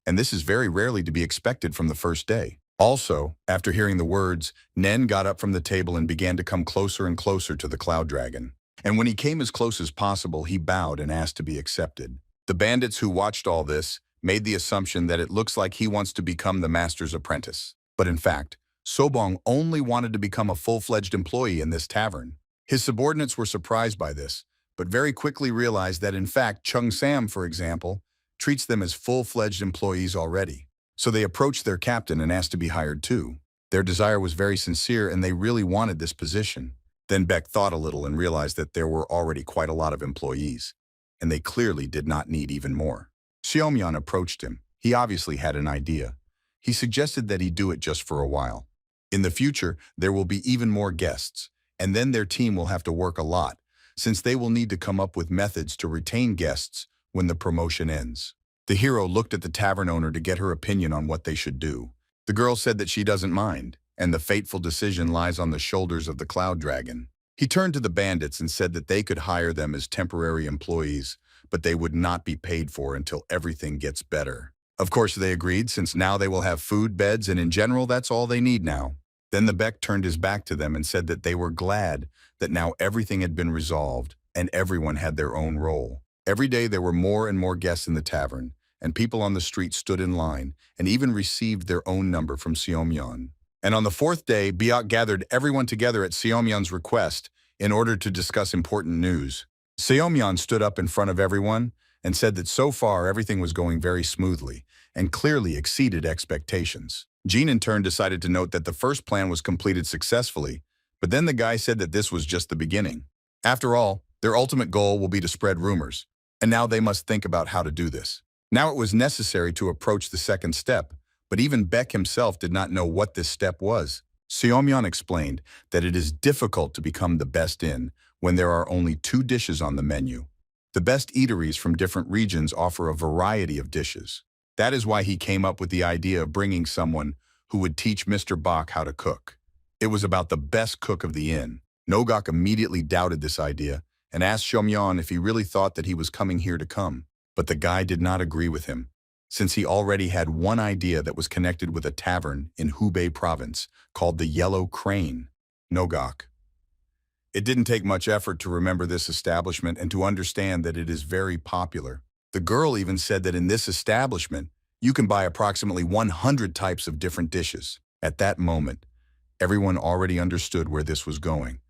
and this is very rarely to be expected from the first day. Also, after hearing the words, Nen got up from the table and began to come closer and closer to the Cloud Dragon. And when he came as close as possible, he bowed and asked to be accepted. The bandits who watched all this made the assumption that it looks like he wants to become the master's apprentice. But in fact, Sobong only wanted to become a full-fledged employee in this tavern. His subordinates were surprised by this, but very quickly realized that in fact, Chung Sam, for example, treats them as full-fledged employees already. So they approached their captain and asked to be hired too. Their desire was very sincere and they really wanted this position. Then Beck thought a little and realized that there were already quite a lot of employees, and they clearly did not need even more. Seomyeon approached him. He obviously had an idea. He suggested that he do it just for a while. In the future, there will be even more guests, and then their team will have to work a lot, since they will need to come up with methods to retain guests when the promotion ends. The hero looked at the tavern owner to get her opinion on what they should do. The girl said that she doesn't mind, and the fateful decision lies on the shoulders of the Cloud Dragon. He turned to the bandits and said that they could hire them as temporary employees, but they would not be paid for until everything gets better. Of course, they agreed, since now they will have food, beds, and in general, that's all they need now. Then the Beck turned his back to them and said that they were glad that now everything had been resolved and everyone had their own role. Every day there were more and more guests in the tavern, and people on the street stood in line and even received their own number from Seomyeon. And on the fourth day, Biak gathered everyone together at Seomyeon's request in order to discuss important news. Seomyeon stood up in front of everyone and said that so far everything was going very smoothly and clearly exceeded expectations. Jean in turn decided to note that the first plan was completed successfully, but then the guy said that this was just the beginning. After all, their ultimate goal will be to spread rumors, and now they must think about how to do this. Now it was necessary to approach the second step, but even Beck himself did not know what this step was. Seomyeon explained that it is difficult to become the best in when there are only 2 dishes on the menu. The best eateries from different regions offer a variety of dishes. That is why he came up with the idea of bringing someone who would teach Mr. Bak how to cook. It was about the best cook of the inn. Nogak immediately doubted this idea and asked Seomyeon if he really thought that he was coming here to come. But the guy did not agree with him, since he already had one idea that was connected with a tavern in Hubei province called the Yellow Crane. Nogak. It didn't take much effort to remember this establishment and to understand that it is very popular. The girl even said that in this establishment, you can buy approximately 100 types of different dishes. At that moment, everyone already understood where this was going.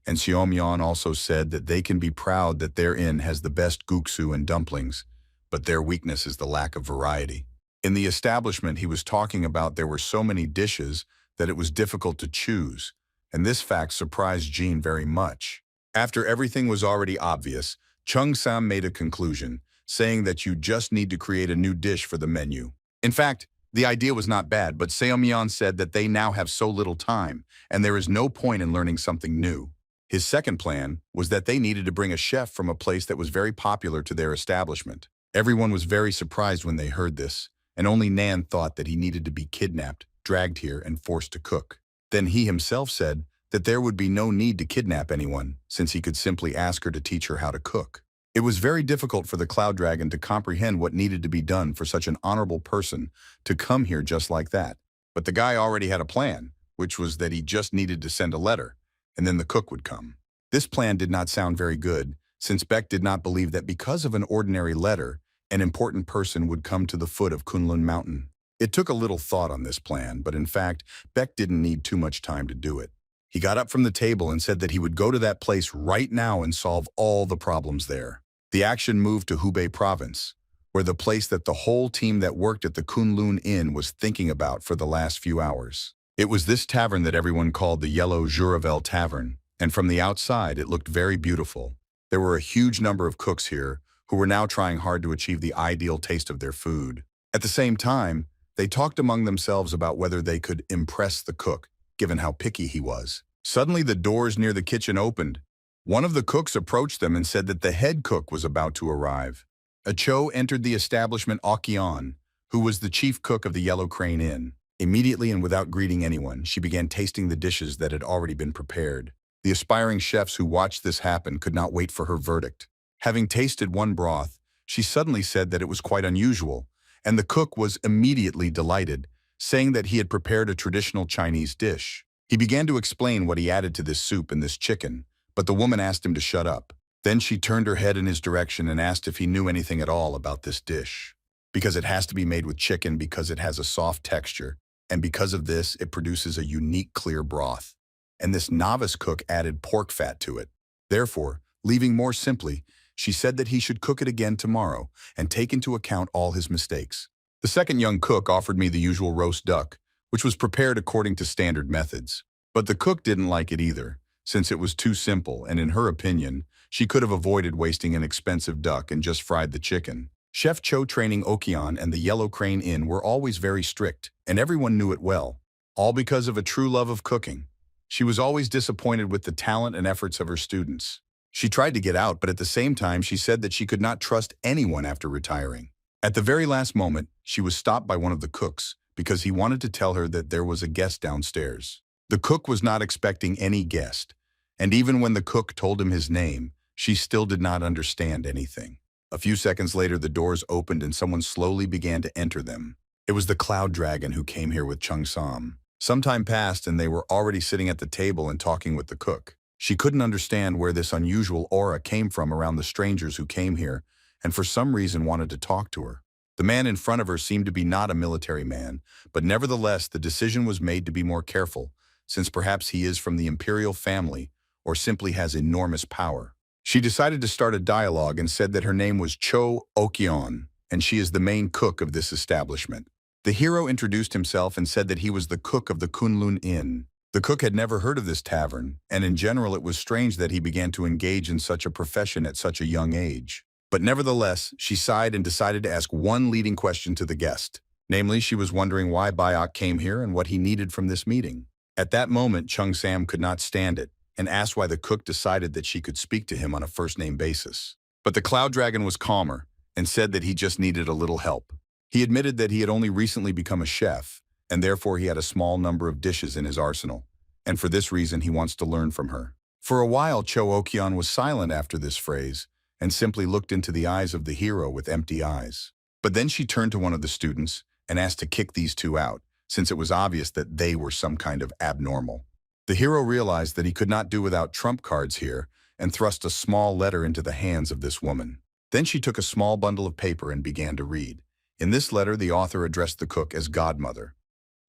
And Seomyeon also said that they can be proud that their inn has the best guksu and dumplings, but their weakness is the lack of variety. In the establishment he was talking about, there were so many dishes that it was difficult to choose, and this fact surprised Jean very much. After everything was already obvious, Chung Sam made a conclusion, saying that you just need to create a new dish for the menu. In fact, the idea was not bad, but Seomyeon said that they now have so little time, and there is no point in learning something new. His second plan was that they needed to bring a chef from a place that was very popular to their establishment. Everyone was very surprised when they heard this, and only Nan thought that he needed to be kidnapped, dragged here, and forced to cook. Then he himself said that there would be no need to kidnap anyone, since he could simply ask her to teach her how to cook. It was very difficult for the Cloud Dragon to comprehend what needed to be done for such an honorable person to come here just like that. But the guy already had a plan, which was that he just needed to send a letter, and then the cook would come. This plan did not sound very good, since Beck did not believe that because of an ordinary letter, an important person would come to the foot of Kunlun Mountain. It took a little thought on this plan, but in fact, Beck didn't need too much time to do it. He got up from the table and said that he would go to that place right now and solve all the problems there. The action moved to Hubei province, where the place that the whole team that worked at the Kunlun Inn was thinking about for the last few hours. It was this tavern that everyone called the Yellow Juravel Tavern, and from the outside it looked very beautiful. There were a huge number of cooks here who were now trying hard to achieve the ideal taste of their food. At the same time, they talked among themselves about whether they could impress the cook, given how picky he was. Suddenly the doors near the kitchen opened. One of the cooks approached them and said that the head cook was about to arrive. A Cho entered the establishment Okyeon, who was the chief cook of the Yellow Crane Inn. Immediately and without greeting anyone, she began tasting the dishes that had already been prepared. The aspiring chefs who watched this happen could not wait for her verdict. Having tasted one broth, she suddenly said that it was quite unusual, and the cook was immediately delighted, saying that he had prepared a traditional Chinese dish. He began to explain what he added to this soup and this chicken, but the woman asked him to shut up. Then she turned her head in his direction and asked if he knew anything at all about this dish. Because it has to be made with chicken because it has a soft texture, and because of this, it produces a unique clear broth. And this novice cook added pork fat to it. Therefore, leaving more simply, she said that he should cook it again tomorrow and take into account all his mistakes. The second young cook offered me the usual roast duck, which was prepared according to standard methods. But the cook didn't like it either, since it was too simple, and in her opinion, she could have avoided wasting an expensive duck and just fried the chicken. Chef Cho training Okyeon and the Yellow Crane Inn were always very strict, and everyone knew it well, all because of a true love of cooking. She was always disappointed with the talent and efforts of her students. She tried to get out, but at the same time, she said that she could not trust anyone after retiring. At the very last moment, she was stopped by one of the cooks because he wanted to tell her that there was a guest downstairs. The cook was not expecting any guest, and even when the cook told him his name, she still did not understand anything. A few seconds later, the doors opened and someone slowly began to enter them. It was the Cloud Dragon who came here with Chung Sam. Some time passed and they were already sitting at the table and talking with the cook. She couldn't understand where this unusual aura came from around the strangers who came here and for some reason wanted to talk to her. The man in front of her seemed to be not a military man, but nevertheless the decision was made to be more careful, since perhaps he is from the imperial family or simply has enormous power. She decided to start a dialogue and said that her name was Cho Okyeon, and she is the main cook of this establishment. The hero introduced himself and said that he was the cook of the Kunlun Inn. The cook had never heard of this tavern, and in general it was strange that he began to engage in such a profession at such a young age. But nevertheless, she sighed and decided to ask one leading question to the guest. Namely, she was wondering why Bayok came here and what he needed from this meeting. At that moment, Chung Sam could not stand it and asked why the cook decided that she could speak to him on a first-name basis. But the Cloud Dragon was calmer and said that he just needed a little help. He admitted that he had only recently become a chef, and therefore he had a small number of dishes in his arsenal, and for this reason he wants to learn from her. For a while, Cho Okyeon was silent after this phrase, and simply looked into the eyes of the hero with empty eyes. But then she turned to one of the students and asked to kick these two out, since it was obvious that they were some kind of abnormal. The hero realized that he could not do without trump cards here and thrust a small letter into the hands of this woman. Then she took a small bundle of paper and began to read. In this letter, the author addressed the cook as godmother.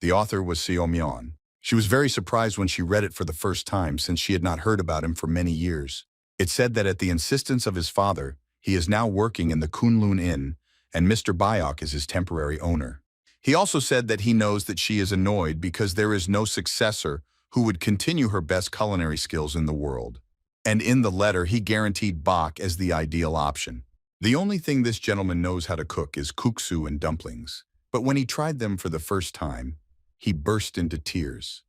The author was Seo Myeon. She was very surprised when she read it for the first time since she had not heard about him for many years. It said that at the insistence of his father, he is now working in the Kunlun Inn, and Mr. Bayok is his temporary owner. He also said that he knows that she is annoyed because there is no successor who would continue her best culinary skills in the world. And in the letter, he guaranteed bak as the ideal option. The only thing this gentleman knows how to cook is kuksu and dumplings. But when he tried them for the first time, he burst into tears.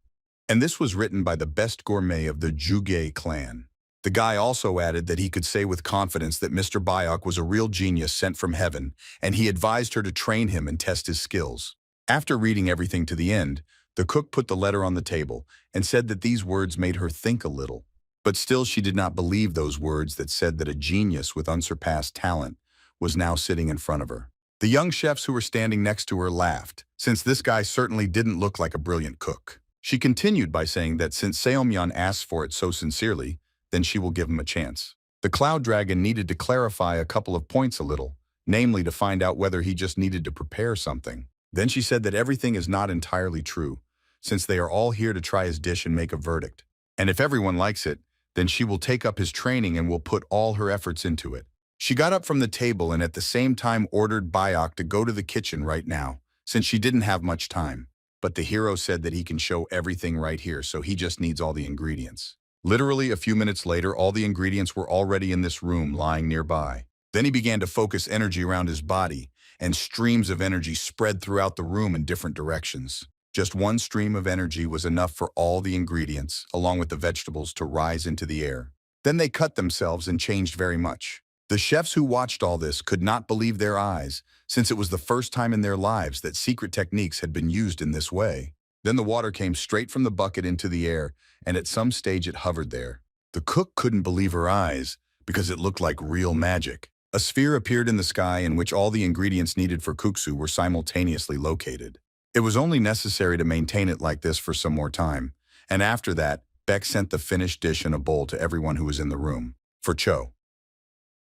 And this was written by the best gourmet of the Juge clan. The guy also added that he could say with confidence that Mr. Bayok was a real genius sent from heaven, and he advised her to train him and test his skills. After reading everything to the end, the cook put the letter on the table and said that these words made her think a little. But still she did not believe those words that said that a genius with unsurpassed talent was now sitting in front of her. The young chefs who were standing next to her laughed, since this guy certainly didn't look like a brilliant cook. She continued by saying that since Seomyeon asked for it so sincerely, then she will give him a chance. The Cloud Dragon needed to clarify a couple of points a little, namely to find out whether he just needed to prepare something. Then she said that everything is not entirely true, since they are all here to try his dish and make a verdict. And if everyone likes it, then she will take up his training and will put all her efforts into it. She got up from the table and at the same time ordered Bayok to go to the kitchen right now, since she didn't have much time. But the hero said that he can show everything right here, so he just needs all the ingredients. Literally a few minutes later, all the ingredients were already in this room lying nearby. Then he began to focus energy around his body, and streams of energy spread throughout the room in different directions. Just one stream of energy was enough for all the ingredients, along with the vegetables, to rise into the air. Then they cut themselves and changed very much. The chefs who watched all this could not believe their eyes, since it was the first time in their lives that secret techniques had been used in this way. Then the water came straight from the bucket into the air, and at some stage it hovered there. The cook couldn't believe her eyes, because it looked like real magic. A sphere appeared in the sky in which all the ingredients needed for kuksu were simultaneously located. It was only necessary to maintain it like this for some more time, and after that, Beck sent the finished dish in a bowl to everyone who was in the room. For Cho.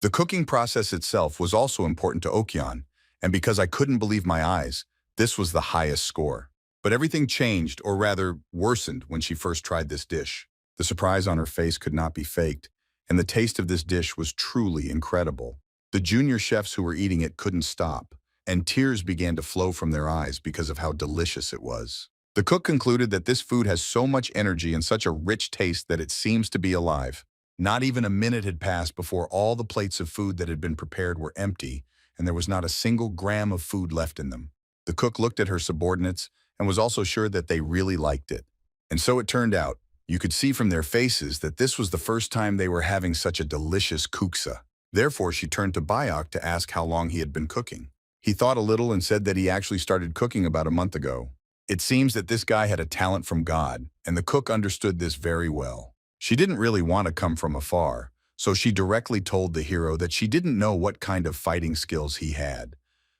The cooking process itself was also important to Okyeon, and because I couldn't believe my eyes, this was the highest score. But everything changed, or rather, worsened when she first tried this dish. The surprise on her face could not be faked, and the taste of this dish was truly incredible. The junior chefs who were eating it couldn't stop, and tears began to flow from their eyes because of how delicious it was. The cook concluded that this food has so much energy and such a rich taste that it seems to be alive. Not even a minute had passed before all the plates of food that had been prepared were empty, and there was not a single gram of food left in them. The cook looked at her subordinates and was also sure that they really liked it. And so it turned out. You could see from their faces that this was the first time they were having such a delicious kuksa. Therefore, she turned to Bayok to ask how long he had been cooking. He thought a little and said that he actually started cooking about a month ago. It seems that this guy had a talent from God, and the cook understood this very well. She didn't really want to come from afar, so she directly told the hero that she didn't know what kind of fighting skills he had.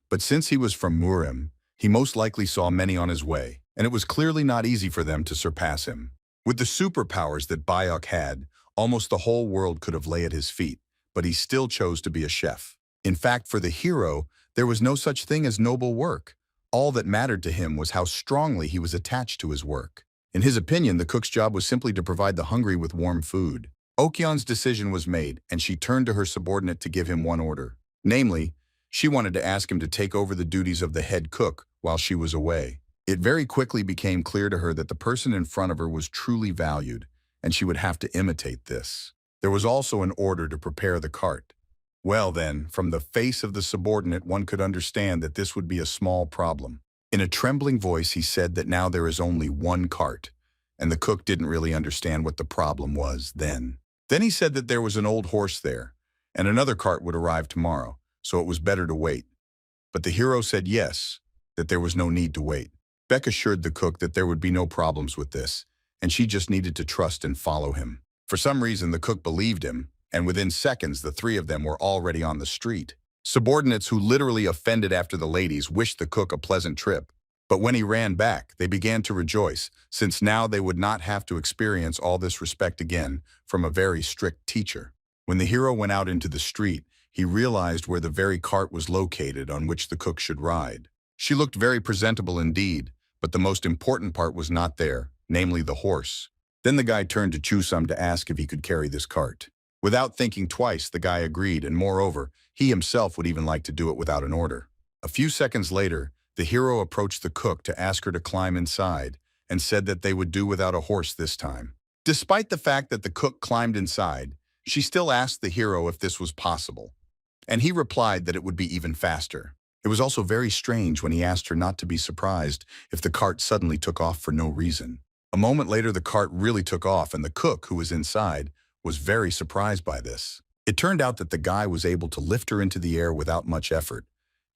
But since he was from Murim, he most likely saw many on his way, and it was clearly not easy for them to surpass him. With the superpowers that Bayok had, almost the whole world could have lay at his feet, but he still chose to be a chef. In fact, for the hero, There was no such thing as noble work. All that mattered to him was how strongly he was attached to his work. In his opinion, the cook's job was simply to provide the hungry with warm food. Okyeon's decision was made, and she turned to her subordinate to give him one order. Namely, she wanted to ask him to take over the duties of the head cook while she was away. It very quickly became clear to her that the person in front of her was truly valued, and she would have to imitate this. There was also an order to prepare the cart. Well then, from the face of the subordinate, one could understand that this would be a small problem. In a trembling voice, he said that now there is only one cart, and the cook didn't really understand what the problem was then. Then he said that there was an old horse there, and another cart would arrive tomorrow, so it was better to wait. But the hero said yes, that there was no need to wait. Beck assured the cook that there would be no problems with this, and she just needed to trust and follow him. For some reason, the cook believed him, and within seconds, the three of them were already on the street. Subordinates who literally offended after the ladies wished the cook a pleasant trip. But when he ran back, they began to rejoice, since now they would not have to experience all this respect again from a very strict teacher. When the hero went out into the street, he realized where the very cart was located on which the cook should ride. She looked very presentable indeed, but the most important part was not there, namely the horse. Then the guy turned to Chusum to ask if he could carry this cart. Without thinking twice, the guy agreed, and moreover, he himself would even like to do it without an order. A few seconds later, the hero approached the cook to ask her to climb inside and said that they would do without a horse this time. Despite the fact that the cook climbed inside, she still asked the hero if this was possible, and he replied that it would be even faster. It was also very strange when he asked her not to be surprised if the cart suddenly took off for no reason. A moment later, the cart really took off, and the cook, who was inside, was very surprised by this. It turned out that the guy was able to lift her into the air without much effort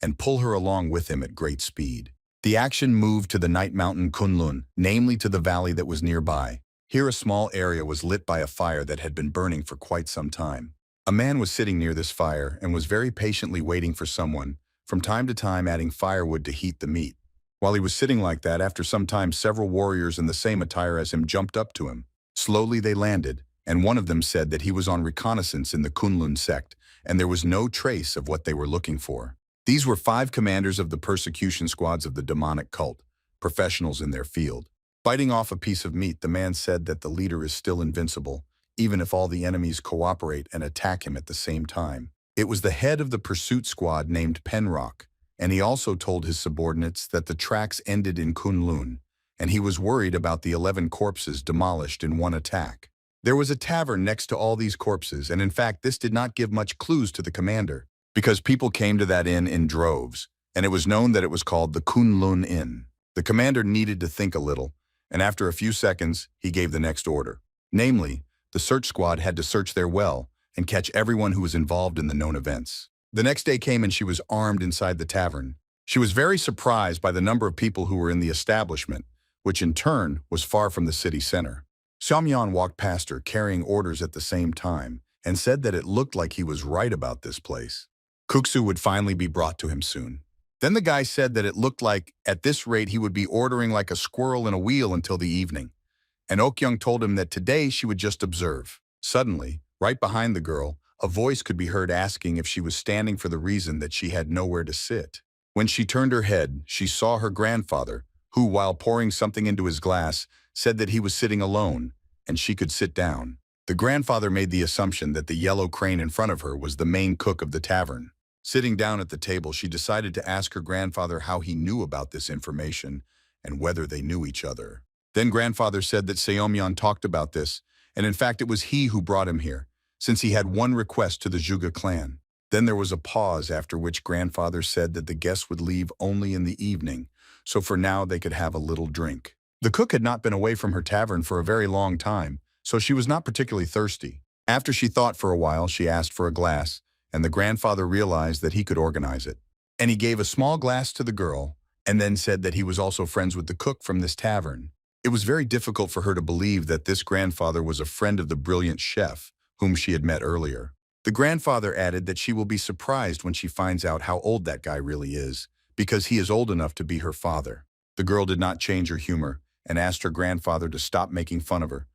and pull her along with him at great speed. The action moved to the night mountain Kunlun, namely to the valley that was nearby. Here a small area was lit by a fire that had been burning for quite some time. A man was sitting near this fire and was very patiently waiting for someone, from time to time adding firewood to heat the meat. While he was sitting like that, after some time several warriors in the same attire as him jumped up to him. Slowly they landed, and one of them said that he was on reconnaissance in the Kunlun sect, and there was no trace of what they were looking for. These were 5 commanders of the persecution squads of the demonic cult, professionals in their field. Biting off a piece of meat, the man said that the leader is still invincible, even if all the enemies cooperate and attack him at the same time. It was the head of the pursuit squad named Penrock, and he also told his subordinates that the tracks ended in Kunlun, and he was worried about the 11 corpses demolished in one attack. There was a tavern next to all these corpses, and in fact this did not give much clues to the commander, because people came to that inn in droves, and it was known that it was called the Kunlun Inn. The commander needed to think a little, and after a few seconds, he gave the next order. Namely, the search squad had to search there well and catch everyone who was involved in the known events. The next day came and she was armed inside the tavern. She was very surprised by the number of people who were in the establishment, which in turn was far from the city center. Seomyeon walked past her carrying orders at the same time and said that it looked like he was right about this place. Kuksu would finally be brought to him soon. Then the guy said that it looked like, at this rate, he would be ordering like a squirrel in a wheel until the evening. And Okyeong told him that today she would just observe. Suddenly, right behind the girl, a voice could be heard asking if she was standing for the reason that she had nowhere to sit. When she turned her head, she saw her grandfather, who, while pouring something into his glass, said that he was sitting alone, and she could sit down. The grandfather made the assumption that the yellow crane in front of her was the main cook of the tavern. Sitting down at the table, she decided to ask her grandfather how he knew about this information and whether they knew each other. Then grandfather said that Seomyeon talked about this, and in fact it was he who brought him here, since he had one request to the Juga clan. Then there was a pause, after which grandfather said that the guests would leave only in the evening, so for now they could have a little drink. The cook had not been away from her tavern for a very long time, so she was not particularly thirsty. After she thought for a while, she asked for a glass, and the grandfather realized that he could organize it. And he gave a small glass to the girl, and then said that he was also friends with the cook from this tavern. It was very difficult for her to believe that this grandfather was a friend of the brilliant chef, whom she had met earlier. The grandfather added that she will be surprised when she finds out how old that guy really is, because he is old enough to be her father. The girl did not change her humor, and asked her grandfather to stop making fun of her,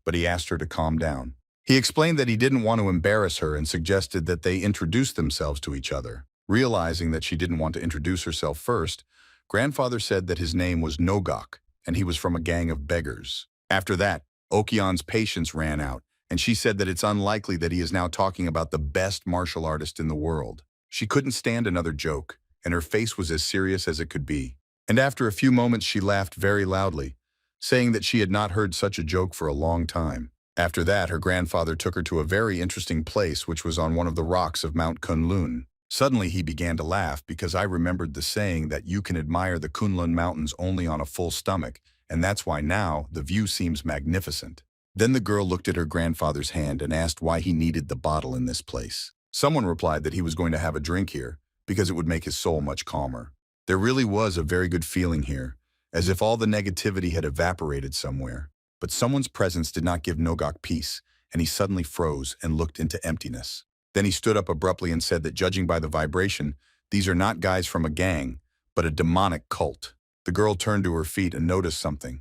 but he asked her to calm down. He explained that he didn't want to embarrass her and suggested that they introduce themselves to each other. Realizing that she didn't want to introduce herself first, grandfather said that his name was Nogok, and he was from a gang of beggars. After that, Okion's patience ran out, and she said that it's unlikely that he is now talking about the best martial artist in the world. She couldn't stand another joke, and her face was as serious as it could be. And after a few moments she laughed very loudly, saying that she had not heard such a joke for a long time. After that, her grandfather took her to a very interesting place which was on one of the rocks of Mount Kunlun. Suddenly he began to laugh because I remembered the saying that you can admire the Kunlun Mountains only on a full stomach, and that's why now the view seems magnificent. Then the girl looked at her grandfather's hand and asked why he needed the bottle in this place. Someone replied that he was going to have a drink here because it would make his soul much calmer. There really was a very good feeling here, as if all the negativity had evaporated somewhere. But someone's presence did not give Nogok peace, and he suddenly froze and looked into emptiness. Then he stood up abruptly and said that judging by the vibration, these are not guys from a gang, but a demonic cult. The girl turned to her feet and noticed something.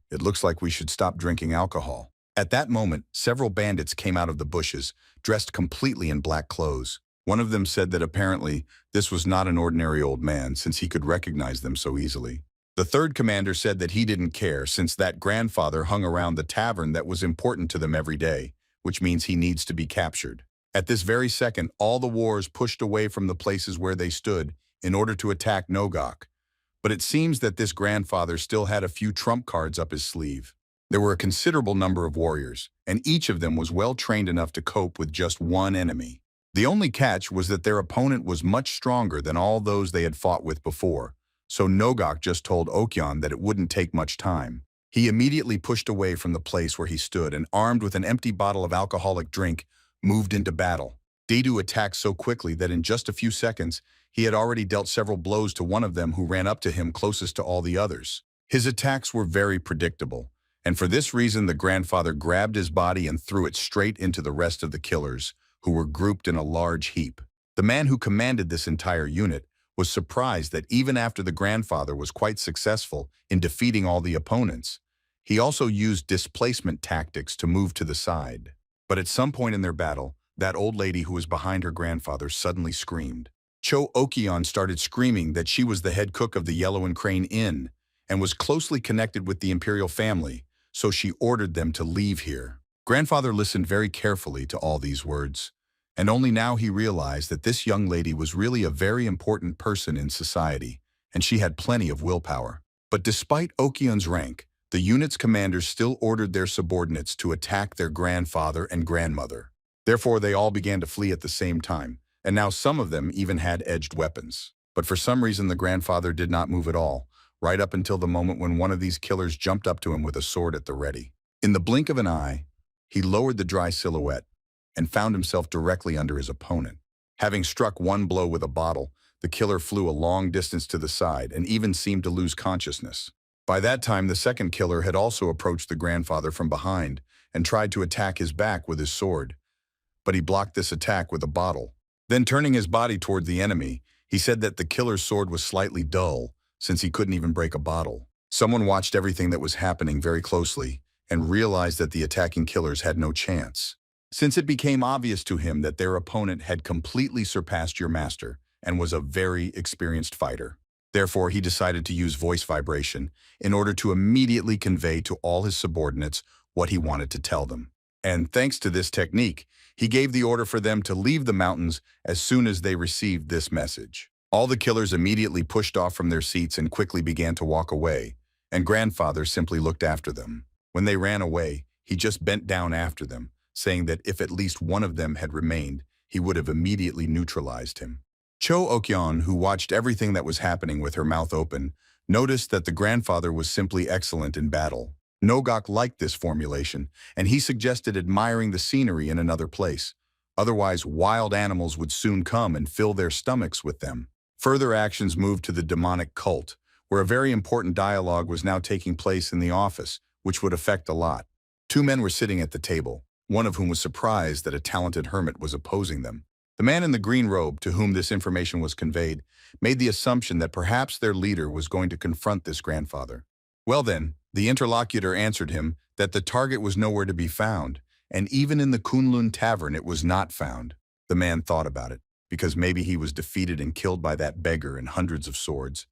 It looks like we should stop drinking alcohol. At that moment, several bandits came out of the bushes, dressed completely in black clothes. One of them said that apparently this was not an ordinary old man, since he could recognize them so easily. The third commander said that he didn't care, since that grandfather hung around the tavern that was important to them every day, which means he needs to be captured. At this very second, all the wars pushed away from the places where they stood in order to attack Nogok. But it seems that this grandfather still had a few trump cards up his sleeve. There were a considerable number of warriors, and each of them was well trained enough to cope with just one enemy. The only catch was that their opponent was much stronger than all those they had fought with before. So Nogok just told Okion that it wouldn't take much time. He immediately pushed away from the place where he stood and, armed with an empty bottle of alcoholic drink, moved into battle. Dedu attacked so quickly that in just a few seconds, he had already dealt several blows to one of them who ran up to him closest to all the others. His attacks were very predictable, and for this reason the grandfather grabbed his body and threw it straight into the rest of the killers, who were grouped in a large heap. The man who commanded this entire unit was surprised that even after the grandfather was quite successful in defeating all the opponents, he also used displacement tactics to move to the side. But at some point in their battle, that old lady who was behind her grandfather suddenly screamed. Cho Okion started screaming that she was the head cook of the Yellow and Crane Inn and was closely connected with the imperial family, so she ordered them to leave here. Grandfather listened very carefully to all these words, and only now he realized that this young lady was really a very important person in society, and she had plenty of willpower. But despite Okion's rank, the unit's commanders still ordered their subordinates to attack their grandfather and grandmother. Therefore, they all began to flee at the same time, and now some of them even had edged weapons. But for some reason, the grandfather did not move at all, right up until the moment when one of these killers jumped up to him with a sword at the ready. In the blink of an eye, he lowered the dry silhouette and found himself directly under his opponent. Having struck one blow with a bottle, the killer flew a long distance to the side and even seemed to lose consciousness. By that time, the second killer had also approached the grandfather from behind and tried to attack his back with his sword, but he blocked this attack with a bottle. Then, turning his body toward the enemy, he said that the killer's sword was slightly dull, since he couldn't even break a bottle. Someone watched everything that was happening very closely and realized that the attacking killers had no chance, since it became obvious to him that their opponent had completely surpassed your master and was a very experienced fighter. Therefore, he decided to use voice vibration in order to immediately convey to all his subordinates what he wanted to tell them. And thanks to this technique, he gave the order for them to leave the mountains as soon as they received this message. All the killers immediately pushed off from their seats and quickly began to walk away, and grandfather simply looked after them. When they ran away, he just bent down after them, saying that if at least one of them had remained, he would have immediately neutralized him. Cho Okyeon, who watched everything that was happening with her mouth open, noticed that the grandfather was simply excellent in battle. Nogok liked this formulation, and he suggested admiring the scenery in another place. Otherwise, wild animals would soon come and fill their stomachs with them. Further actions moved to the demonic cult, where a very important dialogue was now taking place in the office, which would affect a lot. Two men were sitting at the table, one of whom was surprised that a talented hermit was opposing them. The man in the green robe, to whom this information was conveyed, made the assumption that perhaps their leader was going to confront this grandfather. Well then, the interlocutor answered him that the target was nowhere to be found, and even in the Kunlun tavern it was not found. The man thought about it. because maybe he was defeated and killed by that beggar and hundreds of swords.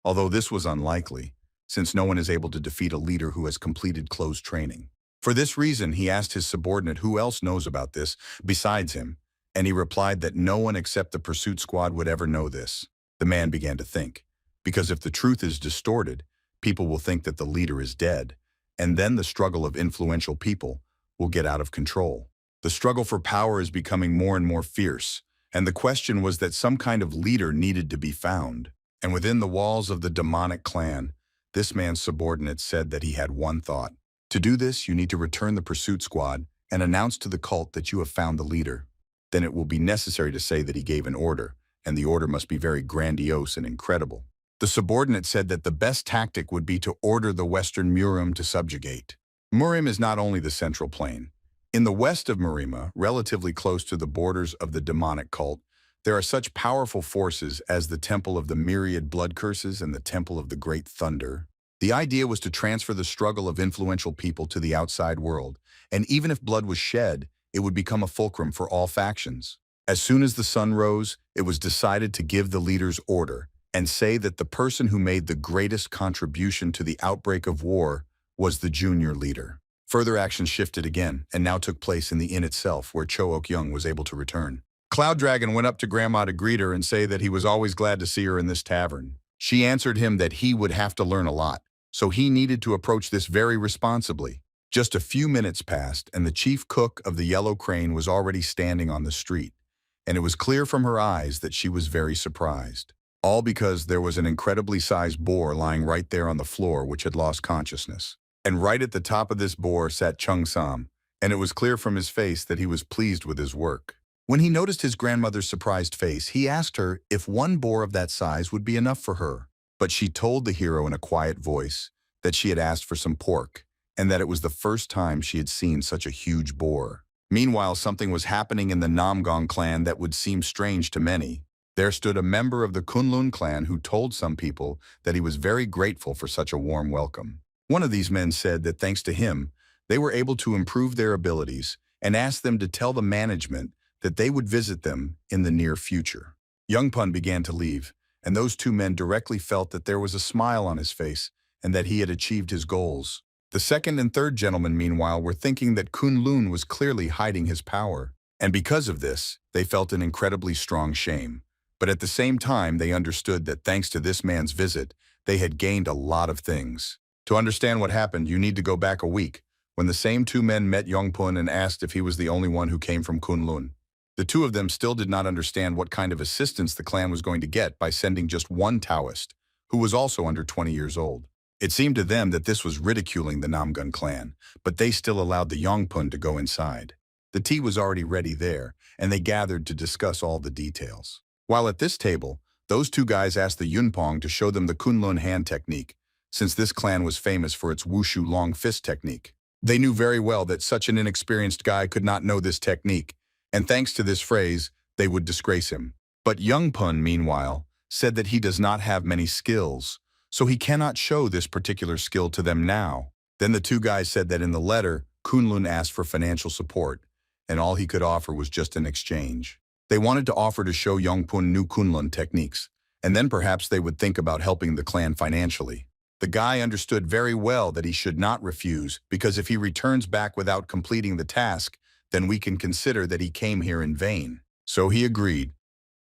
Although this was unlikely, since no one is able to defeat a leader who has completed closed training. For this reason, he asked his subordinate who else knows about this besides him, and he replied that no one except the pursuit squad would ever know this. The man began to think, because if the truth is distorted, people will think that the leader is dead, and then the struggle of influential people will get out of control. The struggle for power is becoming more and more fierce, and the question was that some kind of leader needed to be found. And within the walls of the demonic clan, this man's subordinate said that he had one thought. To do this, you need to return the pursuit squad and announce to the cult that you have found the leader. Then it will be necessary to say that he gave an order, and the order must be very grandiose and incredible. The subordinate said that the best tactic would be to order the western Murim to subjugate. Murim is not only the central plain. In the west of Murima, relatively close to the borders of the demonic cult, there are such powerful forces as the Temple of the Myriad Blood Curses and the Temple of the Great Thunder. The idea was to transfer the struggle of influential people to the outside world, and even if blood was shed, it would become a fulcrum for all factions. As soon as the sun rose, it was decided to give the leader's order and say that the person who made the greatest contribution to the outbreak of war was the junior leader. Further action shifted again and now took place in the inn itself, where Cho Ok-young was able to return. Cloud Dragon went up to Grandma to greet her and say that he was always glad to see her in this tavern. She answered him that he would have to learn a lot, so he needed to approach this very responsibly. Just a few minutes passed, and the chief cook of the Yellow Crane was already standing on the street, and it was clear from her eyes that she was very surprised. All because there was an incredibly sized boar lying right there on the floor which had lost consciousness. And right at the top of this boar sat Chung Sam, and it was clear from his face that he was pleased with his work. When he noticed his grandmother's surprised face, he asked her if one boar of that size would be enough for her. But she told the hero in a quiet voice that she had asked for some pork, and that it was the first time she had seen such a huge boar. Meanwhile, something was happening in the Namgong clan that would seem strange to many. There stood a member of the Kunlun clan who told some people that he was very grateful for such a warm welcome. One of these men said that thanks to him, they were able to improve their abilities and asked them to tell the management that they would visit them in the near future. Young Pun began to leave, and those two men directly felt that there was a smile on his face and that he had achieved his goals. The second and third gentlemen, meanwhile, were thinking that Kunlun was clearly hiding his power, and because of this, they felt an incredibly strong shame. But at the same time, they understood that thanks to this man's visit, they had gained a lot of things. To understand what happened, you need to go back a week, when the same two men met Yongpun and asked if he was the only one who came from Kunlun. The two of them still did not understand what kind of assistance the clan was going to get by sending just one Taoist, who was also under 20 years old. It seemed to them that this was ridiculing the Namgun clan, but they still allowed the Yongpun to go inside. The tea was already ready there, and they gathered to discuss all the details. While at this table, those two guys asked the Yunpong to show them the Kunlun hand technique, since this clan was famous for its wushu long fist technique. They knew very well that such an inexperienced guy could not know this technique, and thanks to this phrase, they would disgrace him. But Young Pun, meanwhile, said that he does not have many skills, so he cannot show this particular skill to them now. Then the two guys said that in the letter, Kunlun asked for financial support, and all he could offer was just an exchange. They wanted to offer to show Yongpun new Kunlun techniques, and then perhaps they would think about helping the clan financially. The guy understood very well that he should not refuse, because if he returns back without completing the task, then we can consider that he came here in vain. So he agreed,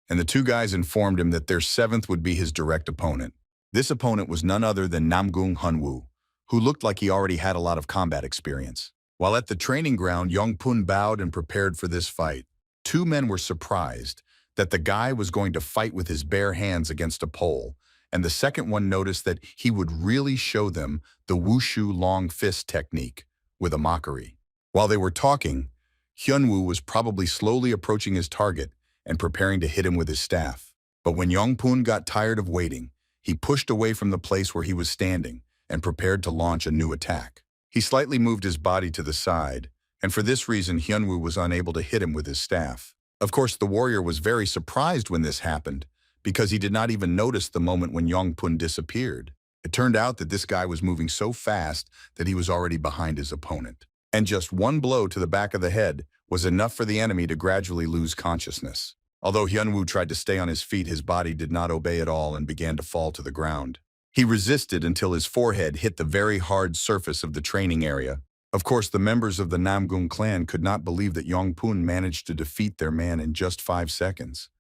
and the two guys informed him that their seventh would be his direct opponent. This opponent was none other than Namgung Hunwoo, who looked like he already had a lot of combat experience. While at the training ground, Yongpun bowed and prepared for this fight. Two men were surprised that the guy was going to fight with his bare hands against a pole, and the second one noticed that he would really show them the wushu long fist technique with a mockery. While they were talking, Hyunwoo was probably slowly approaching his target and preparing to hit him with his staff. But when Yongpun got tired of waiting, he pushed away from the place where he was standing and prepared to launch a new attack. He slightly moved his body to the side, and for this reason Hyunwoo was unable to hit him with his staff. Of course, the warrior was very surprised when this happened, because he did not even notice the moment when Yongpun disappeared. It turned out that this guy was moving so fast that he was already behind his opponent. And just one blow to the back of the head was enough for the enemy to gradually lose consciousness. Although Hyunwoo tried to stay on his feet, his body did not obey at all and began to fall to the ground. He resisted until his forehead hit the very hard surface of the training area. Of course, the members of the Namgung clan could not believe that Yongpun managed to defeat their man in just 5 seconds.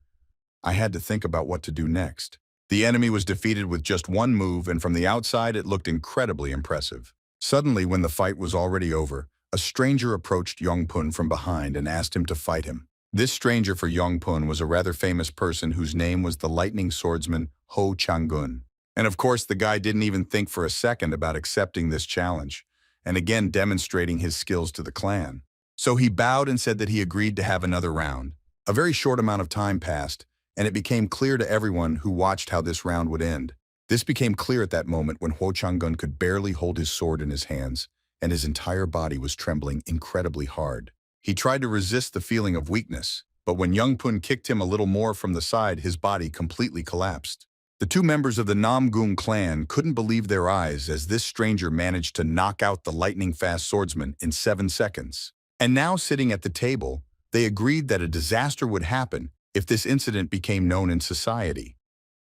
I had to think about what to do next. The enemy was defeated with just one move, and from the outside it looked incredibly impressive. Suddenly, when the fight was already over, a stranger approached Yongpun from behind and asked him to fight him. This stranger for Yongpun was a rather famous person whose name was the lightning swordsman Ho Changgun. And of course, the guy didn't even think for a second about accepting this challenge, and again demonstrating his skills to the clan. So he bowed and said that he agreed to have another round. A very short amount of time passed, and it became clear to everyone who watched how this round would end. This became clear at that moment when Ho Changgun could barely hold his sword in his hands, and his entire body was trembling incredibly hard. He tried to resist the feeling of weakness, but when Yongpun kicked him a little more from the side, his body completely collapsed. The two members of the Namgung clan couldn't believe their eyes as this stranger managed to knock out the lightning-fast swordsman in 7 seconds. And now, sitting at the table, they agreed that a disaster would happen if this incident became known in society.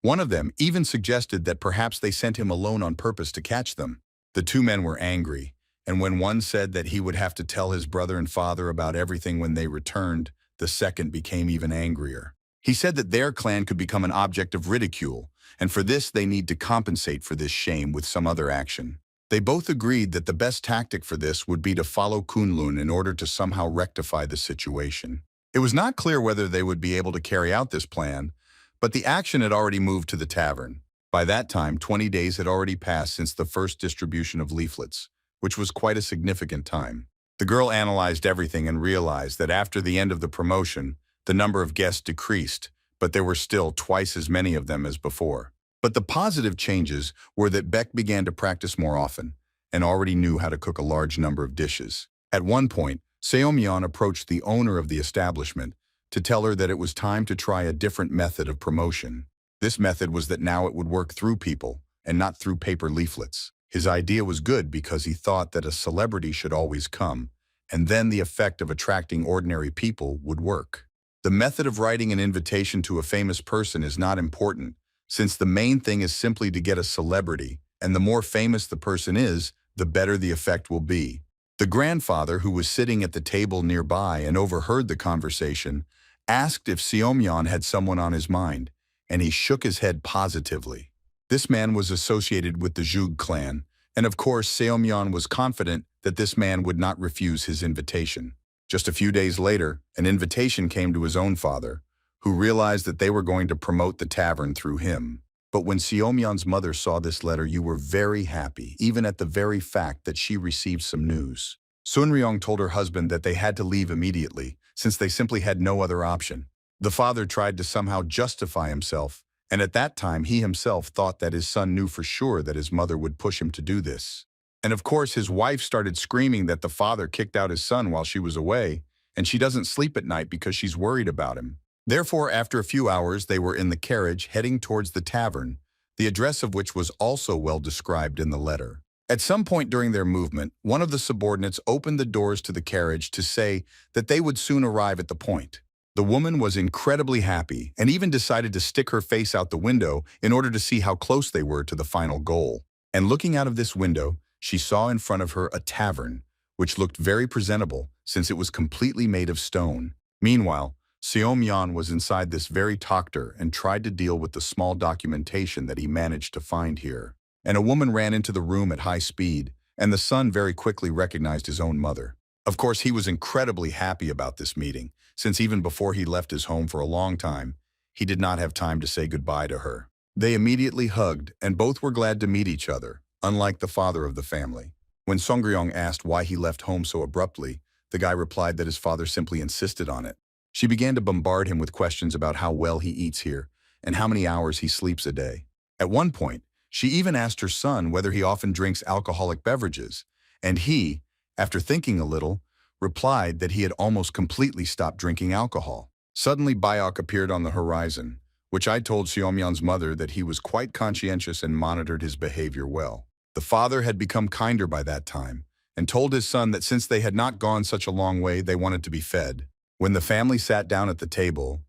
One of them even suggested that perhaps they sent him alone on purpose to catch them. The two men were angry, and when one said that he would have to tell his brother and father about everything when they returned, the second became even angrier. He said that their clan could become an object of ridicule, and for this they need to compensate for this shame with some other action. They both agreed that the best tactic for this would be to follow Kunlun in order to somehow rectify the situation. It was not clear whether they would be able to carry out this plan, but the action had already moved to the tavern. By that time, 20 days had already passed since the first distribution of leaflets, which was quite a significant time. The girl analyzed everything and realized that after the end of the promotion, the number of guests decreased, but there were still twice as many of them as before. But the positive changes were that Beck began to practice more often and already knew how to cook a large number of dishes. At one point, Seomyeon approached the owner of the establishment to tell her that it was time to try a different method of promotion. This method was that now it would work through people and not through paper leaflets. His idea was good because he thought that a celebrity should always come, and then the effect of attracting ordinary people would work. The method of writing an invitation to a famous person is not important, since the main thing is simply to get a celebrity, and the more famous the person is, the better the effect will be. The grandfather, who was sitting at the table nearby and overheard the conversation, asked if Seomyeon had someone on his mind, and he shook his head positively. This man was associated with the Zhug clan, and of course Seomyeon was confident that this man would not refuse his invitation. Just a few days later, an invitation came to his own father, who realized that they were going to promote the tavern through him. But when Seomyeon's mother saw this letter, you were very happy, even at the very fact that she received some news. Sunryong told her husband that they had to leave immediately, since they simply had no other option. The father tried to somehow justify himself, and at that time he himself thought that his son knew for sure that his mother would push him to do this. And of course his wife started screaming that the father kicked out his son while she was away, and she doesn't sleep at night because she's worried about him. Therefore, after a few hours, they were in the carriage heading towards the tavern, the address of which was also well described in the letter. At some point during their movement, one of the subordinates opened the doors to the carriage to say that they would soon arrive at the point. The woman was incredibly happy and even decided to stick her face out the window in order to see how close they were to the final goal. And looking out of this window, she saw in front of her a tavern, which looked very presentable since it was completely made of stone. Meanwhile, Seomyeon was inside this very tokter and tried to deal with the small documentation that he managed to find here. And a woman ran into the room at high speed, and the son very quickly recognized his own mother. Of course, he was incredibly happy about this meeting, since even before he left his home for a long time, he did not have time to say goodbye to her. They immediately hugged, and both were glad to meet each other, unlike the father of the family. When Songryong asked why he left home so abruptly, the guy replied that his father simply insisted on it. She began to bombard him with questions about how well he eats here and how many hours he sleeps a day. At one point, she even asked her son whether he often drinks alcoholic beverages, and he, after thinking a little, replied that he had almost completely stopped drinking alcohol. Suddenly, Bayok appeared on the horizon, which I told Seomyeon's mother that he was quite conscientious and monitored his behavior well. The father had become kinder by that time and told his son that since they had not gone such a long way, they wanted to be fed. When the family sat down at the table,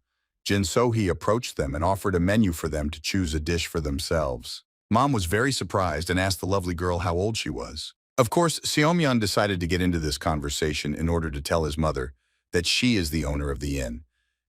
Jin So-hee approached them and offered a menu for them to choose a dish for themselves. Mom was very surprised and asked the lovely girl how old she was. Of course, Seomyeon decided to get into this conversation in order to tell his mother that she is the owner of the inn,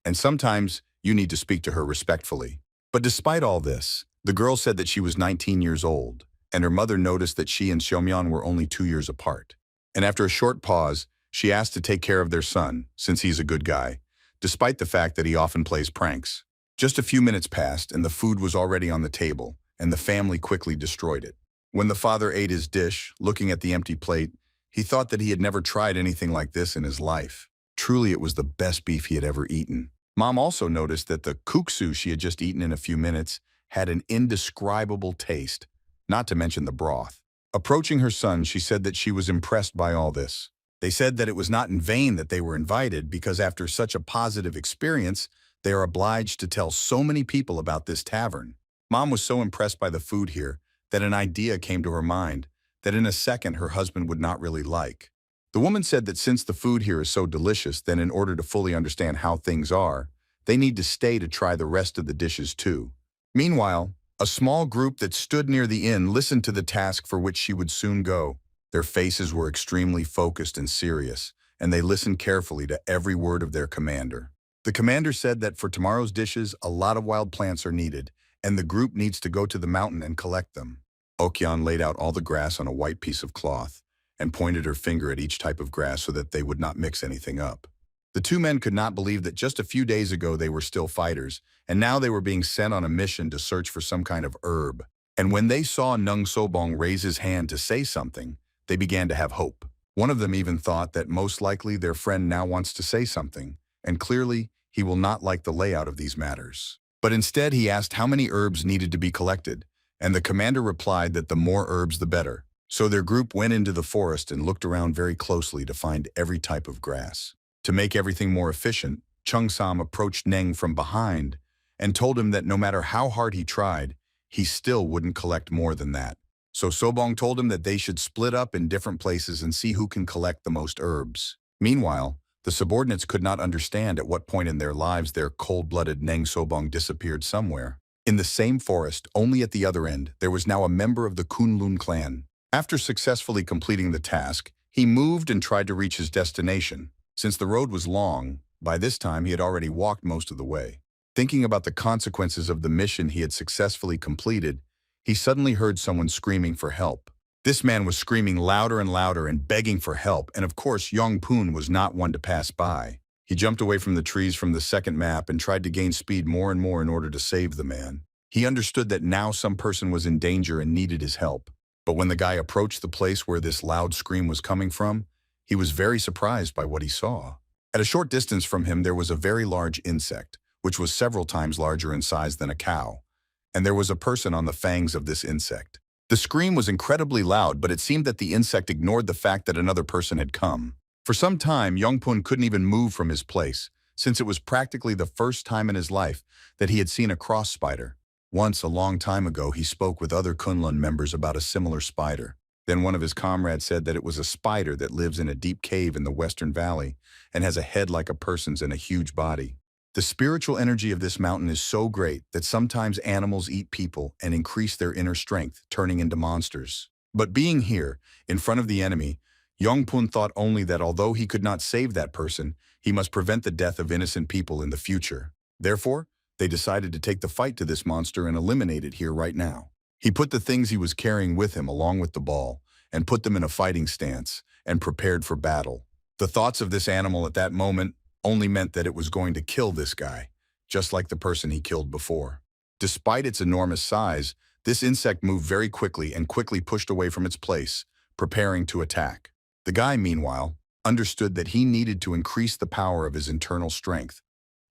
and sometimes you need to speak to her respectfully. But despite all this, the girl said that she was 19 years old, and her mother noticed that she and Seomyeon were only 2 years apart. And after a short pause, she asked to take care of their son, since he's a good guy, despite the fact that he often plays pranks. Just a few minutes passed, and the food was already on the table, and the family quickly destroyed it. When the father ate his dish, looking at the empty plate, he thought that he had never tried anything like this in his life. Truly, it was the best beef he had ever eaten. Mom also noticed that the kuksu she had just eaten in a few minutes had an indescribable taste, not to mention the broth. Approaching her son, she said that she was impressed by all this. They said that it was not in vain that they were invited, because after such a positive experience, they are obliged to tell so many people about this tavern. Mom was so impressed by the food here that an idea came to her mind that in a second her husband would not really like. The woman said that since the food here is so delicious, then in order to fully understand how things are, they need to stay to try the rest of the dishes too. Meanwhile, a small group that stood near the inn listened to the task for which she would soon go. Their faces were extremely focused and serious, and they listened carefully to every word of their commander. The commander said that for tomorrow's dishes, a lot of wild plants are needed, and the group needs to go to the mountain and collect them. Okyeon laid out all the grass on a white piece of cloth and pointed her finger at each type of grass so that they would not mix anything up. The two men could not believe that just a few days ago they were still fighters, and now they were being sent on a mission to search for some kind of herb. And when they saw Nung Sobong raise his hand to say something, they began to have hope. One of them even thought that most likely their friend now wants to say something, and clearly he will not like the layout of these matters. But instead he asked how many herbs needed to be collected, and the commander replied that the more herbs the better. So their group went into the forest and looked around very closely to find every type of grass. To make everything more efficient, Chung Sam approached Neng from behind and told him that no matter how hard he tried, he still wouldn't collect more than that. So Sobong told him that they should split up in different places and see who can collect the most herbs. Meanwhile, the subordinates could not understand at what point in their lives their cold-blooded Neng Sobong disappeared somewhere. In the same forest, only at the other end, there was now a member of the Kunlun clan. After successfully completing the task, he moved and tried to reach his destination. Since the road was long, by this time he had already walked most of the way. Thinking about the consequences of the mission he had successfully completed, he suddenly heard someone screaming for help. This man was screaming louder and louder and begging for help, and of course Yongpoon was not one to pass by. He jumped away from the trees from the second map and tried to gain speed more and more in order to save the man. He understood that now some person was in danger and needed his help. But when the guy approached the place where this loud scream was coming from, he was very surprised by what he saw. At a short distance from him there was a very large insect, which was several times larger in size than a cow, and there was a person on the fangs of this insect. The scream was incredibly loud, but it seemed that the insect ignored the fact that another person had come. For some time, Yongpoon couldn't even move from his place, since it was practically the first time in his life that he had seen a cross spider. Once, a long time ago, he spoke with other Kunlun members about a similar spider. Then one of his comrades said that it was a spider that lives in a deep cave in the Western Valley and has a head like a person's and a huge body. The spiritual energy of this mountain is so great that sometimes animals eat people and increase their inner strength, turning into monsters. But being here, in front of the enemy, Yongpoon thought only that although he could not save that person, he must prevent the death of innocent people in the future. Therefore, they decided to take the fight to this monster and eliminate it here right now. He put the things he was carrying with him along with the ball and put them in a fighting stance and prepared for battle. The thoughts of this animal at that moment only meant that it was going to kill this guy, just like the person he killed before. Despite its enormous size, this insect moved very quickly and quickly pushed away from its place, preparing to attack. The guy, meanwhile, understood that he needed to increase the power of his internal strength,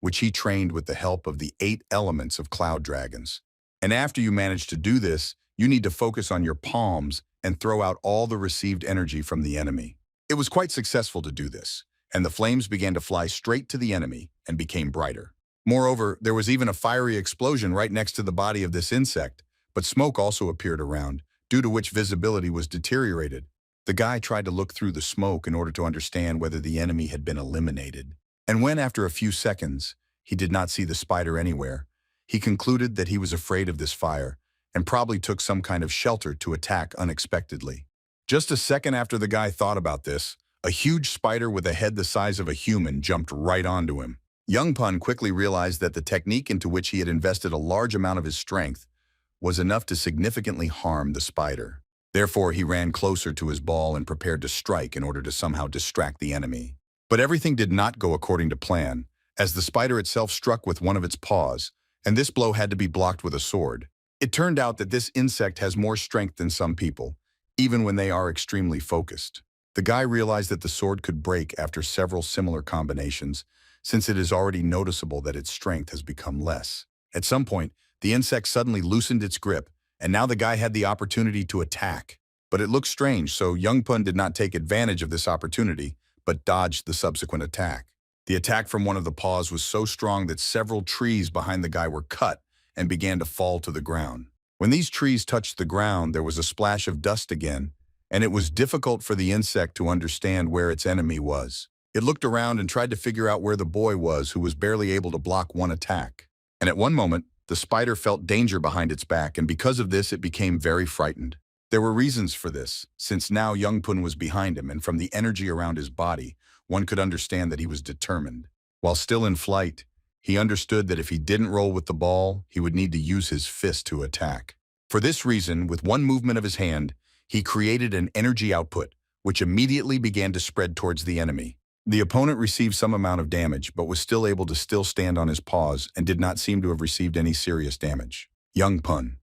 which he trained with the help of the 8 elements of cloud dragons. And after you manage to do this, you need to focus on your palms and throw out all the received energy from the enemy. It was quite successful to do this, and the flames began to fly straight to the enemy and became brighter. Moreover, there was even a fiery explosion right next to the body of this insect, but smoke also appeared around, due to which visibility was deteriorated. The guy tried to look through the smoke in order to understand whether the enemy had been eliminated. And when, after a few seconds, he did not see the spider anywhere. He concluded that he was afraid of this fire and probably took some kind of shelter to attack unexpectedly. Just a second after the guy thought about this, a huge spider with a head the size of a human jumped right onto him. Young Pun quickly realized that the technique into which he had invested a large amount of his strength was enough to significantly harm the spider. Therefore, he ran closer to his ball and prepared to strike in order to somehow distract the enemy. But everything did not go according to plan, as the spider itself struck with one of its paws, and this blow had to be blocked with a sword. It turned out that this insect has more strength than some people, even when they are extremely focused. The guy realized that the sword could break after several similar combinations, since it is already noticeable that its strength has become less. At some point, the insect suddenly loosened its grip, and now the guy had the opportunity to attack. But it looked strange, so Young Pun did not take advantage of this opportunity, but dodged the subsequent attack. The attack from one of the paws was so strong that several trees behind the guy were cut and began to fall to the ground. When these trees touched the ground, there was a splash of dust again, and it was difficult for the insect to understand where its enemy was. It looked around and tried to figure out where the boy was, who was barely able to block one attack. And at one moment, the spider felt danger behind its back, and because of this, it became very frightened. There were reasons for this, since now Young Pun was behind him, and from the energy around his body, one could understand that he was determined. While still in flight, he understood that if he didn't roll with the ball, he would need to use his fist to attack. For this reason, with one movement of his hand, he created an energy output, which immediately began to spread towards the enemy. The opponent received some amount of damage, but was still able to stand on his paws and did not seem to have received any serious damage. Young Pun.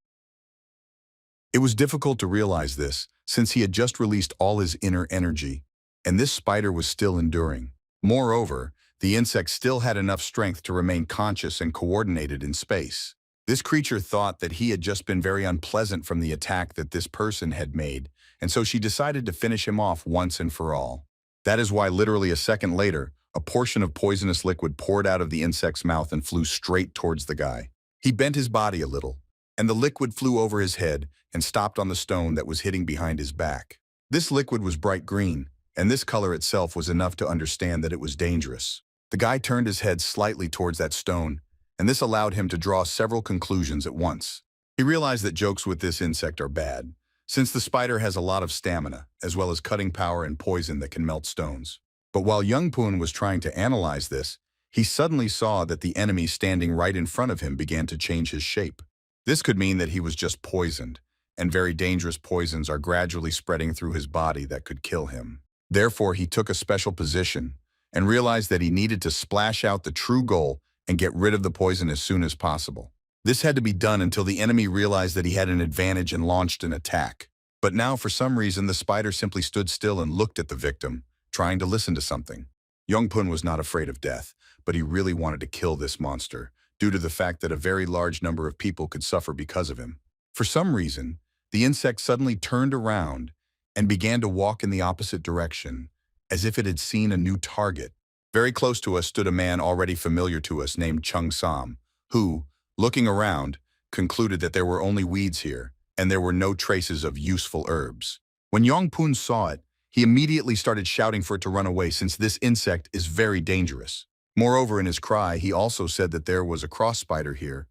It was difficult to realize this, since he had just released all his inner energy, and this spider was still enduring. Moreover, the insect still had enough strength to remain conscious and coordinated in space. This creature thought that he had just been very unpleasant from the attack that this person had made, and so she decided to finish him off once and for all. That is why literally a second later, a portion of poisonous liquid poured out of the insect's mouth and flew straight towards the guy. He bent his body a little, and the liquid flew over his head and stopped on the stone that was hitting behind his back. This liquid was bright green, and this color itself was enough to understand that it was dangerous. The guy turned his head slightly towards that stone, and this allowed him to draw several conclusions at once. He realized that jokes with this insect are bad, since the spider has a lot of stamina, as well as cutting power and poison that can melt stones. But while Young Pun was trying to analyze this, he suddenly saw that the enemy standing right in front of him began to change his shape. This could mean that he was just poisoned, and very dangerous poisons are gradually spreading through his body that could kill him. Therefore, he took a special position and realized that he needed to splash out the true goal and get rid of the poison as soon as possible. This had to be done until the enemy realized that he had an advantage and launched an attack. But now, for some reason, the spider simply stood still and looked at the victim, trying to listen to something. Young Pun was not afraid of death, but he really wanted to kill this monster, due to the fact that a very large number of people could suffer because of him. For some reason, the insect suddenly turned around and began to walk in the opposite direction, as if it had seen a new target. Very close to us stood a man already familiar to us named Chung Sam, who, looking around, concluded that there were only weeds here, and there were no traces of useful herbs. When Young Pun saw it, he immediately started shouting for it to run away, since this insect is very dangerous. Moreover, in his cry, he also said that there was a cross spider here,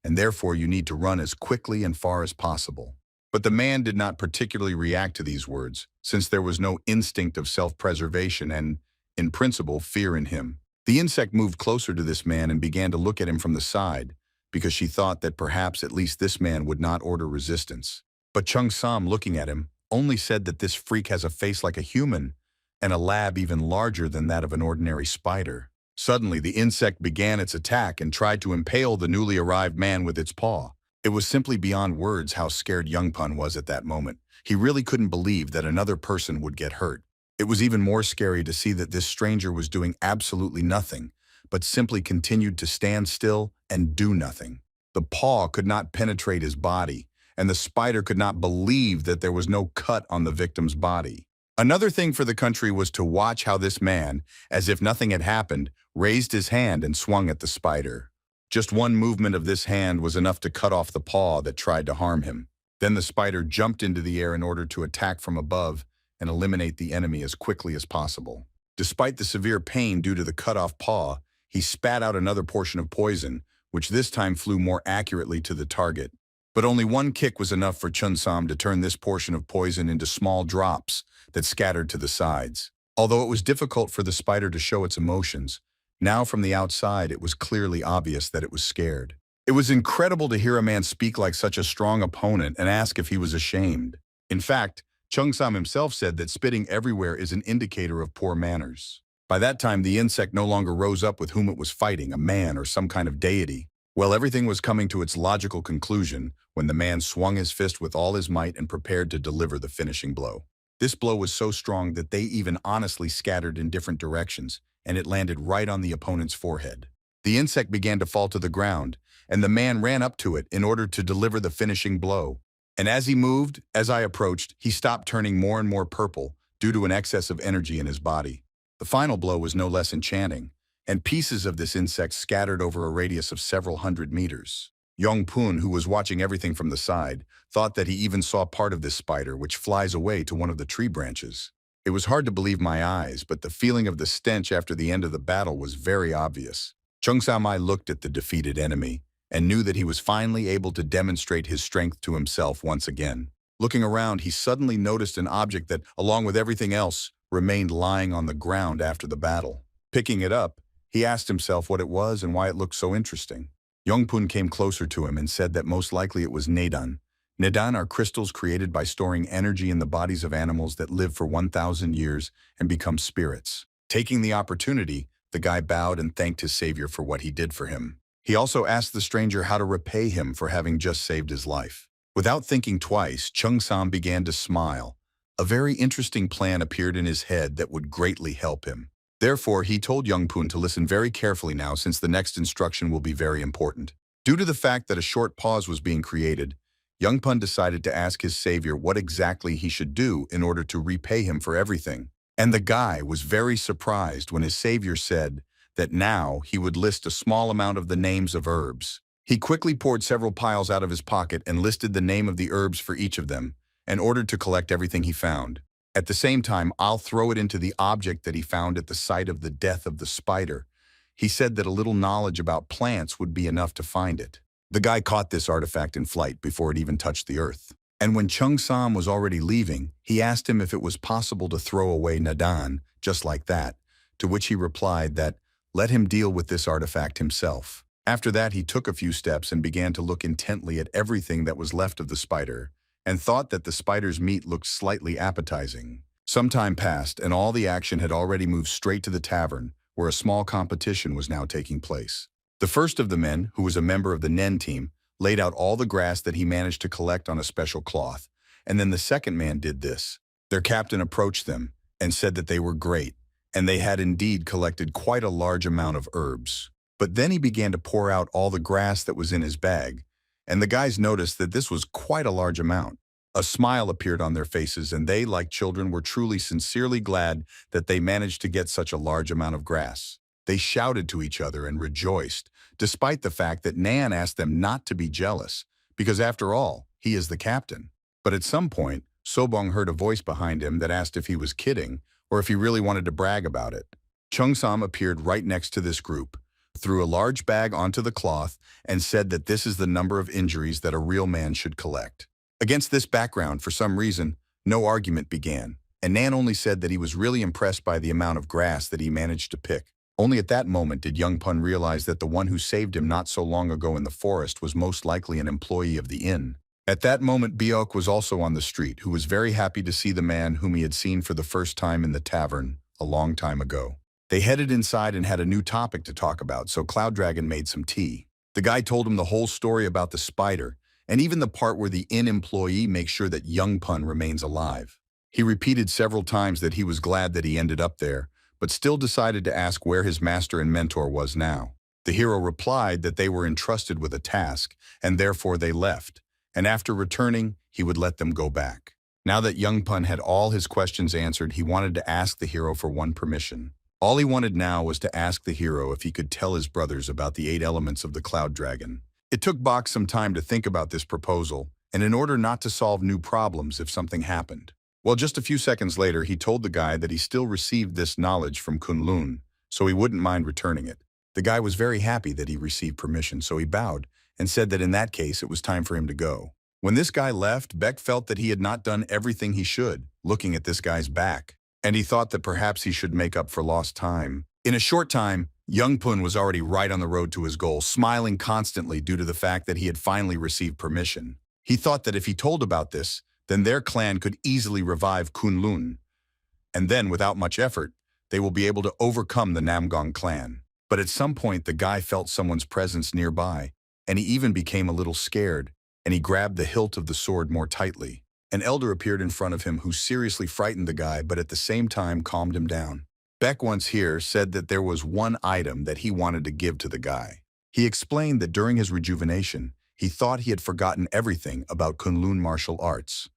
and therefore you need to run as quickly and far as possible. But the man did not particularly react to these words, since there was no instinct of self-preservation and, in principle, fear in him. The insect moved closer to this man and began to look at him from the side, because she thought that perhaps at least this man would not order resistance. But Chung Sam, looking at him, only said that this freak has a face like a human, and a lab even larger than that of an ordinary spider. Suddenly, the insect began its attack and tried to impale the newly arrived man with its paw. It was simply beyond words how scared Young Pun was at that moment. He really couldn't believe that another person would get hurt. It was even more scary to see that this stranger was doing absolutely nothing, but simply continued to stand still and do nothing. The paw could not penetrate his body, and the spider could not believe that there was no cut on the victim's body. Another thing for the country was to watch how this man, as if nothing had happened, raised his hand and swung at the spider. Just one movement of this hand was enough to cut off the paw that tried to harm him. Then the spider jumped into the air in order to attack from above and eliminate the enemy as quickly as possible. Despite the severe pain due to the cut-off paw, he spat out another portion of poison, which this time flew more accurately to the target. But only one kick was enough for Chun-Sam to turn this portion of poison into small drops that scattered to the sides. Although it was difficult for the spider to show its emotions, now from the outside it was clearly obvious that it was scared. It was incredible to hear a man speak like such a strong opponent and ask if he was ashamed. In fact, Chung-Sam himself said that spitting everywhere is an indicator of poor manners. By that time, the insect no longer rose up with whom it was fighting, a man or some kind of deity. Well, everything was coming to its logical conclusion when the man swung his fist with all his might and prepared to deliver the finishing blow. This blow was so strong that they even honestly scattered in different directions, and it landed right on the opponent's forehead. The insect began to fall to the ground, and the man ran up to it in order to deliver the finishing blow. And as he moved, as I approached, he stopped turning more and more purple due to an excess of energy in his body. The final blow was no less enchanting, and pieces of this insect scattered over a radius of several hundred meters. Yong-Pun, who was watching everything from the side, thought that he even saw part of this spider, which flies away to one of the tree branches. It was hard to believe my eyes, but the feeling of the stench after the end of the battle was very obvious. Chung-Samai looked at the defeated enemy and knew that he was finally able to demonstrate his strength to himself once again. Looking around, he suddenly noticed an object that, along with everything else, remained lying on the ground after the battle. Picking it up, he asked himself what it was and why it looked so interesting. Yong-Pun came closer to him and said that most likely it was Nedan. Nedan are crystals created by storing energy in the bodies of animals that live for 1,000 years and become spirits. Taking the opportunity, the guy bowed and thanked his savior for what he did for him. He also asked the stranger how to repay him for having just saved his life. Without thinking twice, Chung-Sam began to smile. A very interesting plan appeared in his head that would greatly help him. Therefore, he told Yong-Pun to listen very carefully now, since the next instruction will be very important. Due to the fact that a short pause was being created, Yong-Pun decided to ask his savior what exactly he should do in order to repay him for everything. And the guy was very surprised when his savior said that now he would list a small amount of the names of herbs. He quickly poured several piles out of his pocket and listed the name of the herbs for each of them, and ordered to collect everything he found. At the same time, I'll throw it into the object that he found at the site of the death of the spider. He said that a little knowledge about plants would be enough to find it. The guy caught this artifact in flight before it even touched the earth. And when Chung-Sam was already leaving, he asked him if it was possible to throw away Nadan, just like that, to which he replied that, let him deal with this artifact himself. After that, he took a few steps and began to look intently at everything that was left of the spider, and thought that the spider's meat looked slightly appetizing. Some time passed, and all the action had already moved straight to the tavern, where a small competition was now taking place. The first of the men, who was a member of the Nen team, laid out all the grass that he managed to collect on a special cloth, and then the second man did this. Their captain approached them and said that they were great, and they had indeed collected quite a large amount of herbs. But then he began to pour out all the grass that was in his bag, and the guys noticed that this was quite a large amount. A smile appeared on their faces, and they, like children, were truly sincerely glad that they managed to get such a large amount of grass. They shouted to each other and rejoiced, despite the fact that Nan asked them not to be jealous, because after all, he is the captain. But at some point, Sobong heard a voice behind him that asked if he was kidding or if he really wanted to brag about it. Chung-Sam appeared right next to this group, threw a large bag onto the cloth, and said that this is the number of injuries that a real man should collect. Against this background, for some reason, no argument began, and Nan only said that he was really impressed by the amount of grass that he managed to pick. Only at that moment did Yong-Pun realize that the one who saved him not so long ago in the forest was most likely an employee of the inn. At that moment, Biok was also on the street, who was very happy to see the man whom he had seen for the first time in the tavern a long time ago. They headed inside and had a new topic to talk about, so Cloud Dragon made some tea. The guy told him the whole story about the spider, and even the part where the inn employee makes sure that Yong-Pun remains alive. He repeated several times that he was glad that he ended up there, but still decided to ask where his master and mentor was now. The hero replied that they were entrusted with a task, and therefore they left, and after returning, he would let them go back. Now that Yong-Pun had all his questions answered, he wanted to ask the hero for one permission. All he wanted now was to ask the hero if he could tell his brothers about the 8 elements of the Cloud Dragon. It took Bok some time to think about this proposal, and in order not to solve new problems if something happened. Well, just a few seconds later, he told the guy that he still received this knowledge from Kunlun, so he wouldn't mind returning it. The guy was very happy that he received permission, so he bowed and said that in that case it was time for him to go. When this guy left, Beck felt that he had not done everything he should, looking at this guy's back, and he thought that perhaps he should make up for lost time. In a short time, Young Pun was already right on the road to his goal, smiling constantly due to the fact that he had finally received permission. He thought that if he told about this, then their clan could easily revive Kunlun, and then, without much effort, they will be able to overcome the Namgong clan. But at some point, the guy felt someone's presence nearby, and he even became a little scared, and he grabbed the hilt of the sword more tightly. An elder appeared in front of him who seriously frightened the guy, but at the same time calmed him down. Beck once here said that there was one item that he wanted to give to the guy. He explained that during his rejuvenation, he thought he had forgotten everything about Kunlun martial arts.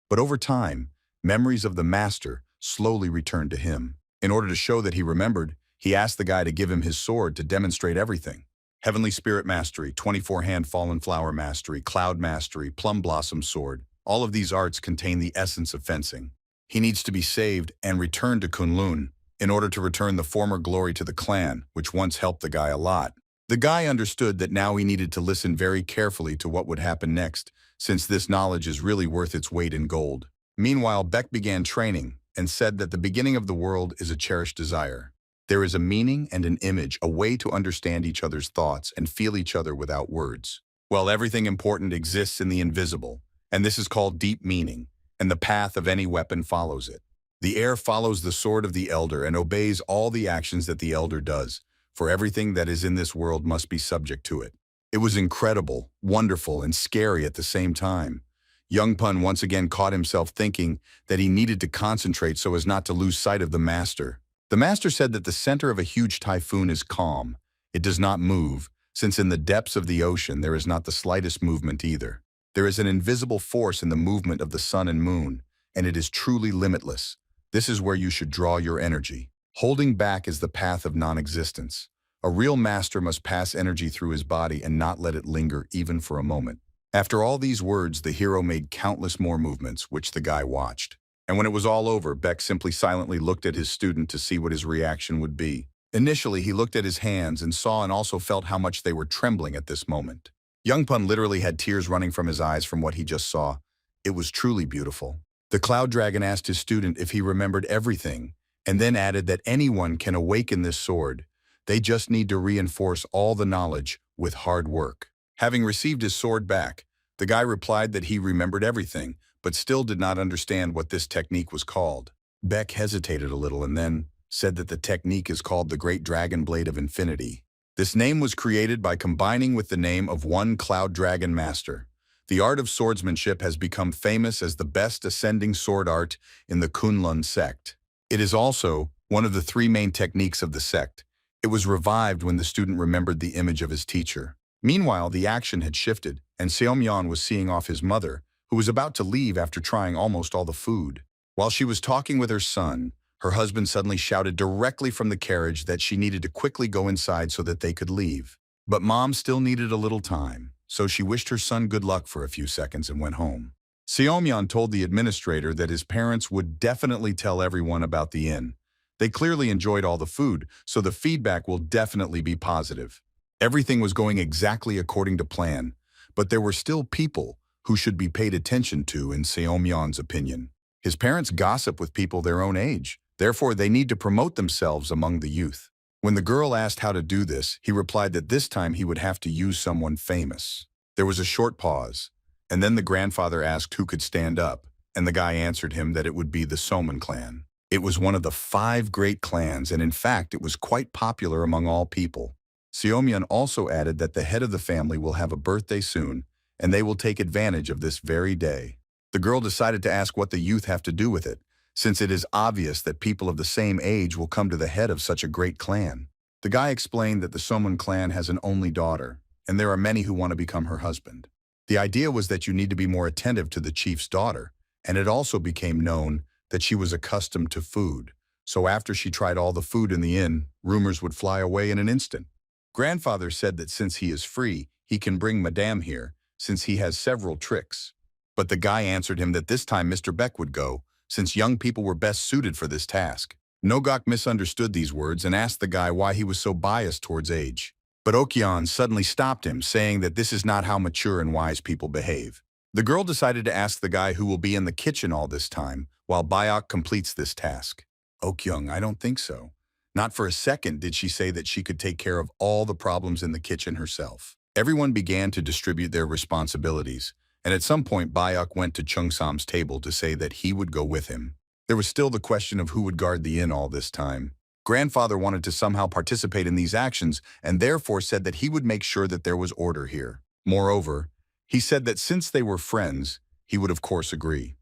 But over time, memories of the master slowly returned to him. In order to show that he remembered, he asked the guy to give him his sword to demonstrate everything. Heavenly Spirit Mastery, 24-Hand Fallen Flower Mastery, Cloud Mastery, Plum Blossom Sword. All of these arts contain the essence of fencing. He needs to be saved and returned to Kunlun in order to return the former glory to the clan, which once helped the guy a lot. The guy understood that now he needed to listen very carefully to what would happen next, since this knowledge is really worth its weight in gold. Meanwhile, Beck began training and said that the beginning of the world is a cherished desire. There is a meaning and an image, a way to understand each other's thoughts and feel each other without words. Well, everything important exists in the invisible, and this is called deep meaning, and the path of any weapon follows it. The air follows the sword of the elder and obeys all the actions that the elder does, for everything that is in this world must be subject to it. It was incredible, wonderful, and scary at the same time. Young Pun once again caught himself thinking that he needed to concentrate so as not to lose sight of the master. The master said that the center of a huge typhoon is calm. It does not move, since in the depths of the ocean there is not the slightest movement either. There is an invisible force in the movement of the sun and moon, and it is truly limitless. This is where you should draw your energy. Holding back is the path of non-existence. A real master must pass energy through his body and not let it linger even for a moment. After all these words, the hero made countless more movements, which the guy watched. And when it was all over, Beck simply silently looked at his student to see what his reaction would be. Initially, he looked at his hands and saw and also felt how much they were trembling at this moment. Young Pun literally had tears running from his eyes from what he just saw. It was truly beautiful. The Cloud Dragon asked his student if he remembered everything, and then added that anyone can awaken this sword. They just need to reinforce all the knowledge with hard work. Having received his sword back, the guy replied that he remembered everything, but still did not understand what this technique was called. Beck hesitated a little and then said that the technique is called the Great Dragon Blade of Infinity. This name was created by combining with the name of one Cloud Dragon Master. The art of swordsmanship has become famous as the best ascending sword art in the Kunlun sect. It is also one of the three main techniques of the sect. It was revived when the student remembered the image of his teacher. Meanwhile, the action had shifted, and Seomyeon was seeing off his mother, who was about to leave after trying almost all the food. While she was talking with her son, her husband suddenly shouted directly from the carriage that she needed to quickly go inside so that they could leave. But mom still needed a little time, so she wished her son good luck for a few seconds and went home. Seomyeon told the administrator that his parents would definitely tell everyone about the inn. They clearly enjoyed all the food, so the feedback will definitely be positive. Everything was going exactly according to plan, but there were still people who should be paid attention to in Seomyeon's opinion. His parents gossip with people their own age, therefore they need to promote themselves among the youth. When the girl asked how to do this, he replied that this time he would have to use someone famous. There was a short pause, and then the grandfather asked who could stand up, and the guy answered him that it would be the Soman clan. It was one of the 5 great clans, and in fact it was quite popular among all people. Seomyeon also added that the head of the family will have a birthday soon, and they will take advantage of this very day. The girl decided to ask what the youth have to do with it, since it is obvious that people of the same age will come to the head of such a great clan. The guy explained that the Soman clan has an only daughter, and there are many who want to become her husband. The idea was that you need to be more attentive to the chief's daughter, and it also became known that she was accustomed to food. So after she tried all the food in the inn, rumors would fly away in an instant. Grandfather said that since he is free, he can bring Madame here, since he has several tricks. But the guy answered him that this time Mr. Beck would go, since young people were best suited for this task. Nogok misunderstood these words and asked the guy why he was so biased towards age. But Okyeon suddenly stopped him, saying that this is not how mature and wise people behave. The girl decided to ask the guy who will be in the kitchen all this time, while Bayok completes this task. Okyeon, I don't think so. Not for a second did she say that she could take care of all the problems in the kitchen herself. Everyone began to distribute their responsibilities, and at some point Bayok went to Chungsam's table to say that he would go with him. There was still the question of who would guard the inn all this time. Grandfather wanted to somehow participate in these actions and therefore said that he would make sure that there was order here. Moreover, he said that since they were friends, he would of course agree.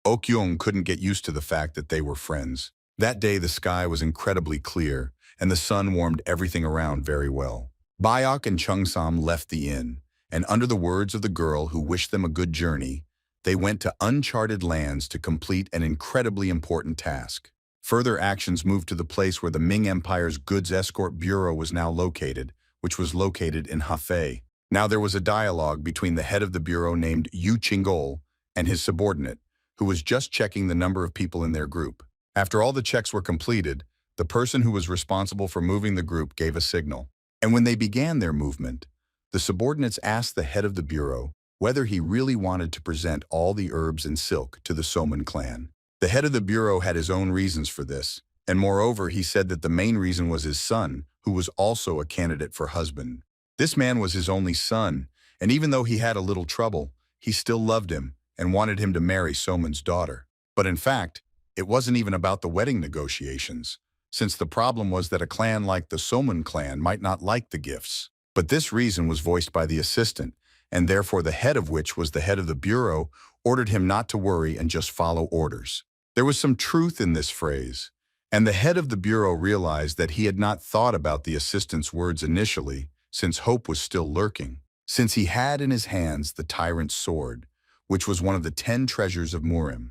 Okyeong couldn't get used to the fact that they were friends. That day the sky was incredibly clear, and the sun warmed everything around very well. Bayok and Chungsam left the inn, and under the words of the girl who wished them a good journey, they went to uncharted lands to complete an incredibly important task. Further actions moved to the place where the Ming Empire's Goods Escort Bureau was now located, which was located in Hefei. Now there was a dialogue between the head of the bureau named Yu Qinggol and his subordinate, who was just checking the number of people in their group. After all the checks were completed, the person who was responsible for moving the group gave a signal. And when they began their movement, the subordinates asked the head of the bureau whether he really wanted to present all the herbs and silk to the Soman clan. The head of the bureau had his own reasons for this, and moreover he said that the main reason was his son, who was also a candidate for husband. This man was his only son, and even though he had a little trouble, he still loved him and wanted him to marry Soman's daughter. But in fact, it wasn't even about the wedding negotiations, since the problem was that a clan like the Soman clan might not like the gifts. But this reason was voiced by the assistant, and therefore the head of which was the head of the bureau, ordered him not to worry and just follow orders. There was some truth in this phrase, and the head of the bureau realized that he had not thought about the assistant's words initially, since hope was still lurking. Since he had in his hands the tyrant's sword, which was one of the 10 treasures of Murim,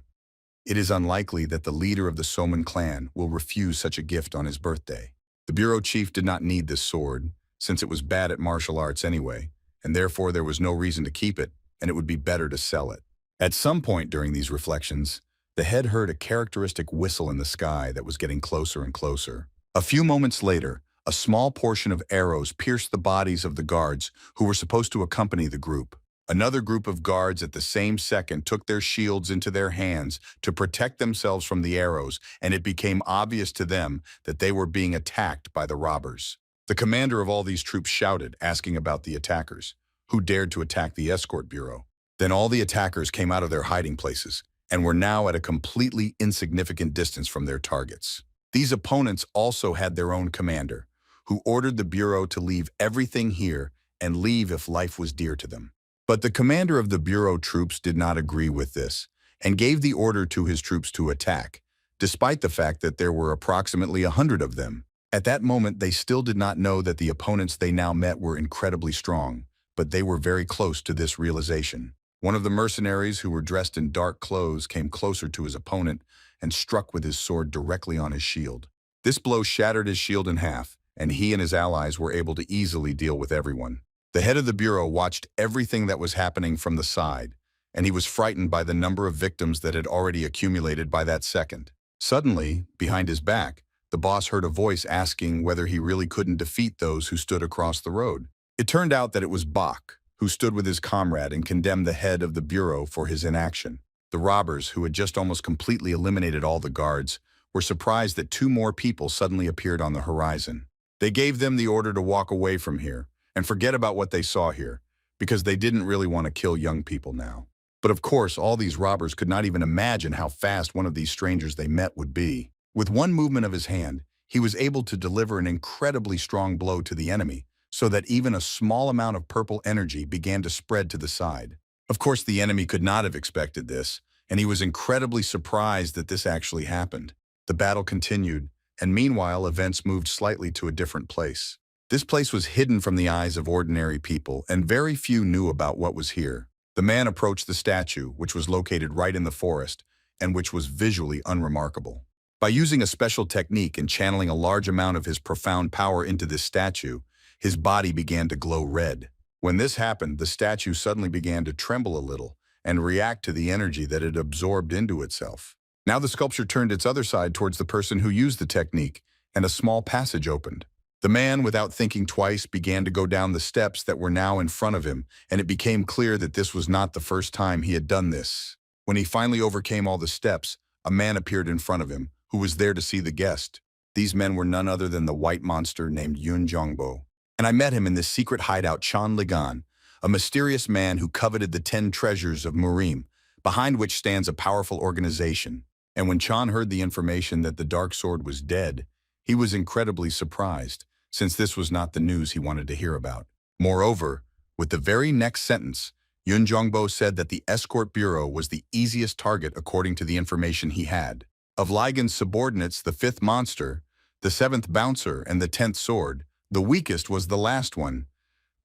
it is unlikely that the leader of the Soman clan will refuse such a gift on his birthday. The bureau chief did not need this sword, since it was bad at martial arts anyway, and therefore there was no reason to keep it, and it would be better to sell it. At some point during these reflections, the head heard a characteristic whistle in the sky that was getting closer and closer. A few moments later, a small portion of arrows pierced the bodies of the guards who were supposed to accompany the group. Another group of guards at the same second took their shields into their hands to protect themselves from the arrows, and it became obvious to them that they were being attacked by the robbers. The commander of all these troops shouted, asking about the attackers, who dared to attack the escort bureau. Then all the attackers came out of their hiding places and were now at a completely insignificant distance from their targets. These opponents also had their own commander, who ordered the bureau to leave everything here and leave if life was dear to them. But the commander of the bureau troops did not agree with this and gave the order to his troops to attack, despite the fact that there were approximately 100 of them. At that moment, they still did not know that the opponents they now met were incredibly strong, but they were very close to this realization. One of the mercenaries who were dressed in dark clothes came closer to his opponent and struck with his sword directly on his shield. This blow shattered his shield in half, and he and his allies were able to easily deal with everyone. The head of the bureau watched everything that was happening from the side, and he was frightened by the number of victims that had already accumulated by that second. Suddenly, behind his back, the boss heard a voice asking whether he really couldn't defeat those who stood across the road. It turned out that it was Bach, who stood with his comrade and condemned the head of the bureau for his inaction. The robbers, who had just almost completely eliminated all the guards, were surprised that 2 more people suddenly appeared on the horizon. They gave them the order to walk away from here and forget about what they saw here, because they didn't really want to kill young people now. But of course, all these robbers could not even imagine how fast one of these strangers they met would be. With one movement of his hand, he was able to deliver an incredibly strong blow to the enemy, so that even a small amount of purple energy began to spread to the side. Of course, the enemy could not have expected this, and he was incredibly surprised that this actually happened. The battle continued, and meanwhile events moved slightly to a different place. This place was hidden from the eyes of ordinary people, and very few knew about what was here. The man approached the statue, which was located right in the forest, and which was visually unremarkable. By using a special technique and channeling a large amount of his profound power into this statue, his body began to glow red. When this happened, the statue suddenly began to tremble a little and react to the energy that it absorbed into itself. Now the sculpture turned its other side towards the person who used the technique, and a small passage opened. The man, without thinking twice, began to go down the steps that were now in front of him, and it became clear that this was not the first time he had done this. When he finally overcame all the steps, a man appeared in front of him, who was there to see the guest. These men were none other than the white monster named Yun Jongbo. And I met him in this secret hideout Chan Ligan, a mysterious man who coveted the 10 treasures of Murim, behind which stands a powerful organization. And when Chan heard the information that the Dark Sword was dead, he was incredibly surprised, since this was not the news he wanted to hear about. Moreover, with the very next sentence, Yun Jongbo said that the escort bureau was the easiest target according to the information he had. Of Ligan's subordinates, the 5th monster, the 7th bouncer, and the 10th sword, the weakest was the last one,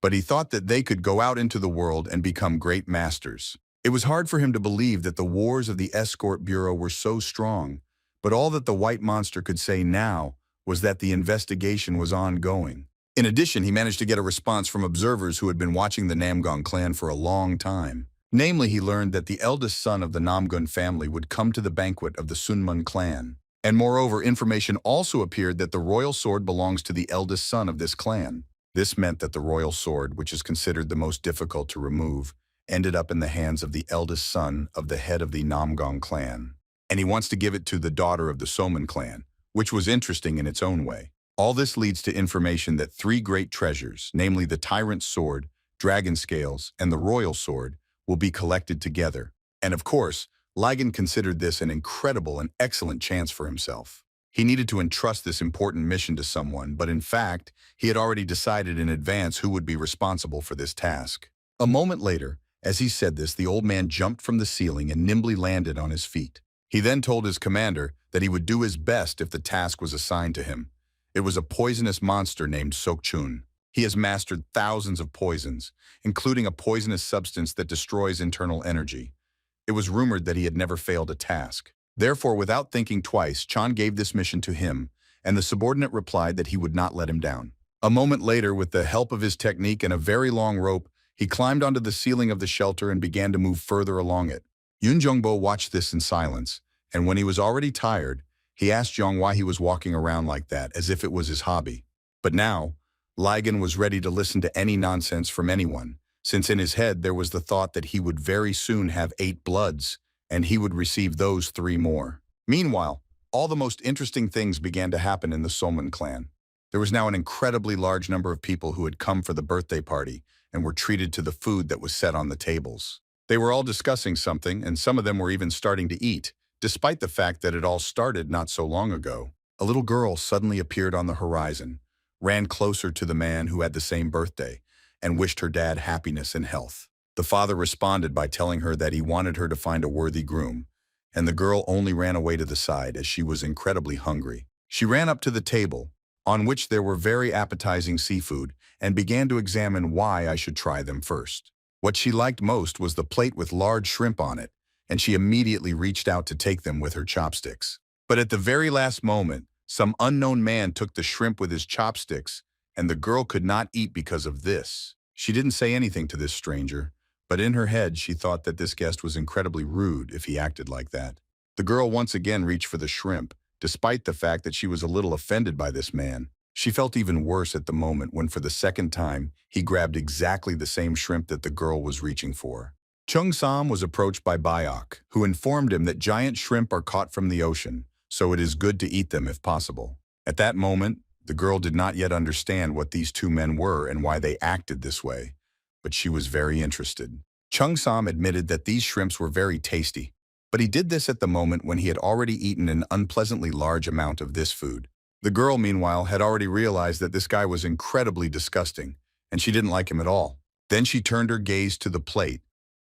but he thought that they could go out into the world and become great masters. It was hard for him to believe that the wars of the escort bureau were so strong, but all that the white monster could say now was that the investigation was ongoing. In addition, he managed to get a response from observers who had been watching the Namgon clan for a long time. Namely, he learned that the eldest son of the Namgun family would come to the banquet of the Sunmun clan. And moreover, information also appeared that the royal sword belongs to the eldest son of this clan. This meant that the royal sword, which is considered the most difficult to remove, ended up in the hands of the eldest son of the head of the Namgon clan. And he wants to give it to the daughter of the Soman clan, which was interesting in its own way. All this leads to information that 3 great treasures, namely the tyrant's sword, dragon scales, and the royal sword, will be collected together. And of course, Ligan considered this an incredible and excellent chance for himself. He needed to entrust this important mission to someone, but in fact, he had already decided in advance who would be responsible for this task. A moment later, as he said this, the old man jumped from the ceiling and nimbly landed on his feet. He then told his commander that he would do his best if the task was assigned to him. It was a poisonous monster named Sokchun. He has mastered thousands of poisons, including a poisonous substance that destroys internal energy. It was rumored that he had never failed a task. Therefore, without thinking twice, Chan gave this mission to him, and the subordinate replied that he would not let him down. A moment later, with the help of his technique and a very long rope, he climbed onto the ceiling of the shelter and began to move further along it. Yun Jongbo watched this in silence, and when he was already tired, he asked Zhang why he was walking around like that, as if it was his hobby. But now, Ligan was ready to listen to any nonsense from anyone, since in his head there was the thought that he would very soon have 8 bloods, and he would receive those 3 more. Meanwhile, all the most interesting things began to happen in the Soman clan. There was now an incredibly large number of people who had come for the birthday party and were treated to the food that was set on the tables. They were all discussing something, and some of them were even starting to eat, despite the fact that it all started not so long ago. A little girl suddenly appeared on the horizon, ran closer to the man who had the same birthday, and wished her dad happiness and health. The father responded by telling her that he wanted her to find a worthy groom, and the girl only ran away to the side as she was incredibly hungry. She ran up to the table, on which there were very appetizing seafood, and began to examine why I should try them first. What she liked most was the plate with large shrimp on it, and she immediately reached out to take them with her chopsticks. But at the very last moment, some unknown man took the shrimp with his chopsticks, and the girl could not eat because of this. She didn't say anything to this stranger, but in her head she thought that this guest was incredibly rude if he acted like that. The girl once again reached for the shrimp, despite the fact that she was a little offended by this man. She felt even worse at the moment when for the second time he grabbed exactly the same shrimp that the girl was reaching for. Chung Sam was approached by Bayok, who informed him that giant shrimp are caught from the ocean, so it is good to eat them if possible. At that moment, the girl did not yet understand what these 2 men were and why they acted this way, but she was very interested. Chung Sam admitted that these shrimps were very tasty, but he did this at the moment when he had already eaten an unpleasantly large amount of this food. The girl, meanwhile, had already realized that this guy was incredibly disgusting, and she didn't like him at all. Then she turned her gaze to the plate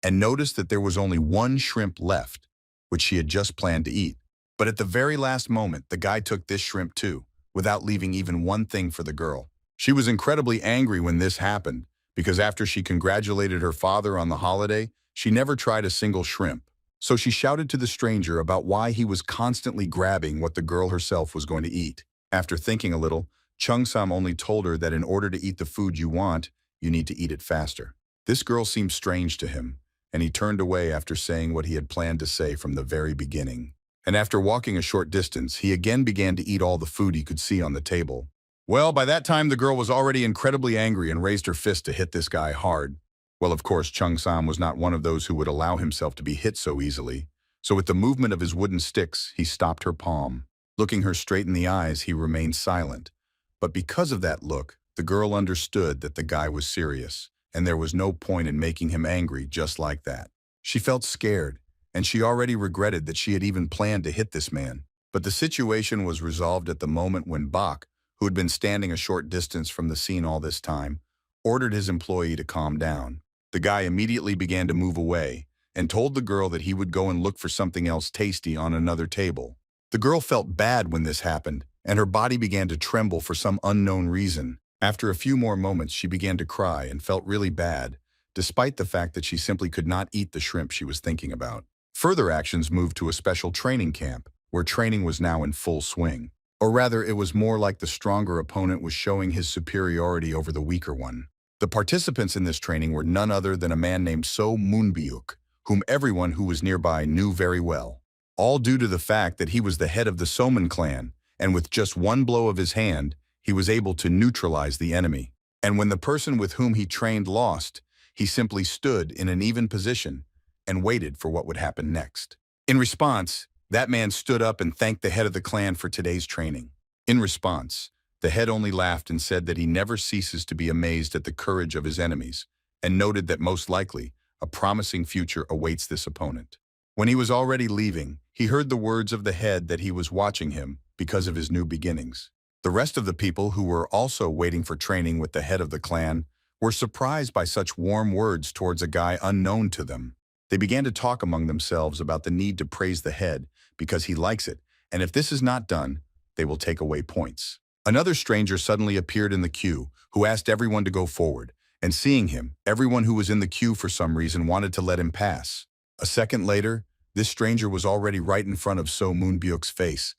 and noticed that there was only 1 shrimp left, which she had just planned to eat. But at the very last moment, the guy took this shrimp too, without leaving even one thing for the girl. She was incredibly angry when this happened, because after she congratulated her father on the holiday, she never tried a single shrimp. So she shouted to the stranger about why he was constantly grabbing what the girl herself was going to eat. After thinking a little, Chung Sam only told her that in order to eat the food you want, you need to eat it faster. This girl seemed strange to him, and he turned away after saying what he had planned to say from the very beginning. And after walking a short distance, he again began to eat all the food he could see on the table. Well, by that time, the girl was already incredibly angry and raised her fist to hit this guy hard. Well, of course, Chung-sam was not one of those who would allow himself to be hit so easily. So with the movement of his wooden sticks, he stopped her palm. Looking her straight in the eyes, he remained silent. But because of that look, the girl understood that the guy was serious, and there was no point in making him angry just like that. She felt scared, and she already regretted that she had even planned to hit this man. But the situation was resolved at the moment when Bach, who had been standing a short distance from the scene all this time, ordered his employee to calm down. The guy immediately began to move away and told the girl that he would go and look for something else tasty on another table. The girl felt bad when this happened, and her body began to tremble for some unknown reason. After a few more moments, she began to cry and felt really bad, despite the fact that she simply could not eat the shrimp she was thinking about. Further actions moved to a special training camp, where training was now in full swing. Or rather, it was more like the stronger opponent was showing his superiority over the weaker one. The participants in this training were none other than a man named So Moonbyuk, whom everyone who was nearby knew very well. All due to the fact that he was the head of the Soman clan, and with just one blow of his hand, he was able to neutralize the enemy. And when the person with whom he trained lost, he simply stood in an even position and waited for what would happen next. In response, that man stood up and thanked the head of the clan for today's training. In response, the head only laughed and said that he never ceases to be amazed at the courage of his enemies, and noted that most likely, a promising future awaits this opponent. When he was already leaving, he heard the words of the head that he was watching him because of his new beginnings. The rest of the people who were also waiting for training with the head of the clan were surprised by such warm words towards a guy unknown to them. They began to talk among themselves about the need to praise the head because he likes it, and if this is not done, they will take away points. Another stranger suddenly appeared in the queue, who asked everyone to go forward, and seeing him, everyone who was in the queue for some reason wanted to let him pass. A second later, this stranger was already right in front of So Moonbyuk's face.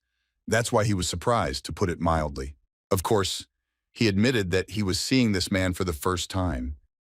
That's why he was surprised, to put it mildly. Of course, he admitted that he was seeing this man for the first time,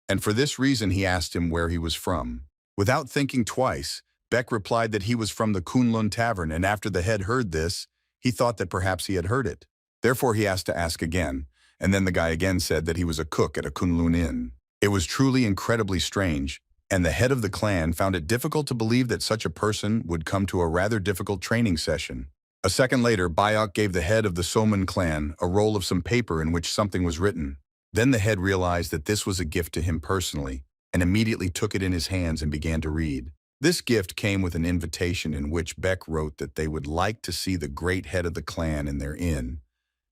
and for this reason he asked him where he was from. Without thinking twice, Beck replied that he was from the Kunlun Tavern, and after the head heard this, he thought that perhaps he had heard it. Therefore he asked to ask again, and then the guy again said that he was a cook at a Kunlun inn. It was truly incredibly strange, and the head of the clan found it difficult to believe that such a person would come to a rather difficult training session. A second later, Bayok gave the head of the Soman clan a roll of some paper in which something was written. Then the head realized that this was a gift to him personally, and immediately took it in his hands and began to read. This gift came with an invitation in which Beck wrote that they would like to see the great head of the clan in their inn,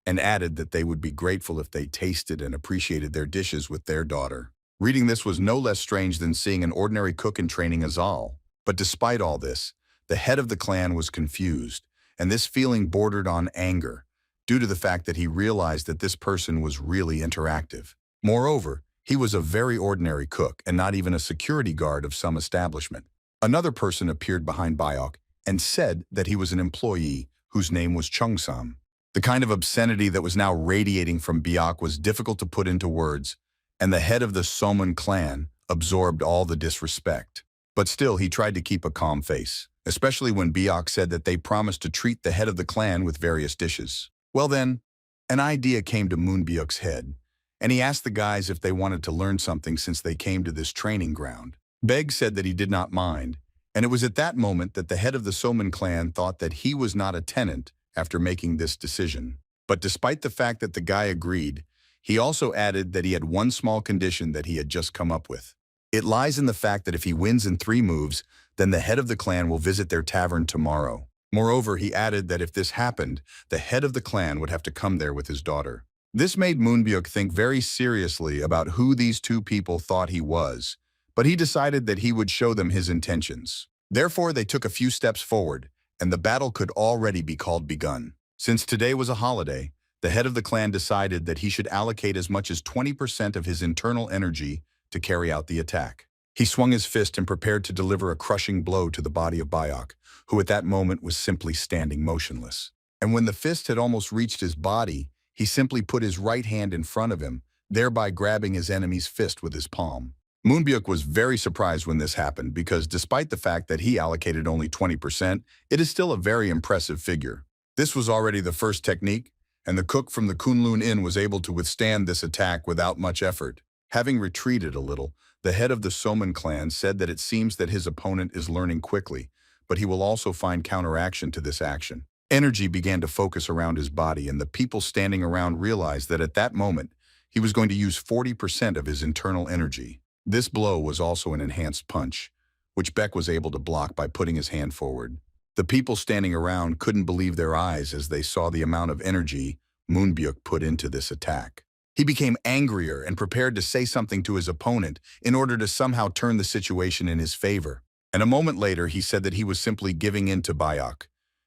and added that they would be grateful if they tasted and appreciated their dishes with their daughter. Reading this was no less strange than seeing an ordinary cook in training Azal. But despite all this, the head of the clan was confused, and this feeling bordered on anger, due to the fact that he realized that this person was really interactive. Moreover, he was a very ordinary cook and not even a security guard of some establishment. Another person appeared behind Bayok and said that he was an employee whose name was Chung-sam. The kind of obscenity that was now radiating from Bayok was difficult to put into words, and the head of the Soman clan absorbed all the disrespect. But still, he tried to keep a calm face, especially when Bayok said that they promised to treat the head of the clan with various dishes. Well then, an idea came to Moonbyuk's head, and he asked the guys if they wanted to learn something since they came to this training ground. Beg said that he did not mind, and it was at that moment that the head of the Soman clan thought that he was not a tenant after making this decision. But despite the fact that the guy agreed, he also added that he had one small condition that he had just come up with. It lies in the fact that if he wins in 3 moves, then the head of the clan will visit their tavern tomorrow. Moreover, he added that if this happened, the head of the clan would have to come there with his daughter. This made Moonbyuk think very seriously about who these 2 people thought he was, but he decided that he would show them his intentions. Therefore, they took a few steps forward, and the battle could already be called begun. Since today was a holiday, the head of the clan decided that he should allocate as much as 20% of his internal energy to carry out the attack. He swung his fist and prepared to deliver a crushing blow to the body of Bayok, who at that moment was simply standing motionless. And when the fist had almost reached his body, he simply put his right hand in front of him, thereby grabbing his enemy's fist with his palm. Moonbyuk was very surprised when this happened because despite the fact that he allocated only 20%, it is still a very impressive figure. This was already the first technique, and the cook from the Kunlun Inn was able to withstand this attack without much effort. Having retreated a little, the head of the Soman clan said that it seems that his opponent is learning quickly, but he will also find counteraction to this action. Energy began to focus around his body, and the people standing around realized that at that moment, he was going to use 40% of his internal energy. This blow was also an enhanced punch, which Beck was able to block by putting his hand forward. The people standing around couldn't believe their eyes as they saw the amount of energy Moonbyuk put into this attack. He became angrier and prepared to say something to his opponent in order to somehow turn the situation in his favor. And a moment later, he said that he was simply giving in to Bayok,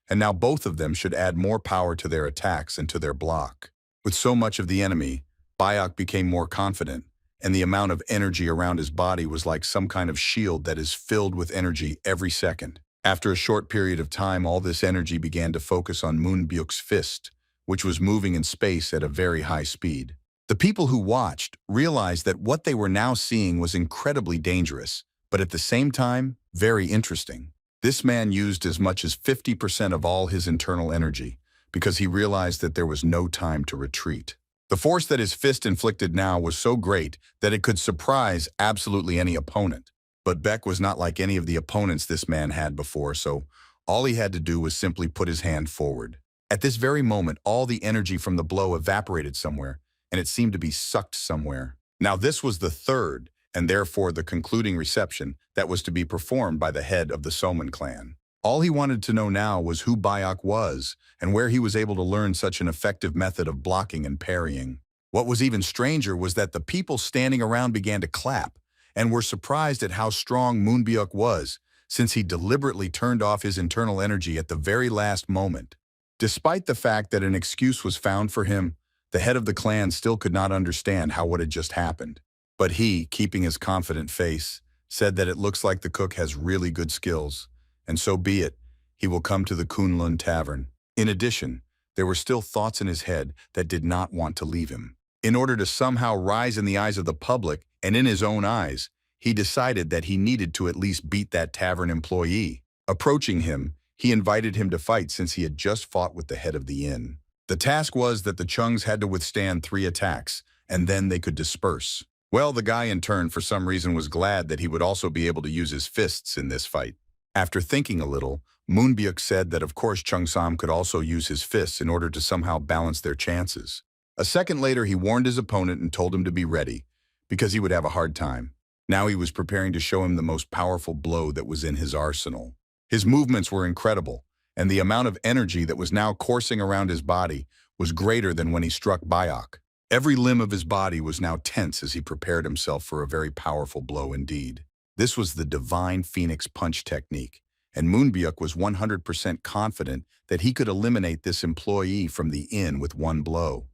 and now both of them should add more power to their attacks and to their block. With so much of the enemy, Bayok became more confident, and the amount of energy around his body was like some kind of shield that is filled with energy every second. After a short period of time, all this energy began to focus on Moonbyuk's fist, which was moving in space at a very high speed. The people who watched realized that what they were now seeing was incredibly dangerous, but at the same time, very interesting. This man used as much as 50% of all his internal energy, because he realized that there was no time to retreat. The force that his fist inflicted now was so great that it could surprise absolutely any opponent. But Beck was not like any of the opponents this man had before, so all he had to do was simply put his hand forward. At this very moment, all the energy from the blow evaporated somewhere, and it seemed to be sucked somewhere. Now this was the third, and therefore the concluding reception that was to be performed by the head of the Soman clan. All he wanted to know now was who Bayok was and where he was able to learn such an effective method of blocking and parrying. What was even stranger was that the people standing around began to clap and were surprised at how strong Moonbyuk was, since he deliberately turned off his internal energy at the very last moment. Despite the fact that an excuse was found for him, the head of the clan still could not understand how what had just happened. But he, keeping his confident face, said that it looks like the cook has really good skills, and so be it, he will come to the Kunlun Tavern. In addition, there were still thoughts in his head that did not want to leave him. In order to somehow rise in the eyes of the public and in his own eyes, he decided that he needed to at least beat that tavern employee. Approaching him, he invited him to fight since he had just fought with the head of the inn. The task was that the Chungs had to withstand 3 attacks, and then they could disperse. Well, the guy in turn, for some reason, was glad that he would also be able to use his fists in this fight. After thinking a little, Moonbyuk said that of course Chung Sam could also use his fists in order to somehow balance their chances. A second later, he warned his opponent and told him to be ready, because he would have a hard time. Now he was preparing to show him the most powerful blow that was in his arsenal. His movements were incredible, and the amount of energy that was now coursing around his body was greater than when he struck Bayok. Every limb of his body was now tense as he prepared himself for a very powerful blow indeed. This was the divine Phoenix Punch technique, and Moonbyuk was 100% confident that he could eliminate this employee from the inn with one blow.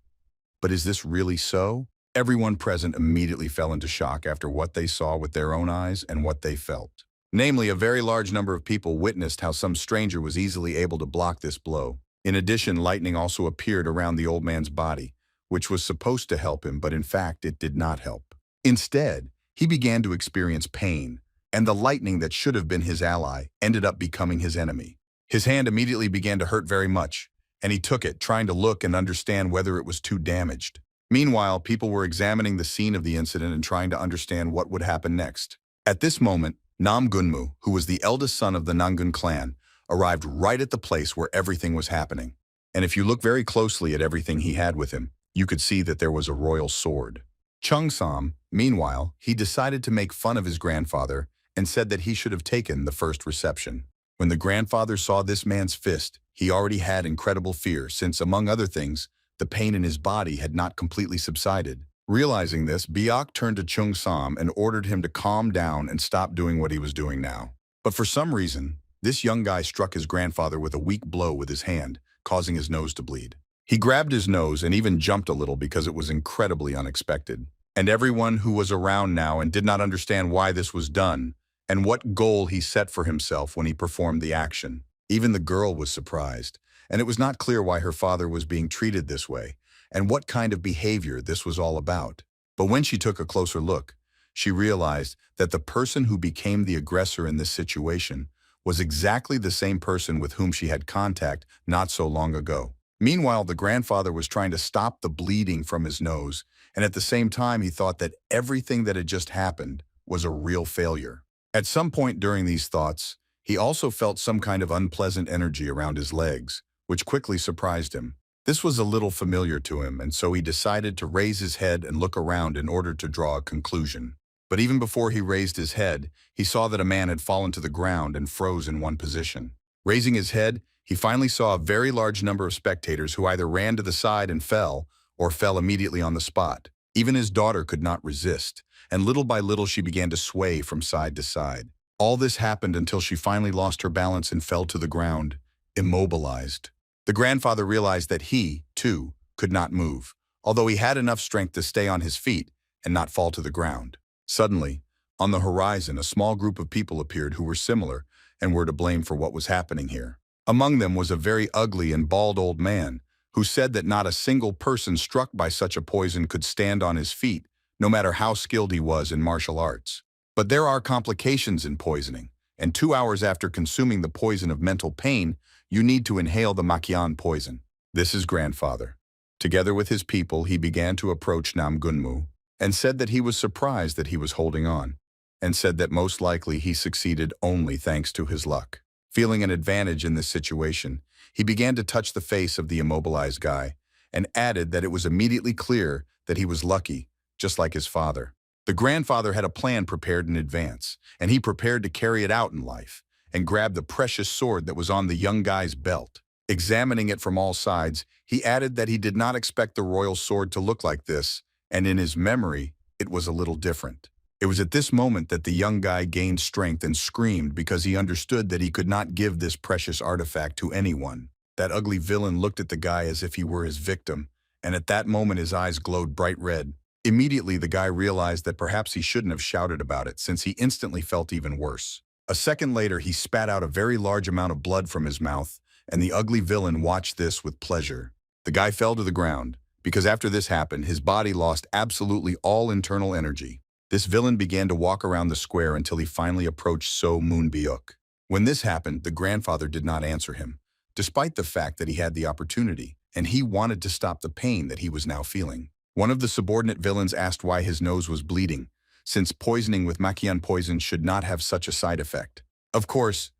But is this really so? Everyone present immediately fell into shock after what they saw with their own eyes and what they felt. Namely, a very large number of people witnessed how some stranger was easily able to block this blow. In addition, lightning also appeared around the old man's body, which was supposed to help him, but in fact, it did not help. Instead, he began to experience pain, and the lightning that should have been his ally ended up becoming his enemy. His hand immediately began to hurt very much, and he took it, trying to look and understand whether it was too damaged. Meanwhile, people were examining the scene of the incident and trying to understand what would happen next. At this moment, Nam Gunmu, who was the eldest son of the Nangun clan, arrived right at the place where everything was happening. And if you look very closely at everything he had with him, you could see that there was a royal sword. Chung Sam, meanwhile, he decided to make fun of his grandfather and said that he should have taken the first reception. When the grandfather saw this man's fist, he already had incredible fear since, among other things, the pain in his body had not completely subsided. Realizing this, Bayok turned to Chung Sam and ordered him to calm down and stop doing what he was doing now. But for some reason, this young guy struck his grandfather with a weak blow with his hand, causing his nose to bleed. He grabbed his nose and even jumped a little because it was incredibly unexpected. And everyone who was around now and did not understand why this was done and what goal he set for himself when he performed the action. Even the girl was surprised, and it was not clear why her father was being treated this way and what kind of behavior this was all about. But when she took a closer look, she realized that the person who became the aggressor in this situation was exactly the same person with whom she had contact not so long ago. Meanwhile, the grandfather was trying to stop the bleeding from his nose, and at the same time he thought that everything that had just happened was a real failure. At some point during these thoughts, he also felt some kind of unpleasant energy around his legs, which quickly surprised him. This was a little familiar to him, and so he decided to raise his head and look around in order to draw a conclusion. But even before he raised his head, he saw that a man had fallen to the ground and froze in one position. Raising his head, he finally saw a very large number of spectators who either ran to the side and fell, or fell immediately on the spot. Even his daughter could not resist, and little by little she began to sway from side to side. All this happened until she finally lost her balance and fell to the ground, immobilized. The grandfather realized that he, too, could not move, although he had enough strength to stay on his feet and not fall to the ground. Suddenly, on the horizon, a small group of people appeared who were similar and were to blame for what was happening here. Among them was a very ugly and bald old man who said that not a single person struck by such a poison could stand on his feet, no matter how skilled he was in martial arts. But there are complications in poisoning, and 2 hours after consuming the poison of mental pain, you need to inhale the Makian poison. This is grandfather. Together with his people, he began to approach Nam Gunmu and said that he was surprised that he was holding on, and said that most likely he succeeded only thanks to his luck. Feeling an advantage in this situation, he began to touch the face of the immobilized guy and added that it was immediately clear that he was lucky, just like his father. The grandfather had a plan prepared in advance, and he prepared to carry it out in life, and grabbed the precious sword that was on the young guy's belt. Examining it from all sides, he added that he did not expect the royal sword to look like this, and in his memory, it was a little different. It was at this moment that the young guy gained strength and screamed because he understood that he could not give this precious artifact to anyone. That ugly villain looked at the guy as if he were his victim, and at that moment his eyes glowed bright red. Immediately, the guy realized that perhaps he shouldn't have shouted about it, since he instantly felt even worse. A second later, he spat out a very large amount of blood from his mouth, and the ugly villain watched this with pleasure. The guy fell to the ground, because after this happened, his body lost absolutely all internal energy. This villain began to walk around the square until he finally approached So Moonbyuk. When this happened, the grandfather did not answer him, despite the fact that he had the opportunity, and he wanted to stop the pain that he was now feeling. One of the subordinate villains asked why his nose was bleeding, since poisoning with Makian poison should not have such a side effect. Of course,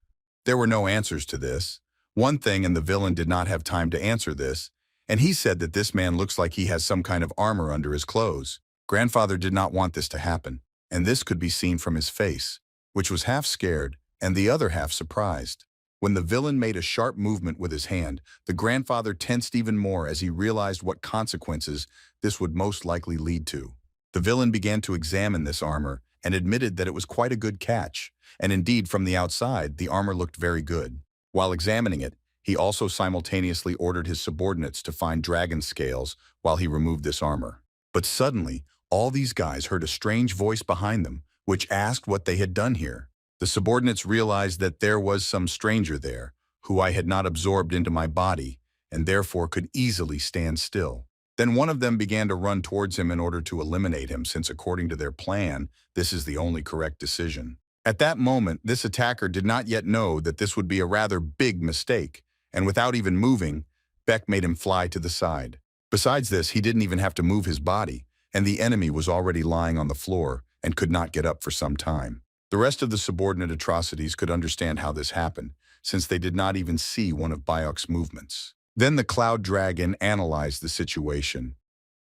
there were no answers to this. One thing, and the villain did not have time to answer this, and he said that this man looks like he has some kind of armor under his clothes. Grandfather did not want this to happen, and this could be seen from his face, which was half scared and the other half surprised. When the villain made a sharp movement with his hand, the grandfather tensed even more as he realized what consequences this would most likely lead to. The villain began to examine this armor and admitted that it was quite a good catch, and indeed from the outside, the armor looked very good. While examining it, he also simultaneously ordered his subordinates to find dragon scales while he removed this armor. But suddenly, all these guys heard a strange voice behind them, which asked what they had done here. The subordinates realized that there was some stranger there, who I had not absorbed into my body, and therefore could easily stand still. Then one of them began to run towards him in order to eliminate him, since according to their plan, this is the only correct decision. At that moment, this attacker did not yet know that this would be a rather big mistake, and without even moving, Beck made him fly to the side. Besides this, he didn't even have to move his body, and the enemy was already lying on the floor and could not get up for some time. The rest of the subordinate atrocities could understand how this happened, since they did not even see one of Bayok's movements. Then the Cloud Dragon analyzed the situation,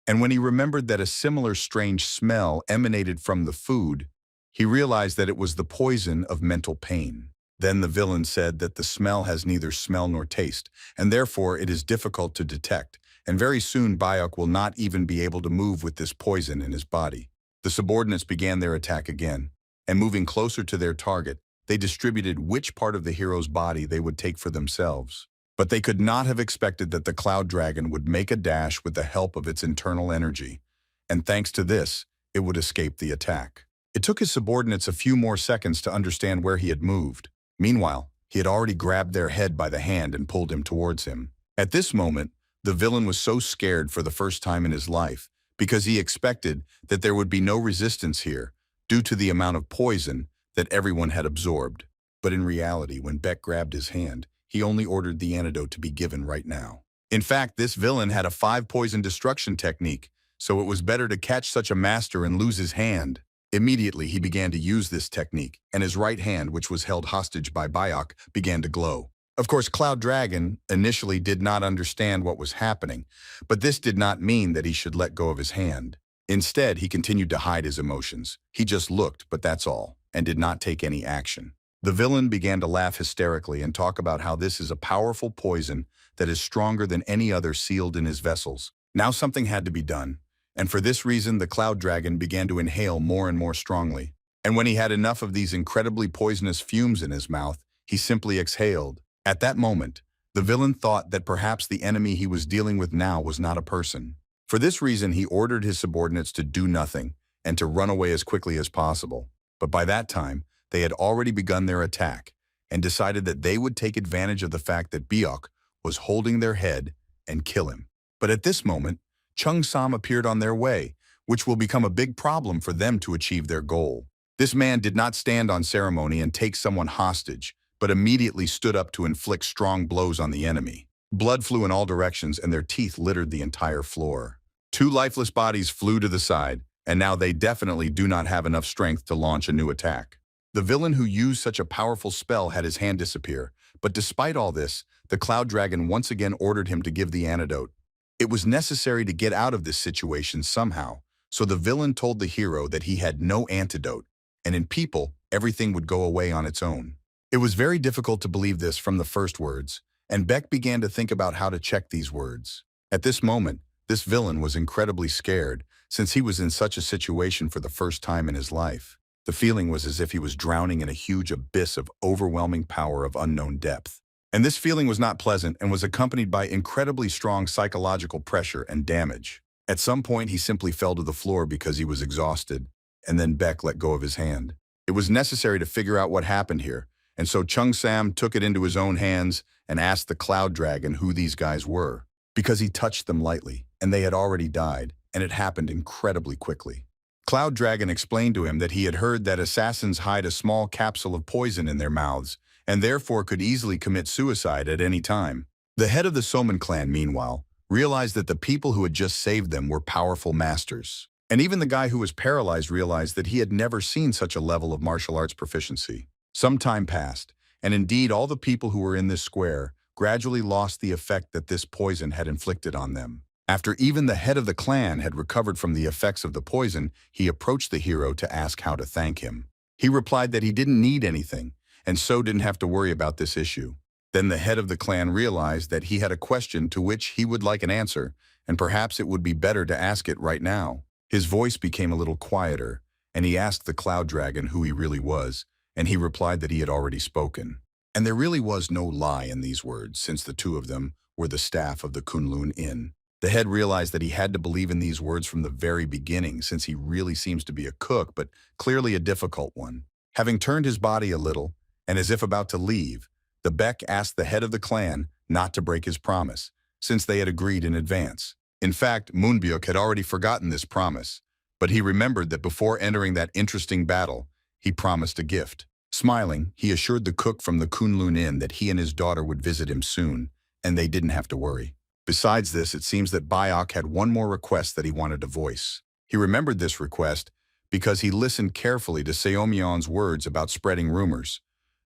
and when he remembered that a similar strange smell emanated from the food, he realized that it was the poison of mental pain. Then the villain said that the smell has neither smell nor taste, and therefore it is difficult to detect, and very soon Bayok will not even be able to move with this poison in his body. The subordinates began their attack again, and moving closer to their target, they distributed which part of the hero's body they would take for themselves. But they could not have expected that the Cloud Dragon would make a dash with the help of its internal energy, and thanks to this, it would escape the attack. It took his subordinates a few more seconds to understand where he had moved. Meanwhile, he had already grabbed their head by the hand and pulled him towards him. At this moment, the villain was so scared for the first time in his life, because he expected that there would be no resistance here, due to the amount of poison that everyone had absorbed. But in reality, when Beck grabbed his hand, he only ordered the antidote to be given right now. In fact, this villain had a 5-poison destruction technique, so it was better to catch such a master and lose his hand. Immediately, he began to use this technique, and his right hand, which was held hostage by Bayok, began to glow. Of course, Cloud Dragon initially did not understand what was happening, but this did not mean that he should let go of his hand. Instead, he continued to hide his emotions. He just looked, but that's all, and did not take any action. The villain began to laugh hysterically and talk about how this is a powerful poison that is stronger than any other sealed in his vessels. Now something had to be done, and for this reason the Cloud Dragon began to inhale more and more strongly. And when he had enough of these incredibly poisonous fumes in his mouth, he simply exhaled. At that moment, the villain thought that perhaps the enemy he was dealing with now was not a person. For this reason, he ordered his subordinates to do nothing and to run away as quickly as possible. But by that time, they had already begun their attack and decided that they would take advantage of the fact that Biok was holding their head and kill him. But at this moment, Chung Sam appeared on their way, which will become a big problem for them to achieve their goal. This man did not stand on ceremony and take someone hostage, but immediately stood up to inflict strong blows on the enemy. Blood flew in all directions and their teeth littered the entire floor. 2 lifeless bodies flew to the side, and now they definitely do not have enough strength to launch a new attack. The villain who used such a powerful spell had his hand disappear, but despite all this, the Cloud Dragon once again ordered him to give the antidote. It was necessary to get out of this situation somehow, so the villain told the hero that he had no antidote, and in people, everything would go away on its own. It was very difficult to believe this from the first words, and Beck began to think about how to check these words. At this moment, this villain was incredibly scared, since he was in such a situation for the first time in his life. The feeling was as if he was drowning in a huge abyss of overwhelming power of unknown depth. And this feeling was not pleasant and was accompanied by incredibly strong psychological pressure and damage. At some point, he simply fell to the floor because he was exhausted, and then Beck let go of his hand. It was necessary to figure out what happened here, and so Chung Sam took it into his own hands and asked the Cloud Dragon who these guys were, because he touched them lightly, and they had already died, and it happened incredibly quickly. Cloud Dragon explained to him that he had heard that assassins hide a small capsule of poison in their mouths, and therefore could easily commit suicide at any time. The head of the Soman clan, meanwhile, realized that the people who had just saved them were powerful masters. And even the guy who was paralyzed realized that he had never seen such a level of martial arts proficiency. Some time passed, and indeed all the people who were in this square gradually lost the effect that this poison had inflicted on them. After even the head of the clan had recovered from the effects of the poison, he approached the hero to ask how to thank him. He replied that he didn't need anything, and so didn't have to worry about this issue. Then the head of the clan realized that he had a question to which he would like an answer, and perhaps it would be better to ask it right now. His voice became a little quieter, and he asked the Cloud Dragon who he really was, and he replied that he had already spoken. And there really was no lie in these words, since the two of them were the staff of the Kunlun Inn. The head realized that he had to believe in these words from the very beginning, since he really seems to be a cook, but clearly a difficult one. Having turned his body a little, and as if about to leave, the Beck asked the head of the clan not to break his promise, since they had agreed in advance. In fact, Moonbyuk had already forgotten this promise, but he remembered that before entering that interesting battle, he promised a gift. Smiling, he assured the cook from the Kunlun Inn that he and his daughter would visit him soon, and they didn't have to worry. Besides this, it seems that Bayok had one more request that he wanted to voice. He remembered this request because he listened carefully to Seomyeon's words about spreading rumors.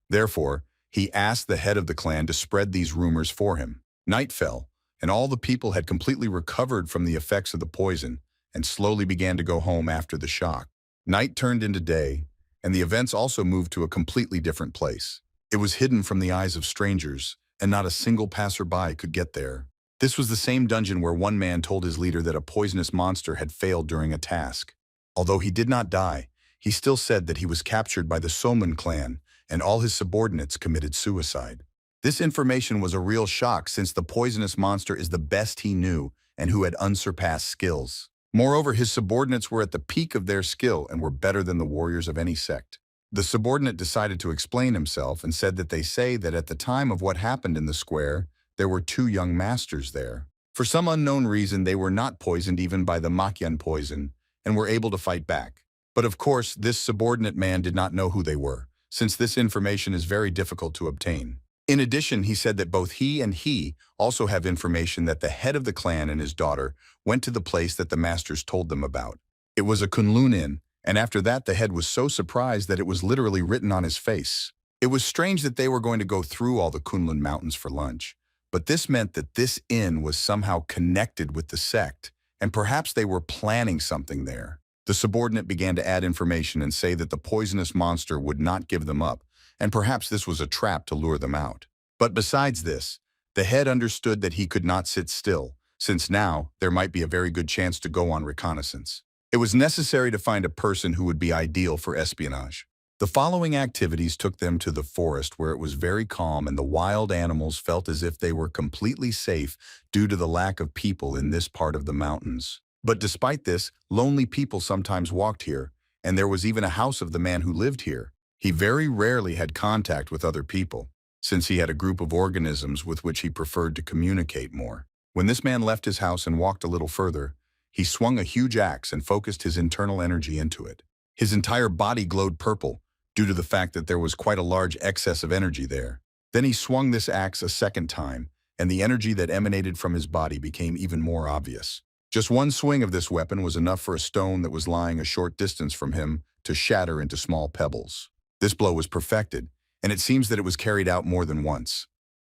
Therefore, he asked the head of the clan to spread these rumors for him. Night fell, and all the people had completely recovered from the effects of the poison and slowly began to go home after the shock. Night turned into day, and the events also moved to a completely different place. It was hidden from the eyes of strangers, and not a single passerby could get there. This was the same dungeon where one man told his leader that a poisonous monster had failed during a task. Although he did not die, he still said that he was captured by the Soman clan, and all his subordinates committed suicide. This information was a real shock, since the poisonous monster is the best he knew and who had unsurpassed skills. Moreover, his subordinates were at the peak of their skill and were better than the warriors of any sect. The subordinate decided to explain himself and said that they say that at the time of what happened in the square, there were 2 young masters there. For some unknown reason, they were not poisoned even by the Makyan poison and were able to fight back. But of course, this subordinate man did not know who they were, since this information is very difficult to obtain. In addition, he said that both he also have information that the head of the clan and his daughter went to the place that the masters told them about. It was a Kunlun inn, and after that the head was so surprised that it was literally written on his face. It was strange that they were going to go through all the Kunlun mountains for lunch, but this meant that this inn was somehow connected with the sect, and perhaps they were planning something there. The subordinate began to add information and say that the poisonous monster would not give them up, and perhaps this was a trap to lure them out. But besides this, the head understood that he could not sit still, since now there might be a very good chance to go on reconnaissance. It was necessary to find a person who would be ideal for espionage. The following activities took them to the forest where it was very calm and the wild animals felt as if they were completely safe due to the lack of people in this part of the mountains. But despite this, lonely people sometimes walked here, and there was even a house of the man who lived here. He very rarely had contact with other people, since he had a group of organisms with which he preferred to communicate more. When this man left his house and walked a little further, he swung a huge axe and focused his internal energy into it. His entire body glowed purple, due to the fact that there was quite a large excess of energy there. Then he swung this axe a second time, and the energy that emanated from his body became even more obvious. Just one swing of this weapon was enough for a stone that was lying a short distance from him to shatter into small pebbles. This blow was perfected, and it seems that it was carried out more than once.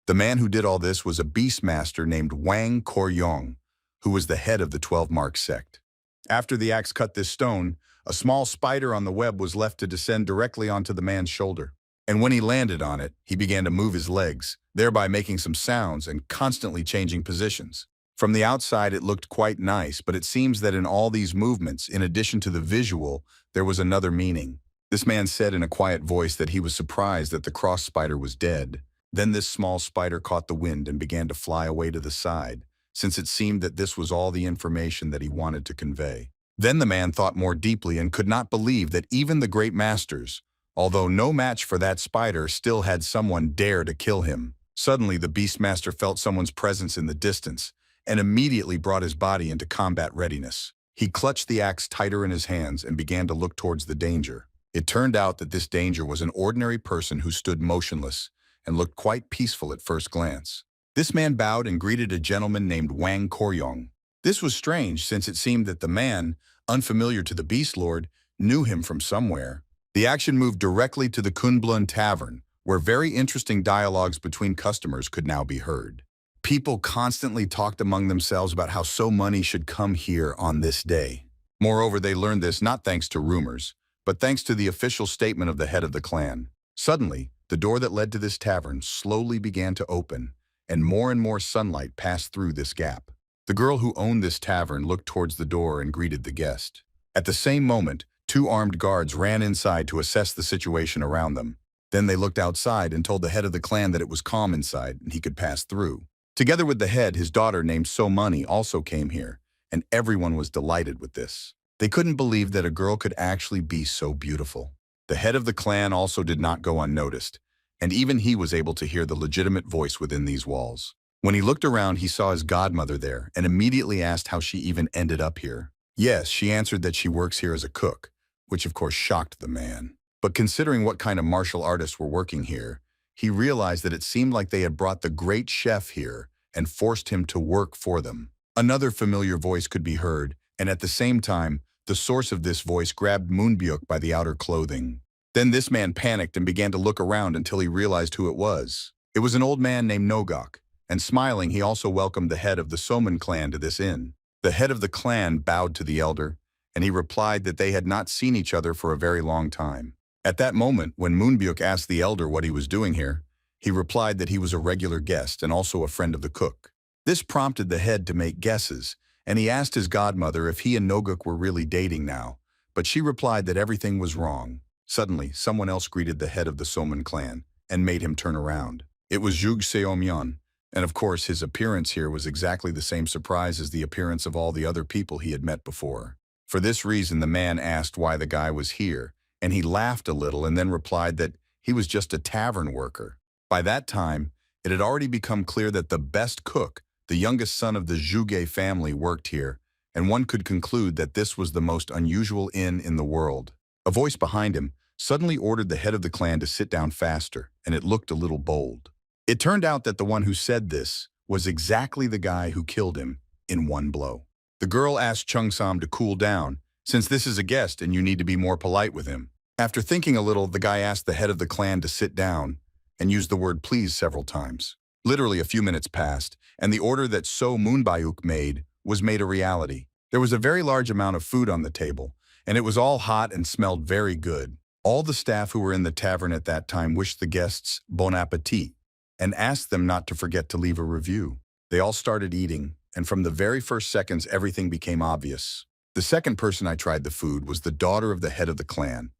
The man who did all this was a beastmaster named Wang Koryong, who was the head of the 12-mark sect. After the axe cut this stone, a small spider on the web was left to descend directly onto the man's shoulder. And when he landed on it, he began to move his legs, thereby making some sounds and constantly changing positions. From the outside, it looked quite nice, but it seems that in all these movements, in addition to the visual, there was another meaning. This man said in a quiet voice that he was surprised that the cross spider was dead. Then this small spider caught the wind and began to fly away to the side, since it seemed that this was all the information that he wanted to convey. Then the man thought more deeply and could not believe that even the great masters, although no match for that spider, still had someone dare to kill him. Suddenly, the beastmaster felt someone's presence in the distance and immediately brought his body into combat readiness. He clutched the axe tighter in his hands and began to look towards the danger. It turned out that this danger was an ordinary person who stood motionless and looked quite peaceful at first glance. This man bowed and greeted a gentleman named Wang Koryong. This was strange, since it seemed that the man, unfamiliar to the Beast Lord, knew him from somewhere. The action moved directly to the Kunblun Tavern, where very interesting dialogues between customers could now be heard. People constantly talked among themselves about how so money should come here on this day. Moreover, they learned this not thanks to rumors, but thanks to the official statement of the head of the clan. Suddenly, the door that led to this tavern slowly began to open, and more sunlight passed through this gap. The girl who owned this tavern looked towards the door and greeted the guest. At the same moment, 2 armed guards ran inside to assess the situation around them. Then they looked outside and told the head of the clan that it was calm inside and he could pass through. Together with the head, his daughter named So Money also came here, and everyone was delighted with this. They couldn't believe that a girl could actually be so beautiful. The head of the clan also did not go unnoticed, and even he was able to hear the legitimate voice within these walls. When he looked around, he saw his godmother there and immediately asked how she even ended up here. Yes, she answered that she works here as a cook, which of course shocked the man. But considering what kind of martial artists were working here, he realized that it seemed like they had brought the great chef here and forced him to work for them. Another familiar voice could be heard, and at the same time, the source of this voice grabbed Moonbyuk by the outer clothing. Then this man panicked and began to look around until he realized who it was. It was an old man named Nogok, and smiling, he also welcomed the head of the Soman clan to this inn. The head of the clan bowed to the elder, and he replied that they had not seen each other for a very long time. At that moment, when Moonbyuk asked the elder what he was doing here, he replied that he was a regular guest and also a friend of the cook. This prompted the head to make guesses, and he asked his godmother if he and Nogok were really dating now, but she replied that everything was wrong. Suddenly, someone else greeted the head of the Soman clan and made him turn around. It was Jug Seomyeon, and of course his appearance here was exactly the same surprise as the appearance of all the other people he had met before. For this reason, the man asked why the guy was here, and he laughed a little and then replied that he was just a tavern worker. By that time, it had already become clear that the best cook, the youngest son of the Zhuge family, worked here, and one could conclude that this was the most unusual inn in the world. A voice behind him suddenly ordered the head of the clan to sit down faster, and it looked a little bold. It turned out that the one who said this was exactly the guy who killed him in one blow. The girl asked Chung Sam to cool down, since this is a guest and you need to be more polite with him. After thinking a little, the guy asked the head of the clan to sit down and used the word please several times. Literally a few minutes passed, and the order that So Moonbayuk made was made a reality. There was a very large amount of food on the table, and it was all hot and smelled very good. All the staff who were in the tavern at that time wished the guests bon appetit and asked them not to forget to leave a review. They all started eating, and from the very first seconds, everything became obvious. The second person I tried the food was the daughter of the head of the clan,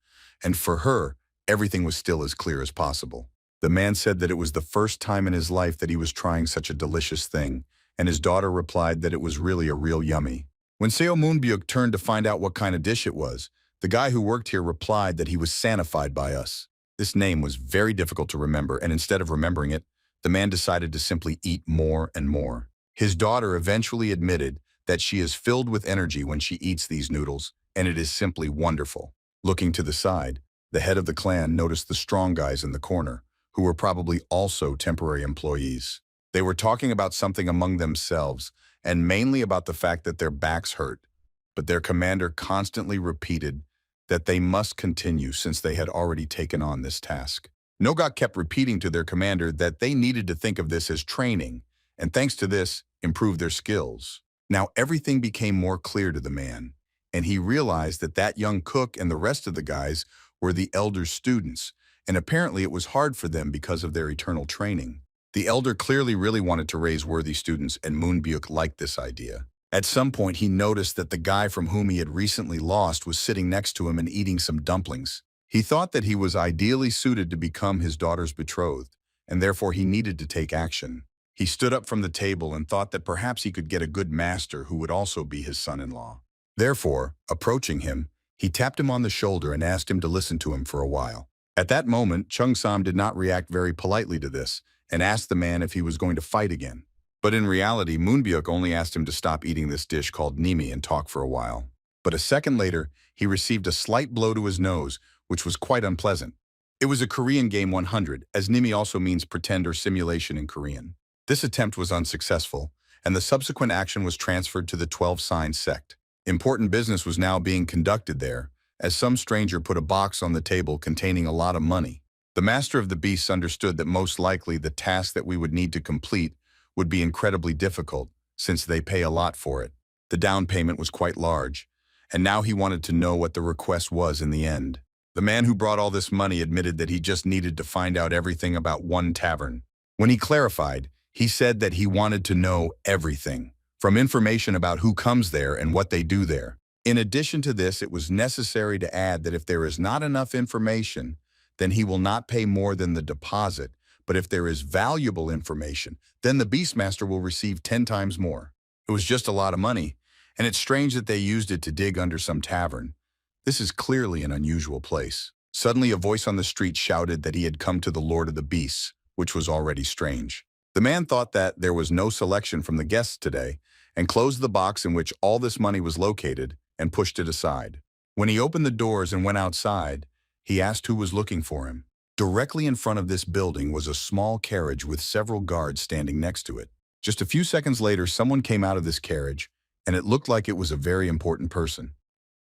and for her, everything was still as clear as possible. The man said that it was the first time in his life that he was trying such a delicious thing, and his daughter replied that it was really a real yummy. When Seo Moonbyuk turned to find out what kind of dish it was, the guy who worked here replied that he was Sanified by us. This name was very difficult to remember, and instead of remembering it, the man decided to simply eat more and more. His daughter eventually admitted that she is filled with energy when she eats these noodles, and it is simply wonderful. Looking to the side, the head of the clan noticed the strong guys in the corner, who were probably also temporary employees. They were talking about something among themselves, and mainly about the fact that their backs hurt, but their commander constantly repeated that they must continue since they had already taken on this task. Nogak kept repeating to their commander that they needed to think of this as training, and thanks to this, improve their skills. Now everything became more clear to the man, and he realized that that young cook and the rest of the guys were the elder students, and apparently it was hard for them because of their eternal training. The elder clearly really wanted to raise worthy students, and Moonbyuk liked this idea. At some point, he noticed that the guy from whom he had recently lost was sitting next to him and eating some dumplings. He thought that he was ideally suited to become his daughter's betrothed, and therefore he needed to take action. He stood up from the table and thought that perhaps he could get a good master who would also be his son-in-law. Therefore, approaching him, he tapped him on the shoulder and asked him to listen to him for a while. At that moment, Chung Sam did not react very politely to this and asked the man if he was going to fight again. But in reality, Moonbyuk only asked him to stop eating this dish called nimi and talk for a while. But a second later, he received a slight blow to his nose, which was quite unpleasant. It was a Korean game 100, as nimi also means pretend or simulation in Korean. This attempt was unsuccessful, and the subsequent action was transferred to the 12-sign sect. Important business was now being conducted there, as some stranger put a box on the table containing a lot of money. The master of the beasts understood that most likely the task that we would need to complete would be incredibly difficult, since they pay a lot for it. The down payment was quite large, and now he wanted to know what the request was in the end. The man who brought all this money admitted that he just needed to find out everything about one tavern. When he clarified, he said that he wanted to know everything, from information about who comes there and what they do there. In addition to this, it was necessary to add that if there is not enough information, then he will not pay more than the deposit, but if there is valuable information, then the Beastmaster will receive 10 times more. It was just a lot of money, and it's strange that they used it to dig under some tavern. This is clearly an unusual place. Suddenly a voice on the street shouted that he had come to the Lord of the Beasts, which was already strange. The man thought that there was no selection from the guests today, and closed the box in which all this money was located and pushed it aside. When he opened the doors and went outside, he asked who was looking for him. Directly in front of this building was a small carriage with several guards standing next to it. Just a few seconds later, someone came out of this carriage, and it looked like it was a very important person.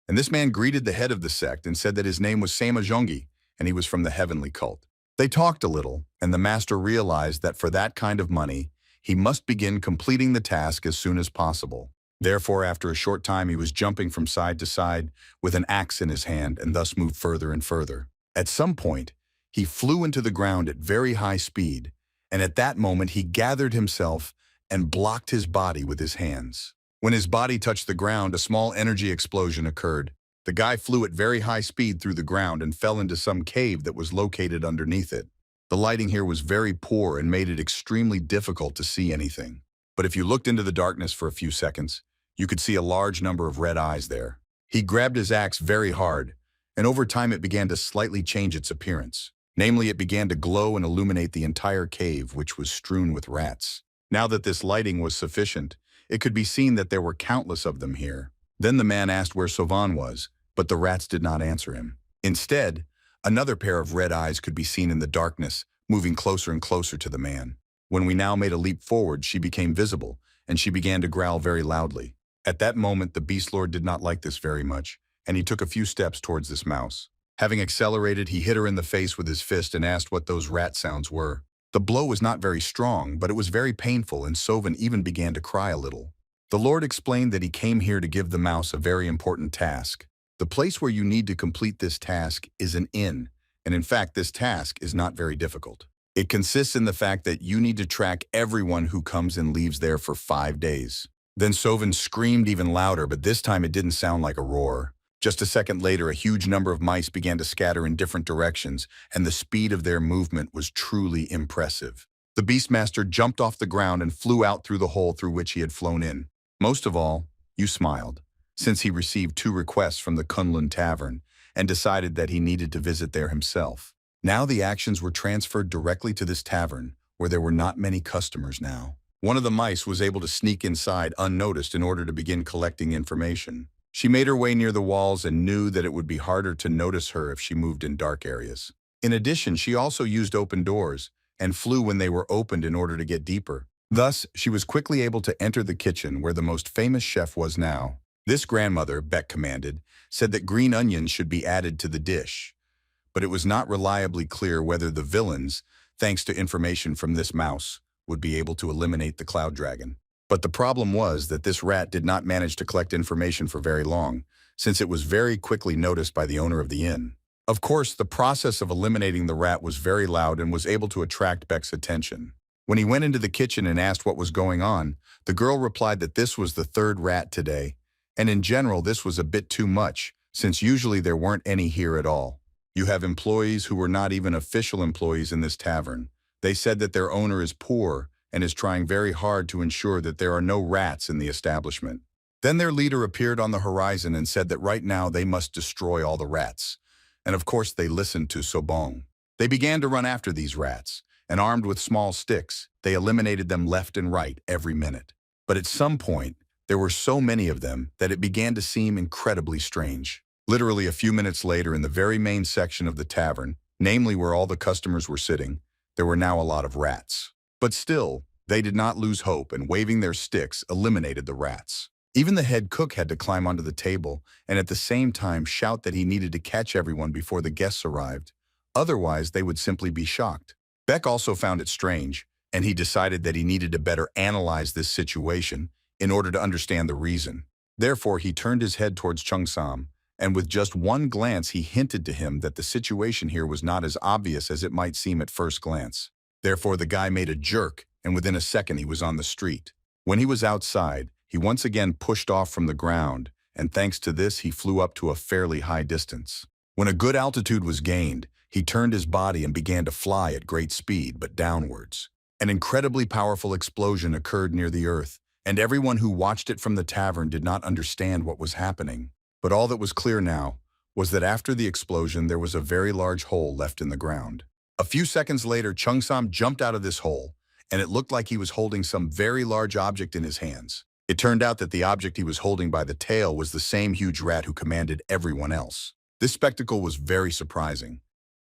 And this man greeted the head of the sect and said that his name was Sama Zhongyi, and he was from the heavenly cult. They talked a little, and the master realized that for that kind of money, he must begin completing the task as soon as possible. Therefore, after a short time, he was jumping from side to side with an axe in his hand and thus moved further and further. At some point, he flew into the ground at very high speed, and at that moment he gathered himself and blocked his body with his hands. When his body touched the ground, a small energy explosion occurred. The guy flew at very high speed through the ground and fell into some cave that was located underneath it. The lighting here was very poor and made it extremely difficult to see anything. But if you looked into the darkness for a few seconds, you could see a large number of red eyes there. He grabbed his axe very hard, and over time it began to slightly change its appearance. Namely, it began to glow and illuminate the entire cave, which was strewn with rats. Now that this lighting was sufficient, It could be seen that there were countless of them here. Then the man asked where Sovan was, but the rats did not answer him. Instead, another pair of red eyes could be seen in the darkness, moving closer and closer to the man. When we now made a leap forward, she became visible, and she began to growl very loudly. At that moment, the Beast Lord did not like this very much, and he took a few steps towards this mouse. Having accelerated, he hit her in the face with his fist and asked what those rat sounds were. The blow was not very strong, but it was very painful, and Sovan even began to cry a little. The Lord explained that he came here to give the mouse a very important task. The place where you need to complete this task is an inn, and in fact, this task is not very difficult. It consists in the fact that you need to track everyone who comes and leaves there for 5 days. Then Sovan screamed even louder, but this time it didn't sound like a roar. Just a second later, a huge number of mice began to scatter in different directions, and the speed of their movement was truly impressive. The Beastmaster jumped off the ground and flew out through the hole through which he had flown in. Most of all, you smiled, since he received 2 requests from the Kunlun Tavern and decided that he needed to visit there himself. Now the actions were transferred directly to this tavern, where there were not many customers now. One of the mice was able to sneak inside unnoticed in order to begin collecting information. She made her way near the walls and knew that it would be harder to notice her if she moved in dark areas. In addition, she also used open doors and flew when they were opened in order to get deeper. Thus, she was quickly able to enter the kitchen where the most famous chef was now. This grandmother, Beck commanded, said that green onions should be added to the dish. But it was not reliably clear whether the villains, thanks to information from this mouse, would be able to eliminate the cloud dragon. But the problem was that this rat did not manage to collect information for very long, since it was very quickly noticed by the owner of the inn. Of course, the process of eliminating the rat was very loud and was able to attract Beck's attention. When he went into the kitchen and asked what was going on, the girl replied that this was the 3rd rat today, and in general this was a bit too much, since usually there weren't any here at all. You have employees who were not even official employees in this tavern. They said that their owner is poor and is trying very hard to ensure that there are no rats in the establishment. Then their leader appeared on the horizon and said that right now they must destroy all the rats. And of course they listened to Sobong. They began to run after these rats, and armed with small sticks, they eliminated them left and right every minute. But at some point, there were so many of them that it began to seem incredibly strange. Literally a few minutes later, in the very main section of the tavern, namely where all the customers were sitting, there were now a lot of rats. But still, they did not lose hope and waving their sticks eliminated the rats. Even the head cook had to climb onto the table and at the same time shout that he needed to catch everyone before the guests arrived. Otherwise, they would simply be shocked. Beck also found it strange, and he decided that he needed to better analyze this situation in order to understand the reason. Therefore, he turned his head towards Chung Sam, and with just one glance he hinted to him that the situation here was not as obvious as it might seem at first glance. Therefore, the guy made a jerk, and within a second he was on the street. When he was outside, he once again pushed off from the ground, and thanks to this he flew up to a fairly high distance. When a good altitude was gained, he turned his body and began to fly at great speed, but downwards. An incredibly powerful explosion occurred near the earth, and everyone who watched it from the tavern did not understand what was happening. But all that was clear now was that after the explosion there was a very large hole left in the ground. A few seconds later, Chung Sam jumped out of this hole, and it looked like he was holding some very large object in his hands. It turned out that the object he was holding by the tail was the same huge rat who commanded everyone else. This spectacle was very surprising.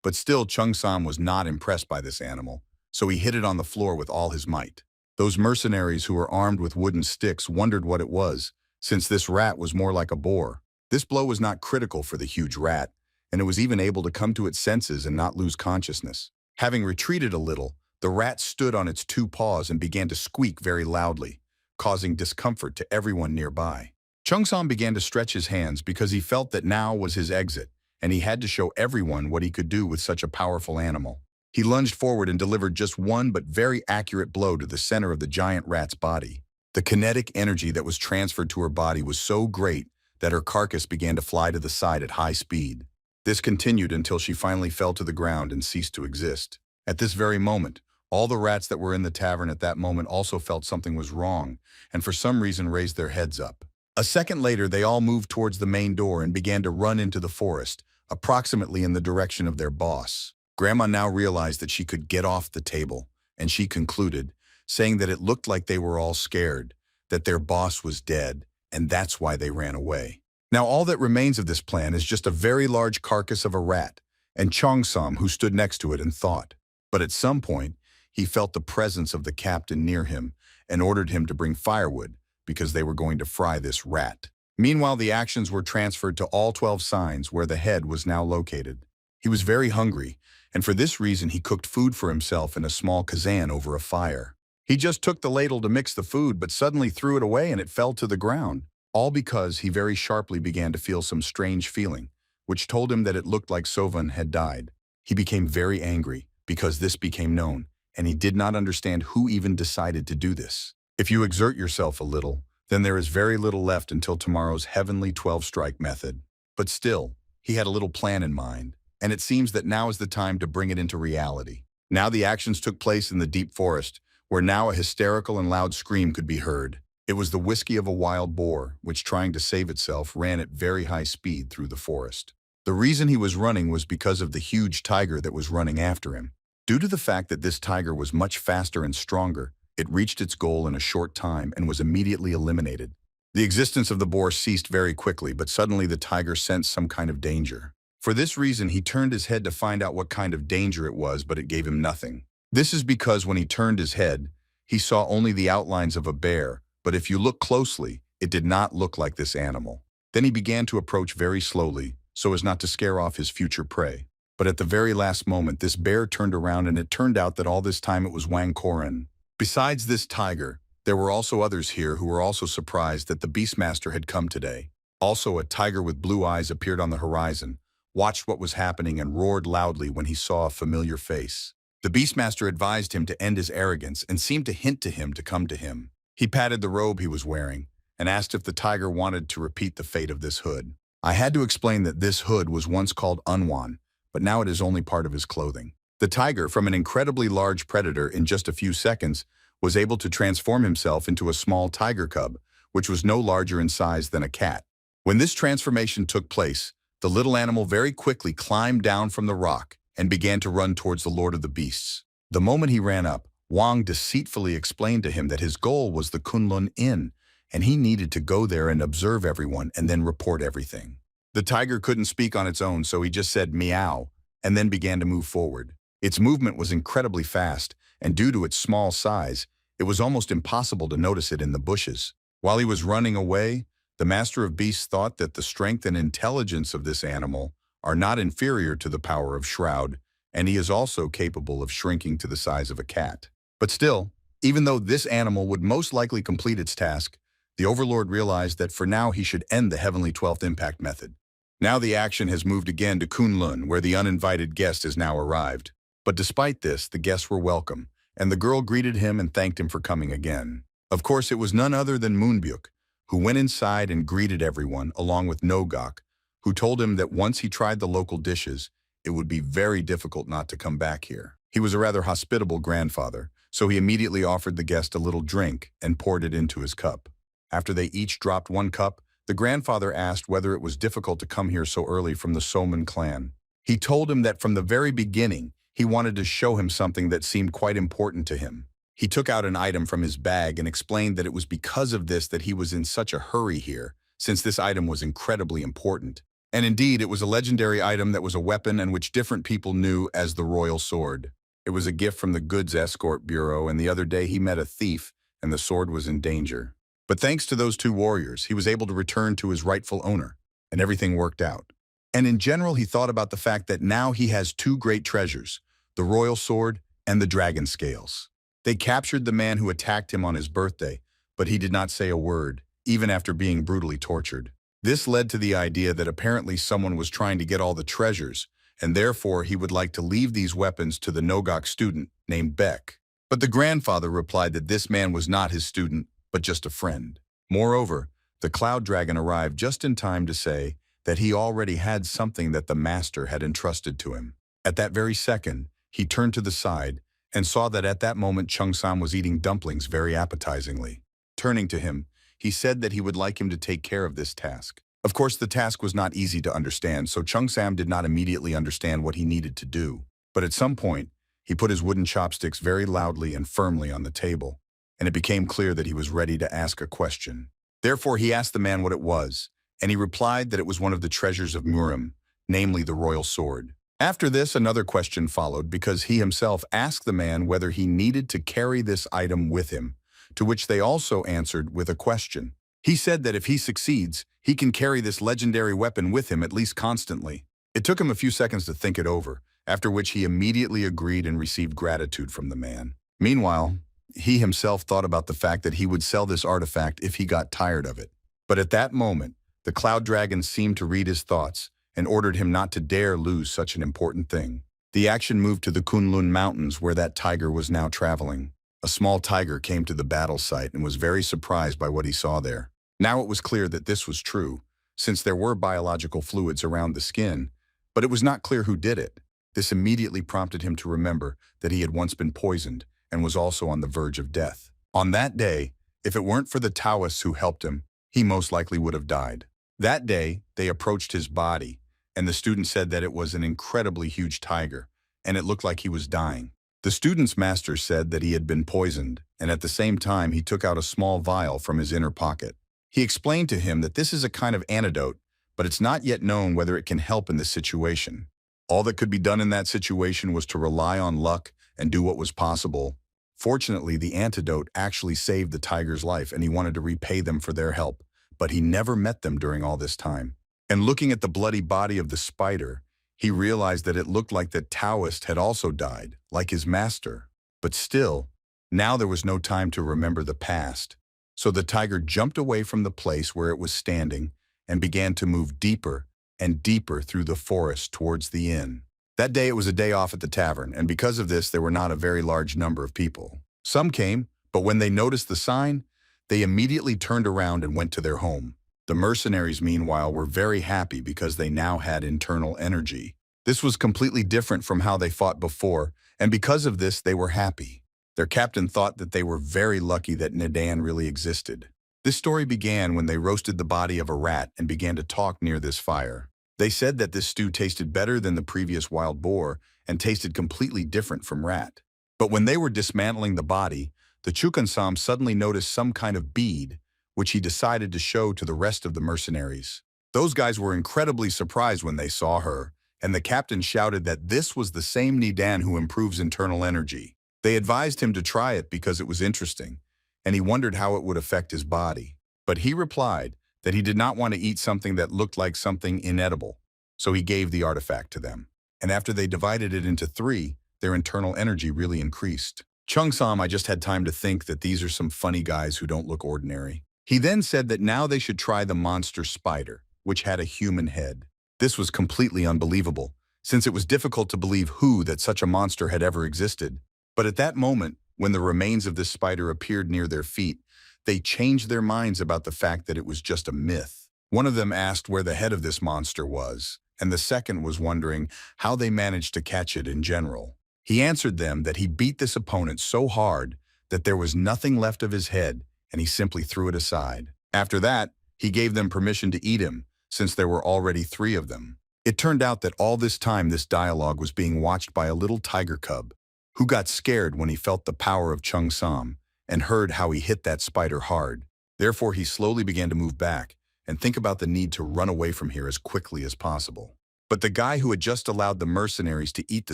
But still, Chung Sam was not impressed by this animal, so he hit it on the floor with all his might. Those mercenaries who were armed with wooden sticks wondered what it was, since this rat was more like a boar. This blow was not critical for the huge rat, and it was even able to come to its senses and not lose consciousness. Having retreated a little, the rat stood on its 2 paws and began to squeak very loudly, causing discomfort to everyone nearby. Chung Sam began to stretch his hands because he felt that now was his exit, and he had to show everyone what he could do with such a powerful animal. He lunged forward and delivered just one but very accurate blow to the center of the giant rat's body. The kinetic energy that was transferred to her body was so great that her carcass began to fly to the side at high speed. This continued until she finally fell to the ground and ceased to exist. At this very moment, all the rats that were in the tavern at that moment also felt something was wrong, and for some reason raised their heads up. A second later, they all moved towards the main door and began to run into the forest, approximately in the direction of their boss. Grandma now realized that she could get off the table, and she concluded, saying that it looked like they were all scared, that their boss was dead, and that's why they ran away. Now all that remains of this plan is just a very large carcass of a rat, and Cheongsam, who stood next to it and thought. But at some point, he felt the presence of the captain near him and ordered him to bring firewood because they were going to fry this rat. Meanwhile, the actions were transferred to all 12 signs where the head was now located. He was very hungry, and for this reason he cooked food for himself in a small kazan over a fire. He just took the ladle to mix the food but suddenly threw it away and it fell to the ground. All because he very sharply began to feel some strange feeling, which told him that it looked like Sovan had died. He became very angry because this became known, and he did not understand who even decided to do this. If you exert yourself a little, then there is very little left until tomorrow's heavenly 12-strike method. But still, he had a little plan in mind, and it seems that now is the time to bring it into reality. Now the actions took place in the deep forest, where now a hysterical and loud scream could be heard. It was the whiskey of a wild boar, which, trying to save itself, ran at very high speed through the forest. The reason he was running was because of the huge tiger that was running after him. Due to the fact that this tiger was much faster and stronger, it reached its goal in a short time and was immediately eliminated. The existence of the boar ceased very quickly, but suddenly the tiger sensed some kind of danger. For this reason, he turned his head to find out what kind of danger it was, but it gave him nothing. This is because when he turned his head, he saw only the outlines of a bear, but if you look closely, it did not look like this animal. Then he began to approach very slowly, so as not to scare off his future prey. But at the very last moment, this bear turned around and it turned out that all this time it was Wang Koren. Besides this tiger, there were also others here who were also surprised that the Beastmaster had come today. Also, a tiger with blue eyes appeared on the horizon, watched what was happening and roared loudly when he saw a familiar face. The Beastmaster advised him to end his arrogance and seemed to hint to him to come to him. He patted the robe he was wearing and asked if the tiger wanted to repeat the fate of this hood. I had to explain that this hood was once called Unwan, but now it is only part of his clothing. The tiger, from an incredibly large predator in just a few seconds, was able to transform himself into a small tiger cub, which was no larger in size than a cat. When this transformation took place, the little animal very quickly climbed down from the rock and began to run towards the Lord of the Beasts. The moment he ran up, Wang deceitfully explained to him that his goal was the Kunlun Inn, and he needed to go there and observe everyone and then report everything. The tiger couldn't speak on its own, so he just said meow and then began to move forward. Its movement was incredibly fast, and due to its small size, it was almost impossible to notice it in the bushes. While he was running away, the Master of Beasts thought that the strength and intelligence of this animal are not inferior to the power of Shroud, and he is also capable of shrinking to the size of a cat. But still, even though this animal would most likely complete its task, the Overlord realized that for now he should end the Heavenly 12th Impact method. Now the action has moved again to Kunlun, where the uninvited guest has now arrived. But despite this, the guests were welcome, and the girl greeted him and thanked him for coming again. Of course, it was none other than Moonbyuk, who went inside and greeted everyone, along with Nogok, who told him that once he tried the local dishes, it would be very difficult not to come back here. He was a rather hospitable grandfather, so he immediately offered the guest a little drink and poured it into his cup. After they each dropped one cup, the grandfather asked whether it was difficult to come here so early from the Soman clan. He told him that from the very beginning, he wanted to show him something that seemed quite important to him. He took out an item from his bag and explained that it was because of this that he was in such a hurry here, since this item was incredibly important. And indeed, it was a legendary item that was a weapon and which different people knew as the Royal Sword. It was a gift from the Goods Escort Bureau, and the other day he met a thief, and the sword was in danger. But thanks to those two warriors, he was able to return to his rightful owner, and everything worked out. And in general, he thought about the fact that now he has two great treasures, the Royal Sword and the Dragon Scales. They captured the man who attacked him on his birthday, but he did not say a word, even after being brutally tortured. This led to the idea that apparently someone was trying to get all the treasures, and therefore he would like to leave these weapons to the Nogok student named Beck. But the grandfather replied that this man was not his student, but just a friend. Moreover, the Cloud Dragon arrived just in time to say that he already had something that the master had entrusted to him. At that very second, he turned to the side and saw that at that moment Cheongsam was eating dumplings very appetizingly. Turning to him, he said that he would like him to take care of this task. Of course, the task was not easy to understand, so Cheongsam did not immediately understand what he needed to do. But at some point, he put his wooden chopsticks very loudly and firmly on the table. and it became clear that he was ready to ask a question. Therefore, he asked the man what it was, and he replied that it was one of the treasures of Murim, namely the royal sword. After this, another question followed because he himself asked the man whether he needed to carry this item with him, to which they also answered with a question. He said that if he succeeds, he can carry this legendary weapon with him at least constantly. It took him a few seconds to think it over, after which he immediately agreed and received gratitude from the man. Meanwhile, he himself thought about the fact that he would sell this artifact if he got tired of it. But at that moment, the cloud dragon seemed to read his thoughts and ordered him not to dare lose such an important thing. The action moved to the Kunlun Mountains where that tiger was now traveling. A small tiger came to the battle site and was very surprised by what he saw there. Now it was clear that this was true, since there were biological fluids around the skin, but it was not clear who did it. This immediately prompted him to remember that he had once been poisoned and was also on the verge of death. On that day, if it weren't for the Taoists who helped him, he most likely would have died. That day, they approached his body, and the student said that it was an incredibly huge tiger, and it looked like he was dying. The student's master said that he had been poisoned, and at the same time he took out a small vial from his inner pocket. He explained to him that this is a kind of antidote, but it's not yet known whether it can help in this situation. All that could be done in that situation was to rely on luck and do what was possible. Fortunately, the antidote actually saved the tiger's life, and he wanted to repay them for their help, but he never met them during all this time. And looking at the bloody body of the spider, he realized that it looked like that Taoist had also died, like his master. But still, now there was no time to remember the past. So the tiger jumped away from the place where it was standing and began to move deeper and deeper through the forest towards the inn. That day it was a day off at the tavern, and because of this there were not a very large number of people. Some came, but when they noticed the sign, they immediately turned around and went to their home. The mercenaries, meanwhile, were very happy because they now had internal energy. This was completely different from how they fought before, and because of this they were happy. Their captain thought that they were very lucky that Nidan really existed. This story began when they roasted the body of a rat and began to talk near this fire. They said that this stew tasted better than the previous wild boar and tasted completely different from rat. But when they were dismantling the body, the Chukansam suddenly noticed some kind of bead, which he decided to show to the rest of the mercenaries. Those guys were incredibly surprised when they saw her, and the captain shouted that this was the same Nidan who improves internal energy. They advised him to try it because it was interesting, and he wondered how it would affect his body. But he replied that he did not want to eat something that looked like something inedible, so he gave the artifact to them. And after they divided it into 3, their internal energy really increased. Chung-sam, I just had time to think that these are some funny guys who don't look ordinary. He then said that now they should try the monster spider, which had a human head. This was completely unbelievable, since it was difficult to believe that such a monster had ever existed. But at that moment, when the remains of this spider appeared near their feet, they changed their minds about the fact that it was just a myth. One of them asked where the head of this monster was, and the second was wondering how they managed to catch it in general. He answered them that he beat this opponent so hard that there was nothing left of his head, and he simply threw it aside. After that, he gave them permission to eat him, since there were already 3 of them. It turned out that all this time this dialogue was being watched by a little tiger cub, who got scared when he felt the power of Chung-sam and heard how he hit that spider hard. Therefore, he slowly began to move back and think about the need to run away from here as quickly as possible. But the guy who had just allowed the mercenaries to eat the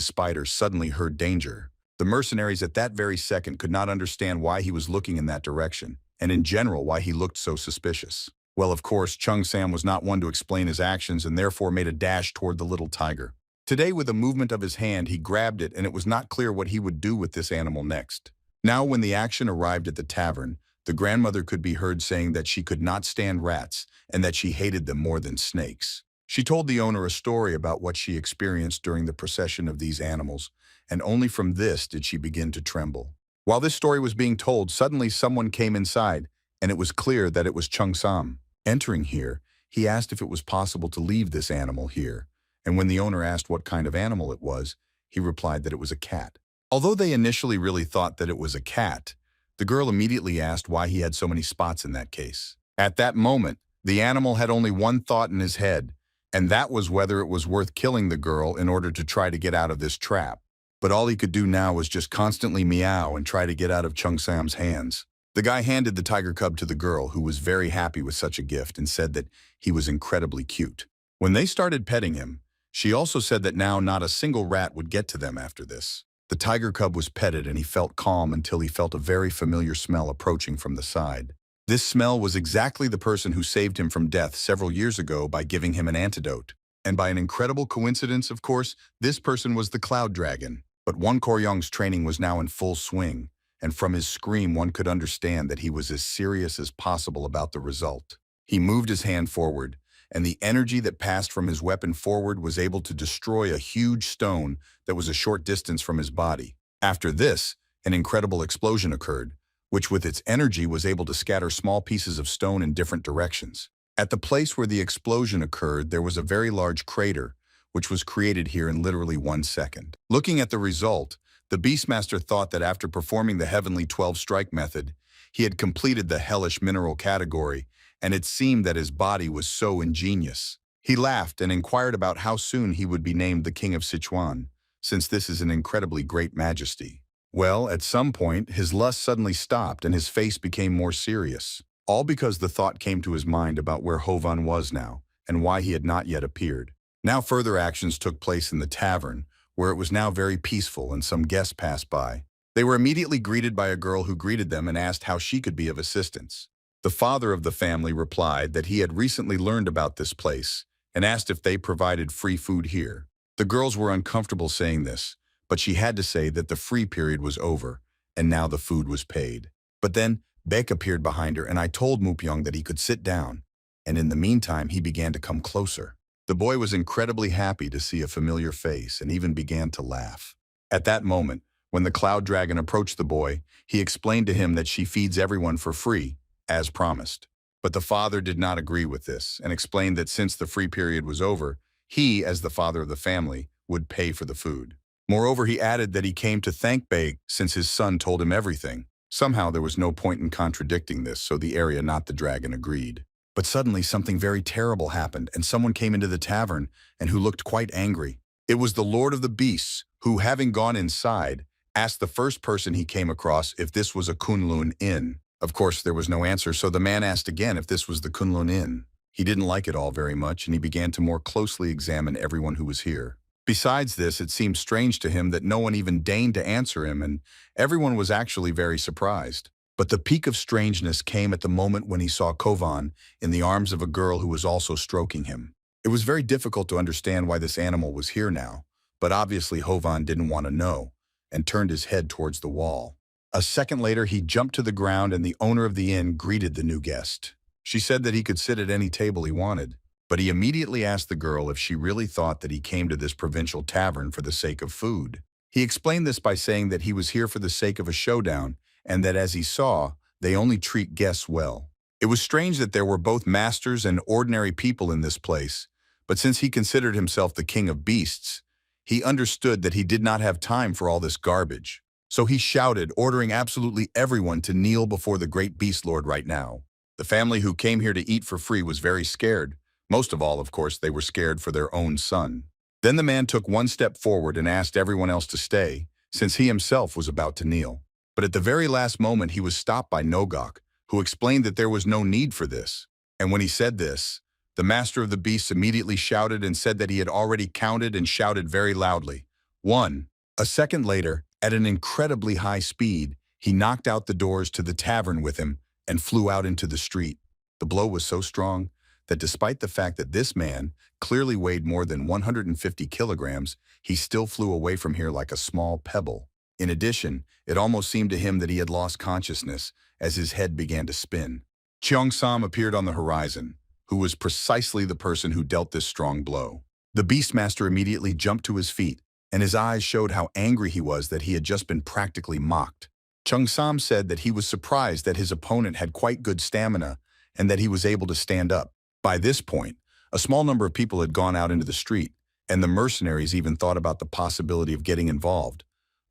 spider suddenly heard danger. The mercenaries at that very second could not understand why he was looking in that direction, and in general why he looked so suspicious. Well, of course, Chung-sam was not one to explain his actions and therefore made a dash toward the little tiger. Today, with a movement of his hand, he grabbed it, and it was not clear what he would do with this animal next. Now, when the action arrived at the tavern, the grandmother could be heard saying that she could not stand rats and that she hated them more than snakes. She told the owner a story about what she experienced during the procession of these animals, and only from this did she begin to tremble. While this story was being told, suddenly someone came inside, and it was clear that it was Chung-sam. Entering here, he asked if it was possible to leave this animal here, and when the owner asked what kind of animal it was, he replied that it was a cat. Although they initially really thought that it was a cat, the girl immediately asked why he had so many spots in that case. At that moment, the animal had only one thought in his head, and that was whether it was worth killing the girl in order to try to get out of this trap. But all he could do now was just constantly meow and try to get out of Chung-sam's hands. The guy handed the tiger cub to the girl, who was very happy with such a gift and said that he was incredibly cute. When they started petting him, she also said that now not a single rat would get to them after this. The tiger cub was petted and he felt calm until he felt a very familiar smell approaching from the side. This smell was exactly the person who saved him from death several years ago by giving him an antidote. And by an incredible coincidence, of course, this person was the Cloud Dragon. But Won Kor-young's training was now in full swing, and from his scream one could understand that he was as serious as possible about the result. He moved his hand forward, and the energy that passed from his weapon forward was able to destroy a huge stone that was a short distance from his body. After this, an incredible explosion occurred, which with its energy was able to scatter small pieces of stone in different directions. At the place where the explosion occurred, there was a very large crater, which was created here in literally 1 second. Looking at the result, the Beastmaster thought that after performing the Heavenly 12-strike method, he had completed the hellish mineral category, and it seemed that his body was so ingenious. He laughed and inquired about how soon he would be named the King of Sichuan, since this is an incredibly great majesty. Well, at some point, his lust suddenly stopped and his face became more serious, all because the thought came to his mind about where Hovan was now and why he had not yet appeared. Now further actions took place in the tavern, where it was now very peaceful and some guests passed by. They were immediately greeted by a girl who greeted them and asked how she could be of assistance. The father of the family replied that he had recently learned about this place and asked if they provided free food here. The girls were uncomfortable saying this, but she had to say that the free period was over, and now the food was paid. But then, Baek appeared behind her, and I told Mupyeong that he could sit down, and in the meantime he began to come closer. The boy was incredibly happy to see a familiar face and even began to laugh. At that moment, when the Cloud Dragon approached the boy, he explained to him that she feeds everyone for free, as promised. But the father did not agree with this, and explained that since the free period was over, he, as the father of the family, would pay for the food. Moreover, he added that he came to thank Baek since his son told him everything. Somehow there was no point in contradicting this, so the area, not the dragon, agreed. But suddenly something very terrible happened, and someone came into the tavern and who looked quite angry. It was the Lord of the Beasts, who, having gone inside, asked the first person he came across if this was a Kunlun Inn. Of course, there was no answer, so the man asked again if this was the Kunlun Inn. He didn't like it all very much, and he began to more closely examine everyone who was here. Besides this, it seemed strange to him that no one even deigned to answer him, and everyone was actually very surprised. But the peak of strangeness came at the moment when he saw Kovan in the arms of a girl who was also stroking him. It was very difficult to understand why this animal was here now, but obviously Hovan didn't want to know, and turned his head towards the wall. A second later, he jumped to the ground, and the owner of the inn greeted the new guest. She said that he could sit at any table he wanted, but he immediately asked the girl if she really thought that he came to this provincial tavern for the sake of food. He explained this by saying that he was here for the sake of a showdown, and that as he saw, they only treat guests well. It was strange that there were both masters and ordinary people in this place, but since he considered himself the king of beasts, he understood that he did not have time for all this garbage. So he shouted, ordering absolutely everyone to kneel before the great beast lord right now. The family who came here to eat for free was very scared. Most of all, of course, they were scared for their own son. Then the man took one step forward and asked everyone else to stay, since he himself was about to kneel. But at the very last moment, he was stopped by Nogok, who explained that there was no need for this. And when he said this, the master of the beasts immediately shouted and said that he had already counted and shouted very loudly, 1. A second later, at an incredibly high speed, he knocked out the doors to the tavern with him and flew out into the street. The blow was so strong that despite the fact that this man clearly weighed more than 150 kilograms, he still flew away from here like a small pebble. In addition, it almost seemed to him that he had lost consciousness as his head began to spin. Cheong-sam appeared on the horizon, who was precisely the person who dealt this strong blow. The Beastmaster immediately jumped to his feet, and his eyes showed how angry he was that he had just been practically mocked. Cheong-sam said that he was surprised that his opponent had quite good stamina and that he was able to stand up. By this point, a small number of people had gone out into the street, and the mercenaries even thought about the possibility of getting involved,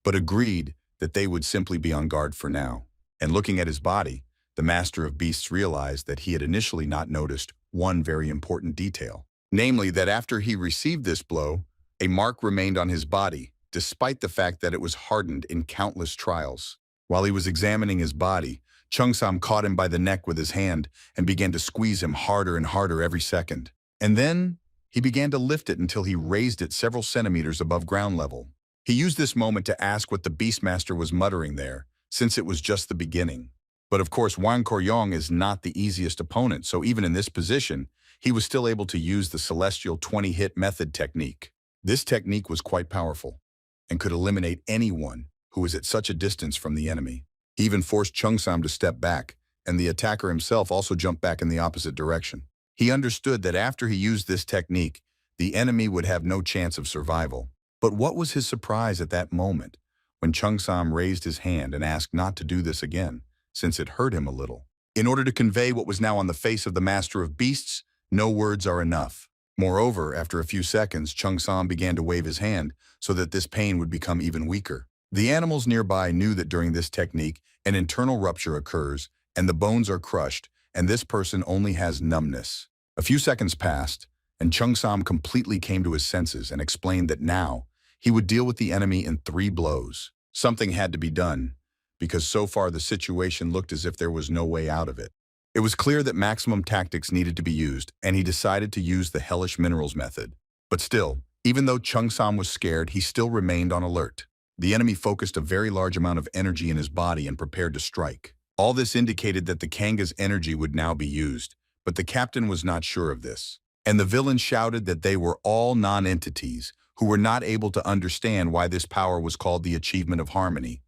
but agreed that they would simply be on guard for now. And looking at his body, the Master of Beasts realized that he had initially not noticed one very important detail, namely that after he received this blow, a mark remained on his body, despite the fact that it was hardened in countless trials. While he was examining his body, Chung Sam caught him by the neck with his hand and began to squeeze him harder and harder every second. And then he began to lift it until he raised it several centimeters above ground level. He used this moment to ask what the Beastmaster was muttering there, since it was just the beginning. But of course, Wang Koryong is not the easiest opponent, so even in this position, he was still able to use the celestial 20-hit method technique. This technique was quite powerful and could eliminate anyone who was at such a distance from the enemy. He even forced Chung Sam to step back, and the attacker himself also jumped back in the opposite direction. He understood that after he used this technique, the enemy would have no chance of survival. But what was his surprise at that moment when Chung Sam raised his hand and asked not to do this again, since it hurt him a little. In order to convey what was now on the face of the Master of Beasts, no words are enough. Moreover, after a few seconds, Chung Sam began to wave his hand so that this pain would become even weaker. The animals nearby knew that during this technique, an internal rupture occurs, and the bones are crushed, and this person only has numbness. A few seconds passed, and Chung Sam completely came to his senses and explained that now he would deal with the enemy in 3 blows. Something had to be done, because so far the situation looked as if there was no way out of it. It was clear that maximum tactics needed to be used, and he decided to use the hellish minerals method. But still, even though Chung Sam was scared, he still remained on alert. The enemy focused a very large amount of energy in his body and prepared to strike. All this indicated that the Kanga's energy would now be used, but the captain was not sure of this. And the villain shouted that they were all non-entities who were not able to understand why this power was called the Achievement of Harmony.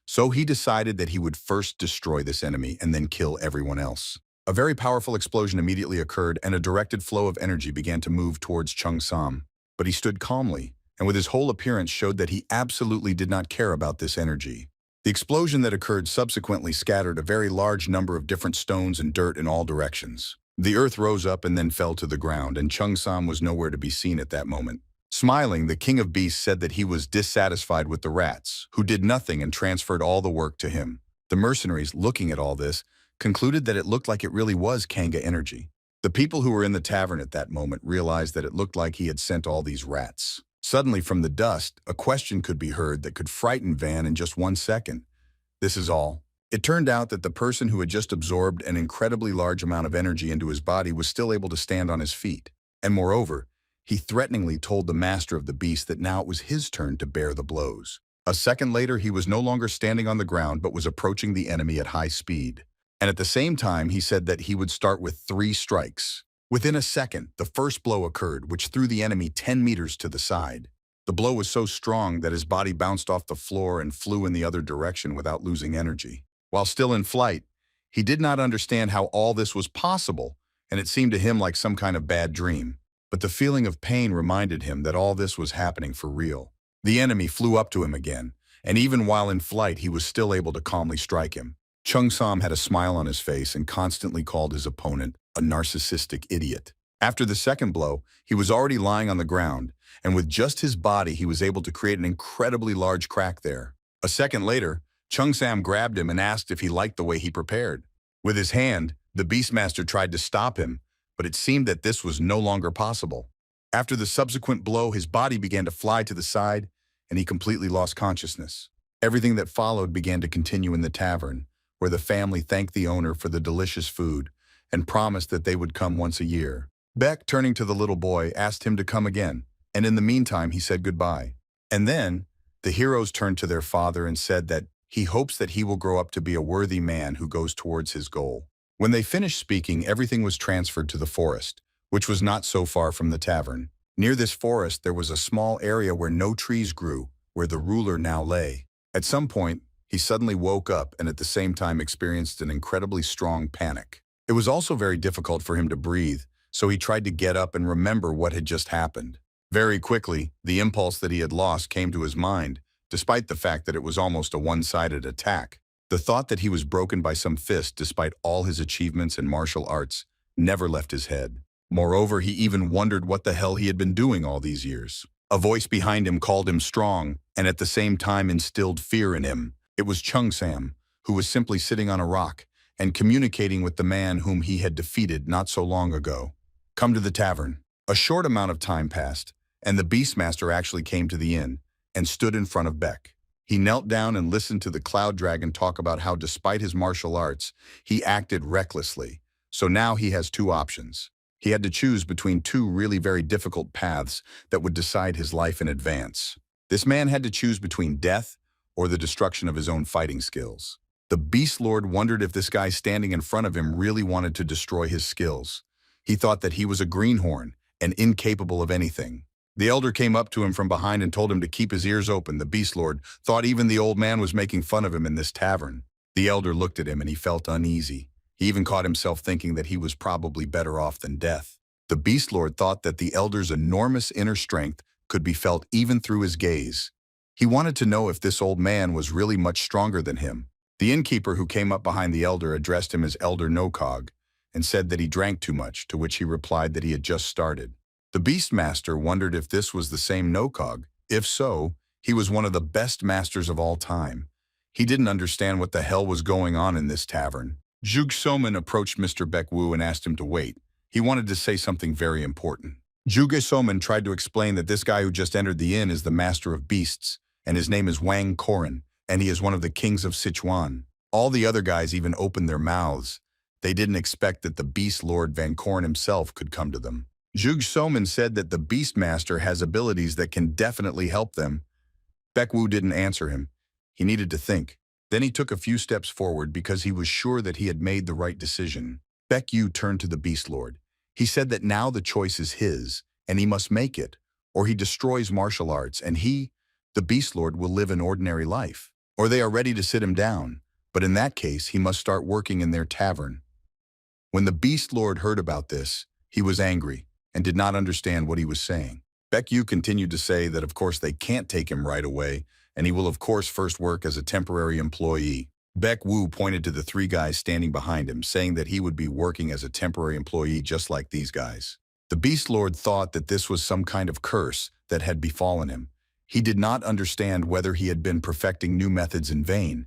So he decided that he would first destroy this enemy and then kill everyone else. A very powerful explosion immediately occurred, and a directed flow of energy began to move towards Chung Sam. But he stood calmly, and with his whole appearance showed that he absolutely did not care about this energy. The explosion that occurred subsequently scattered a very large number of different stones and dirt in all directions. The earth rose up and then fell to the ground, and Chung Sam was nowhere to be seen at that moment. Smiling, the King of Beasts said that he was dissatisfied with the rats, who did nothing and transferred all the work to him. The mercenaries, looking at all this, concluded that it looked like it really was Kanga energy. The people who were in the tavern at that moment realized that it looked like he had sent all these rats. Suddenly, from the dust, a question could be heard that could frighten Van in just 1 second. This is all. It turned out that the person who had just absorbed an incredibly large amount of energy into his body was still able to stand on his feet. And moreover, he threateningly told the Master of the Beast that now it was his turn to bear the blows. A second later, he was no longer standing on the ground but was approaching the enemy at high speed. And at the same time, he said that he would start with 3 strikes. Within a second, the first blow occurred, which threw the enemy 10 meters to the side. The blow was so strong that his body bounced off the floor and flew in the other direction without losing energy. While still in flight, he did not understand how all this was possible, and it seemed to him like some kind of bad dream. But the feeling of pain reminded him that all this was happening for real. The enemy flew up to him again, and even while in flight, he was still able to calmly strike him. Chung Sam had a smile on his face and constantly called his opponent a narcissistic idiot. After the second blow, he was already lying on the ground, and with just his body, he was able to create an incredibly large crack there. A second later, Chung Sam grabbed him and asked if he liked the way he prepared. With his hand, the Beastmaster tried to stop him, but it seemed that this was no longer possible. After the subsequent blow, his body began to fly to the side, and he completely lost consciousness. Everything that followed began to continue in the tavern, where the family thanked the owner for the delicious food and promised that they would come once a year. Beck, turning to the little boy, asked him to come again, and in the meantime he said goodbye. And then, the heroes turned to their father and said that he hopes that he will grow up to be a worthy man who goes towards his goal. When they finished speaking, everything was transferred to the forest, which was not so far from the tavern. Near this forest, there was a small area where no trees grew, where the ruler now lay. At some point, he suddenly woke up and at the same time experienced an incredibly strong panic. It was also very difficult for him to breathe, so he tried to get up and remember what had just happened. Very quickly, the impulse that he had lost came to his mind, despite the fact that it was almost a one-sided attack. The thought that he was broken by some fist, despite all his achievements in martial arts, never left his head. Moreover, he even wondered what the hell he had been doing all these years. A voice behind him called him strong, and at the same time instilled fear in him. It was Chung Sam, who was simply sitting on a rock and communicating with the man whom he had defeated not so long ago. Come to the tavern. A short amount of time passed, and the Beastmaster actually came to the inn and stood in front of Beck. He knelt down and listened to the cloud dragon talk about how despite his martial arts, he acted recklessly. So now he has two options. He had to choose between two really very difficult paths that would decide his life in advance. This man had to choose between death or the destruction of his own fighting skills. The Beast Lord wondered if this guy standing in front of him really wanted to destroy his skills. He thought that he was a greenhorn and incapable of anything. The elder came up to him from behind and told him to keep his ears open. The Beast Lord thought even the old man was making fun of him in this tavern. The elder looked at him and he felt uneasy. He even caught himself thinking that he was probably better off than death. The Beast Lord thought that the elder's enormous inner strength could be felt even through his gaze. He wanted to know if this old man was really much stronger than him. The innkeeper who came up behind the elder addressed him as Elder Nocog and said that he drank too much, to which he replied that he had just started. The Beastmaster wondered if this was the same Nocog. If so, he was one of the best masters of all time. He didn't understand what the hell was going on in this tavern. Zhuge Soman approached Mr. Baekwu and asked him to wait. He wanted to say something very important. Zhuge Soman tried to explain that this guy who just entered the inn is the master of beasts, and his name is Wang Koren, and he is one of the kings of Sichuan. All the other guys even opened their mouths. They didn't expect that the Beast Lord Van Koren himself could come to them. Zhuge Soman said that the Beastmaster has abilities that can definitely help them. Baekwu didn't answer him. He needed to think. Then he took a few steps forward because he was sure that he had made the right decision. Baekwu turned to the Beast Lord. He said that now the choice is his, and he must make it, or he destroys martial arts, and he, the Beast Lord, will live an ordinary life. Or they are ready to sit him down, but in that case he must start working in their tavern. When the Beast Lord heard about this, he was angry and did not understand what he was saying. Baekwu continued to say that of course they can't take him right away, and he will of course first work as a temporary employee. Baekwu pointed to the three guys standing behind him, saying that he would be working as a temporary employee just like these guys. The Beast Lord thought that this was some kind of curse that had befallen him. He did not understand whether he had been perfecting new methods in vain,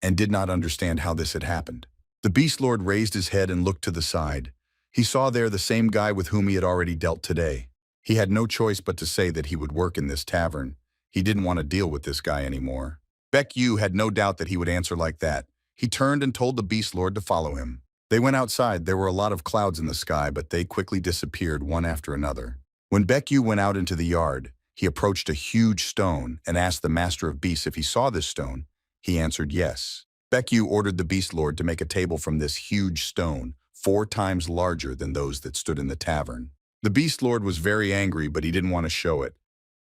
and did not understand how this had happened. The Beast Lord raised his head and looked to the side. He saw there the same guy with whom he had already dealt today. He had no choice but to say that he would work in this tavern. He didn't want to deal with this guy anymore. Baekwu had no doubt that he would answer like that. He turned and told the Beast Lord to follow him. They went outside. There were a lot of clouds in the sky, but they quickly disappeared one after another. When Baekwu went out into the yard, he approached a huge stone and asked the Master of Beasts if he saw this stone. He answered yes. Baekwu ordered the Beast Lord to make a table from this huge stone, 4 times larger than those that stood in the tavern. The Beast Lord was very angry, but he didn't want to show it.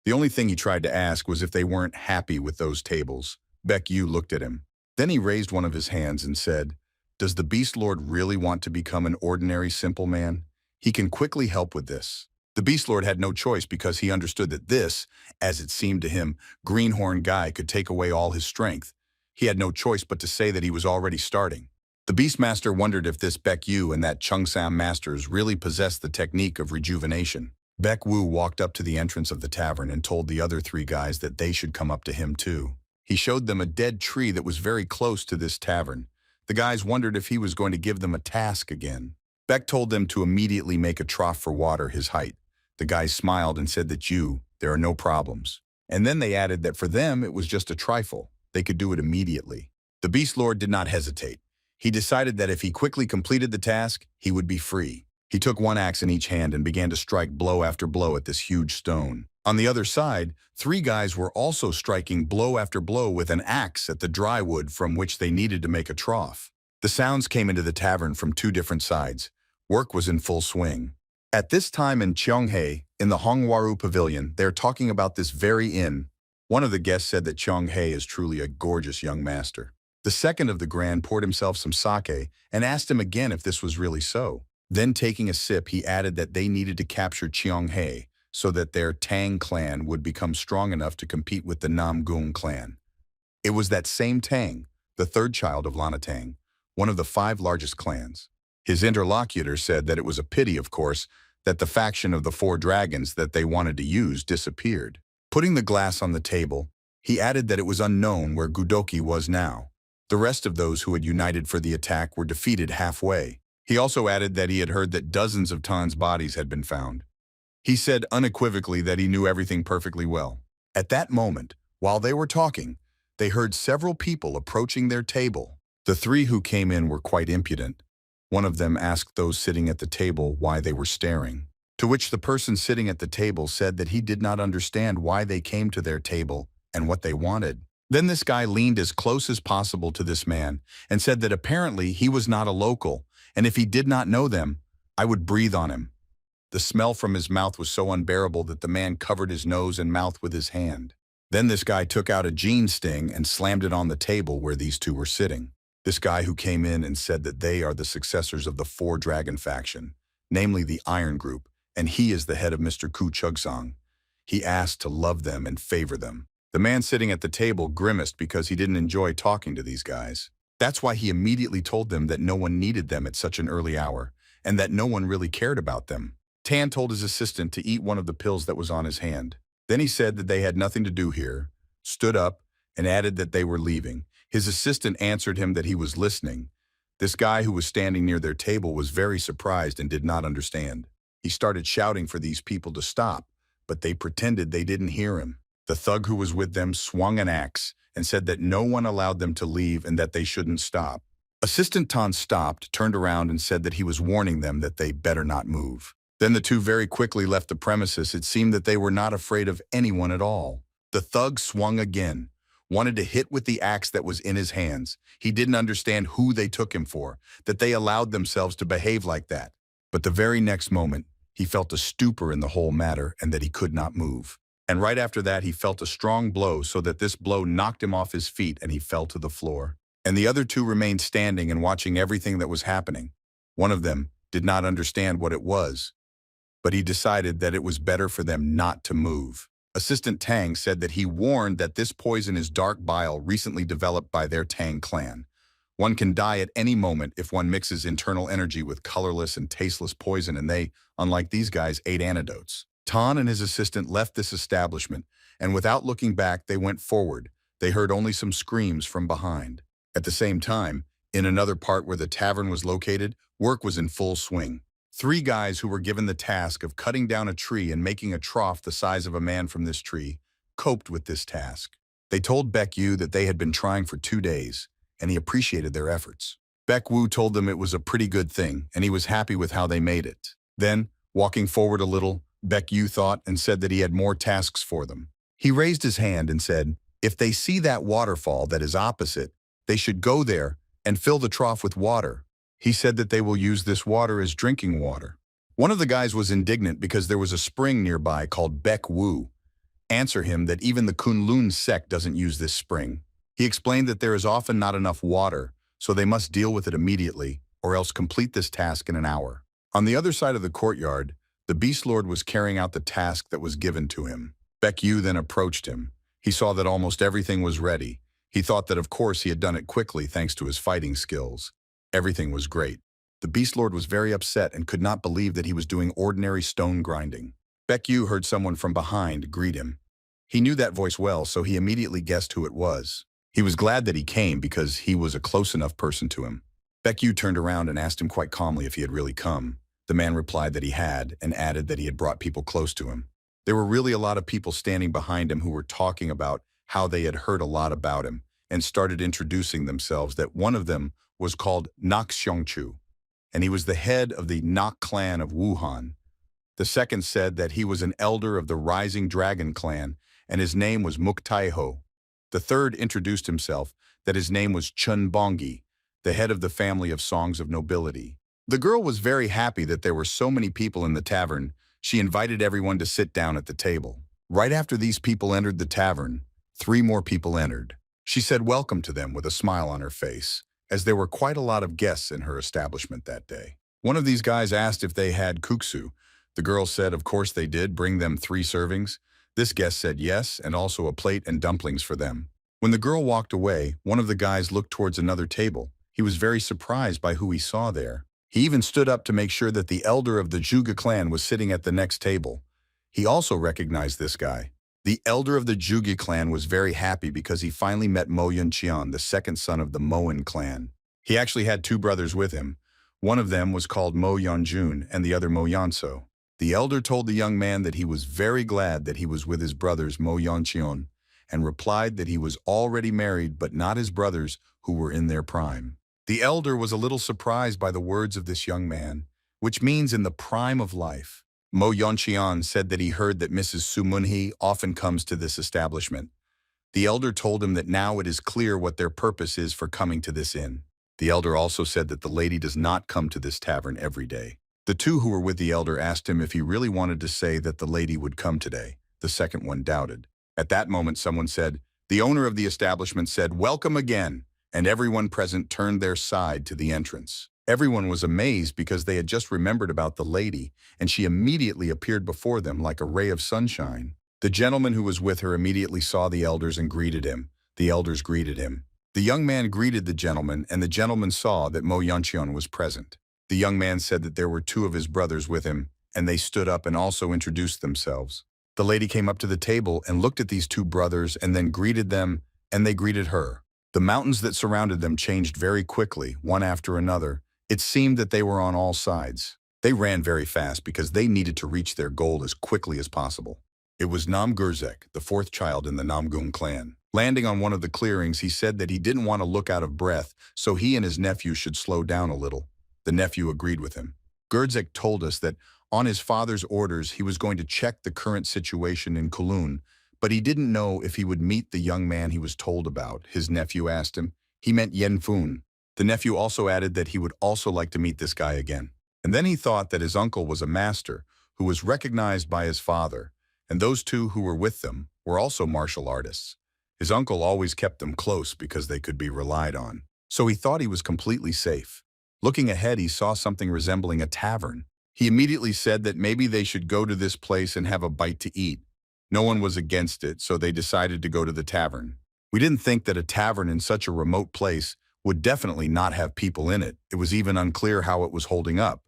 The only thing he tried to ask was if they weren't happy with those tables. Baekwu looked at him. Then he raised one of his hands and said, "Does the Beast Lord really want to become an ordinary simple man? He can quickly help with this." The Beast Lord had no choice because he understood that this, as it seemed to him, greenhorn guy could take away all his strength. He had no choice but to say that he was already starting. The Beastmaster wondered if this Baekwu and that Cheongsam masters really possessed the technique of rejuvenation. Baekwu walked up to the entrance of the tavern and told the other 3 guys that they should come up to him too. He showed them a dead tree that was very close to this tavern. The guys wondered if he was going to give them a task again. Beck told them to immediately make a trough for water his height. The guys smiled and said that there are no problems. And then they added that for them it was just a trifle. They could do it immediately. The Beast Lord did not hesitate. He decided that if he quickly completed the task, he would be free. He took one axe in each hand and began to strike blow after blow at this huge stone. On the other side, 3 guys were also striking blow after blow with an axe at the dry wood from which they needed to make a trough. The sounds came into the tavern from 2 different sides. Work was in full swing. At this time in Cheonghae, in the Hongwaru Pavilion, they are talking about this very inn. One of the guests said that Cheonghae is truly a gorgeous young master. The second of the grand poured himself some sake and asked him again if this was really so. Then taking a sip, he added that they needed to capture Cheonghae so that their Tang clan would become strong enough to compete with the Namgung clan. It was that same Tang, the 3rd child of Lana Tang, one of the 5 largest clans. His interlocutor said that it was a pity, of course, that the faction of the 4 dragons that they wanted to use disappeared. Putting the glass on the table, he added that it was unknown where Gudoki was now. The rest of those who had united for the attack were defeated halfway. He also added that he had heard that dozens of Tan's bodies had been found. He said unequivocally that he knew everything perfectly well. At that moment, while they were talking, they heard several people approaching their table. The three who came in were quite impudent. One of them asked those sitting at the table why they were staring, to which the person sitting at the table said that he did not understand why they came to their table and what they wanted. Then this guy leaned as close as possible to this man and said that apparently he was not a local, and if he did not know them, I would breathe on him. The smell from his mouth was so unbearable that the man covered his nose and mouth with his hand. Then this guy took out a jean sting and slammed it on the table where these two were sitting. This guy who came in and said that they are the successors of the Four Dragon faction, namely the Iron Group, and he is the head of Mr. Ku Chugsang. He asked to love them and favor them. The man sitting at the table grimaced because he didn't enjoy talking to these guys. That's why he immediately told them that no one needed them at such an early hour, and that no one really cared about them. Tan told his assistant to eat one of the pills that was on his hand. Then he said that they had nothing to do here, stood up, and added that they were leaving. His assistant answered him that he was listening. This guy who was standing near their table was very surprised and did not understand. He started shouting for these people to stop, but they pretended they didn't hear him. The thug who was with them swung an axe and said that no one allowed them to leave and that they shouldn't stop. Assistant Tan stopped, turned around, and said that he was warning them that they better not move. Then the two very quickly left the premises. It seemed that they were not afraid of anyone at all. The thug swung again, wanted to hit with the axe that was in his hands. He didn't understand who they took him for, that they allowed themselves to behave like that. But the very next moment, he felt a stupor in the whole matter and that he could not move. And right after that, he felt a strong blow so that this blow knocked him off his feet and he fell to the floor. And the other two remained standing and watching everything that was happening. One of them did not understand what it was, but he decided that it was better for them not to move. Assistant Tang said that he warned that this poison is dark bile recently developed by their Tang clan. One can die at any moment if one mixes internal energy with colorless and tasteless poison, and they, unlike these guys, ate antidotes. Tan and his assistant left this establishment, and without looking back, they went forward. They heard only some screams from behind. At the same time, in another part where the tavern was located, work was in full swing. Three guys who were given the task of cutting down a tree and making a trough the size of a man from this tree coped with this task. They told Baek Yu that they had been trying for 2 days, and he appreciated their efforts. Baek Wu told them it was a pretty good thing, and he was happy with how they made it. Then, walking forward a little, Baek Yu thought and said that he had more tasks for them. He raised his hand and said, if they see that waterfall that is opposite, they should go there and fill the trough with water. He said that they will use this water as drinking water. One of the guys was indignant because there was a spring nearby called Baek Wu. Answer him that even the Kunlun sect doesn't use this spring. He explained that there is often not enough water, so they must deal with it immediately, or else complete this task in an hour. On the other side of the courtyard, the Beast Lord was carrying out the task that was given to him. Baek Yu then approached him. He saw that almost everything was ready. He thought that of course he had done it quickly thanks to his fighting skills. Everything was great. The Beast Lord was very upset and could not believe that he was doing ordinary stone grinding. Baek Yu heard someone from behind greet him. He knew that voice well, so he immediately guessed who it was. He was glad that he came because he was a close enough person to him. Baek Yu turned around and asked him quite calmly if he had really come. The man replied that he had, and added that he had brought people close to him. There were really a lot of people standing behind him who were talking about how they had heard a lot about him and started introducing themselves, that one of them was called Nak Xiongchu, and he was the head of the Nak clan of Wuhan. The second said that he was an elder of the Rising Dragon clan, and his name was Muk Taiho. The third introduced himself that his name was Chun Bongi, the head of the family of Songs of Nobility. The girl was very happy that there were so many people in the tavern. She invited everyone to sit down at the table. Right after these people entered the tavern, 3 more people entered. She said welcome to them with a smile on her face, as there were quite a lot of guests in her establishment that day. One of these guys asked if they had kuksu. The girl said of course they did, bring them 3 servings. This guest said yes, and also a plate and dumplings for them. When the girl walked away, one of the guys looked towards another table. He was very surprised by who he saw there. He even stood up to make sure that the elder of the Zhuge clan was sitting at the next table. He also recognized this guy. The elder of the Zhuge clan was very happy because he finally met Mo Yunqian, the second son of the Moan clan. He actually had 2 brothers with him. One of them was called Mo Yanjun and the other Mo Yanso. The elder told the young man that he was very glad that he was with his brothers Mo Yanqian and replied that he was already married but not his brothers who were in their prime. The elder was a little surprised by the words of this young man, which means in the prime of life. Mo Yoncheon said that he heard that Mrs. Sumunhee often comes to this establishment. The elder told him that now it is clear what their purpose is for coming to this inn. The elder also said that the lady does not come to this tavern every day. The two who were with the elder asked him if he really wanted to say that the lady would come today. The second one doubted. At that moment, someone said, the owner of the establishment said, "Welcome again," and everyone present turned their side to the entrance. Everyone was amazed because they had just remembered about the lady, and she immediately appeared before them like a ray of sunshine. The gentleman who was with her immediately saw the elders and greeted him. The elders greeted him. The young man greeted the gentleman, and the gentleman saw that Mo Yoncheon was present. The young man said that there were two of his brothers with him, and they stood up and also introduced themselves. The lady came up to the table and looked at these two brothers and then greeted them, and they greeted her. The mountains that surrounded them changed very quickly, one after another. It seemed that they were on all sides. They ran very fast because they needed to reach their goal as quickly as possible. It was Nam Gurzek, the fourth child in the Namgung clan. Landing on one of the clearings, he said that he didn't want to look out of breath, so he and his nephew should slow down a little. The nephew agreed with him. Gurzek told us that on his father's orders, he was going to check the current situation in Kowloon, but he didn't know if he would meet the young man he was told about. His nephew asked him. He meant Yen Fun. The nephew also added that he would also like to meet this guy again. And then he thought that his uncle was a master who was recognized by his father, and those two who were with them were also martial artists. His uncle always kept them close because they could be relied on. So he thought he was completely safe. Looking ahead, he saw something resembling a tavern. He immediately said that maybe they should go to this place and have a bite to eat. No one was against it, so they decided to go to the tavern. We didn't think that a tavern in such a remote place would definitely not have people in it. It was even unclear how it was holding up.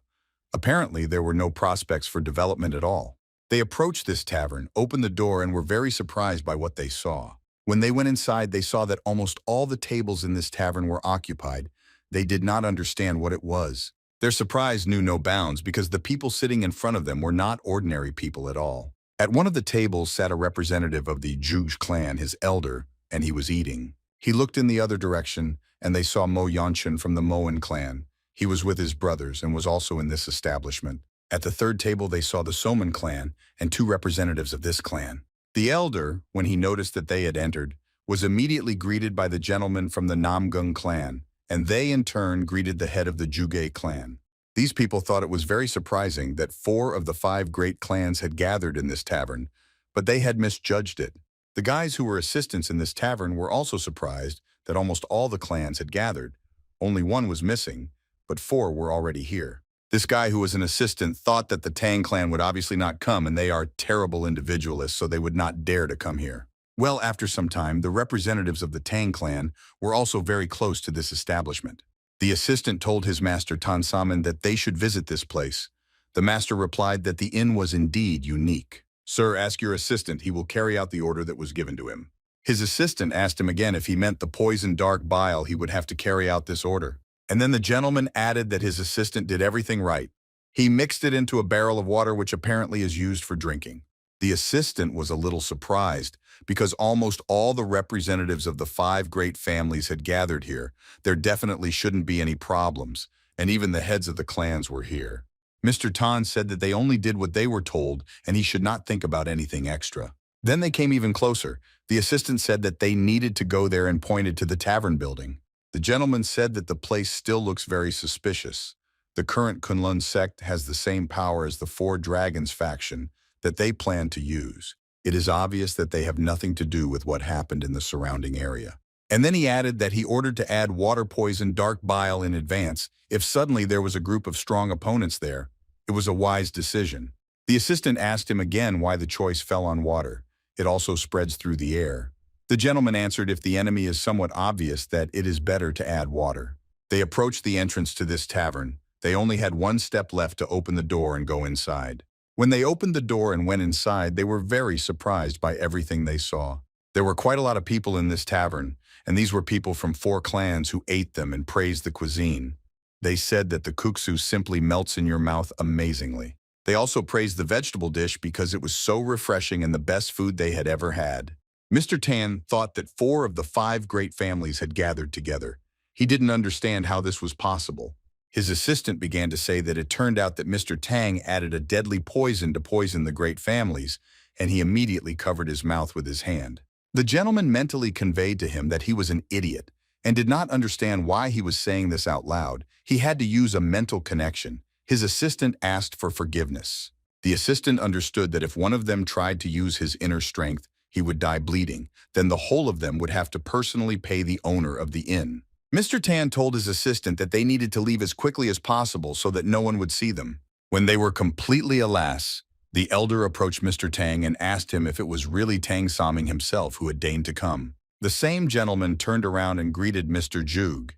Apparently, there were no prospects for development at all. They approached this tavern, opened the door, and were very surprised by what they saw. When they went inside, they saw that almost all the tables in this tavern were occupied. They did not understand what it was. Their surprise knew no bounds because the people sitting in front of them were not ordinary people at all. At one of the tables sat a representative of the Juge clan, his elder, and he was eating. He looked in the other direction, and they saw Mo Yoncheon from the Moen clan. He was with his brothers and was also in this establishment. At the third table, they saw the Soman clan and two representatives of this clan. The elder, when he noticed that they had entered, was immediately greeted by the gentleman from the Namgung clan, and they in turn greeted the head of the Juge clan. These people thought it was very surprising that 4 of the 5 great clans had gathered in this tavern, but they had misjudged it. The guys who were assistants in this tavern were also surprised that almost all the clans had gathered. Only 1 was missing, but 4 were already here. This guy who was an assistant thought that the Tang clan would obviously not come, and they are terrible individualists, so they would not dare to come here. Well, after some time, the representatives of the Tang clan were also very close to this establishment. The assistant told his master Tan Saman that they should visit this place. The master replied that the inn was indeed unique. "Sir, ask your assistant, he will carry out the order that was given to him." His assistant asked him again if he meant the poison dark bile he would have to carry out this order. And then the gentleman added that his assistant did everything right. He mixed it into a barrel of water which apparently is used for drinking. The assistant was a little surprised because almost all the representatives of the 5 great families had gathered here. There definitely shouldn't be any problems, and even the heads of the clans were here. Mr. Tan said that they only did what they were told and he should not think about anything extra. Then they came even closer. The assistant said that they needed to go there and pointed to the tavern building. The gentleman said that the place still looks very suspicious. The current Kunlun sect has the same power as the 4 Dragons faction that they plan to use. It is obvious that they have nothing to do with what happened in the surrounding area. And then he added that he ordered to add water poison dark bile in advance if suddenly there was a group of strong opponents there. It was a wise decision. The assistant asked him again why the choice fell on water. It also spreads through the air. The gentleman answered if the enemy is somewhat obvious that it is better to add water. They approached the entrance to this tavern. They only had 1 step left to open the door and go inside. When they opened the door and went inside, they were very surprised by everything they saw. There were quite a lot of people in this tavern, and these were people from 4 clans who ate them and praised the cuisine. They said that the kuksu simply melts in your mouth amazingly. They also praised the vegetable dish because it was so refreshing and the best food they had ever had. Mr. Tan thought that 4 of the 5 great families had gathered together. He didn't understand how this was possible. His assistant began to say that it turned out that Mr. Tang added a deadly poison to poison the great families, and he immediately covered his mouth with his hand. The gentleman mentally conveyed to him that he was an idiot and did not understand why he was saying this out loud. He had to use a mental connection. His assistant asked for forgiveness. The assistant understood that if one of them tried to use his inner strength, he would die bleeding. Then the whole of them would have to personally pay the owner of the inn. Mr. Tan told his assistant that they needed to leave as quickly as possible so that no one would see them. When they were completely alas, the elder approached Mr. Tang and asked him if it was really Tang Saming himself who had deigned to come. The same gentleman turned around and greeted Mr. Jug.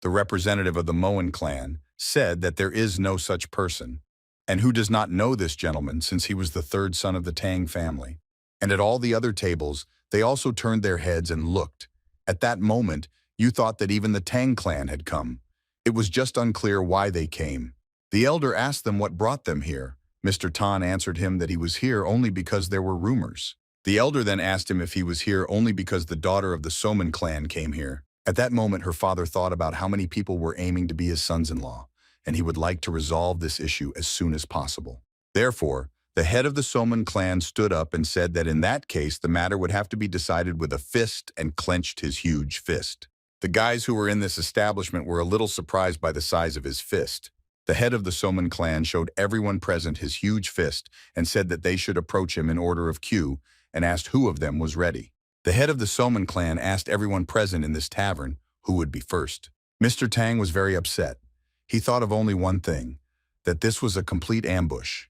The representative of the Moen clan said that there is no such person, and who does not know this gentleman since he was the 3rd son of the Tang family. And at all the other tables, they also turned their heads and looked. At that moment, you thought that even the Tang clan had come. It was just unclear why they came. The elder asked them what brought them here. Mr. Tan answered him that he was here only because there were rumors. The elder then asked him if he was here only because the daughter of the Soman clan came here. At that moment, her father thought about how many people were aiming to be his sons-in-law, and he would like to resolve this issue as soon as possible. Therefore, the head of the Soman clan stood up and said that in that case, the matter would have to be decided with a fist, and clenched his huge fist. The guys who were in this establishment were a little surprised by the size of his fist. The head of the Soman clan showed everyone present his huge fist and said that they should approach him in order of queue and asked who of them was ready. The head of the Soman clan asked everyone present in this tavern who would be first. Mr. Tang was very upset. He thought of only one thing, that this was a complete ambush.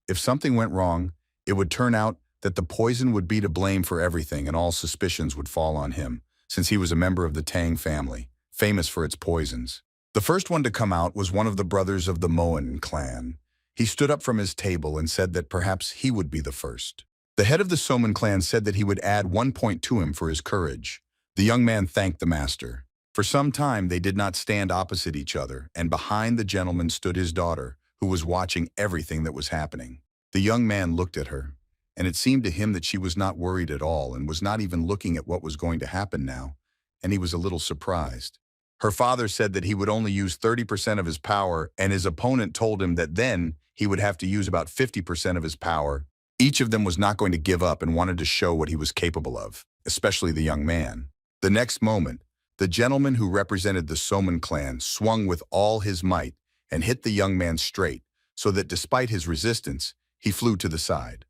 If something went wrong, it would turn out that the poison would be to blame for everything and all suspicions would fall on him, since he was a member of the Tang family, famous for its poisons. The first one to come out was one of the brothers of the Moen clan. He stood up from his table and said that perhaps he would be the first. The head of the Soman clan said that he would add 1 point to him for his courage. The young man thanked the master. For some time they did not stand opposite each other, and behind the gentleman stood his daughter, who was watching everything that was happening. The young man looked at her, and it seemed to him that she was not worried at all and was not even looking at what was going to happen now, and he was a little surprised. Her father said that he would only use 30% of his power, and his opponent told him that then he would have to use about 50% of his power. Each of them was not going to give up and wanted to show what he was capable of, especially the young man. The next moment, the gentleman who represented the Soman clan swung with all his might and hit the young man straight, so that despite his resistance, he flew to the side.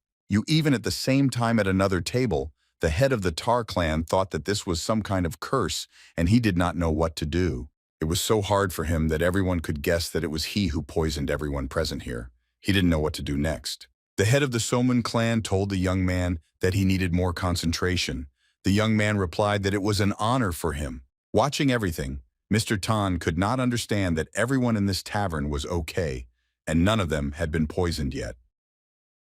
Even at the same time at another table, the head of the Tar clan thought that this was some kind of curse, and he did not know what to do. It was so hard for him that everyone could guess that it was he who poisoned everyone present here. He didn't know what to do next. The head of the Soman clan told the young man that he needed more concentration. The young man replied that it was an honor for him. Watching everything, Mr. Tan could not understand that everyone in this tavern was okay, and none of them had been poisoned yet.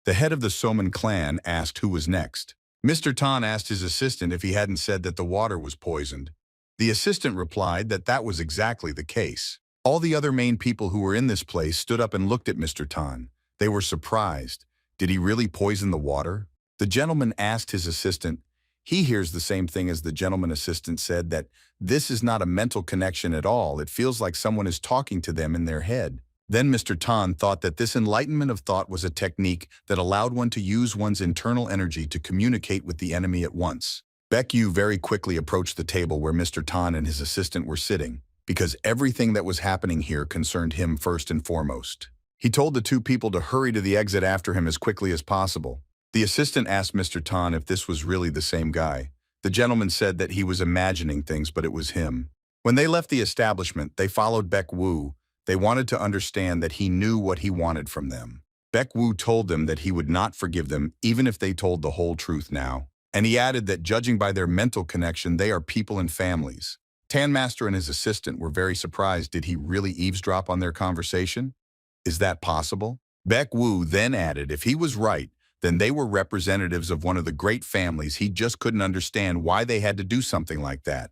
The head of the Soman clan asked who was next. Mr. Tan asked his assistant if he hadn't said that the water was poisoned. The assistant replied that that was exactly the case. All the other main people who were in this place stood up and looked at Mr. Tan. They were surprised. Did he really poison the water? The gentleman asked his assistant. He hears the same thing as the gentleman assistant said, that this is not a mental connection at all. It feels like someone is talking to them in their head. Then Mr. Tan thought that this enlightenment of thought was a technique that allowed one to use one's internal energy to communicate with the enemy at once. Baek Yu very quickly approached the table where Mr. Tan and his assistant were sitting, because everything that was happening here concerned him first and foremost. He told the 2 people to hurry to the exit after him as quickly as possible. The assistant asked Mr. Tan if this was really the same guy. The gentleman said that he was imagining things, but it was him. When they left the establishment, they followed Baek Wu. They wanted to understand that he knew what he wanted from them. Baek Wu told them that he would not forgive them even if they told the whole truth now. And he added that judging by their mental connection, they are people and families. Tan Master and his assistant were very surprised. Did he really eavesdrop on their conversation? Is that possible? Baek Wu then added if he was right, then they were representatives of one of the great families. He just couldn't understand why they had to do something like that.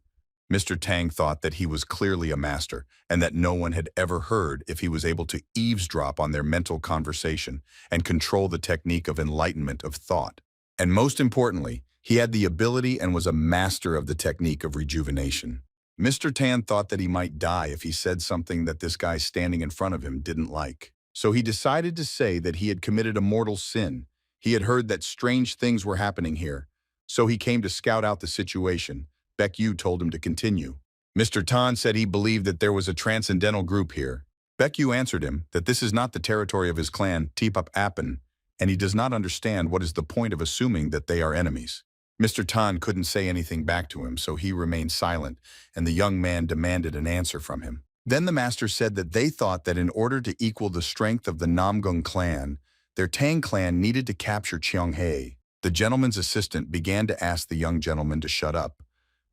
Mr. Tang thought that he was clearly a master and that no one had ever heard if he was able to eavesdrop on their mental conversation and control the technique of enlightenment of thought. And most importantly, He had the ability and was a master of the technique of rejuvenation. Mr. Tan thought that he might die if he said something that this guy standing in front of him didn't like. So he decided to say that he had committed a mortal sin. He had heard that strange things were happening here. So he came to scout out the situation. Baek Yu told him to continue. Mr. Tan said he believed that there was a transcendental group here. Baek Yu answered him that this is not the territory of his clan, Tipap Appen, and he does not understand what is the point of assuming that they are enemies. Mr. Tan couldn't say anything back to him, so he remained silent, and the young man demanded an answer from him. Then the master said that they thought that in order to equal the strength of the Namgung clan, their Tang clan needed to capture Cheonghae. The gentleman's assistant began to ask the young gentleman to shut up,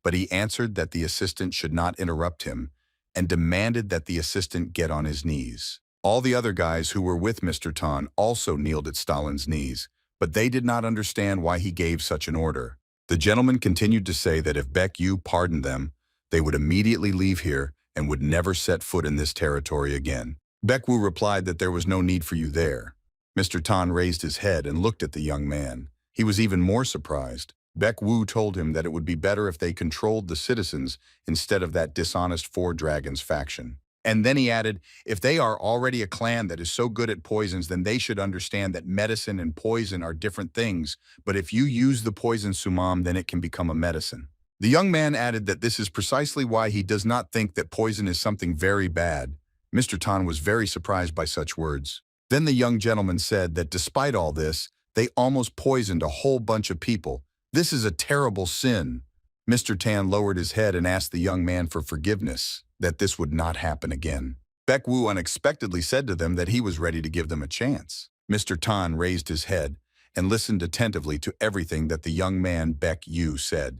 but he answered that the assistant should not interrupt him and demanded that the assistant get on his knees. All the other guys who were with Mr. Tan also kneeled at Stalin's knees, but they did not understand why he gave such an order. The gentleman continued to say that if Baek Yu pardoned them, they would immediately leave here and would never set foot in this territory again. Baek Wu replied that there was no need for you there. Mr. Tan raised his head and looked at the young man. He was even more surprised. Baek Wu told him that it would be better if they controlled the citizens instead of that dishonest Four Dragons faction. And then he added, if they are already a clan that is so good at poisons, then they should understand that medicine and poison are different things, but if you use the poison sumam, then it can become a medicine. The young man added that this is precisely why he does not think that poison is something very bad. Mr. Tan was very surprised by such words. Then the young gentleman said that despite all this, they almost poisoned a whole bunch of people. This is a terrible sin. Mr. Tan lowered his head and asked the young man for forgiveness, that this would not happen again. Baek Wu unexpectedly said to them that he was ready to give them a chance. Mr. Tan raised his head and listened attentively to everything that the young man Baek Yu said.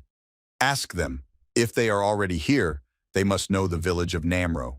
Ask them. If they are already here, they must know the village of Namro.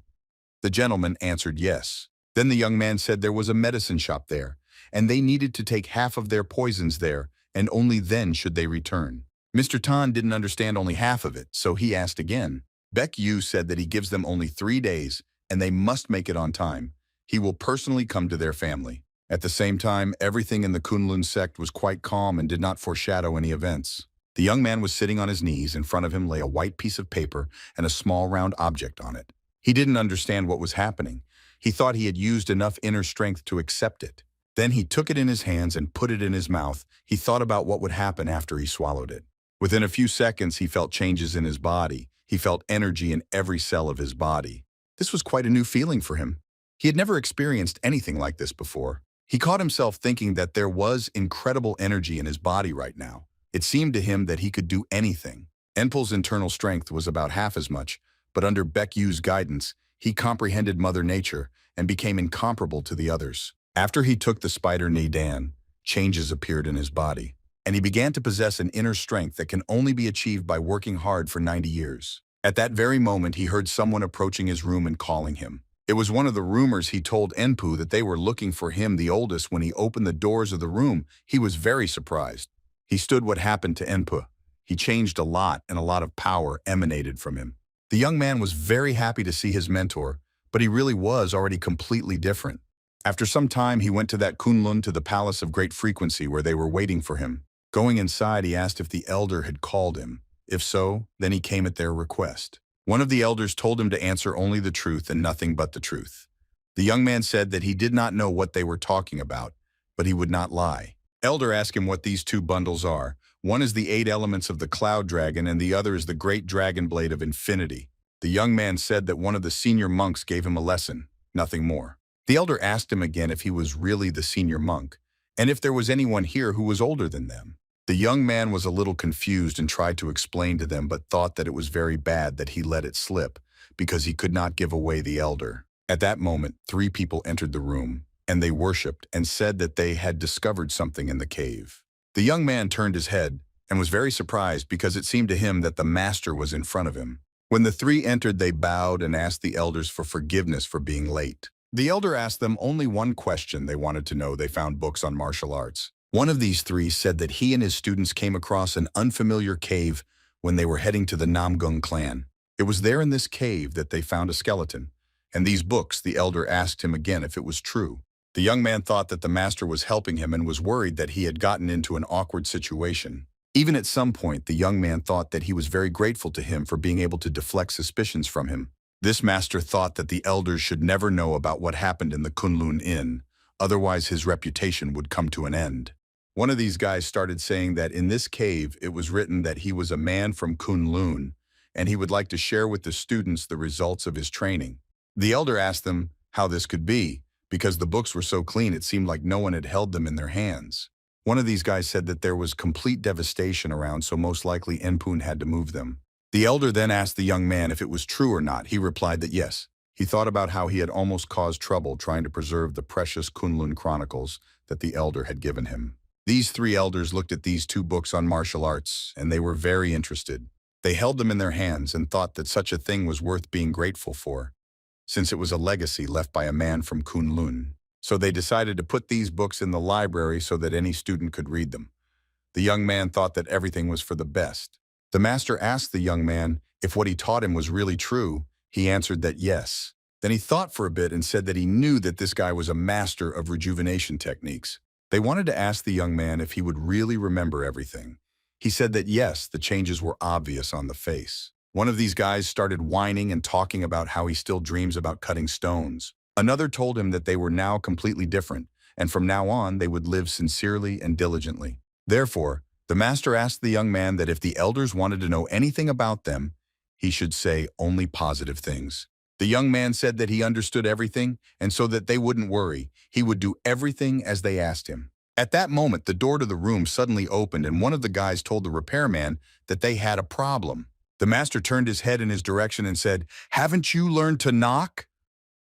The gentleman answered yes. Then the young man said there was a medicine shop there, and they needed to take half of their poisons there, and only then should they return. Mr. Tan didn't understand only half of it, so he asked again. Baek Yu said that he gives them only 3 days, and they must make it on time. He will personally come to their family. At the same time, everything in the Kunlun sect was quite calm and did not foreshadow any events. The young man was sitting on his knees. In front of him lay a white piece of paper and a small round object on it. He didn't understand what was happening. He thought he had used enough inner strength to accept it. Then he took it in his hands and put it in his mouth. He thought about what would happen after he swallowed it. Within a few seconds, he felt changes in his body. He felt energy in every cell of his body. This was quite a new feeling for him. He had never experienced anything like this before. He caught himself thinking that there was incredible energy in his body right now. It seemed to him that he could do anything. Enpul's internal strength was about half as much, but under Baek Yu's guidance, he comprehended Mother Nature and became incomparable to the others. After he took the spider Nidan, changes appeared in his body, and he began to possess an inner strength that can only be achieved by working hard for 90 years. At that very moment, he heard someone approaching his room and calling him. It was one of the rumors he told Enpu that they were looking for him, the oldest. When he opened the doors of the room, he was very surprised. He stood what happened to Enpu. He changed a lot, and a lot of power emanated from him. The young man was very happy to see his mentor, but he really was already completely different. After some time, he went to that Kunlun, to the Palace of Great Frequency, where they were waiting for him. Going inside, he asked if the elder had called him. If so, then he came at their request. One of the elders told him to answer only the truth and nothing but the truth. The young man said that he did not know what they were talking about, but he would not lie. Elder asked him what these 2 bundles are. One is the 8 elements of the Cloud Dragon, and the other is the Great Dragon Blade of Infinity. The young man said that one of the senior monks gave him a lesson, nothing more. The elder asked him again if he was really the senior monk, and if there was anyone here who was older than them. The young man was a little confused and tried to explain to them, but thought that it was very bad that he let it slip, because he could not give away the elder. At that moment, 3 people entered the room, and they worshipped and said that they had discovered something in the cave. The young man turned his head and was very surprised because it seemed to him that the master was in front of him. When the 3 entered, they bowed and asked the elders for forgiveness for being late. The elder asked them only one question they wanted to know. They found books on martial arts. One of these 3 said that he and his students came across an unfamiliar cave when they were heading to the Namgung clan. It was there in this cave that they found a skeleton. And these books, the elder asked him again if it was true. The young man thought that the master was helping him and was worried that he had gotten into an awkward situation. Even at some point, the young man thought that he was very grateful to him for being able to deflect suspicions from him. This master thought that the elders should never know about what happened in the Kunlun Inn, otherwise his reputation would come to an end. One of these guys started saying that in this cave it was written that he was a man from Kunlun, and he would like to share with the students the results of his training. The elder asked them how this could be, because the books were so clean it seemed like no one had held them in their hands. One of these guys said that there was complete devastation around, so most likely Enpun had to move them. The elder then asked the young man if it was true or not. He replied that yes. He thought about how he had almost caused trouble trying to preserve the precious Kunlun chronicles that the elder had given him. These three elders looked at these two books on martial arts, and they were very interested. They held them in their hands and thought that such a thing was worth being grateful for, since it was a legacy left by a man from Kunlun. So they decided to put these books in the library so that any student could read them. The young man thought that everything was for the best. The master asked the young man if what he taught him was really true. He answered that yes. Then he thought for a bit and said that he knew that this guy was a master of rejuvenation techniques. They wanted to ask the young man if he would really remember everything. He said that yes, the changes were obvious on the face. One of these guys started whining and talking about how he still dreams about cutting stones. Another told him that they were now completely different, and from now on they would live sincerely and diligently. Therefore, the master asked the young man that if the elders wanted to know anything about them, he should say only positive things. The young man said that he understood everything, and so that they wouldn't worry, he would do everything as they asked him. At that moment, the door to the room suddenly opened, and one of the guys told the repairman that they had a problem. The master turned his head in his direction and said, "Haven't you learned to knock?"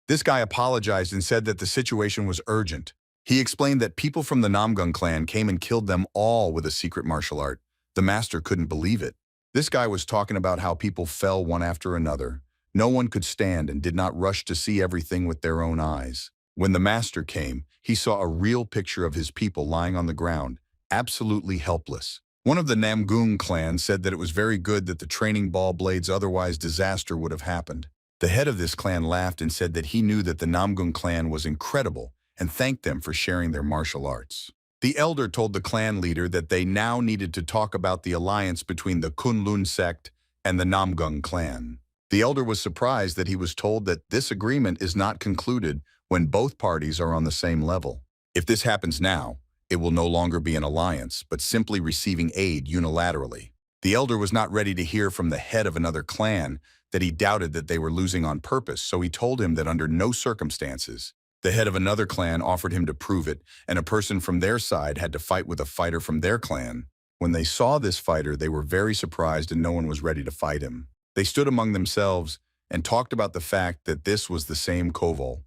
This guy apologized and said that the situation was urgent. He explained that people from the Namgung clan came and killed them all with a secret martial art. The master couldn't believe it. This guy was talking about how people fell one after another. No one could stand and did not rush to see everything with their own eyes. When the master came, he saw a real picture of his people lying on the ground, absolutely helpless. One of the Namgung clan said that it was very good that the training ball blades, otherwise disaster would have happened. The head of this clan laughed and said that he knew that the Namgung clan was incredible and thanked them for sharing their martial arts. The elder told the clan leader that they now needed to talk about the alliance between the Kunlun sect and the Namgung clan. The elder was surprised that he was told that this agreement is not concluded when both parties are on the same level. If this happens now, it will no longer be an alliance, but simply receiving aid unilaterally. The elder was not ready to hear from the head of another clan that he doubted that they were losing on purpose, so he told him that under no circumstances. The head of another clan offered him to prove it, and a person from their side had to fight with a fighter from their clan. When they saw this fighter, they were very surprised and no one was ready to fight him. They stood among themselves and talked about the fact that this was the same Koval.